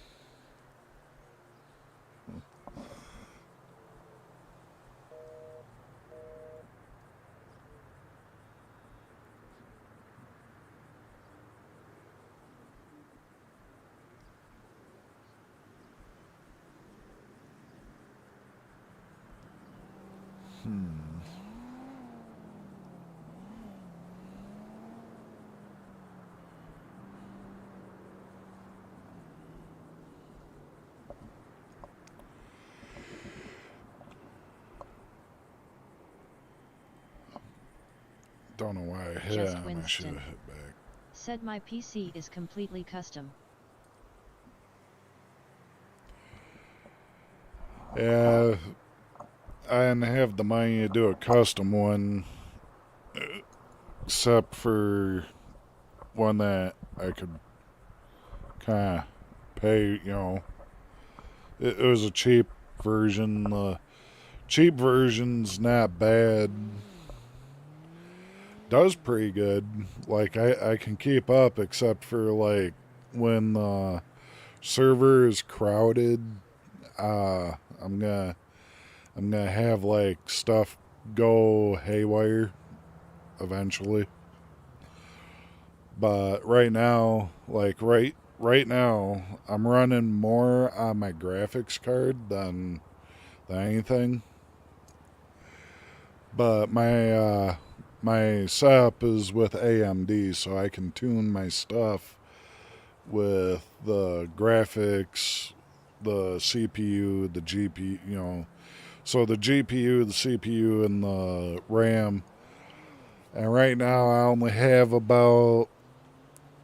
Don't know why I hit Just him. I should Winston. have hit back. Said my PC is completely custom. Yeah, I didn't have the money to do a custom one, except for one that I could kind of pay, you know. It was a cheap version. The cheap version's not bad. Does pretty good. Like, I can keep up, except for, like, when the server is crowded, I'm gonna have, like, stuff go haywire eventually. But right now, like, right now, I'm running more on my graphics card than anything. But my setup is with AMD, so I can tune my stuff with the graphics, the CPU, the GPU, you know. So the GPU, the CPU, and the RAM. And right now I only have about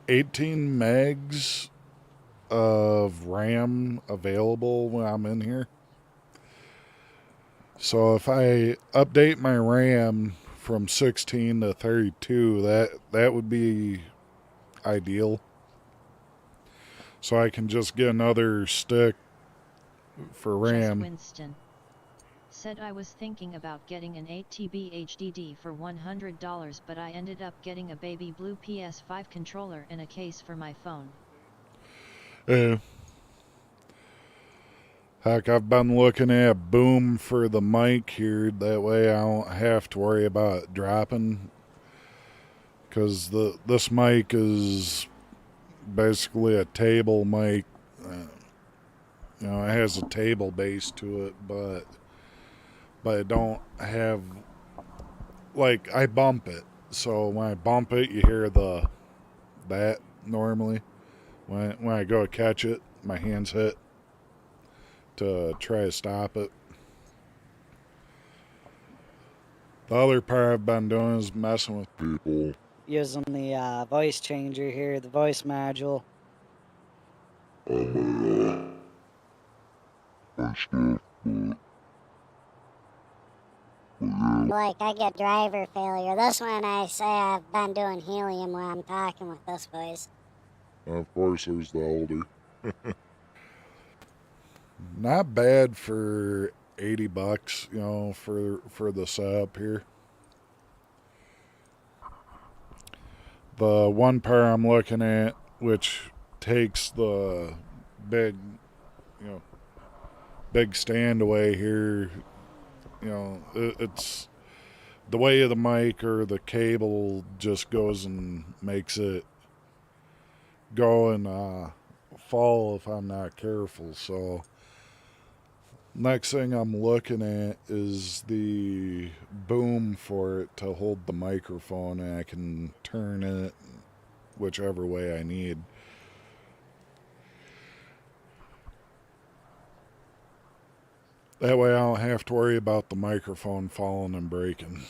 18 megs of RAM available when I'm in here. So if I update my RAM from 16 to 32, that would be ideal. So I can just get another stick for Just RAM. Winston. Said I was thinking about getting an 8TB HDD for $100, but I ended up getting a baby blue PS5 controller and a case for my phone. Heck, I've been looking at Boom for the mic here. That way I don't have to worry about it dropping. Because this mic is basically a table mic. You know, it has a table base to it, but it don't have, like, I bump it. So when I bump it, you hear that normally. When I go to catch it, my hands hit to try to stop it. The other part I've been doing is messing with people. Using the voice changer here, the voice module. Like, I get driver failure. This one I say I've been doing helium when I'm talking with this voice. Of course, there's the oldie. Not bad for $80, you know, for the setup here. The one part I'm looking at, which takes the big, you know, big stand away here, you know, it's the way of the mic or the cable just goes and makes it go and fall if I'm not careful. So next thing I'm looking at is the boom for it to hold the microphone, and I can turn it whichever way I need. That way I don't have to worry about the microphone falling and breaking.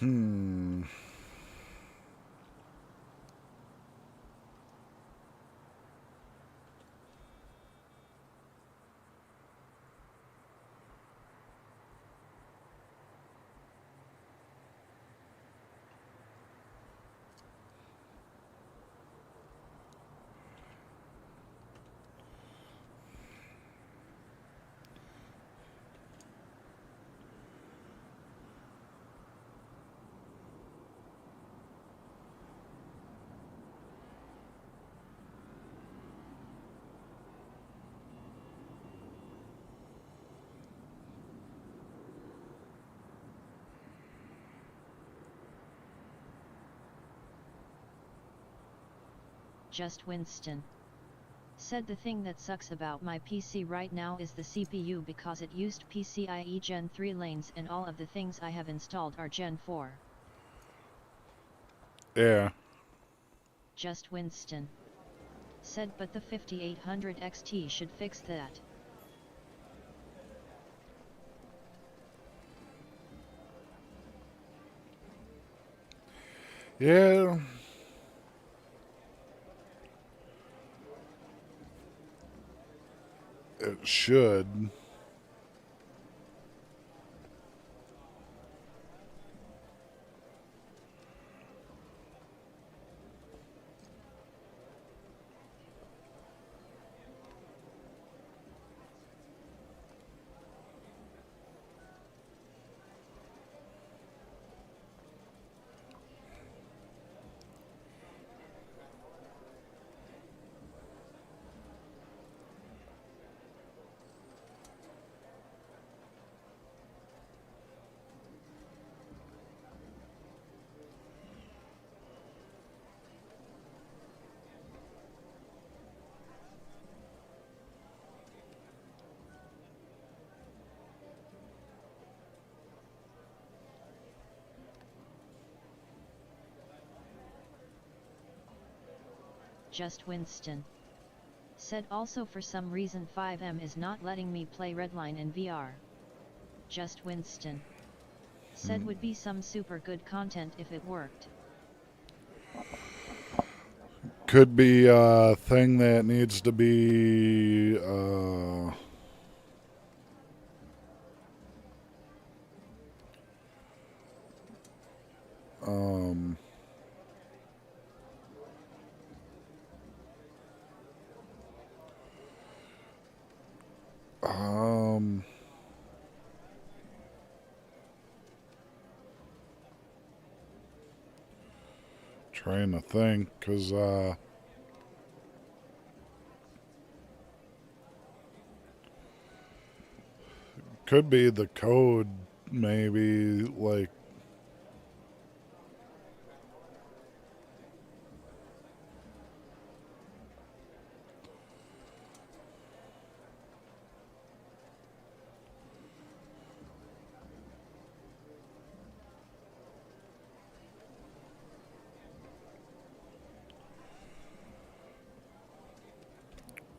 Hmm. Just Winston. Said the thing that sucks about my PC right now is the CPU because it used PCIe Gen 3 lanes and all of the things I have installed are Gen 4. Yeah. Just Winston. Said but the 5800 XT should fix that. Yeah. It should. Just Winston. Said also for some reason 5M is not letting me play Redline in VR. Just Winston. Said would be some super good content if it worked. Could be a thing that needs to be um um trying to think, because could be the code, maybe, like,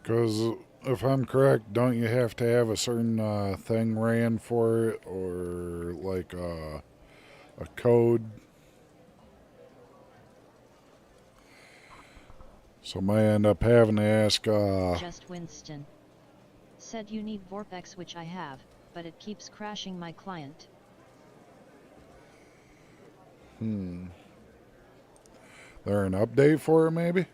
because if I'm correct, don't you have to have a certain thing ran for it, or like a code? So I might end up having to ask Just Winston. Said you need Vorpex, which I have, but it keeps crashing my client. there an update for it, maybe?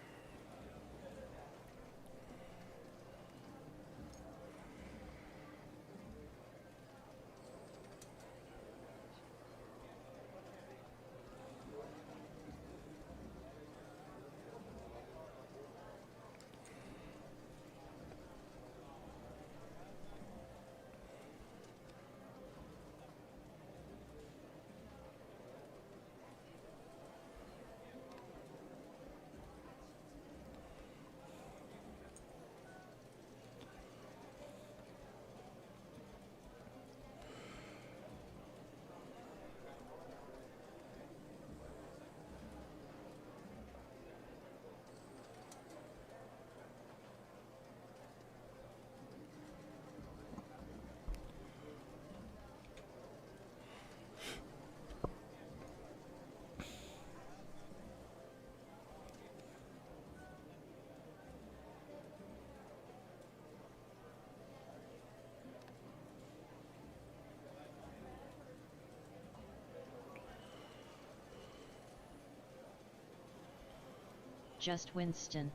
just Winston.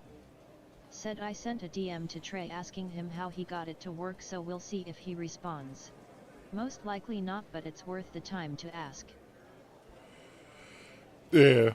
Said I sent a DM to Trey asking him how he got it to work, so we'll see if he responds. Most likely not, but it's worth the time to ask. Yeah.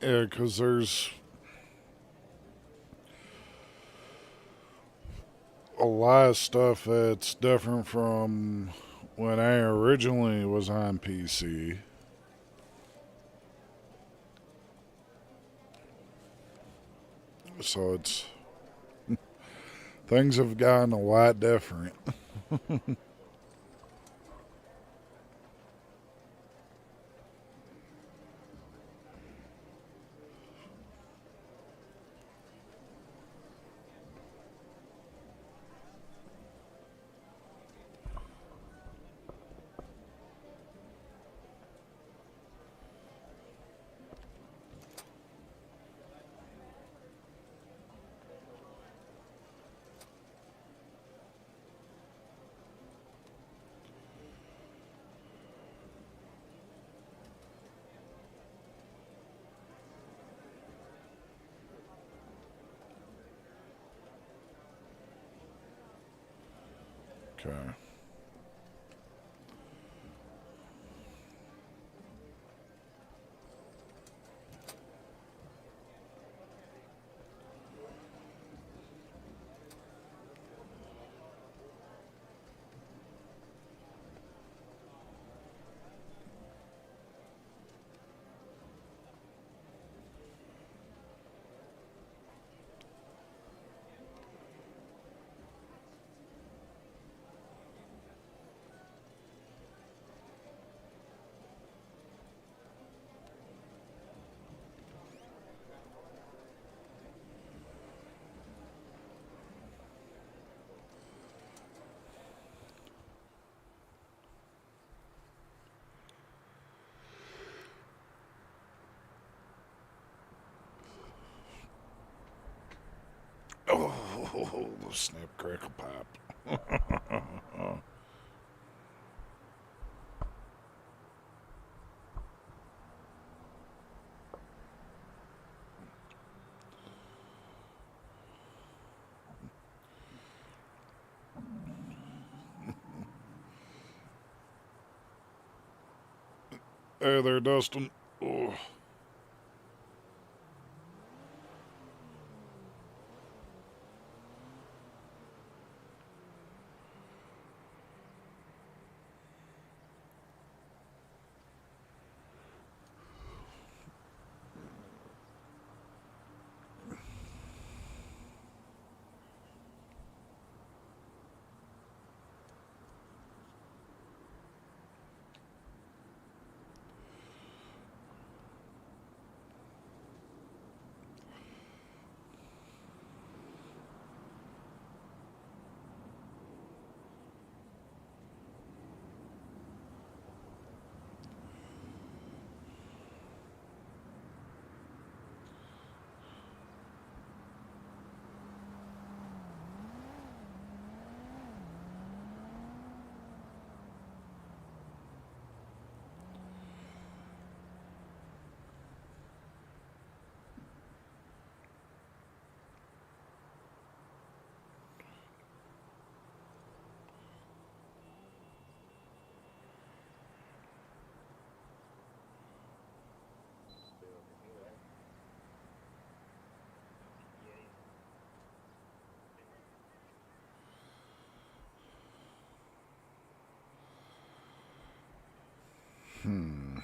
Yeah, because there's a lot of stuff that's different from when I originally was on PC. So it's things have gotten a lot different. Okay. Oh, snap, crackle, pop. Hey there, Dustin. Oh. Hmm.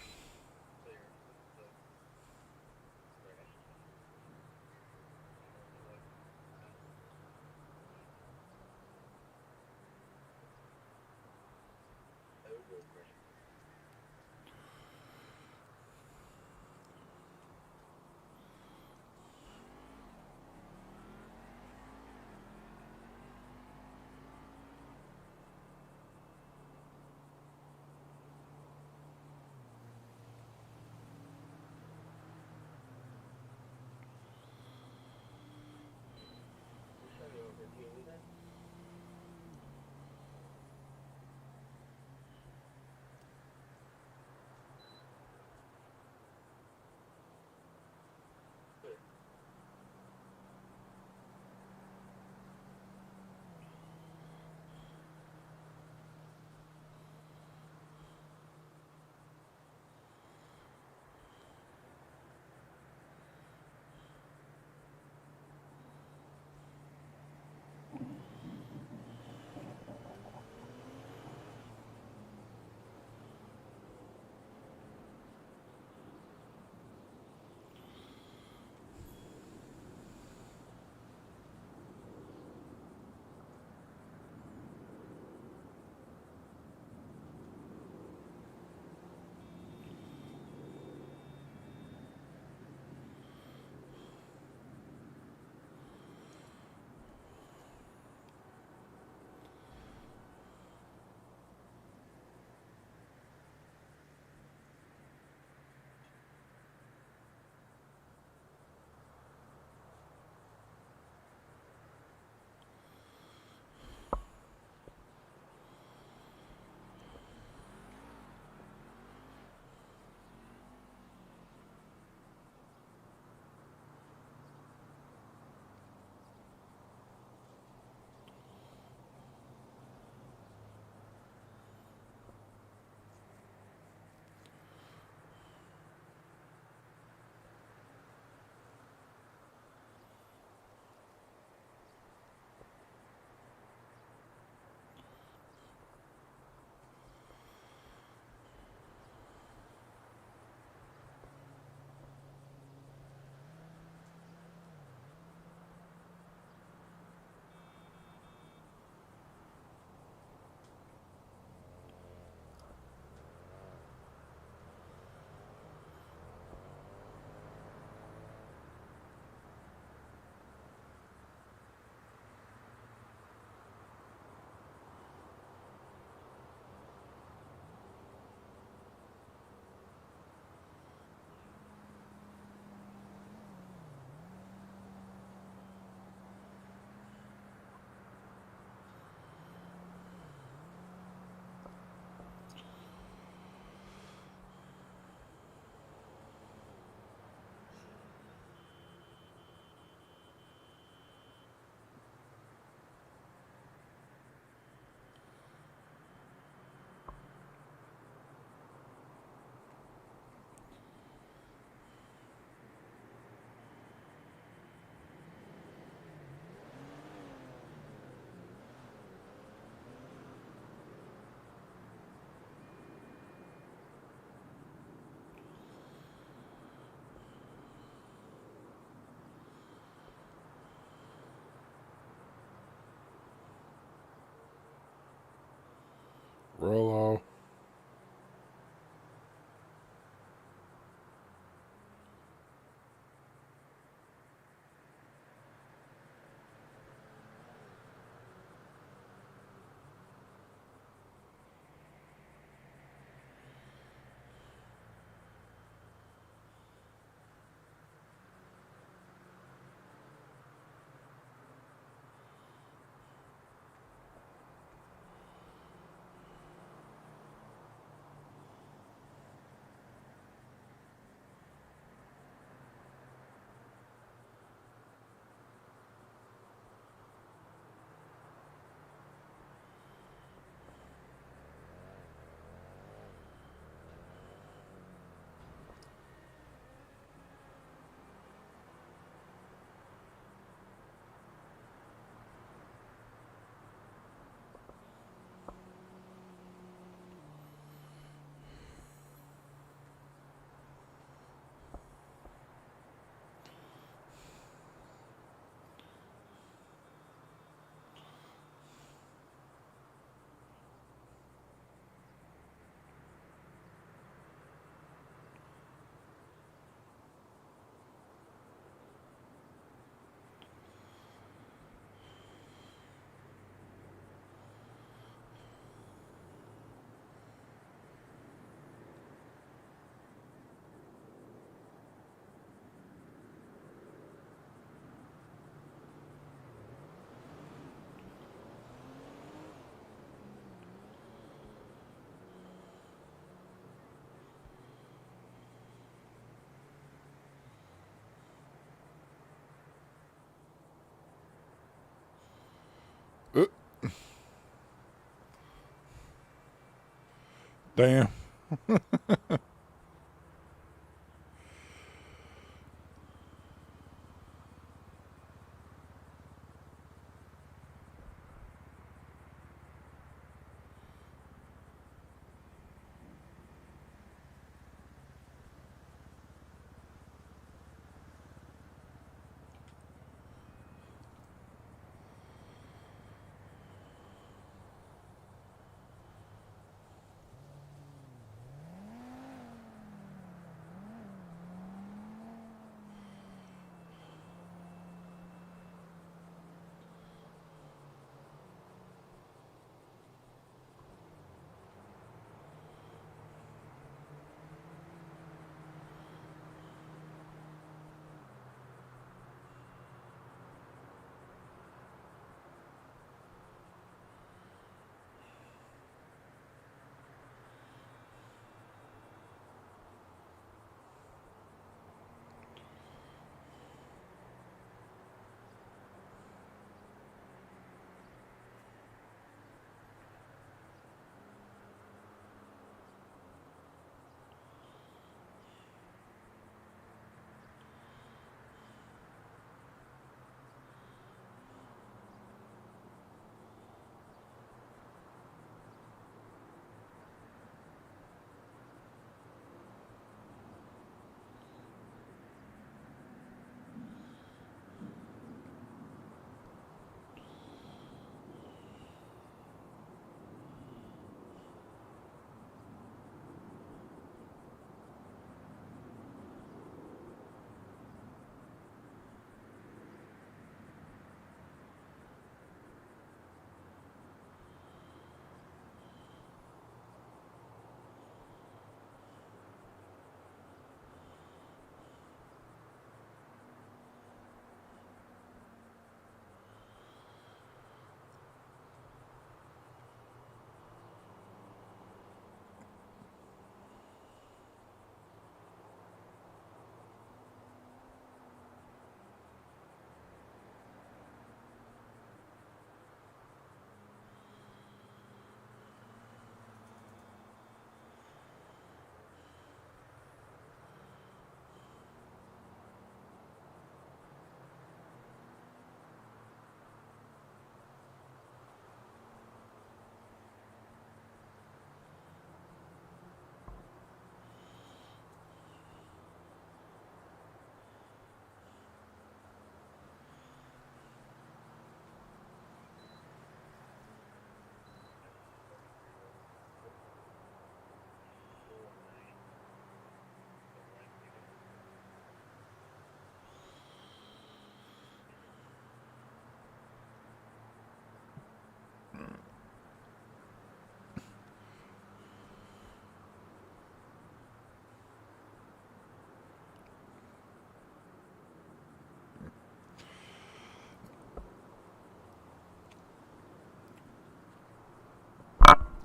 Damn.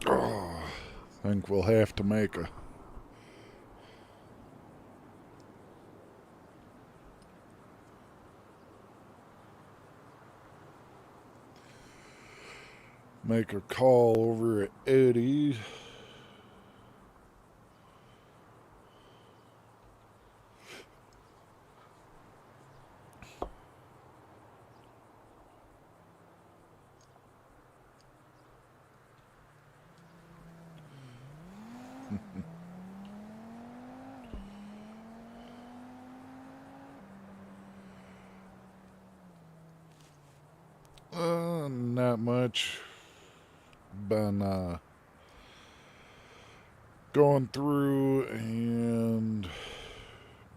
Oh, I think we'll have to make a call over at Eddie's. Not much. Been going through and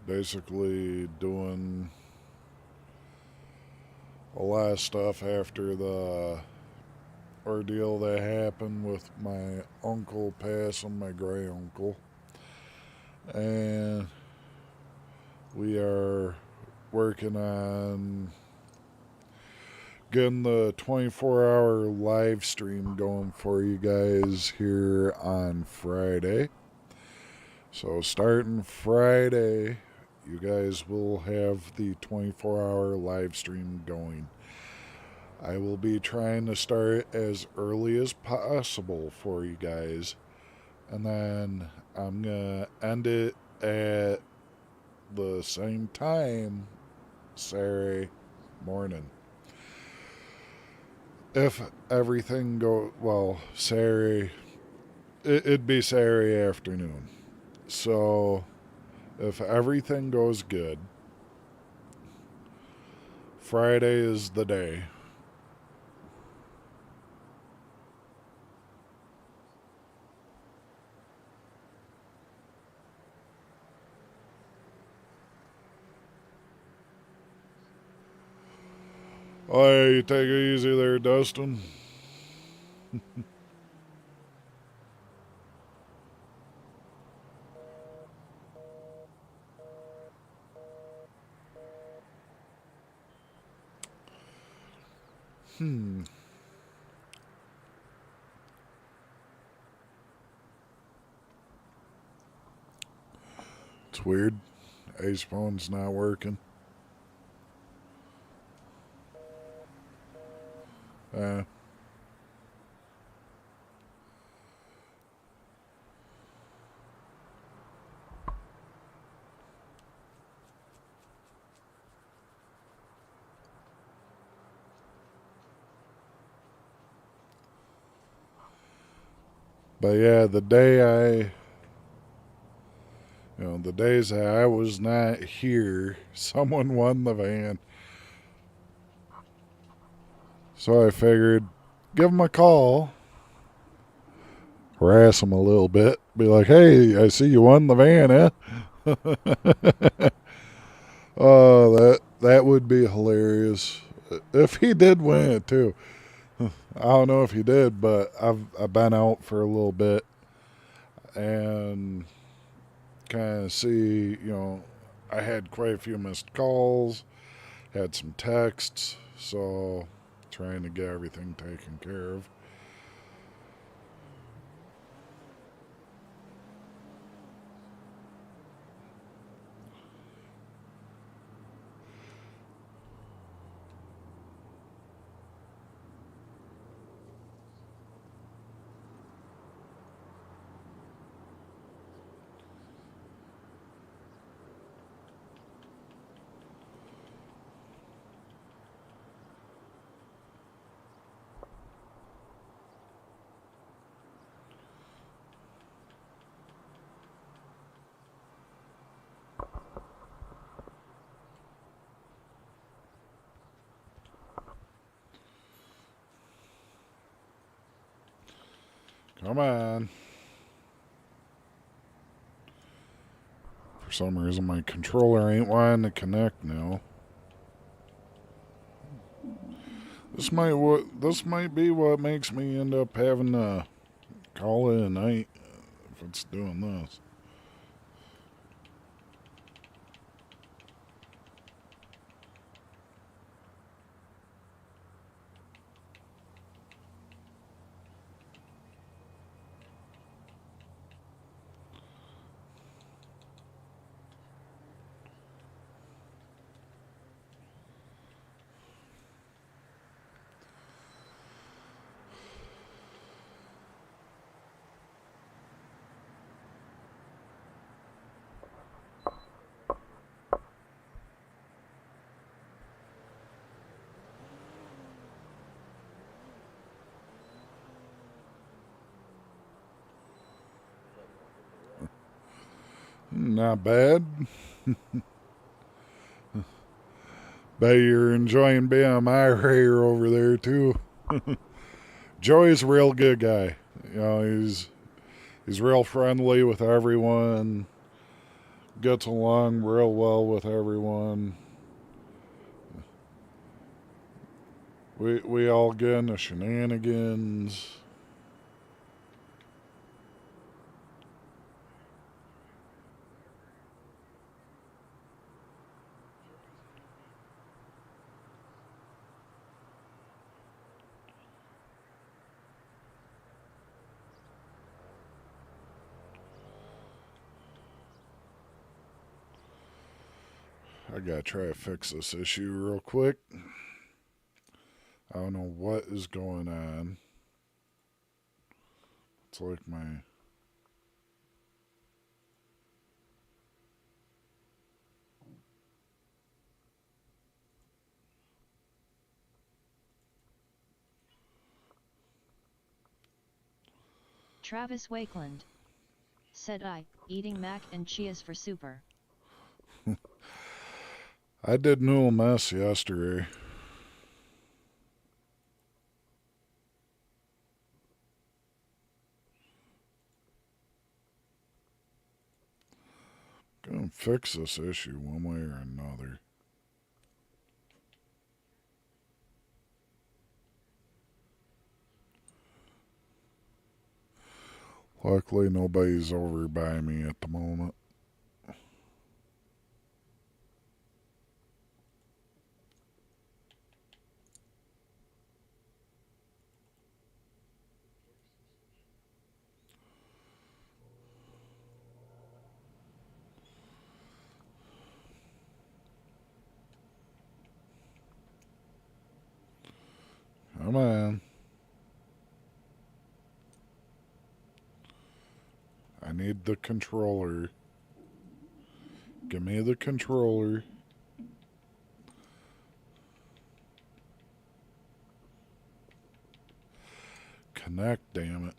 basically doing a lot of stuff after the ordeal that happened with my uncle passing, my gray uncle. And we are working on getting the 24-hour live stream going for you guys here on Friday. So starting Friday, you guys will have the 24-hour live stream going. I will be trying to start as early as possible for you guys. and then I'm gonna end it at the same time Saturday morning. If everything well, Saturday, it'd be Saturday afternoon. So if everything goes good, Friday is the day. Hey, take it easy there, Dustin. It's weird. Ace phone's not working. Uh, but yeah, the days that I was not here, someone won the van. So I figured, give them a call, harass them a little bit, be like, hey, I see you won the van, eh? Oh, that would be hilarious. If he did win it too. I don't know if he did, but I've been out for a little bit and kind of see, I had quite a few missed calls, had some texts, so trying to get everything taken care of. Come on. For some reason, my controller ain't wanting to connect now. This might be what makes me end up having to call it a night if it's doing this. Not bad. Bet you're enjoying being a moderator over there too. Joey's a real good guy. He's real friendly with everyone. Gets along real well with everyone. We all get into shenanigans. I gotta try to fix this issue real quick. I don't know what is going on. It's like my Travis Wakeland. Said I, eating mac and cheese for super. I did no mess yesterday. Gonna fix this issue one way or another. Luckily, nobody's over by me at the moment. Come on. I need the controller. Give me the controller. Connect, damn it.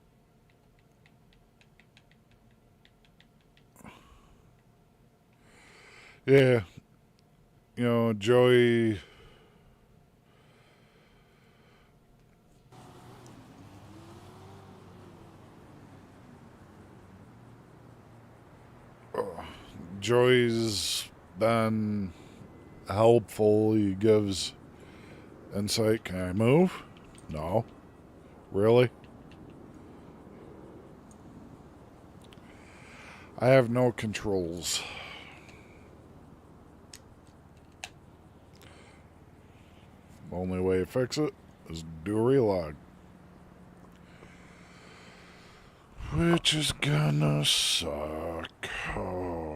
Yeah. You know, Joey... Joey's been helpful. He gives insight. Can I move? No. Really? I have no controls. Only way to fix it is do a relog. Which is gonna suck. Oh.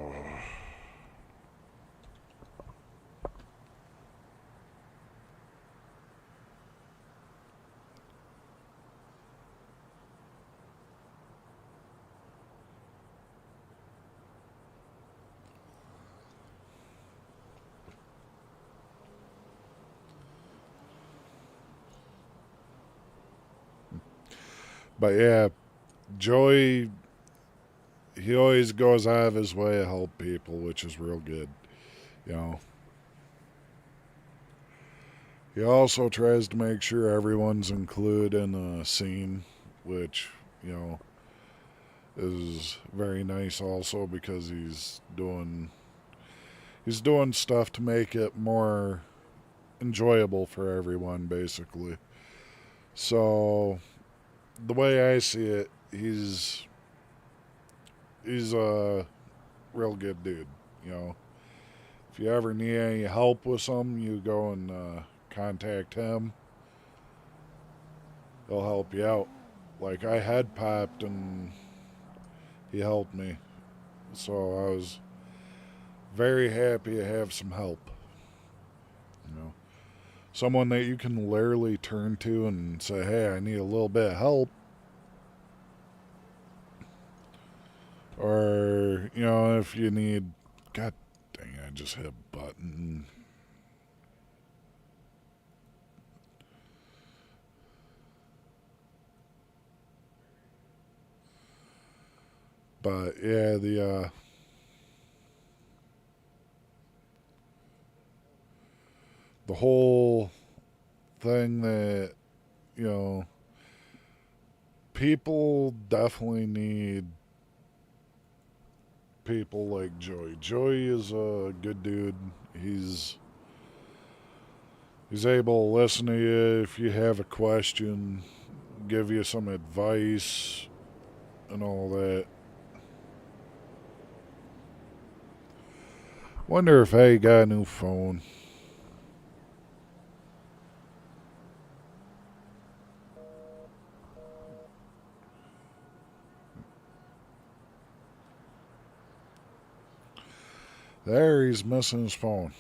But yeah, Joey, he always goes out of his way to help people, which is real good. You know. He also tries to make sure everyone's included in a scene, which, you know, is very nice also because he's doing stuff to make it more enjoyable for everyone, basically. So the way I see it, he's a real good dude, you know. If you ever need any help with something, you go and contact him. He'll help you out. Like, I had popped and he helped me. So I was very happy to have some help. You know, someone that you can literally turn to and say, hey, I need a little bit of help. Or, you know, if you need... God dang, I just hit a button. But, yeah, the whole thing that, you know, people definitely need people like Joey. Joey is a good dude. He's able to listen to you if you have a question, give you some advice and all that. Wonder if I got a new phone. There, he's missing his phone.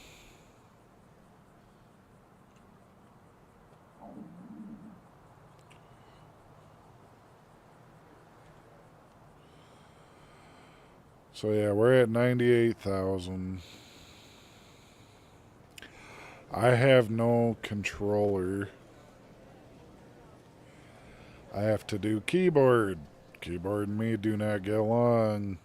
So yeah, we're at 98,000. I have no controller. I have to do keyboard Keyboard and me do not get along.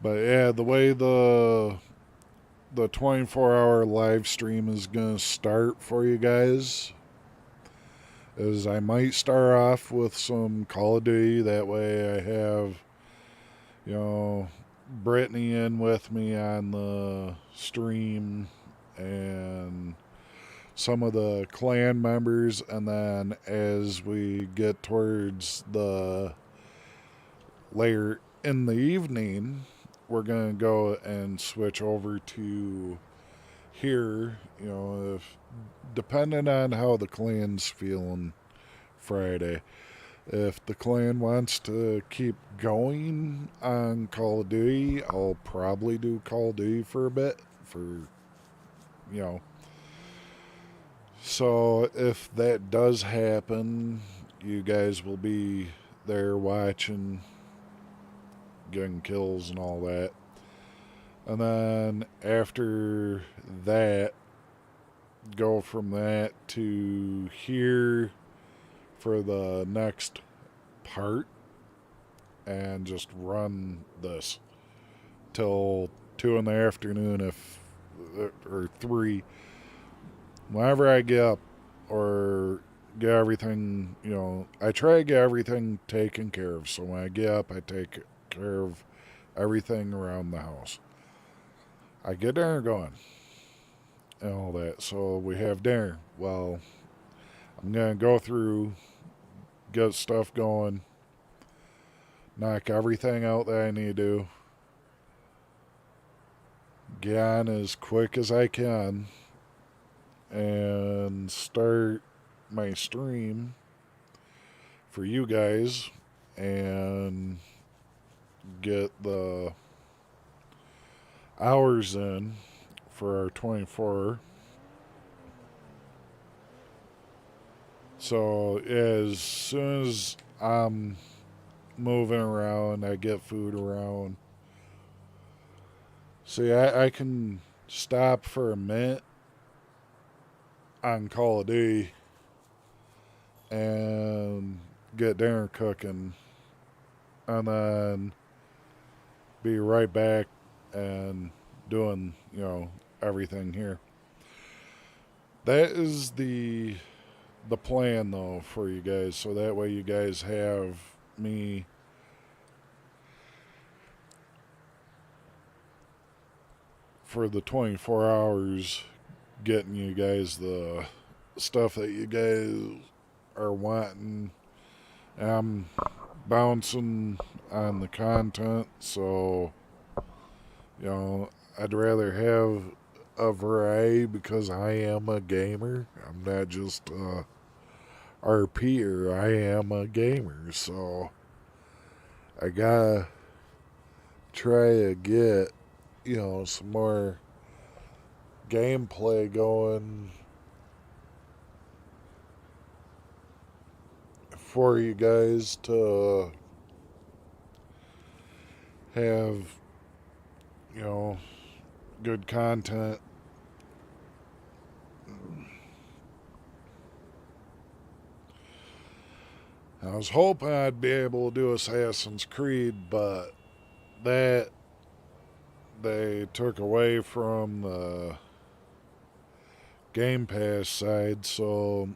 But yeah, the way the 24-hour live stream is going to start for you guys is I might start off with some Call of Duty. That way I have, Brittany in with me on the stream and some of the clan members. And then as we get towards the later in the evening, we're going to go and switch over to here, if depending on how the clan's feeling Friday. If the clan wants to keep going on Call of Duty, I'll probably do Call of Duty for a bit, So if that does happen, you guys will be there watching, getting kills and all that. And then after that, go from that to here for the next part and just run this till 2 in the afternoon or 3. Whenever I get up or get everything, I try to get everything taken care of. So when I get up, I take care of everything around the house. I get dinner going and all that. So we have dinner. Well, I'm going to go through, get stuff going, knock everything out that I need to, get on as quick as I can, and start my stream for you guys and get the hours in for our 24. So as soon as I'm moving around, I get food around. See, I can stop for a minute on Call of Duty and get dinner cooking and then be right back and doing, everything here. That is the plan though for you guys, so that way you guys have me for the 24 hours getting you guys the stuff that you guys are wanting. I'm bouncing on the content, so I'd rather have a variety because I am a gamer. I'm not just a RPer. I am a gamer, so I gotta try to get some more gameplay going for you guys to have good content. I was hoping I'd be able to do Assassin's Creed, but that they took away from the Game Pass side. So,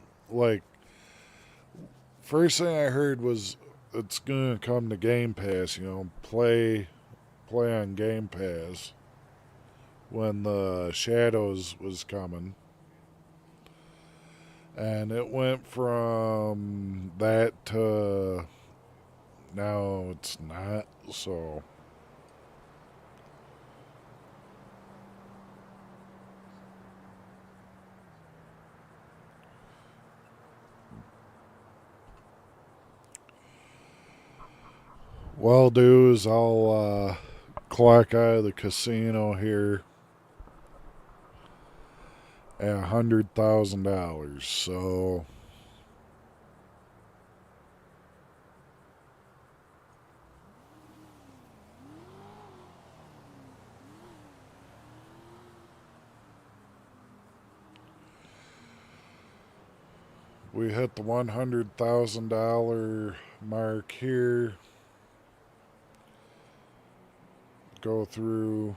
first thing I heard was it's going to come to Game Pass, play on Game Pass when the Shadows was coming. And it went from that to now it's not, so what I'll do is I'll clock out of the casino here at $100,000. So We hit the $100,000 mark here. Go through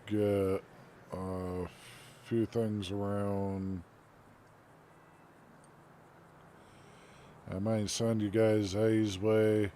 get a few things around. I might send you guys Hayes Way.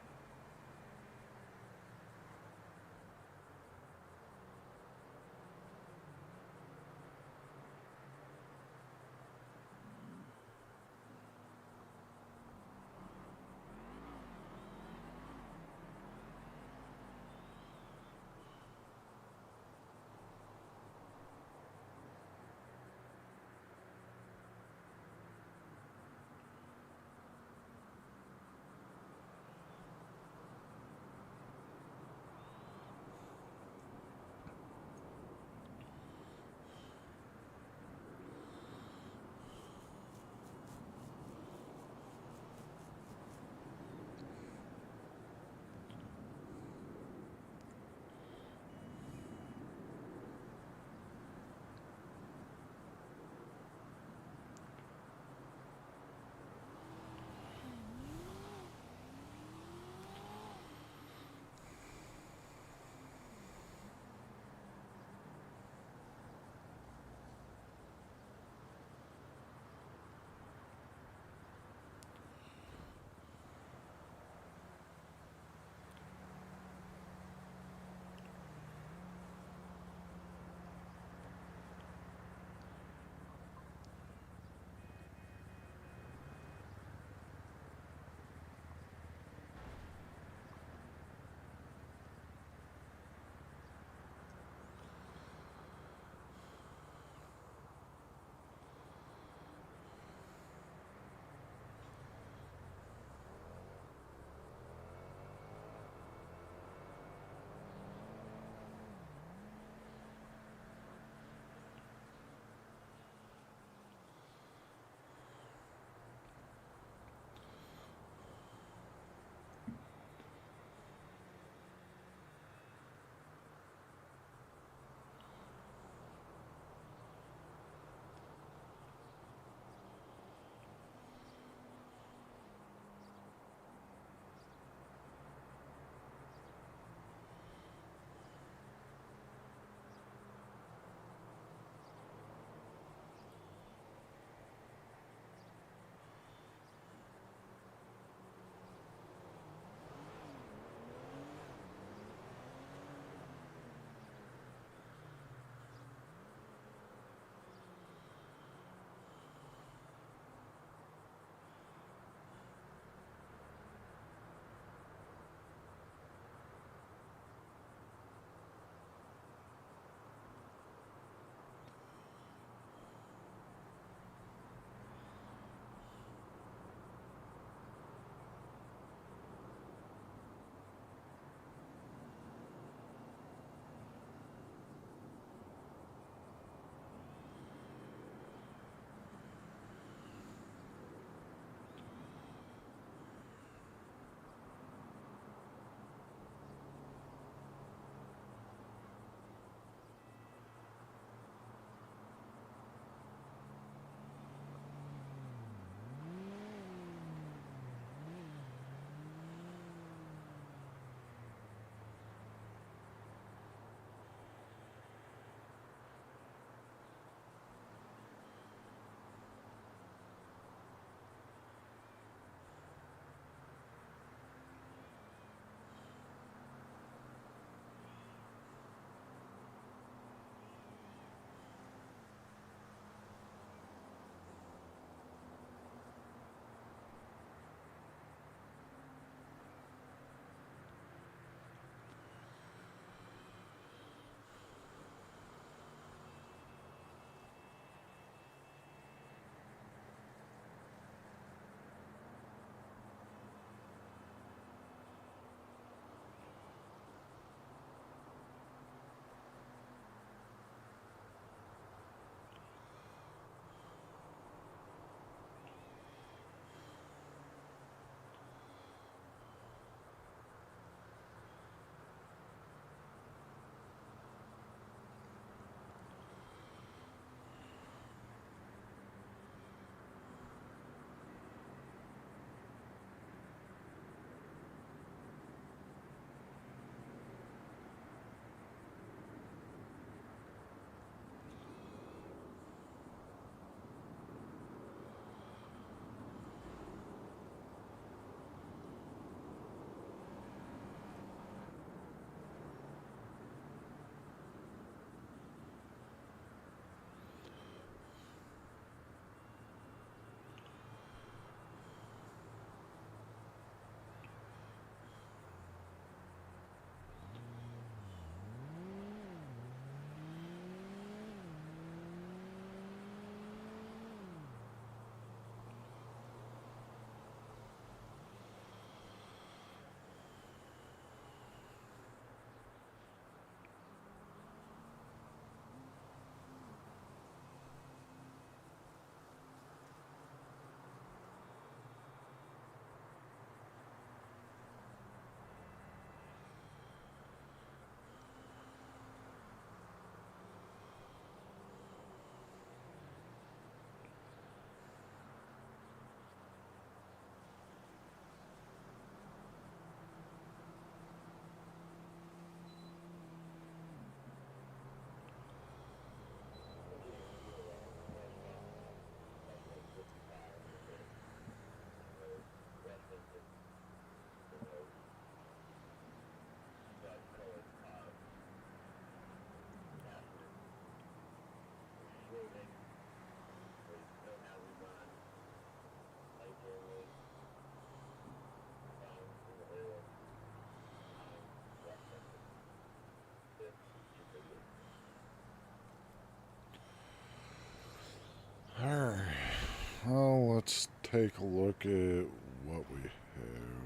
take a look at what we have.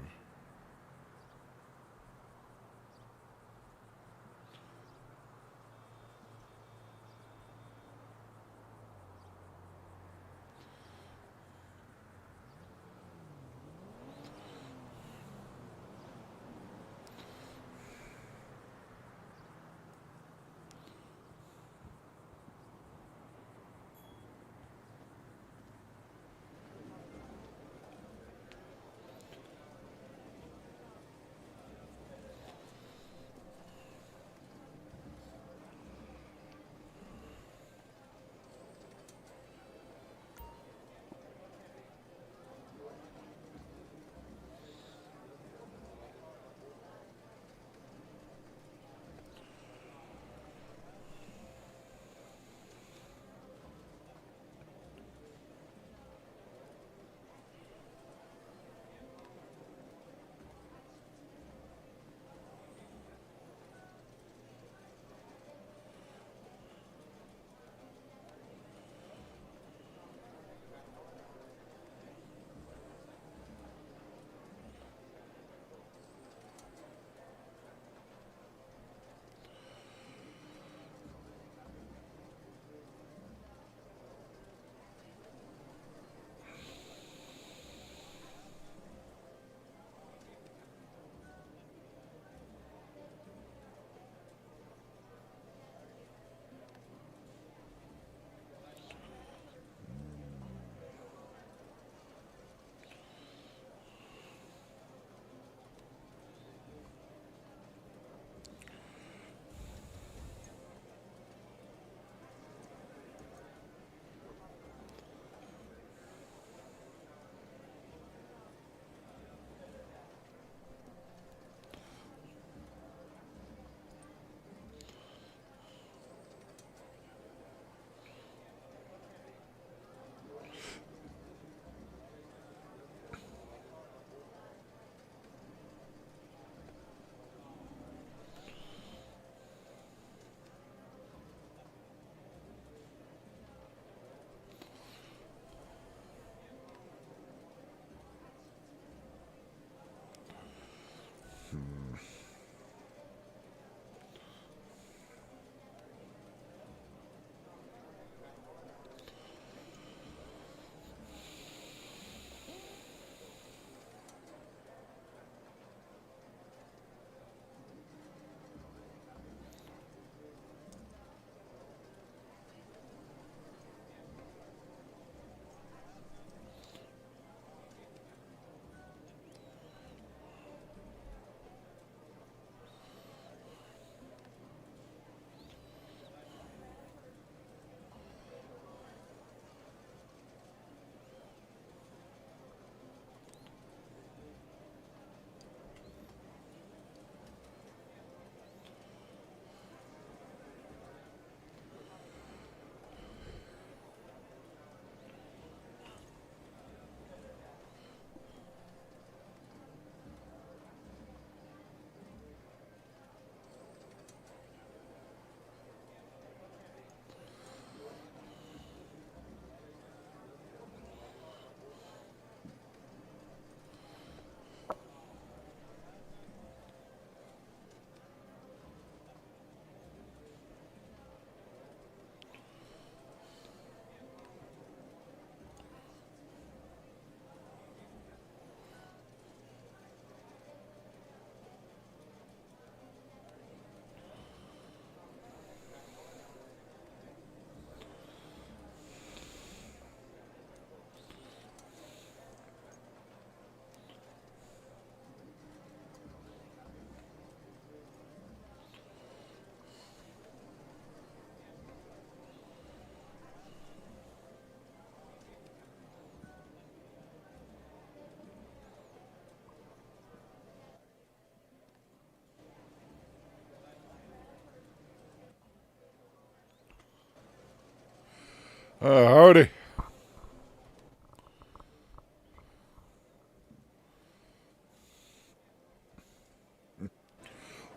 Howdy.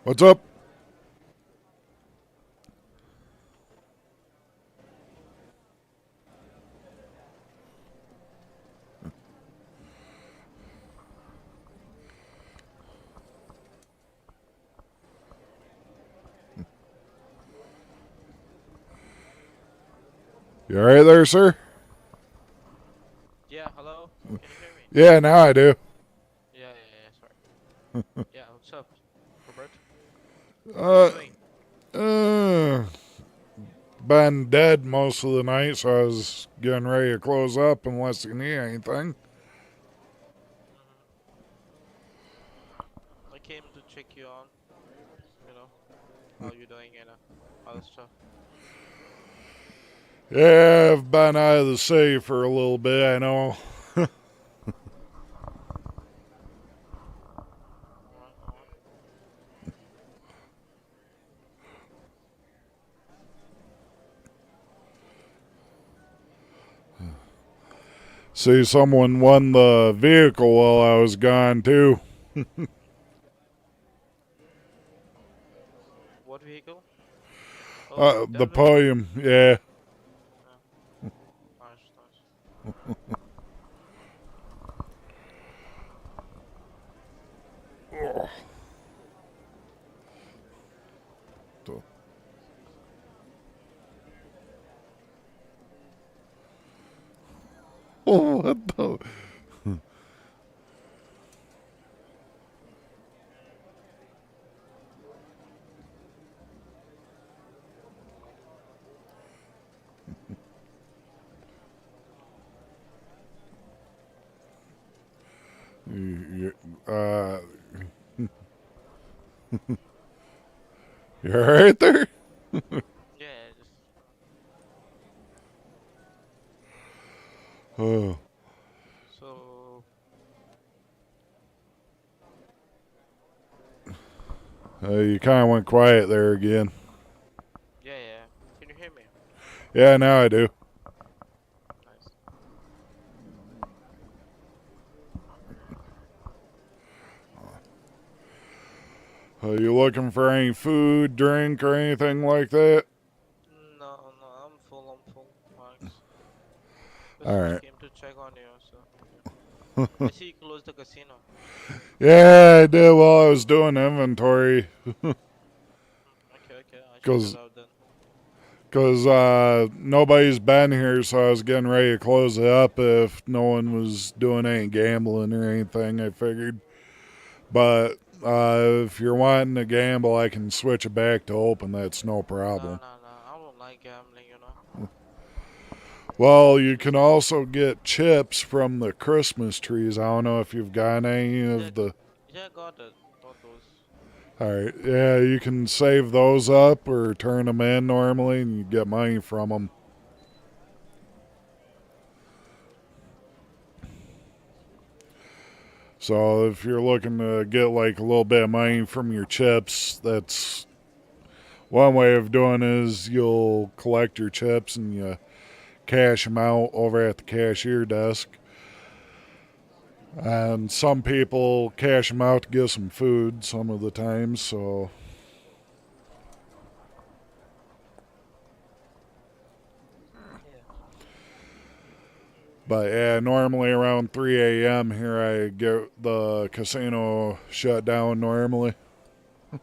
What's up? You all right there, sir? Yeah, hello? Can you hear me? Yeah, now I do. Yeah, sorry. Yeah, what's up, Robert? What are you doing? Been dead most of the night, so I was getting ready to close up unless you need anything. I came to check you on, you know, how you doing and other stuff. Yeah, I've been out of the city for a little bit, I know. See, someone won the vehicle while I was gone, too. What vehicle? Oh, The that vehicle? podium, yeah. Nice. Oh, what the? Uh, you all right there? Yeah, just. Oh. So. You kind of went quiet there again. Yeah. Can you hear me? Yeah, now I do. Nice. Are you looking for any food, drink, or anything like that? No, I'm full, Max. All Just right. came to check on you, so. Yeah. I see you closed the casino. Yeah, I did while I was doing inventory. Okay, I check it out then. Because nobody's been here, so I was getting ready to close it up if no one was doing any gambling or anything, I figured. But if you're wanting to gamble, I can switch it back to open. That's no problem. No, I don't like gambling, you know. Well, you can also get chips from the Christmas trees. I don't know if you've got any of the... Yeah, got it. Got those. Alright, yeah, you can save those up or turn them in normally and you get money from them. So if you're looking to get like a little bit of money from your chips, that's one way of doing it is you'll collect your chips and you cash them out over at the cashier desk. And some people cash them out to get some food some of the times, so... But yeah, normally around 3 a.m. here I get the casino shut down normally. No,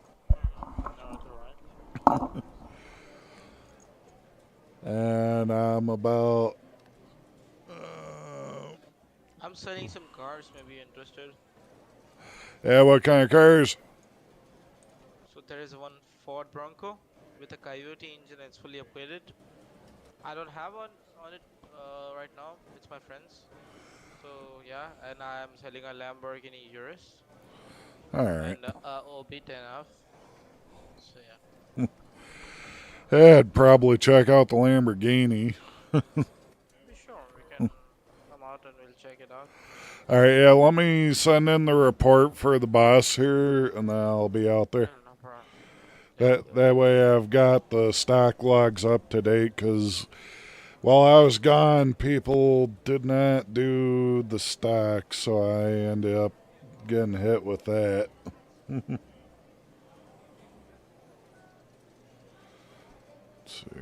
it's alright. And I'm about... I'm selling some cars, maybe you're interested. Yeah, what kind of cars? So there is one Ford Bronco with a Coyote engine that's fully upgraded. I don't have one on it right now. It's my friend's. So yeah, and I'm selling a Lamborghini Urus. Alright. And Orbit enough. So yeah. Yeah, I'd probably check out the Lamborghini. Sure, we can come out and we'll check it out. Alright, yeah, let me send in the report for the boss here, and then I'll be out there. No problem. That way I've got the stock logs up to date, because while I was gone, people did not do the stock, so I ended up getting hit with that. Let's see.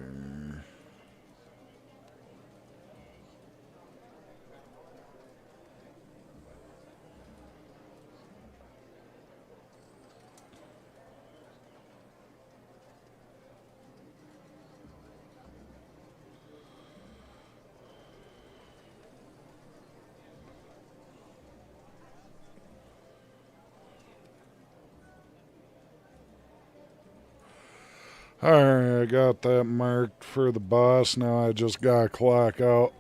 Alright, I got that marked for the boss. Now I just gotta clock out.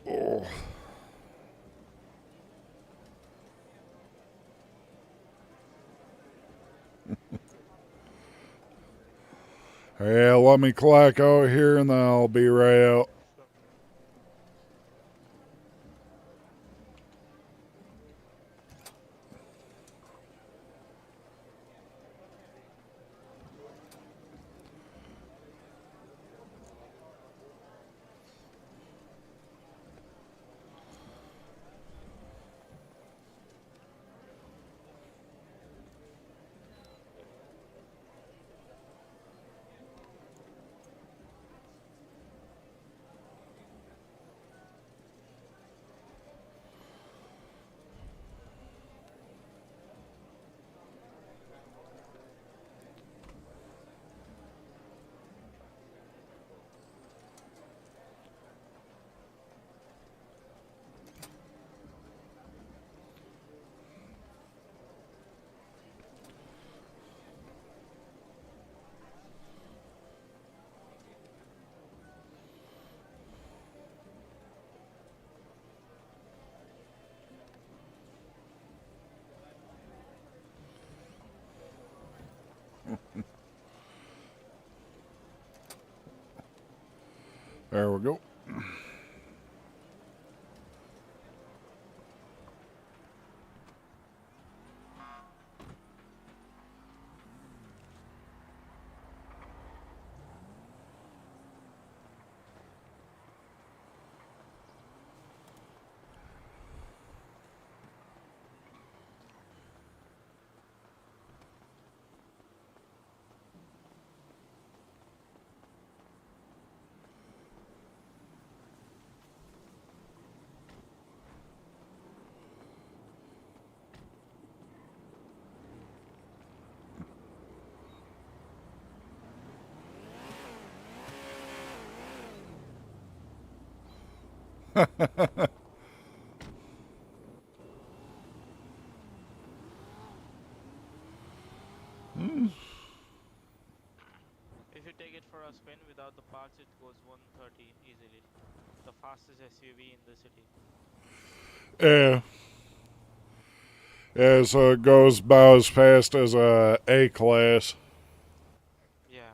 Oh. Yeah, let me clock out here and then I'll be right out. There we go. If you take it for a spin without the parts, it goes 130 easily. The fastest SUV in the city. Yeah. Yeah, so it goes about as fast as a A-class. Yeah.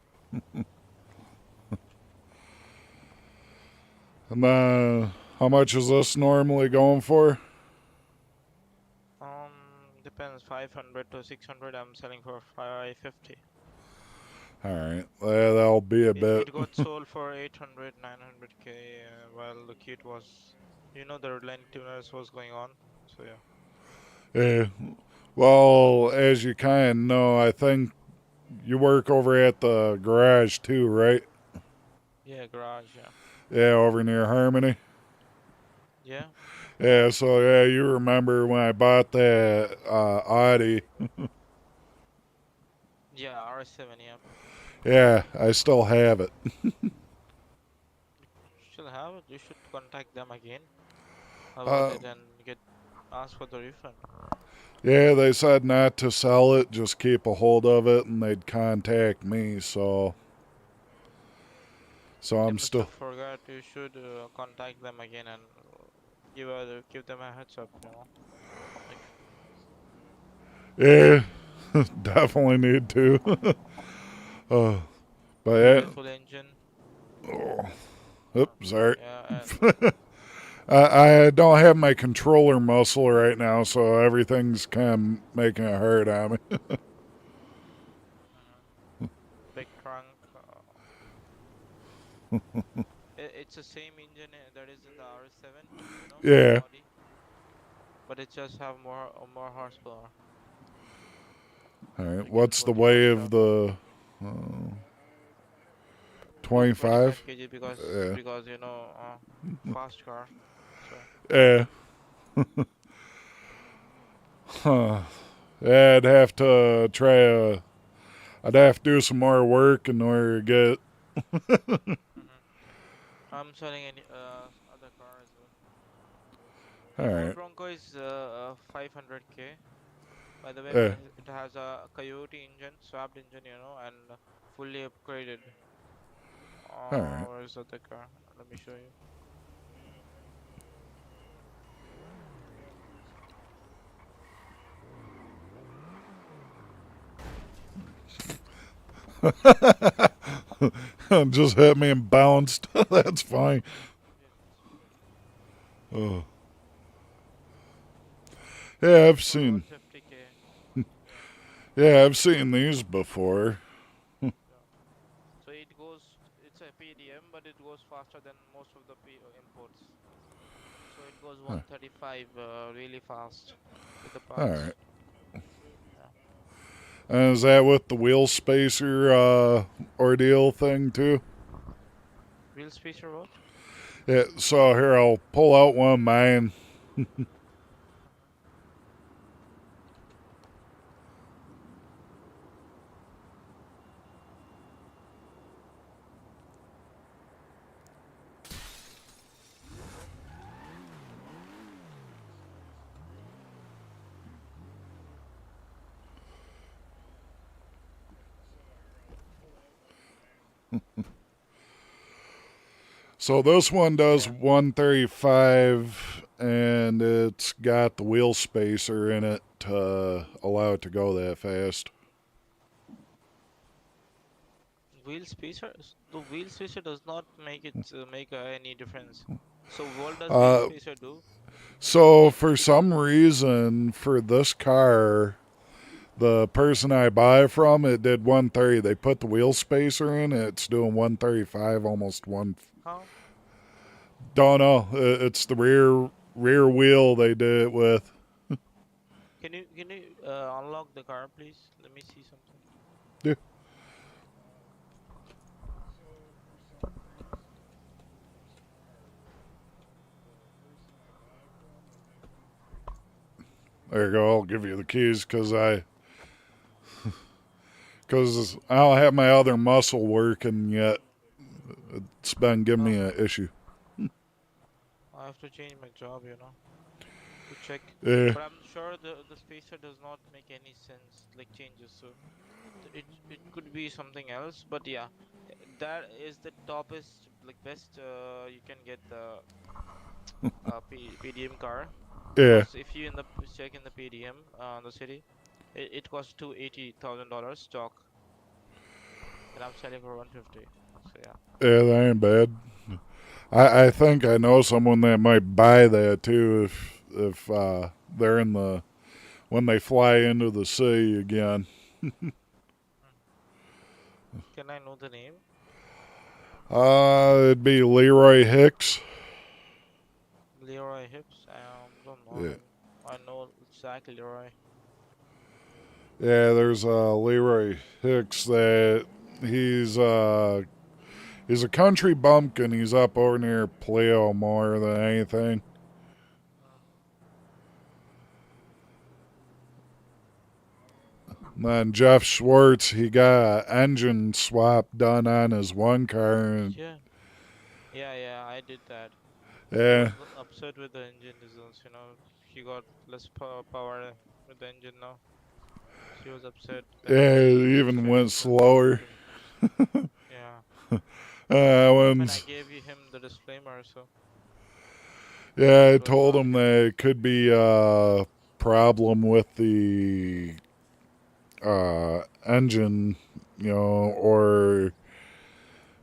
And then, how much is this normally going for? Depends. 500 to 600. I'm selling for 550. Alright, that'll be a bit. It got sold for 800, 900k while the kit was, the Redline tuners was going on. So yeah. Yeah. Well, as you kind of know, I think you work over at the garage too, right? Yeah, garage. Yeah. Yeah, over near Harmony. Yeah. Yeah, so yeah, you remember when I bought that Audi. Yeah, RS7. Yeah. Yeah, I still have it. Still have it. You should contact them again about Uh, it and ask for the refund. Yeah, they said not to sell it, just keep a hold of it, and they'd contact me. So Yeah, I'm Mr. still. Forgot, you should contact them again and give them a heads up. Like Yeah, definitely need to. But yeah. beautiful engine. Oh, oops, sorry. Yeah, I don't have my controller muscle right now, so everything's kind of making it hard on me. big trunk. It's the same engine that is in the RS7, Yeah. Audi, but it just have more horsepower. All right. You can What's the put way stuff. of the 25? kg Yeah. because fast car. So Yeah. Huh. Yeah, I'd have to try I'd have to do some more work in order to get. I'm selling any other car as well. All Ford right. Bronco is 500K. By the way, Yeah. it has a Coyote engine, swapped engine, you know, and fully upgraded. All right. Where is the other car? Let me show you. Just hit me and bounced. That's fine. Oh. Yeah, I've For seen. 150K. Yeah. Yeah, I've seen these before. Yeah. So it goes, it's a PDM, but it goes faster than most of the imports. So it goes 135 really fast with the All parts. right. Yeah. And is that with the wheel spacer ordeal thing too? Wheel spacer what? Yeah. So here, I'll pull out one of mine. So this one does 135, and it's got the wheel spacer in it to allow it to go that fast. Wheel spacer? The wheel spacer does not make it make any difference. So what does wheel spacer do? So for some reason, for this car, the person I buy it from, it did 130. They put the wheel spacer in, it's doing 135, almost one. How? Don't know. It's the rear wheel they did it with. Can you unlock the car, please? Let me see something. Yeah. There you go. I'll give you the keys because I don't have my other muscle working yet. It's been giving me an issue. I have to change my job, you know, to check. Yeah. But I'm sure the spacer does not make any sense, like changes. So it could be something else. But yeah, that is the toppest, like best you can get the PDM car. Yeah. Because if you check in the PDM the city, it costs $280,000 stock, and I'm selling for 150. So yeah. Yeah, that ain't bad. I think I know someone that might buy that too if they're in the when they fly into the sea again. Can I know the name? It'd be Leroy Hicks. Leroy Hips? Don't know Yeah. him. I know Zach Leroy. Yeah, there's Leroy Hicks that he's a country bumpkin. He's up over near Pleo more than anything. And then Jeff Schwartz, he got an engine swap done on his one car. And Yeah, I did that. He yeah, was upset with the engine results, you know. He got less power with the engine now. So he was upset. Then yeah, it he even straight up went said he wanted slower. to. Yeah. I mean, I gave him the disclaimer, so. Yeah, I It was told not him good. that it could be a problem with the engine, or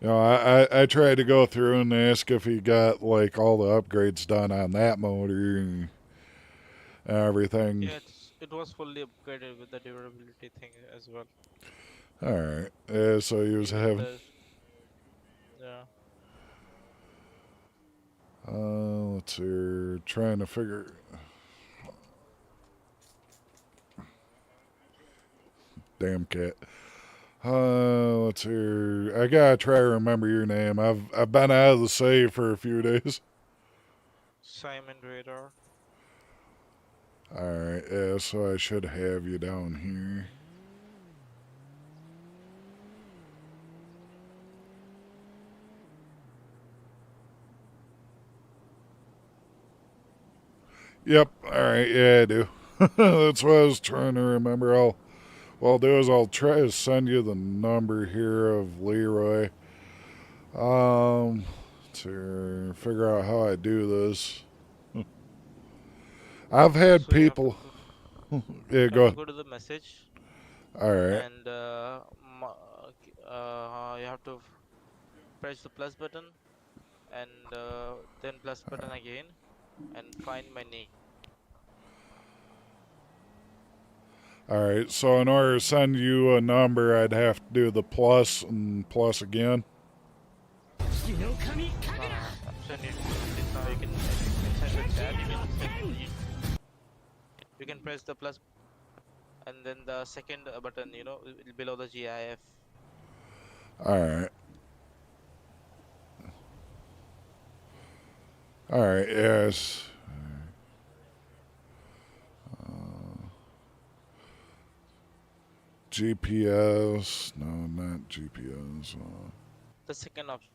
I tried to go through and ask if he got like all the upgrades done on that motor and everything. Yeah, it was fully upgraded with the durability thing as well. All right, yeah, so he was Even having. the yeah. Let's see, we're trying to figure. Damn cat. Let's see. I gotta try to remember your name. I've been out of the save for a few days. Simon Radar. All right, yeah. So I should have you down here. Yep. All right. Yeah, I do. That's what I was trying to remember. What I'll do is I'll try to send you the number here of Leroy. To figure out how I do this. I've had So you have to people. Yeah, you go have to ahead. go to the message All right. and you have to press the plus button and then plus button again and find my name. All right. So in order to send you a number, I'd have to do the plus and plus again. No, I'm sending it now. You can inside the chat. You can press the plus and then the second button. You know, below the GIF. All right. All right. Yes. GPS. No, not GPS. The second option.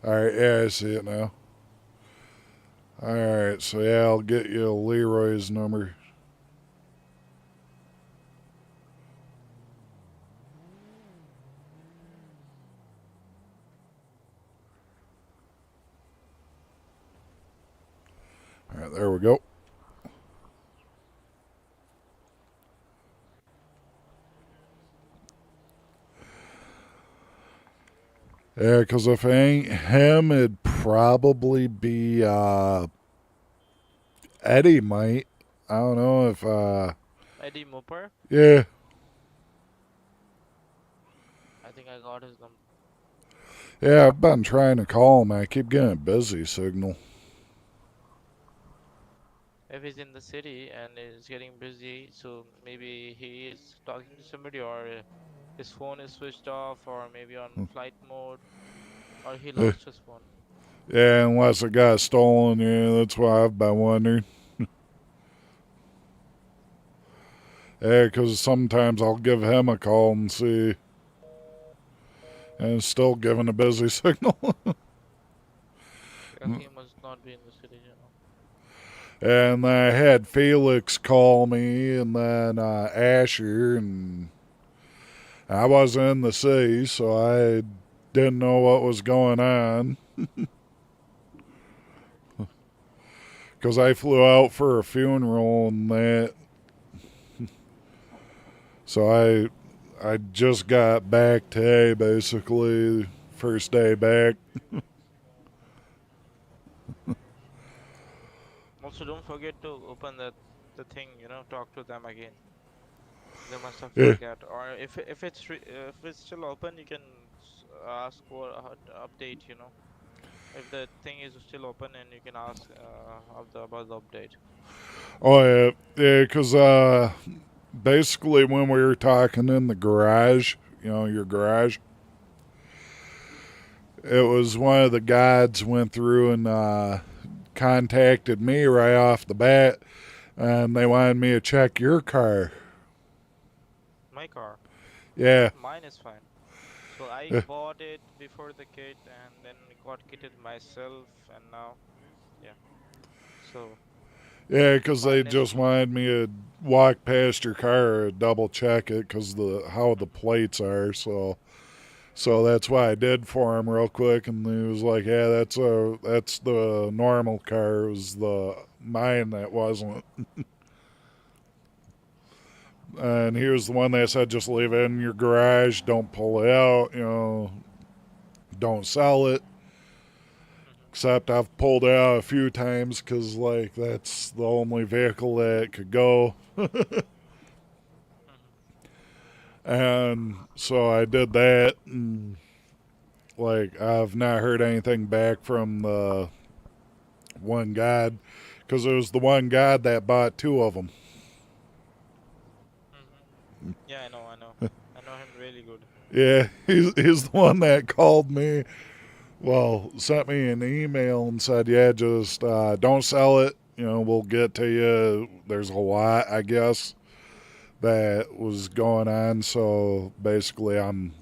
All right. Yeah, I see it now. All right. So yeah, I'll get you Leroy's number. All right. There we go. Yeah, because if it ain't him, it'd probably be Eddie might. I don't know if Eddie Mooper. yeah. I think I got his number. Yeah, I've been trying to call him. I keep getting a busy signal. If he's in the city and is getting busy, so maybe he is talking to somebody, or his phone is switched off, or maybe on flight mode, or he lost his phone. Yeah, unless it got stolen. Yeah, that's why I've been wondering. Yeah, because sometimes I'll give him a call and see. And it's still giving a busy signal. Yeah, he must not be in the city, you know. And I had Felix call me, and then Asher, and I wasn't in the city, so I didn't know what was going on. Because I flew out for a funeral and that. So I just got back today, basically, first day back. Also, don't forget to open the thing, you know, talk to them again. They must have Yeah. forgot, or if it's still open, you can ask for update, you know. If the thing is still open, and you can ask about the update. Oh, yeah. Yeah, because basically when we were talking in the garage, your garage, it was one of the guides went through and contacted me right off the bat, and they wanted me to check your car. My car. Yeah. Mine is fine. So I Yeah. bought it before the kit, and then got kitted myself, and now, yeah. So. Yeah, because they Mine is just wanted me to walk past your car, double check it, because how the plates are. So that's why I did for him real quick, and he was like, "Yeah, that's the normal car. It was the mine that wasn't." And he was the one that said, "Just leave it in your garage. Don't pull it out. Don't sell it." Except I've pulled it out a few times because, like, that's the only vehicle that could go. And so I did that, and, like, I've not heard anything back from the one guy, because it was the one guy that bought two of them. Yeah, I know. I know him really good. Yeah, he's the one that called me. Well, sent me an email and said, "Yeah, just don't sell it. We'll get to you." There's a lot, I guess, that was going on. So basically, I'm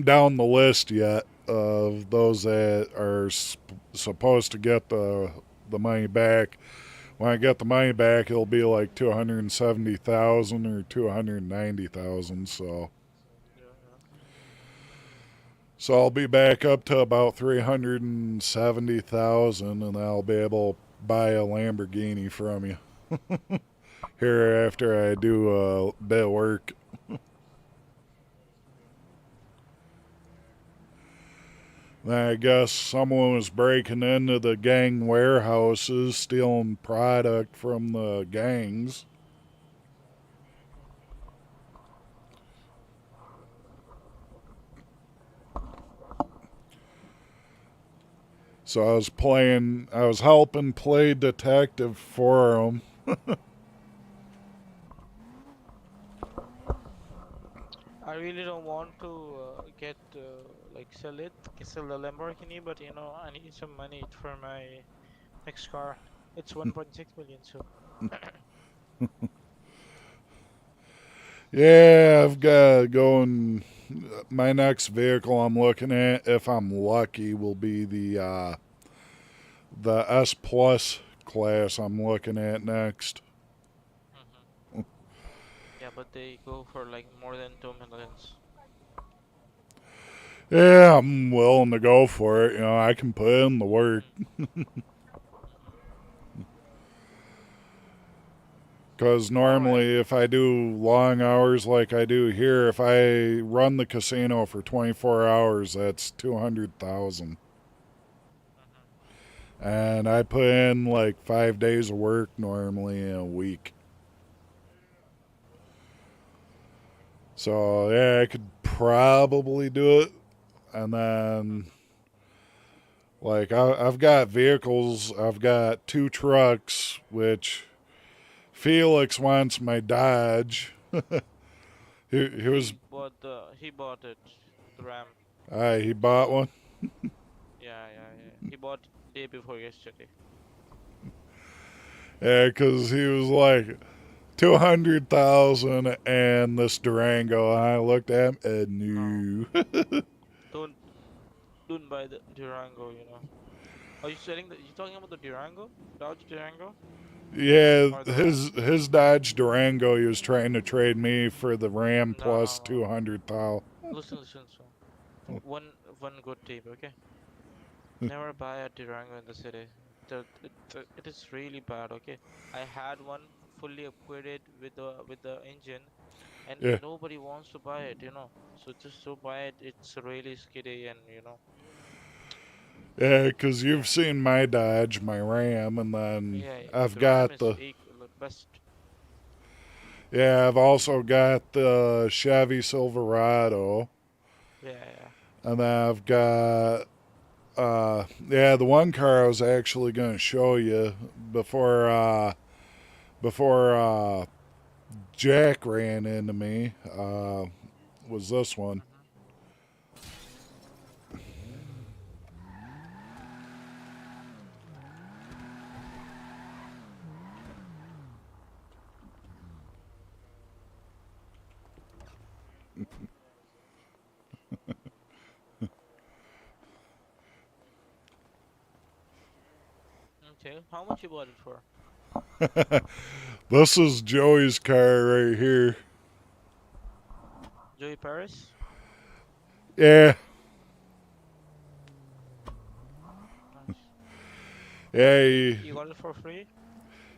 down the list yet of those that are supposed to get the money back. when I get the money back, it'll be like 270,000 or 290,000. So I'll be back up to about 370,000, and I'll be able to buy a Lamborghini from you. Here after I do a bit of work. I guess someone was breaking into the gang warehouses, stealing product from the gangs. So I was helping play detective for them. I really don't want to get sell the Lamborghini, but you know, I need some money for my next car. It's 1.6 million, so. Yeah, I've got going. My next vehicle I'm looking at, if I'm lucky, will be the S Plus class I'm looking at next. Yeah, but they go for like more than 2 millions. Yeah, I'm willing to go for it. You know, I can put in the work. Because normally, if I do long hours like I do here, if I run the casino for 24 hours, that's 200,000. And I put in like 5 days of work normally in a week. So yeah, I could probably do it. And then, like, I've got vehicles. I've got 2 trucks, which Felix wants my Dodge. he was. He bought it, the Ram. He bought one. Yeah. He bought day before yesterday. Yeah, because he was like 200,000 and this Durango. And I looked at him and no. Don't buy the Durango. You know. Are you selling the? You talking about the Durango? Dodge Durango? Yeah, his Dodge Durango. He was trying to trade me for the Ram plus 200,000. Listen. One good tip, okay? Never buy a Durango in the city. It is really bad, okay? I had one fully upgraded with the engine, and Yeah. nobody wants to buy it, you know. So just to buy it, it's really skiddy, and you know. Yeah, because you've seen my Dodge, my Ram, and then I've the Ram got is the. best. Yeah, I've also got the Chevy Silverado. Yeah. And then I've got. The one car I was actually going to show you before Jack ran into me was this one. Okay, how much you bought it for? This is Joey's car right here. Joey Paris? Yeah. Nice. Yeah, You got it for free?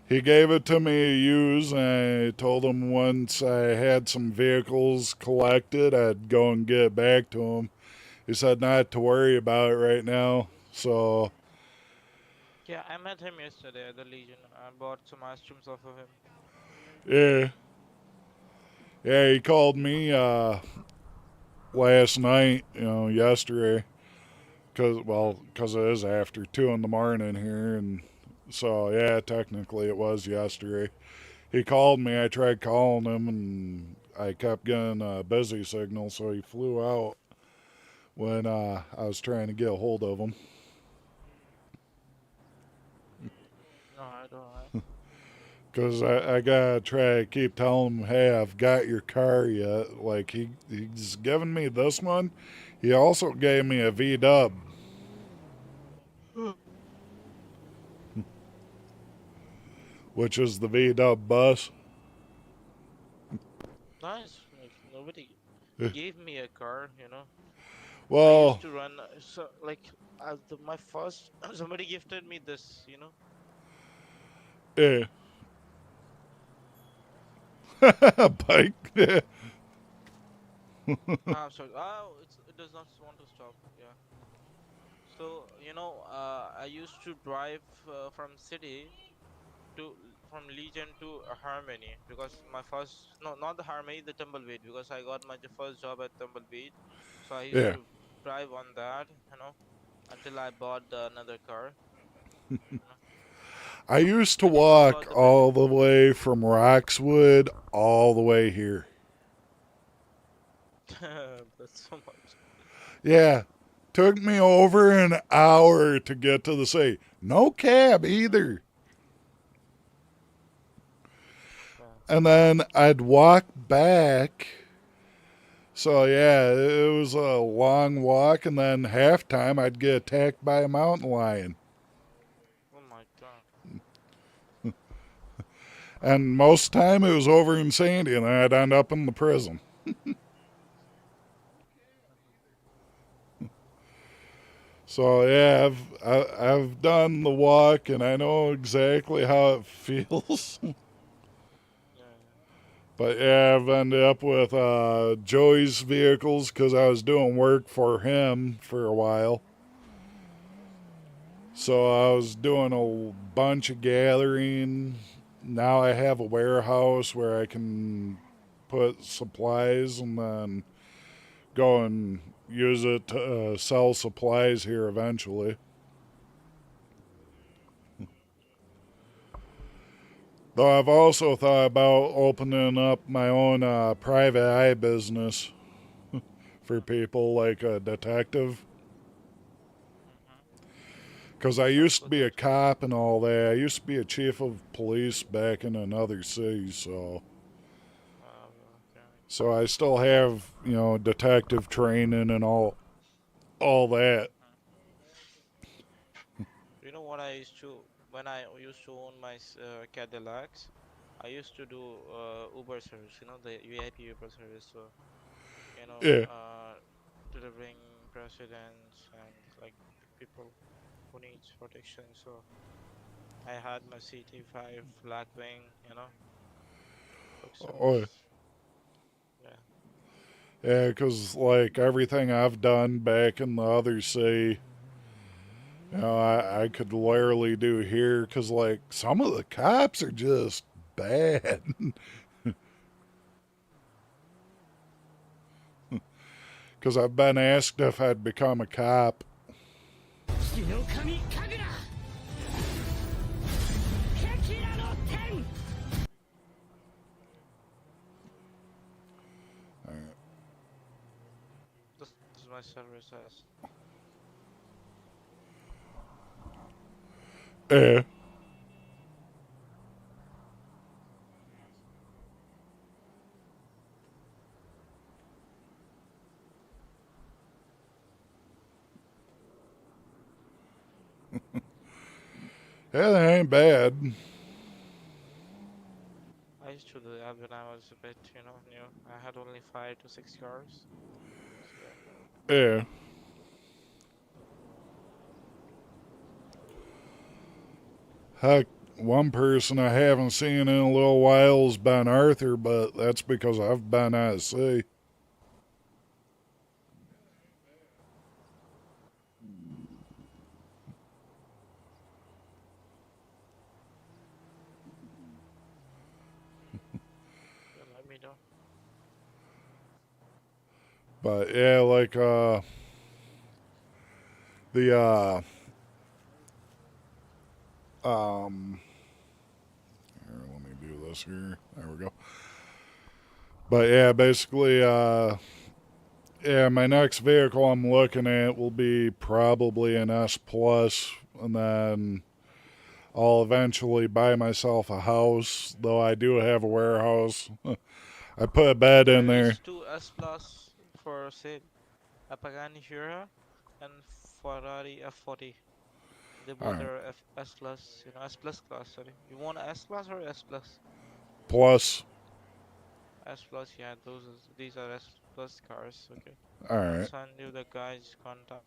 He gave it to me to use, and I told him once I had some vehicles collected, I'd go and get it back to him. He said not to worry about it right now, so... Yeah, I met him yesterday at the Legion. I bought some ice creams off of him. Yeah. Yeah, he called me last night, yesterday. Because it is after 2 in the morning here, and so, yeah, technically it was yesterday. He called me, I tried calling him, and I kept getting a busy signal, so he flew out when I was trying to get a hold of him. No, I don't. Because I gotta try to keep telling him, hey, I've got your car yet. Like, he's given me this one. He also gave me a V-dub. which is the V-dub bus. Nice. Like nobody Yeah. gave me a car, you know. I Well, used to run so like my first somebody gifted me this, you know. yeah. Bike. Yeah. I'm sorry. Oh, it does not want to stop. Yeah. So you know, I used to drive from city to from Legion to Harmony because my first no not the Harmony, the Tumbleweed, because I got my first job at Tumbleweed. So I used Yeah. to drive on that, you know, until I bought another car. You know. I used to I did not walk got the all the way from Roxwood all the way here. That's so much. Yeah. Took me over an hour to get to the city. No cab either. Yeah. And then I'd walk back. So yeah, it was a long walk, and then halftime I'd get attacked by a mountain lion. Oh my god. And most time it was over in Sandy, and I'd end up in the prison. So yeah, I've done the walk, and I know exactly how it feels. Yeah. But yeah, I've ended up with Joey's vehicles because I was doing work for him for a while. So I was doing a bunch of gathering. Now I have a warehouse where I can put supplies and then go and use it to sell supplies here eventually. Though I've also thought about opening up my own private eye business for people like a detective. Because I used to be a cop and all that. I used to be a chief of police back in another city, so Okay. so I still have, detective training and all that. You know what I used to when I used to own my Cadillacs, I used to do Uber service. You know the VIP Uber service. So you know, Yeah. delivering presidents and like people who needs protection. So I had my CT5 Blackwing. You know, took Oh, service. Yeah. yeah, because like everything I've done back in the other city, I could literally do here because like some of the cops are just bad. Because I've been asked if I'd become a cop. This is my service as. Yeah. Yeah, that ain't bad. I used to do that when I was a bit, you know, new. I had only 5 to 6 cars. So yeah. Yeah. Heck, one person I haven't seen in a little while has been Arthur, but that's because I've been out of sea. Yeah, let me know. But yeah, like the here, let me do this here. There we go. But yeah, basically yeah, my next vehicle I'm looking at will be probably an S plus, and then I'll eventually buy myself a house, though I do have a warehouse. I put a bed in There there. is two S Plus for sale, a Pagani Hura and Ferrari F40. They All both right. are S plus, you know, S plus class. Sorry, you want S class or S plus? Plus. S plus, yeah. These are S plus cars. Okay. All I'll right. send you the guy's contact.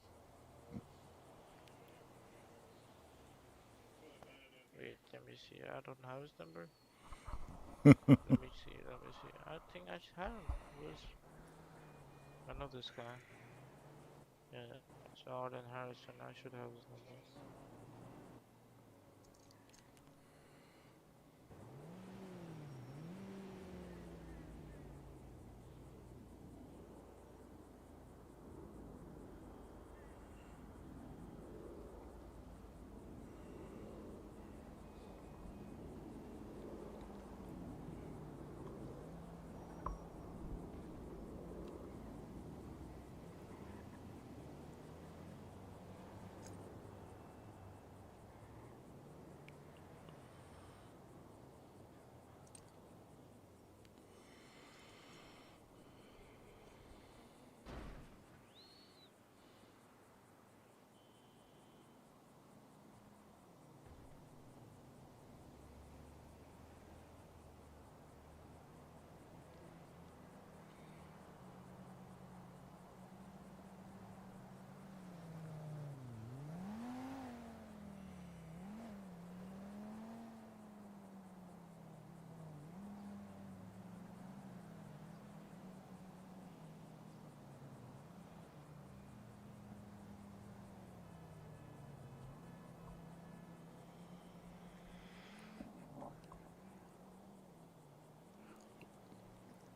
Wait, let me see. I don't have his number. Let me see. Let me see. I think I have him. I know this guy. Yeah, Jordan Harrison. I should have his number.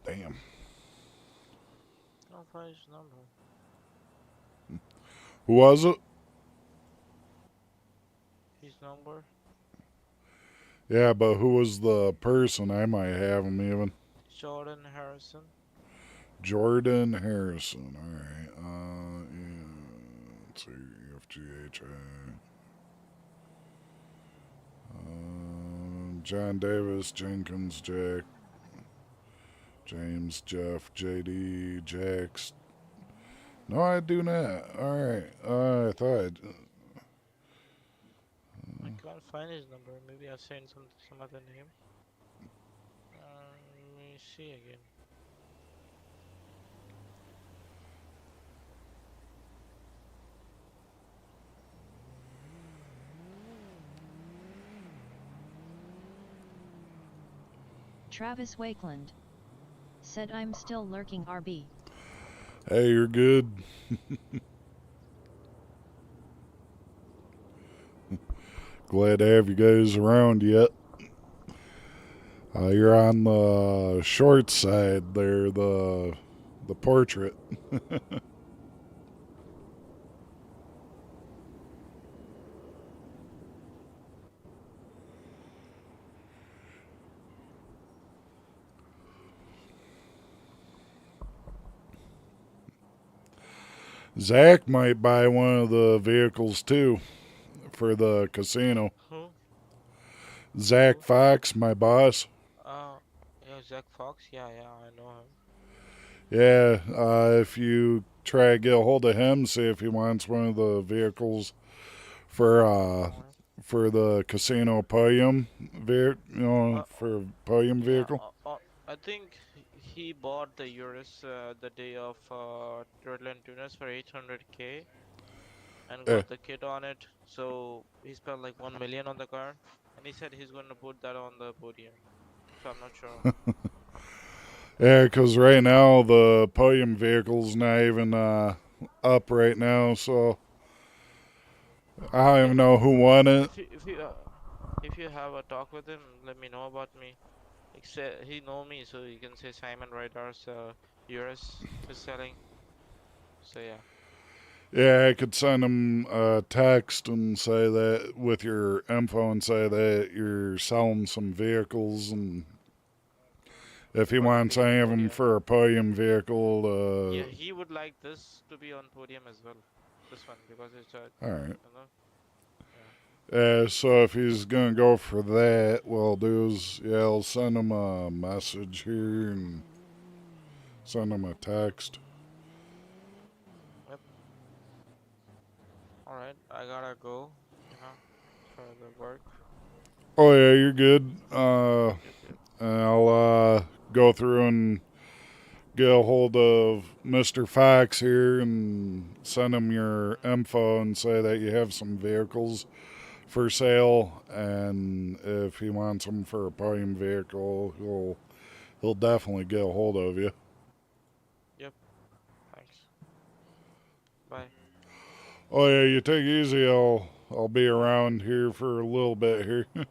Damn. I'll find his number. Who was it? His number. Yeah, but who was the person? I might have him even. Jordan Harrison. Jordan Harrison. All right. Yeah. Let's see. FGHI. John Davis, Jenkins, Jack, James, Jeff, JD, Jax. No, I do not. All right. I thought. I can't find his number. Maybe I sent some other name. Let me see again. Travis Wakeland said I'm still lurking RB. Hey, you're good. Glad to have you guys around yet. You're on the short side there, the portrait. Zach might buy one of the vehicles too for the casino. Who? Zach Fox, my boss. Yeah, Zach Fox. Yeah, I know him. Yeah, if you try to get a hold of him, see if he wants one of the vehicles for the casino podium, for podium Yeah, vehicle. I think he bought the Urus the day of Redline Tuners for 800K and Yeah. got the kit on it. So he spent like 1 million on the car, and he said he's going to put that on the podium. So I'm not sure. Yeah, because right now the podium vehicle's not even up right now, so I don't even know who won it. If you have a talk with him, let me know about me. Like, say, he know me, so you can say Simon Rydar's Urus is selling. So yeah. Yeah, I could send him a text and say that with your info and say that you're selling some vehicles, and if he wants any of them for a podium vehicle, Yeah, he would like this to be on podium as well. This one because it's a. all right. You know? Yeah. So if he's gonna go for that, what I'll do is, I'll send him a message here and send him a text. Yep. All right, I gotta go. You know. for the work. Oh yeah, you're good. Yep, yep. I'll go through and get a hold of Mr. Fox here and send him your info and say that you have some vehicles for sale, and if he wants them for a paying vehicle, he'll definitely get a hold of you. Yep. Thanks. Bye. Oh yeah, you take it easy. I'll be around here for a little bit here. Yeah.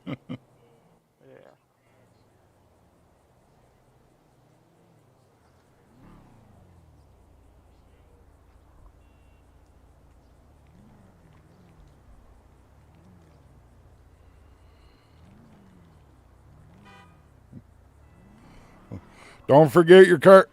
Don't forget your car.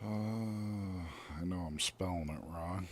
I know I'm spelling it wrong.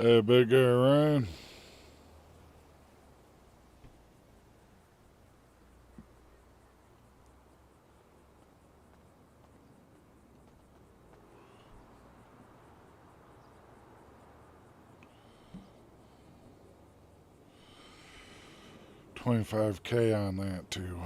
Hey, big guy Ryan. $25K on that too.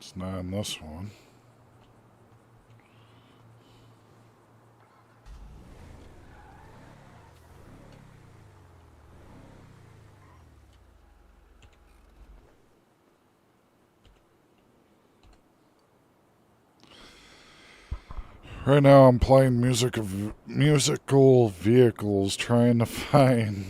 It's not in this one. Right now I'm playing musical vehicles, trying to find.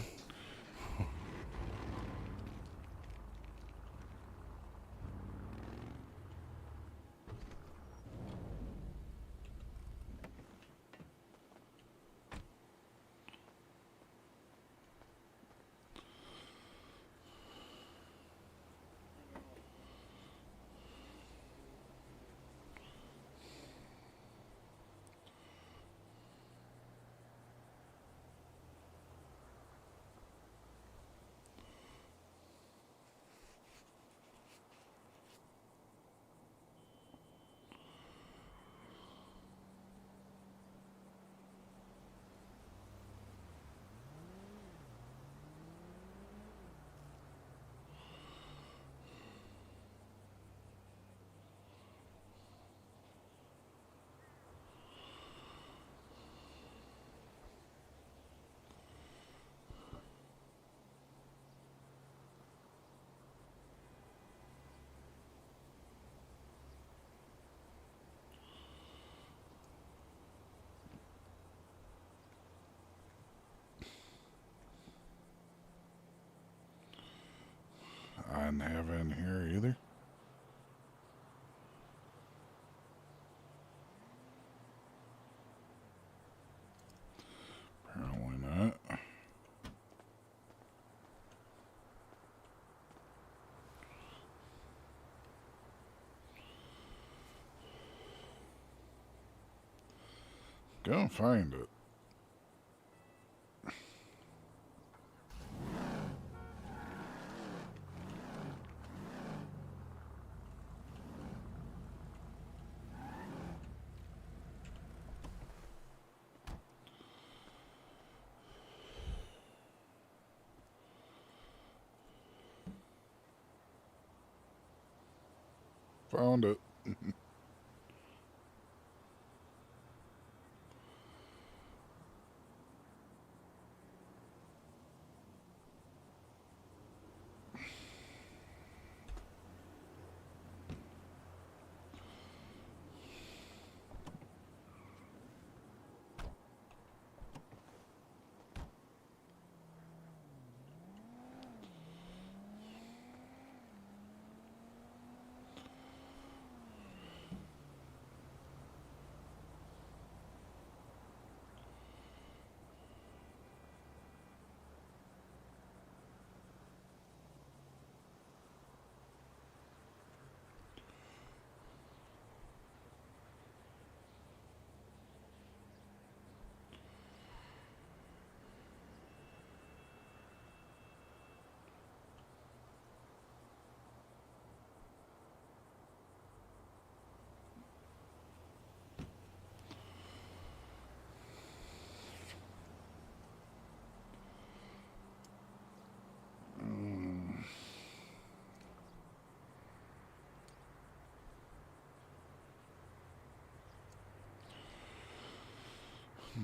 I didn't have in here either. Apparently not. Go find it. Found it.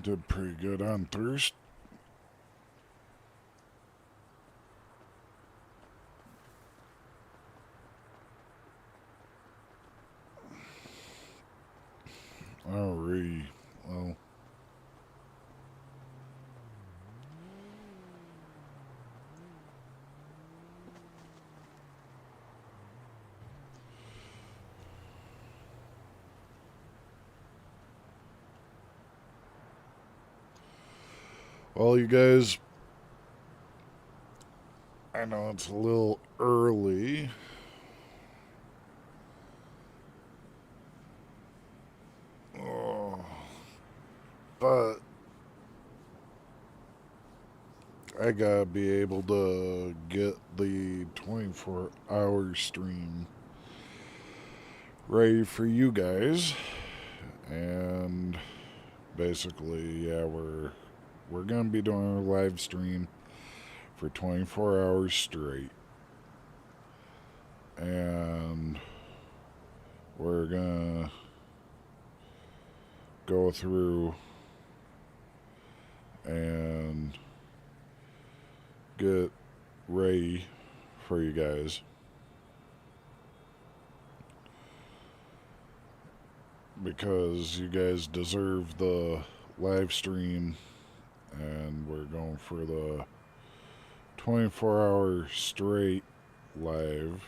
Did pretty good on thirst. Alright, well. Well, you guys, I know it's a little early. Oh, but I gotta be able to get the 24-hour stream ready for you guys. And basically, yeah, we're gonna be doing a live stream for 24 hours straight. And we're gonna go through and get ready for you guys. Because you guys deserve the live stream, and we're going for the 24-hour straight live.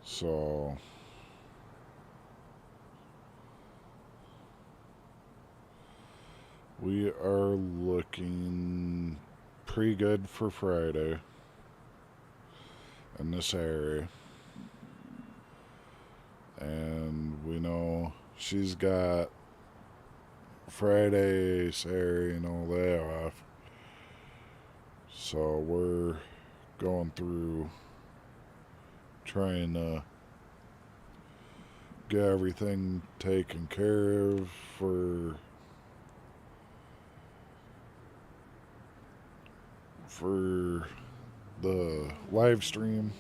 So we are looking pretty good for Friday in this area. And we know she's got Friday, Saturday, and all that off. So we're going through trying to get everything taken care of for the live stream.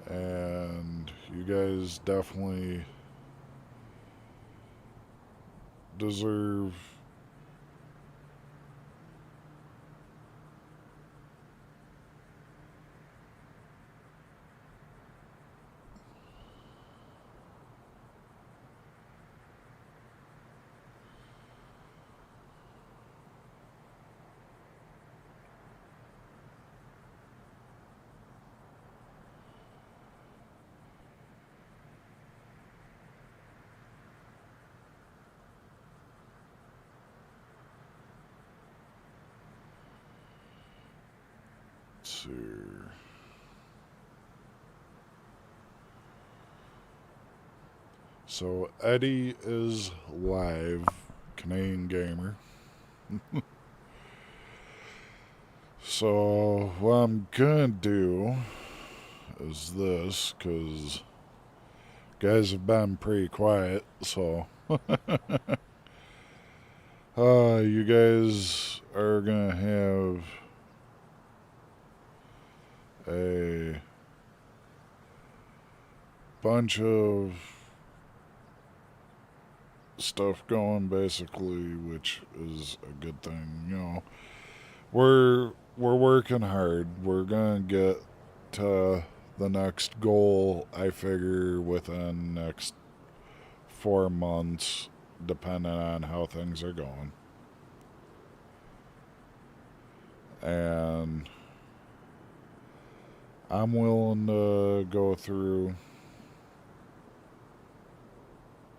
And you guys definitely deserve to. So Eddie is live, Canadian Gamer. So what I'm gonna do is this, because guys have been pretty quiet, so you guys are gonna have a bunch of stuff going basically, which is a good thing. You know, we're working hard. We're gonna get to the next goal, I figure, within the next 4 months, depending on how things are going. And I'm willing to go through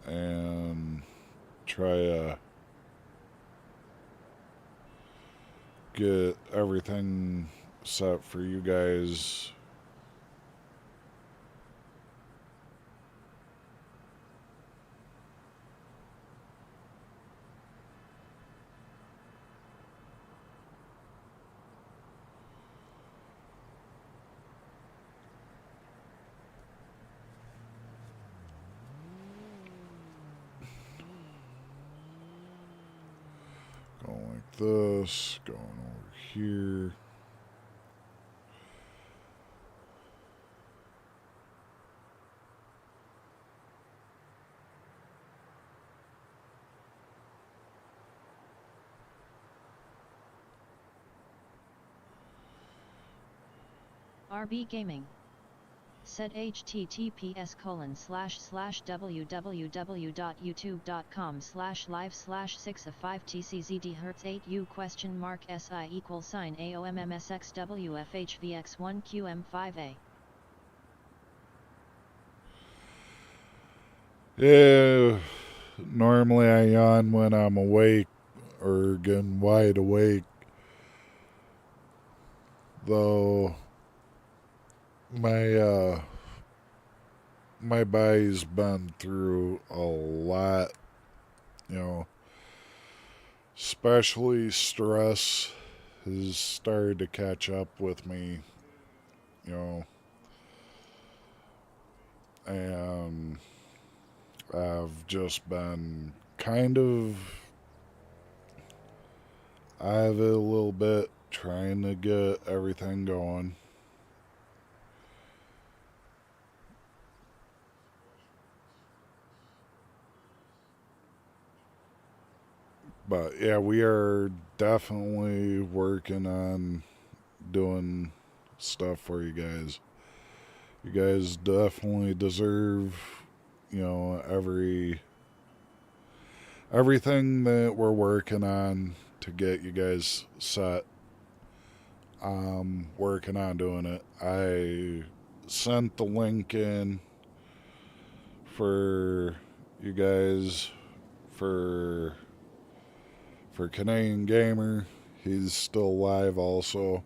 and try to get everything set for you guys. Going like this, going over here. RB Gaming. Set https://www.youtube.com/live/6of5tczd hertz 8u $SI = AOMMSXWFHVX1QM5A. Yeah, normally I yawn when I'm awake or getting wide awake, though my my body's been through a lot, you know, especially stress has started to catch up with me, you know, and I've just been kind of out of it a little bit, trying to get everything going. But yeah, we are definitely working on doing stuff for you guys. You guys definitely deserve, you know, everything that we're working on to get you guys set. I'm working on doing it. I sent the link in for you guys for Canadian Gamer. He's still live also.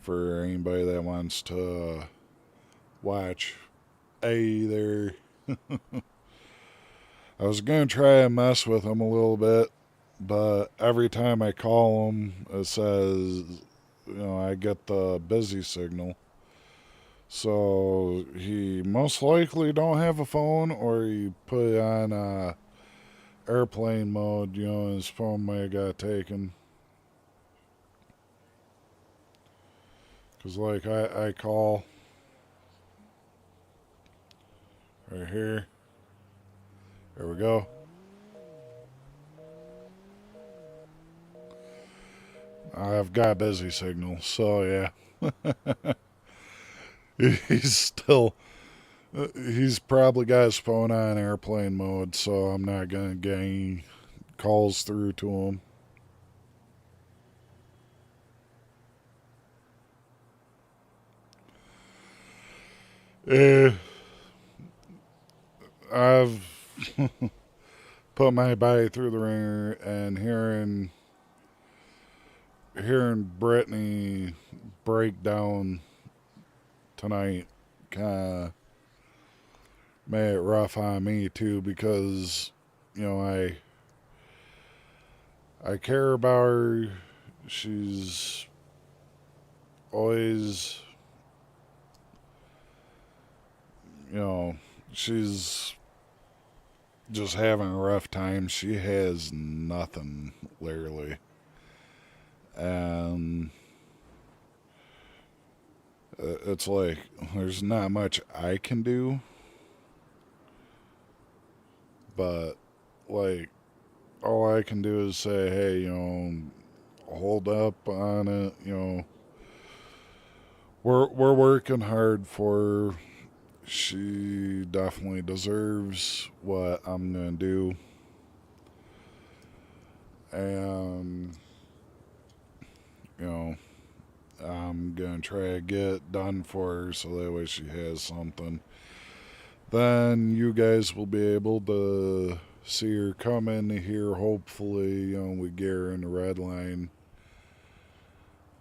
For anybody that wants to watch. Hey there. I was going to try and mess with him a little bit, but every time I call him, it says, you know, I get the busy signal. So he most likely don't have a phone, or he put it on airplane mode, you know, his phone might have got taken. Because, like, I call right here. There we go. I've got a busy signal, so yeah. He's probably got his phone on airplane mode, so I'm not going to get any calls through to him. I've put my body through the ringer, and hearing Brittany break down tonight kind of made it rough on me too, because, you know, I care about her. She's always, you know, she's just having a rough time. She has nothing, literally. And it's like, there's not much I can do. But, like, all I can do is say, hey, you know, hold up on it, you know. We're working hard for her. She definitely deserves what I'm gonna do. And, you know, I'm gonna try to get it done for her so that way she has something. Then you guys will be able to see her come in here. Hopefully, you know, we get her in the red line.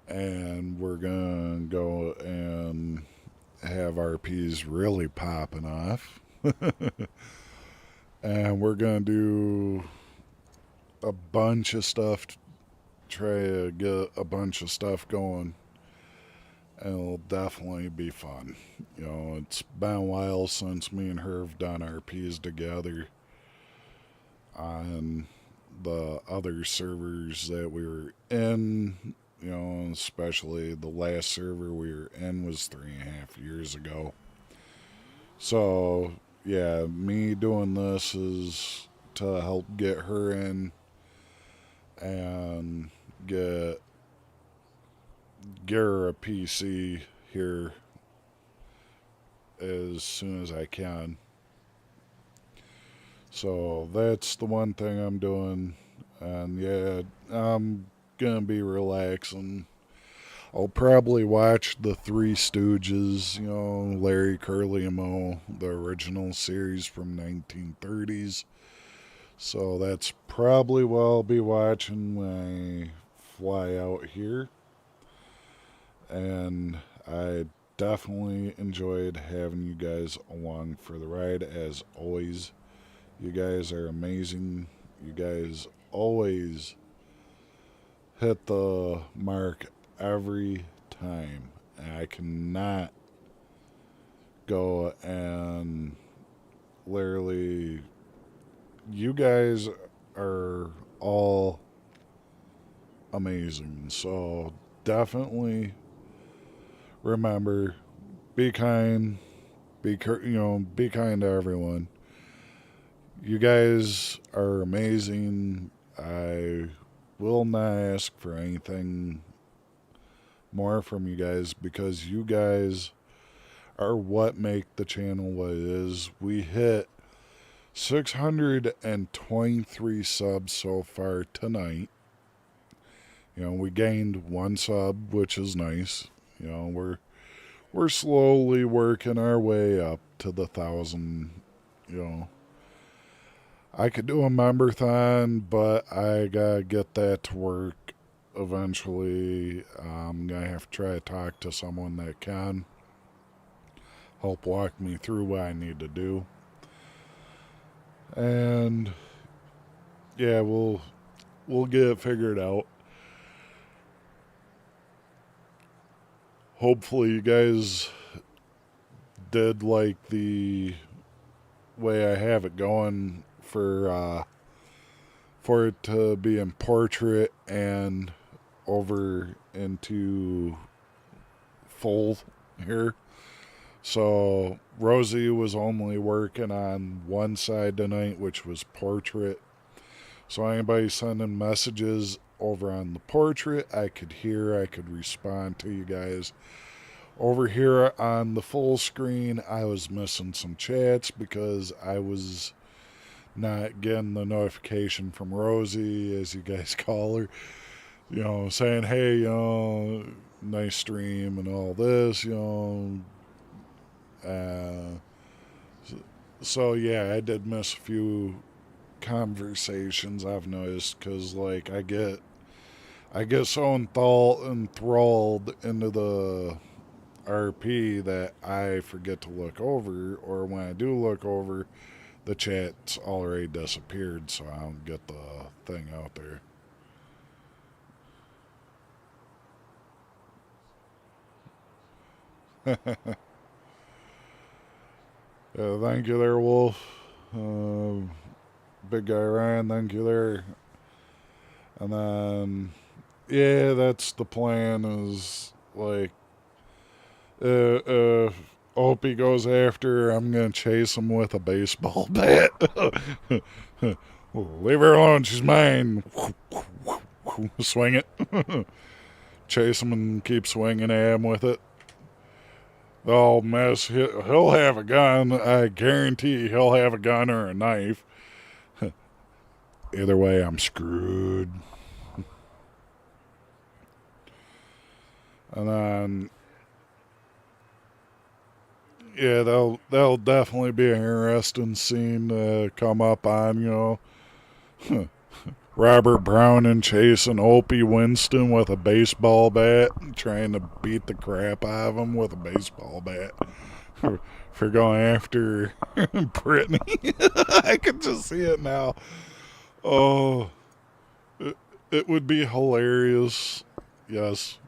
And we're gonna go and have RPs really popping off. And we're gonna do a bunch of stuff, try to get a bunch of stuff going. And it'll definitely be fun. You know, it's been a while since me and her have done RPs together on the other servers that we were in. You know, especially the last server we were in was 3.5 years ago. So, yeah, me doing this is to help get her in and get her a PC here as soon as I can. So that's the one thing I'm doing. And yeah, I'm gonna be relaxing. I'll probably watch the Three Stooges, you know, Larry, Curly, and Moe, the original series from 1930s. So that's probably what I'll be watching when I fly out here. And I definitely enjoyed having you guys along for the ride, as always. You guys are amazing. You guys always hit the mark every time. And I cannot go and literally, you guys are all amazing. So definitely remember, be kind, be kind to everyone. You guys are amazing. I will not ask for anything more from you guys because you guys are what make the channel what it is. We hit 623 subs so far tonight. You know, we gained 1 sub, which is nice. You know, we're slowly working our way up to the 1,000, you know. I could do a memberthon, but I gotta get that to work eventually. I'm gonna have to try to talk to someone that can help walk me through what I need to do. And yeah, we'll get it figured out. Hopefully you guys did like the way I have it going for it to be in portrait and over into full here. So Rosie was only working on one side tonight, which was portrait. So anybody sending messages over on the portrait, I could hear, I could respond to you guys. Over here on the full screen, I was missing some chats because I was not getting the notification from Rosie, as you guys call her, you know, saying, hey, you know, nice stream and all this, you know. So yeah, I did miss a few conversations, I've noticed, because like I get so enthralled into the RP that I forget to look over, or when I do look over, the chat's already disappeared, so I don't get the thing out there. Thank you there, Wolf. Big guy Ryan, thank you there. And then, yeah, that's the plan is like, Opie goes after, I'm going to chase him with a baseball bat. Leave her alone, she's mine. Swing it. Chase him and keep swinging at him with it. Oh, mess. He'll have a gun. I guarantee he'll have a gun or a knife. Either way, I'm screwed. And then, yeah, that'll definitely be an interesting scene to come up on, you know. Robert Brown and chasing Opie Winston with a baseball bat, trying to beat the crap out of him with a baseball bat for going after Brittany. I can just see it now. Oh, it would be hilarious. Yes.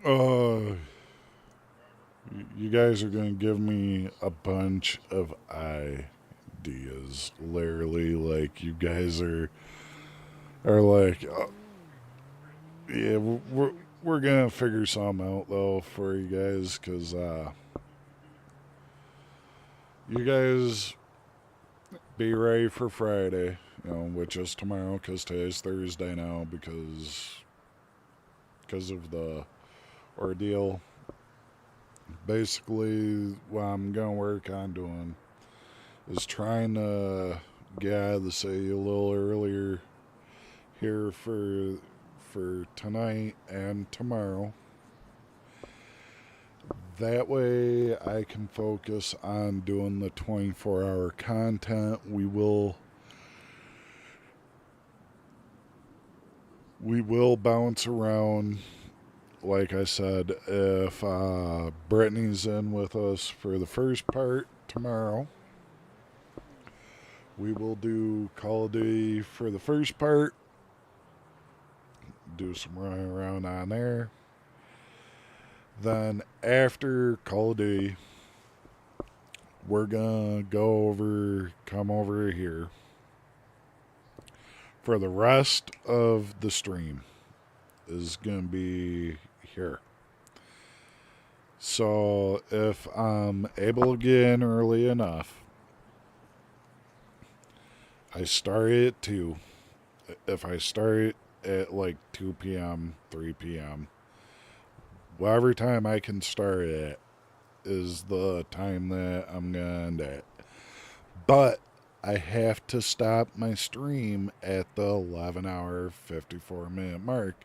You guys are going to give me a bunch of ideas. Literally, like, you guys are like, yeah, we're going to figure something out, though, for you guys, because you guys be ready for Friday, you know, which is tomorrow, because today's Thursday now, because of the ordeal. Basically, what I'm going to work on doing is trying to get out of the city a little earlier here for tonight and tomorrow. That way I can focus on doing the 24-hour content. We will bounce around. Like I said, if Brittany's in with us for the first part tomorrow, we will do Call of Duty for the first part, do some running around on there. Then after Call of Duty, we're gonna come over here for the rest of the stream is gonna be here. So if I'm able to get in early enough, I start at 2. If I start at like 2 p.m., 3 p.m., whatever time I can start at is the time that I'm going to end at. But I have to stop my stream at the 11-hour, 54-minute mark.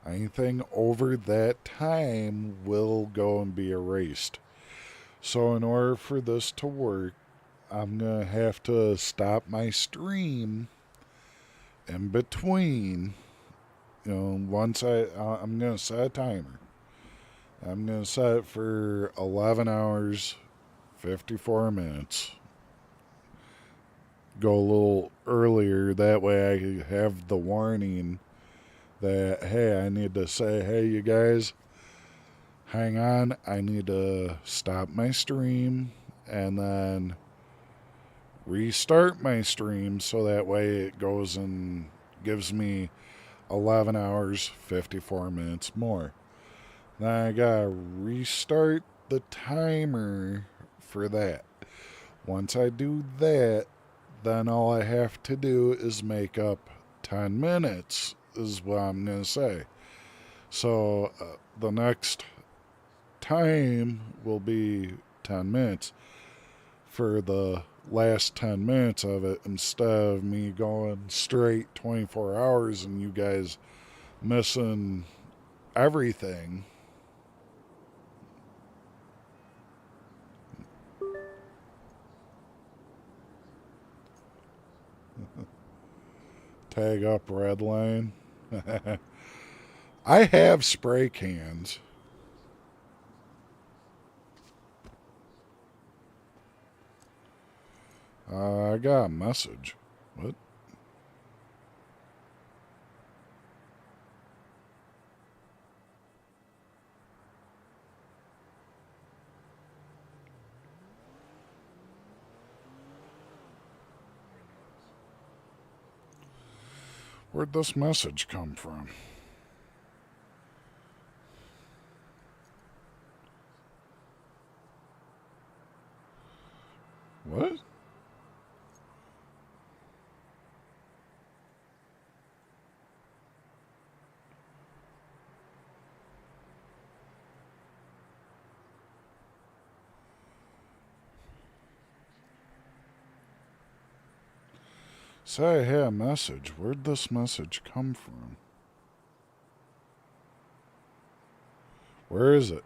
Anything over that time will go and be erased. So in order for this to work, I'm going to have to stop my stream in between. You know, once I'm going to set a timer. I'm going to set it for 11 hours, 54 minutes. Go a little earlier. That way I have the warning that, hey, I need to say, hey, you guys, hang on. I need to stop my stream and then restart my stream so that way it goes and gives me 11 hours, 54 minutes more. Then I gotta restart the timer for that. Once I do that, then all I have to do is make up 10 minutes, is what I'm gonna say. So the next time will be 10 minutes. For the last 10 minutes of it, instead of me going straight 24 hours and you guys missing everything. Tag up Redline. I have spray cans. I got a message. What? Where'd this message come from? What? Say I had a message. Where'd this message come from? Where is it?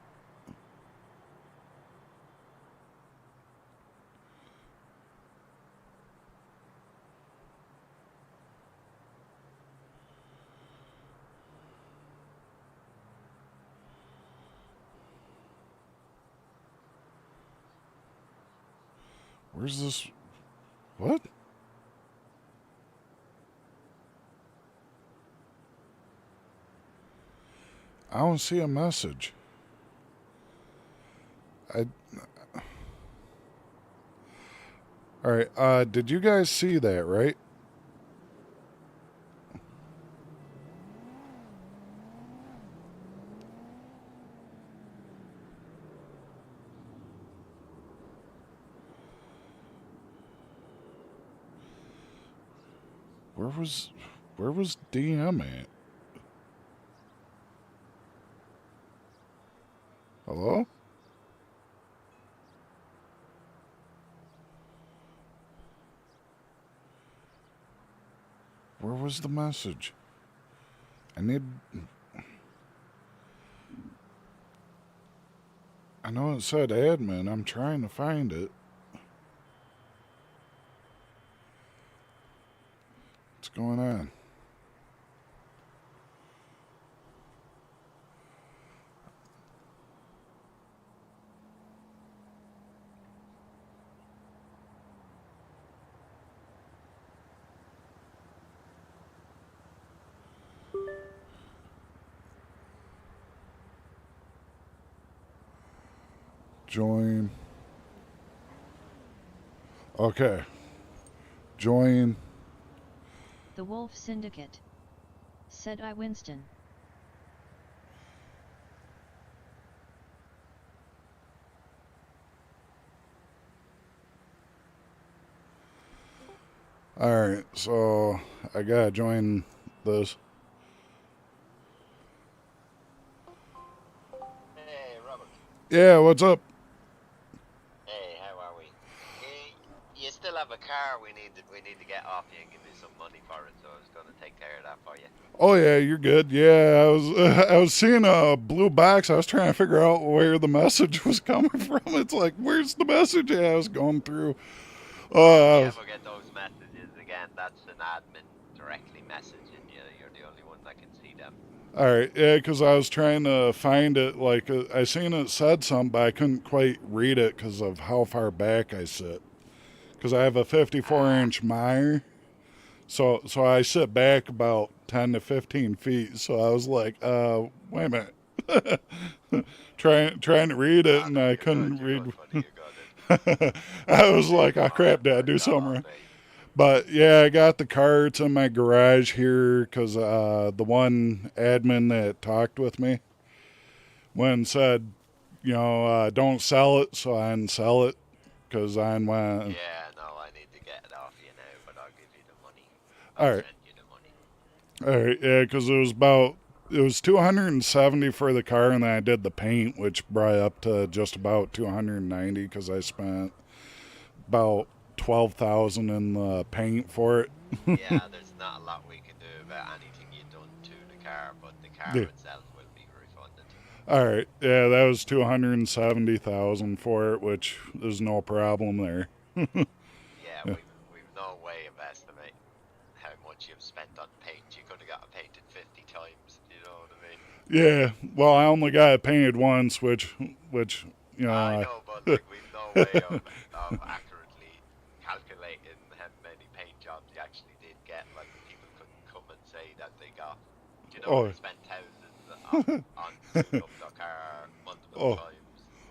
Where's this? What? I don't see a message. Alright, did you guys see that, right? Where was DM at? Hello? Where was the message? I know it said admin. I'm trying to find it. What's going on? Join. Okay. Join. The Wolf Syndicate. Said I Winston. Alright, so I gotta join this. Hey, Robert. Yeah, what's up? Hey, how are we? You still have a car we need to get off you and give you some money for it, so I was going to take care of that for you. Oh yeah, you're good. Yeah, I was seeing a blue box. I was trying to figure out where the message was coming from. It's like, where's the message? Yeah, I was going through. If you ever get those messages again, that's an admin directly messaging you. You're the only one that can see them. All right, yeah, because I was trying to find it. Like I seen it said something, but I couldn't quite read it because of how far back I sit. Because I have a 54-inch mire, so I sit back about 10 to 15 feet. So I was like, wait a minute, trying to read it, and I couldn't read. I was like, oh crap, did I do something wrong? But yeah, I got the car. It's in my garage here because the one admin that talked with me went and said, don't sell it, so I didn't sell it because I didn't want. Yeah, no, I need to get it off you now, but I'll give you the money. All right. Send you the money. All right, yeah, because it was $270 for the car, and then I did the paint, which brought up to just about $290 because I spent about $12,000 in the paint for it. Yeah, there's not a lot we can do about anything you've done to the car, but the car itself will be refunded. All right, yeah, that was $270,000 for it, which is no problem there. Yeah, we've no way of estimating how much you've spent on paint. You could have got it painted 50 times. You know what I mean? Yeah, well, I only got it painted once, which I know, but like we've no way of accurately calculating how many paint jobs you actually did get. Like people couldn't come and say that they got, they spent thousands on up the car multiple times.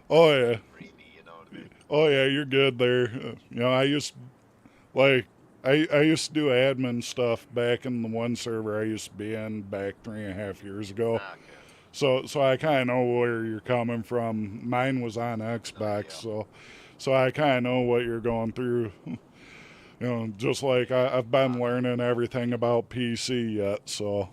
Oh yeah. Really, you know what I mean? Oh yeah, you're good there. I used like I used to do admin stuff back in the one server I used to be in back 3.5 years ago. Ah, okay. So I kind of know where you're coming from. Mine was on Xbox, so I kind of know what you're going through. You know, just like I've been learning everything about PC yet, so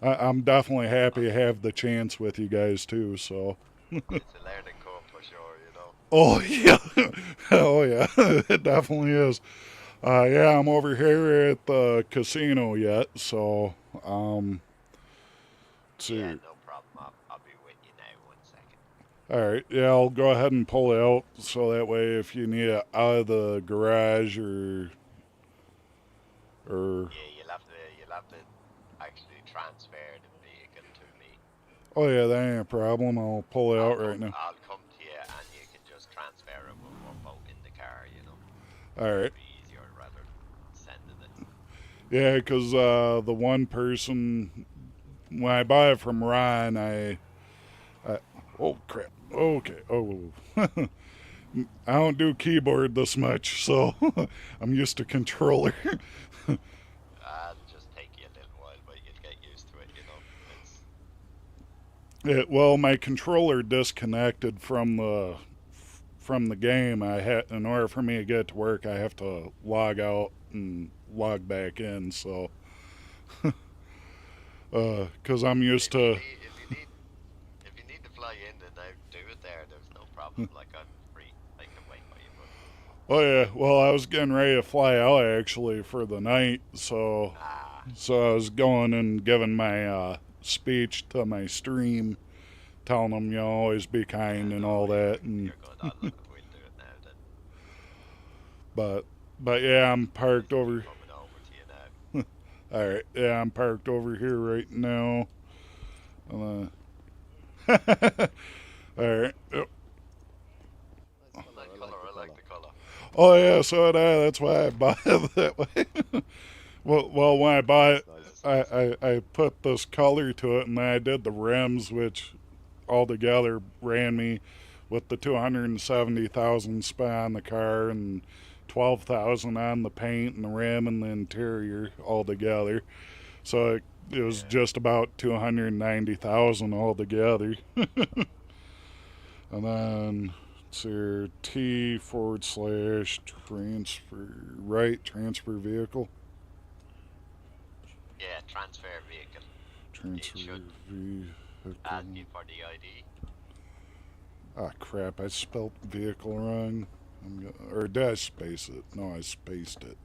I'm definitely happy to have the chance with you guys too. So. It's a learning curve for sure, you know. Oh yeah, oh yeah, it definitely is. Yeah, I'm over here at the casino yet, so let's see. Yeah, no problem. I'll be with you now. 1 second. All right, yeah, I'll go ahead and pull it out so that way if you need it out of the garage or Yeah, you'll have to actually transfer the vehicle to me. oh yeah, that ain't a problem. I'll pull it out right now. I'll come to you and you can just transfer it when we're both in the car, you know. All right. It'll be easier rather than sending it. Yeah, because the one person when I buy it from Ryan, I oh crap. Okay. Oh. I don't do keyboard this much, so I'm used to controller. It'll just take you a little while, but you'll get used to it, you know. Well, my controller disconnected from the game. I had in order for me to get to work, I have to log out and log back in. So, because I'm used to. If you need to fly in and out, do it there. There's no problem. Like I'm free. I can wait for you, buddy. Oh yeah, well I was getting ready to fly out actually for the night, so I was going and giving my speech to my stream, telling them always be kind and all that, and but yeah, I'm parked over. All right, yeah, I'm parked over here right now. All right. Yep. I like the color. Oh yeah, so did I. That's why I bought it that way. well, when I bought it, I put this color to it, and then I did the rims, which altogether ran me with the 270,000 spent on the car and 12,000 on the paint and the rim and the interior altogether. So it was just about 290,000 altogether. And then it's your transfer vehicle. Yeah, transfer vehicle. Transfer vehicle. Ask me for the ID. Ah, crap, I spelled vehicle wrong. Or did I space it? No, I spaced it.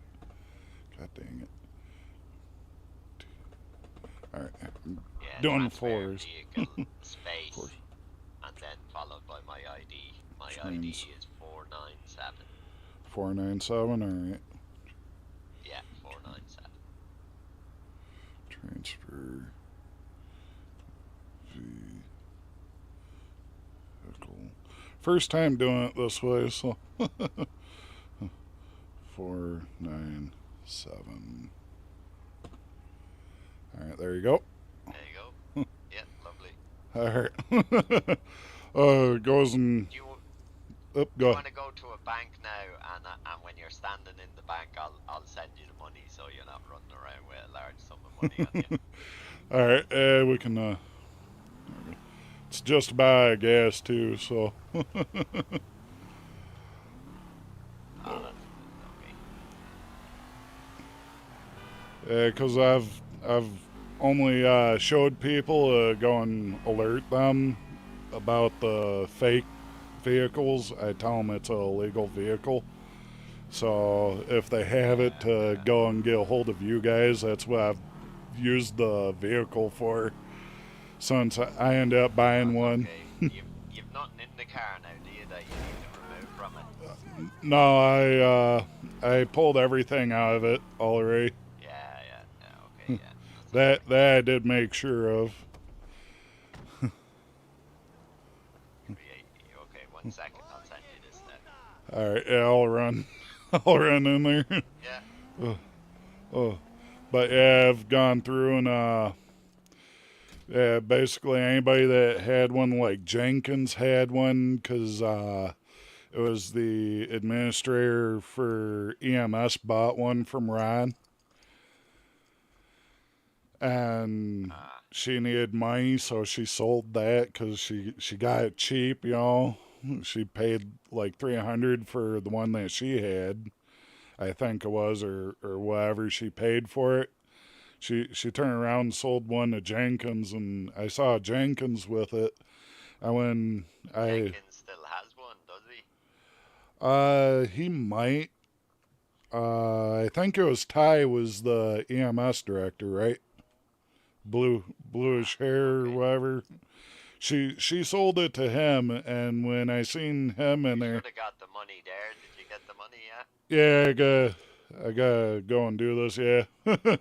God dang it. Alright, I'm doing the fours. Vehicle, space, and then followed by my ID. My ID is 497. 497, alright. Yeah, 497. Transfer vehicle. First time doing it this way, so 497. Alright, there you go. There you go. Yeah, lovely. Alright. It goes and. Do you want to go to a bank now, and when you're standing in the bank, I'll send you the money so you're not running around with a large sum of money on you. Alright, we can. It's just by gas too, so. Yeah, because I've only showed people go and alert them about the fake vehicles. I tell them it's a legal vehicle. So if they have it, to go and get a hold of you guys. That's what I've used the vehicle for. Since I ended up buying one. You've nothing in the car now, do you, that you need to remove from it? No, I pulled everything out of it already. Okay, yeah. That I did make sure of. Okay, 1 second, I'll send you this now. Alright, yeah, I'll run. I'll run in there. Yeah. But yeah, I've gone through and yeah, basically anybody that had one, like Jenkins had one, because it It was the administrator for EMS bought one from Ron. And she needed money, so she sold that because she got it cheap, you know. She paid like $300 for the one that she had, I think it was, or whatever she paid for it. She turned around and sold one to Jenkins, and I saw Jenkins with it. Jenkins still has one, does he? He might. I think it was Ty was the EMS director, right? Bluish hair or whatever. She sold it to him, and when I seen him in there, You should have got the money there. Did you get the money yet? yeah, I gotta go and do this. Yeah,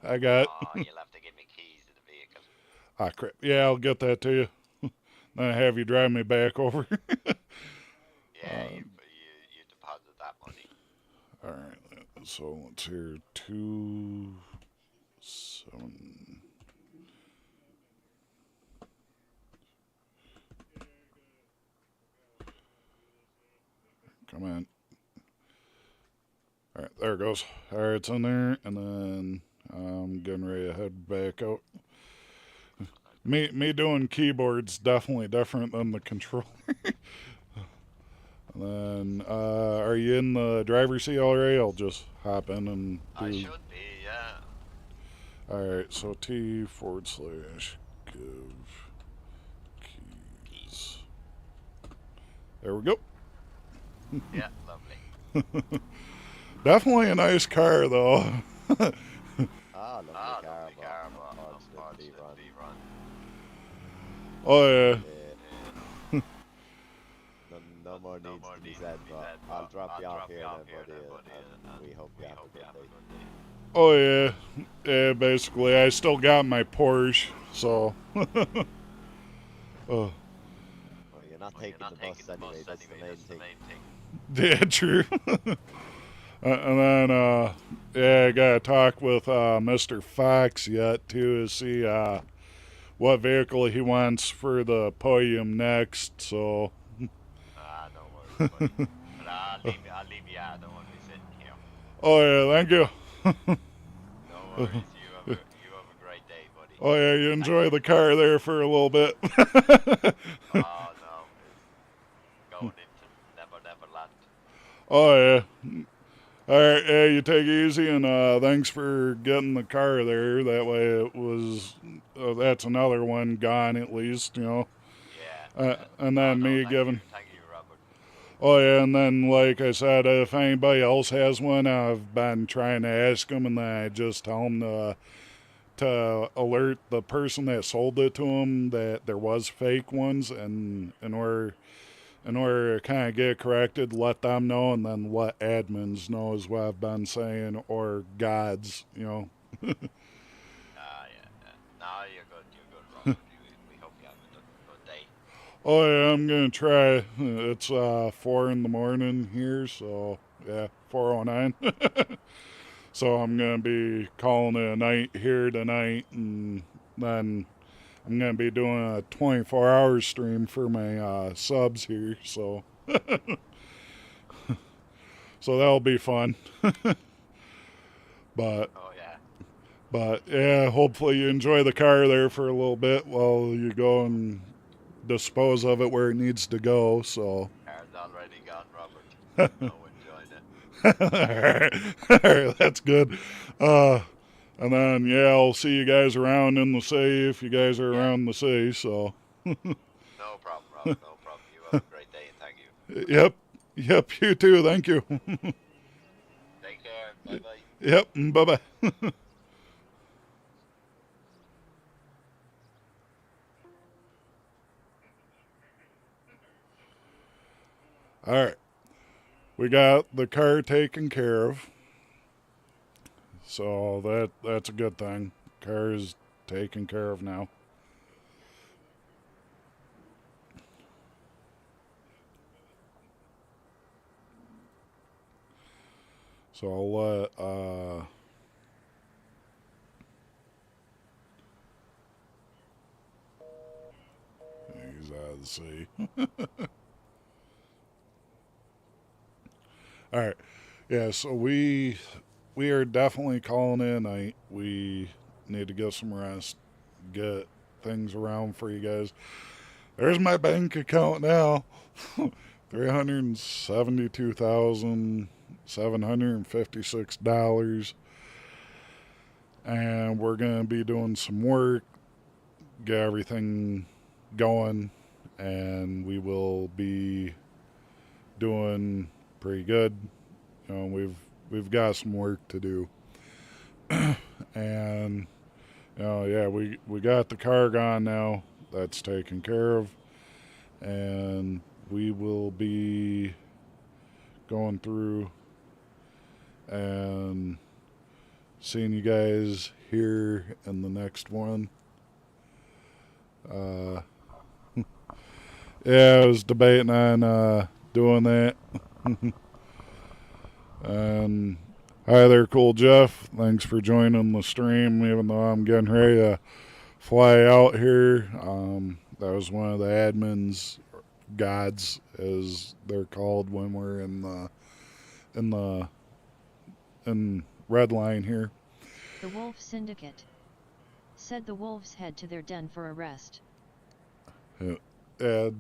I got. Oh, you'll have to give me keys to the vehicle. Ah, crap. Yeah, I'll get that to you. Then I have you drive me back over. Yeah, you deposit that money. All right. So let's hear 2-7. Come on. All right, there it goes. All right, it's in there, and then I'm getting ready to head back out. Me doing keyboards definitely different than the controller. And then, are you in the driver's seat already? I'll just hop in and do. I should be, yeah. All right, so T/give keys. There we go. Yeah, lovely. Definitely a nice car, though. Lovely car, but unfortunately run. Oh, yeah. No more needs to be said, but I'll drop you off here then, buddy, and we hope you have a good day. Oh, yeah. Yeah, basically, I still got my Porsche, so. Oh. Well, you're not taking the bus anyway, that's the main thing. Yeah, true. And then, yeah, I gotta talk with Mr. Fox yet, too, to see what vehicle he wants for the podium next, so. No worries, buddy. But I'll leave you out. I don't want to be sitting here. Oh, yeah, thank you. No worries. You have a great day, buddy. Oh, yeah, you enjoy the car there for a little bit. Oh, no. It's going into Neverland. Oh, yeah. All right, yeah, you take it easy, and thanks for getting the car there. That way it was, that's another one gone at least, you know. Yeah. And then me giving. Thank you, Robert. Oh, yeah, and then, like I said, if anybody else has one, I've been trying to ask them, and then I just tell them to alert the person that sold it to them that there was fake ones, and in order to kind of get it corrected, let them know, and then let admins know is what I've been saying, or gods, you know. Yeah. No, you're good, Robert. We hope you have a good day. Oh, yeah, I'm going to try. It's 4 in the morning here, so, yeah, 4:09. So I'm going to be calling it a night here tonight, and then I'm going to be doing a 24-hour stream for my subs here, so. So that'll be fun. But yeah, hopefully you enjoy the car there for a little bit while you go and dispose of it where it needs to go, so. Car's already gone, Robert. No enjoying it. All right, that's good. And then, yeah, I'll see you guys around in the city if you guys are around the city, so. No problem, Robert. No problem. You have a great day, and thank you. Yep, you too. Thank you. Take care. Bye-bye. Yep, bye-bye. All right. We got the car taken care of. So that's a good thing. Car is taken care of now. So I'll let he's out of the sea. All right. Yeah, so we are definitely calling it a night. We need to get some rest, get things around for you guys. There's my bank account now. $372,756. And we're going to be doing some work, get everything going, and we will be doing pretty good. You know, we've got some work to do. And yeah, we got the car gone now. That's taken care of. And we will be going through and seeing you guys here in the next one. Yeah, I was debating on doing that. And hi there, Cool Jeff. Thanks for joining the stream, even though I'm getting ready to fly out here. That was one of the admins, gods, as they're called when we're in Redline here. The Wolf Syndicate said the wolves head to their den for a rest. Yeah,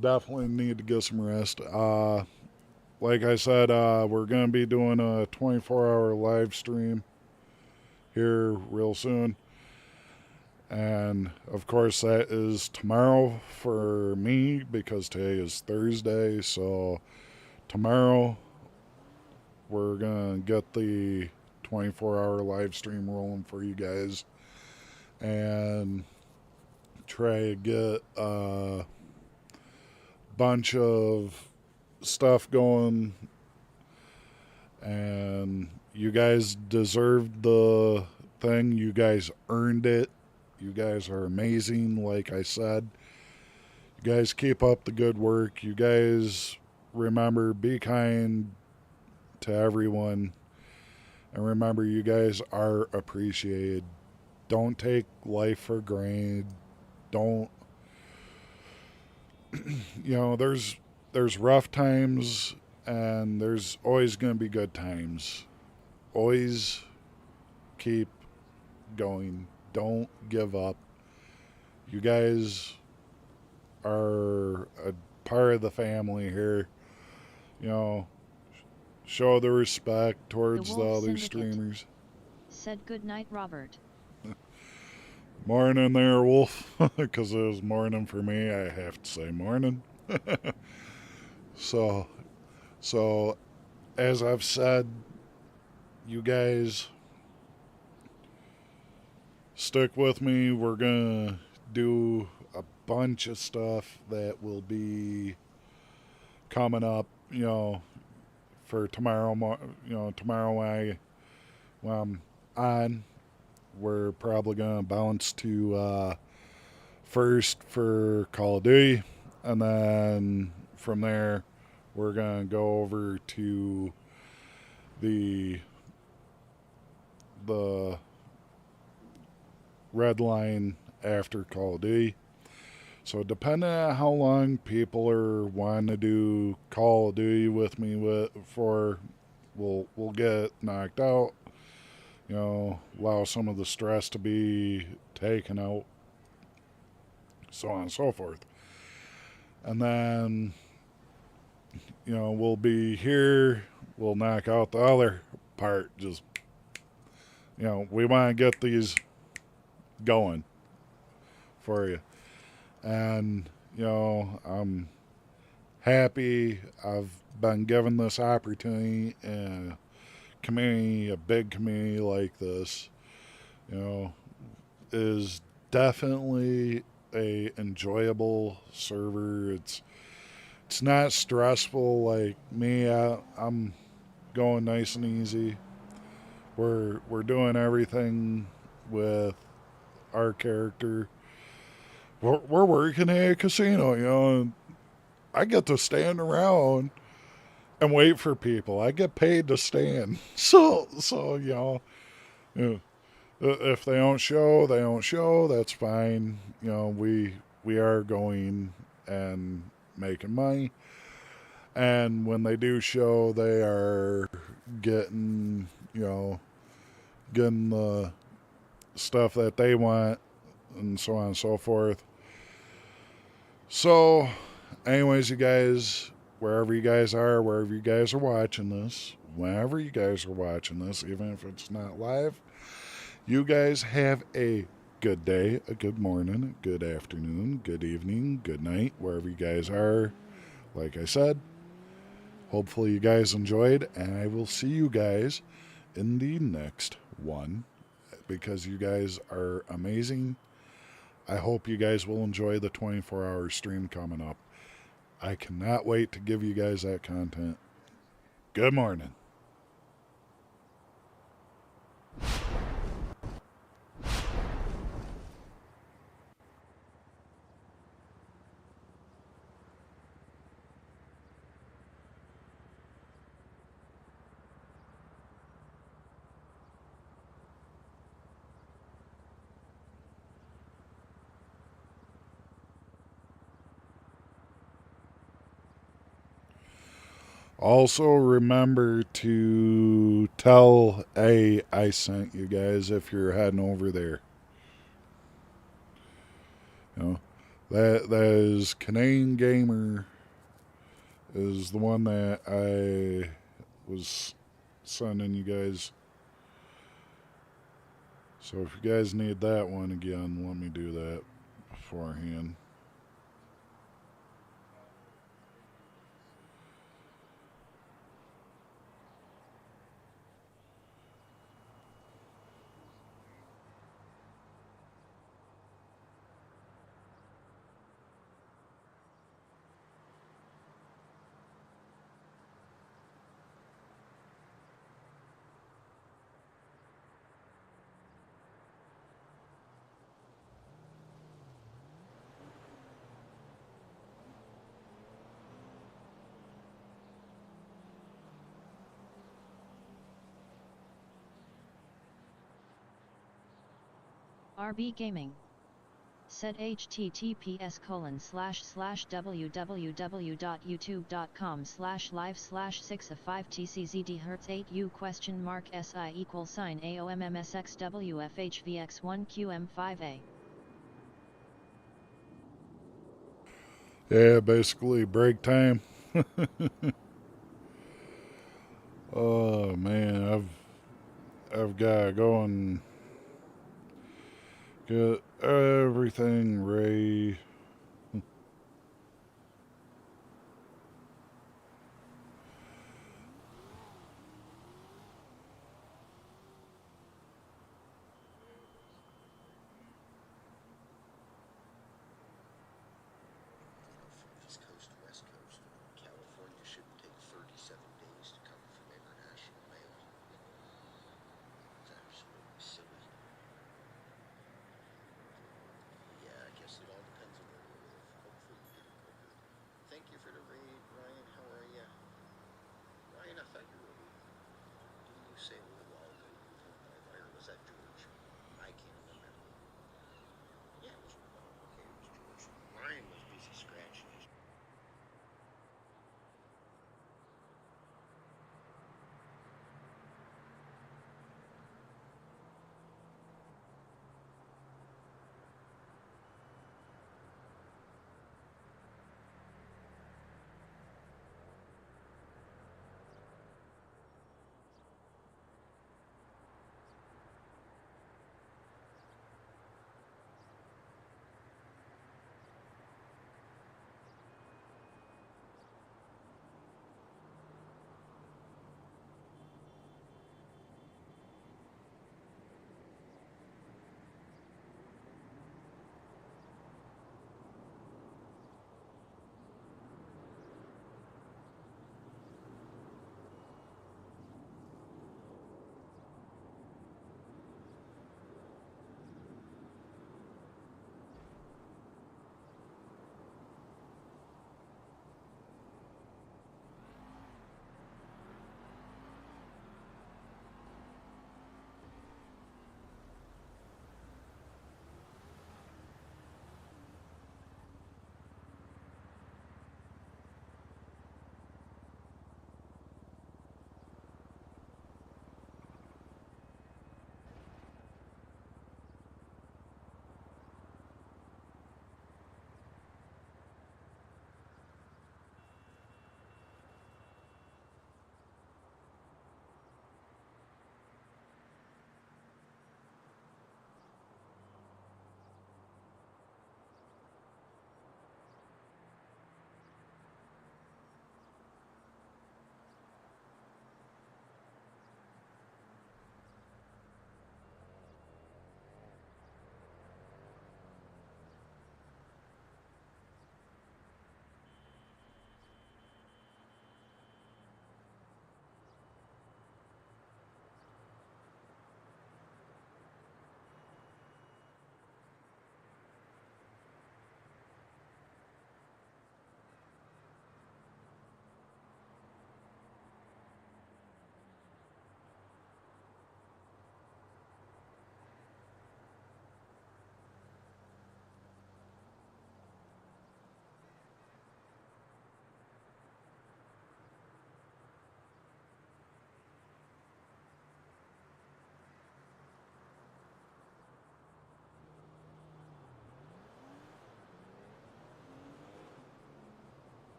definitely need to get some rest. Like I said, we're going to be doing a 24-hour live stream here real soon. And, of course, that is tomorrow for me because today is Thursday. So tomorrow we're going to get the 24-hour live stream rolling for you guys. And try to get a bunch of stuff going. And you guys deserved the thing. You guys earned it. You guys are amazing, like I said. You guys keep up the good work. You guys remember, be kind to everyone. And remember, you guys are appreciated. Don't take life for granted. Don't, there's rough times and there's always going to be good times. Always keep going. Don't give up. You guys are a part of the family here. Show the respect towards the Wolf other Syndicate streamers. said good night, Robert. Morning there, Wolf. Because it was morning for me, I have to say morning. So, as I've said, you guys stick with me. We're going to do a bunch of stuff that will be coming up, for tomorrow. Tomorrow when I'm on, we're probably going to bounce to first for Call of Duty. And then from there, we're going to go over to the Redline after Call of Duty. So depending on how long people are wanting to do Call of Duty with me we'll get knocked out. Allow some of the stress to be taken out, so on and so forth. And then, we'll be here. We'll knock out the other part. Just, we want to get these going for you. And, I'm happy I've been given this opportunity in a community, a big community like this. Is definitely a enjoyable server. It's not stressful like me. I'm going nice and easy. We're doing everything with our character. We're working at a casino, and I get to stand around and wait for people. I get paid to stand. So if they don't show, they don't show. That's fine. We are going and making money. And when they do show, they are getting, getting the stuff that they want and so on and so forth. So, anyways, you guys, wherever you guys are watching this, whenever you guys are watching this, even if it's not live, you guys have a good day, a good morning, a good afternoon, good evening, good night, wherever you guys are. Like I said, hopefully you guys enjoyed, and I will see you guys in the next one, because you guys are amazing. I hope you guys will enjoy the 24-hour stream coming up. I cannot wait to give you guys that content. Good morning. Also, remember to tell A I sent you guys if you're heading over there. That is Canadian Gamer is the one that I was sending you guys. So if you guys need that one again, let me do that beforehand. RB Gaming. Said https://www.youtube.com/live/6of5tczd hertz 8u $si =AOMMSXWFHVX1QM5A. Yeah, basically break time. Oh man, I've got to go and get everything ready